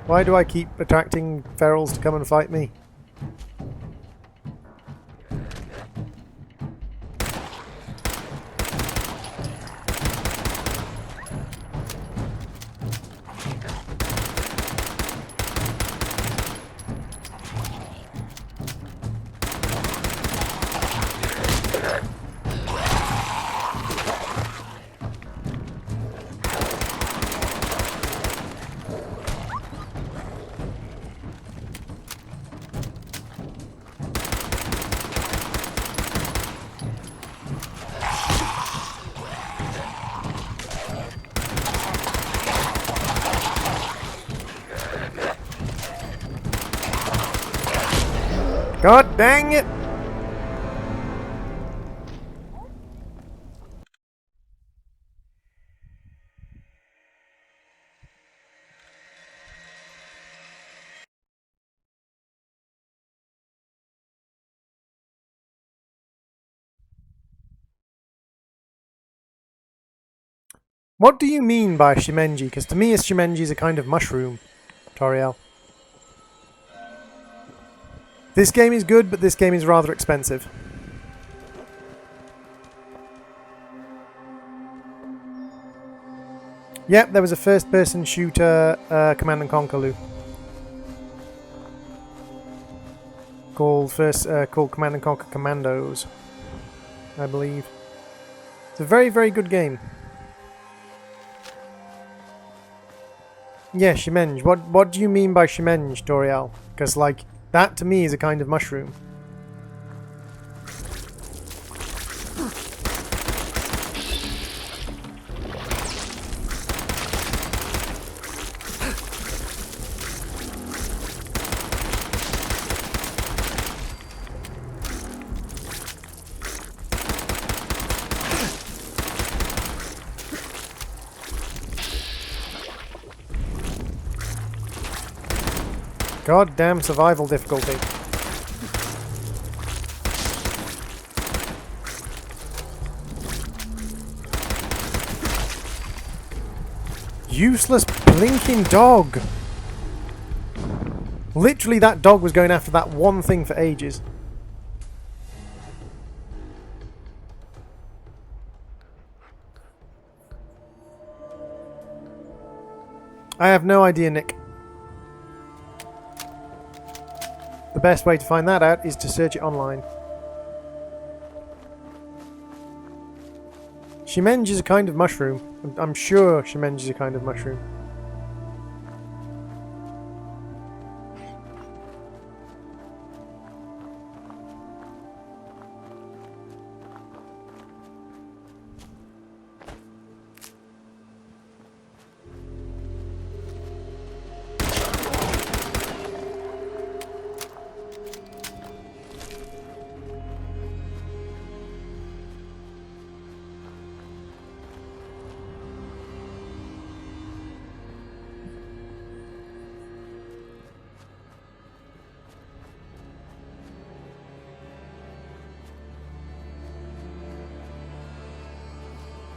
Why do I keep attracting ferals to come and fight me? God dang it! What do you mean by shimenji? Because to me, a shimenji is a kind of mushroom, Toriel. This game is good, but this game is rather expensive. Yep, there was a first-person shooter Command & Conquer loop called Command & Conquer Commandos, I believe. It's a very, very good game. Yeah, shimenge. What do you mean by shimenge, Toriel? Because, like, that to me is a kind of mushroom. Goddamn survival difficulty. Useless blinking dog. Literally, that dog was going after that one thing for ages. I have no idea, Nick. The best way to find that out is to search it online. Shimenge is a kind of mushroom. I'm sure shimenge is a kind of mushroom.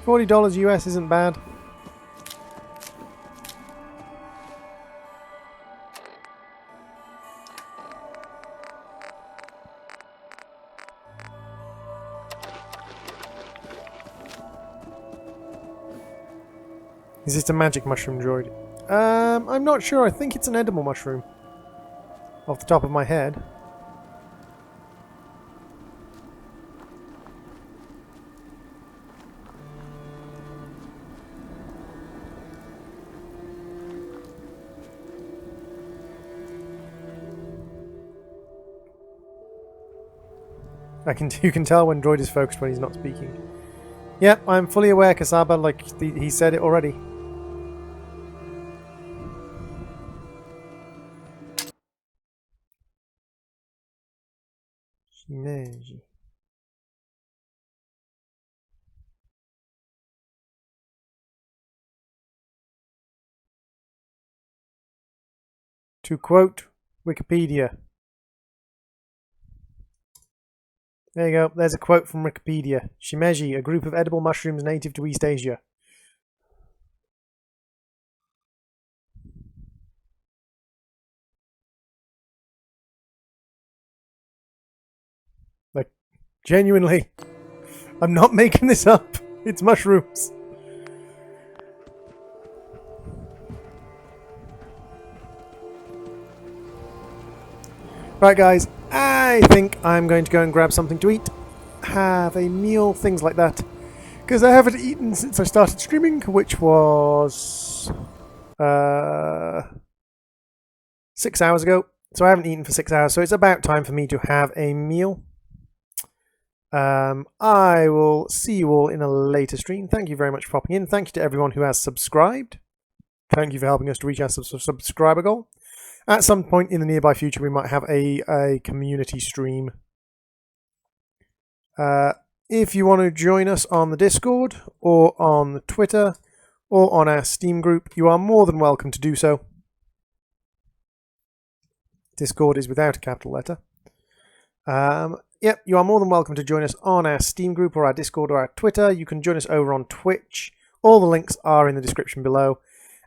$40 US isn't bad. Is this a magic mushroom droid? I'm not sure. I think it's an edible mushroom. Off the top of my head. You can tell when droid is focused when he's not speaking. Yep, I'm fully aware, Kasaba, like he said it already. Shimeji. To quote Wikipedia. There you go, there's a quote from Wikipedia. Shimeji, a group of edible mushrooms native to East Asia. Like, genuinely, I'm not making this up. It's mushrooms. Right, guys, I think I'm going to go and grab something to eat, have a meal, things like that, because I haven't eaten since I started streaming, which was 6 hours ago. So I haven't eaten for 6 hours, so it's about time for me to have a meal. I will see you all in a later stream. Thank you very much for popping in. Thank you to everyone who has subscribed. Thank you for helping us to reach our subscriber goal. At some point in the nearby future, we might have a community stream. If you want to join us on the Discord, or on the Twitter, or on our Steam group, you are more than welcome to do so. Discord is without a capital letter. Yep, you are more than welcome to join us on our Steam group, or our Discord, or our Twitter. You can join us over on Twitch. All the links are in the description below.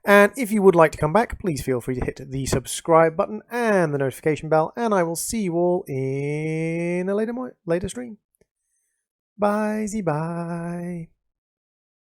And if you would like to come back, please feel free to hit the subscribe button and the notification bell, and I will see you all in a later stream. Bye-bye.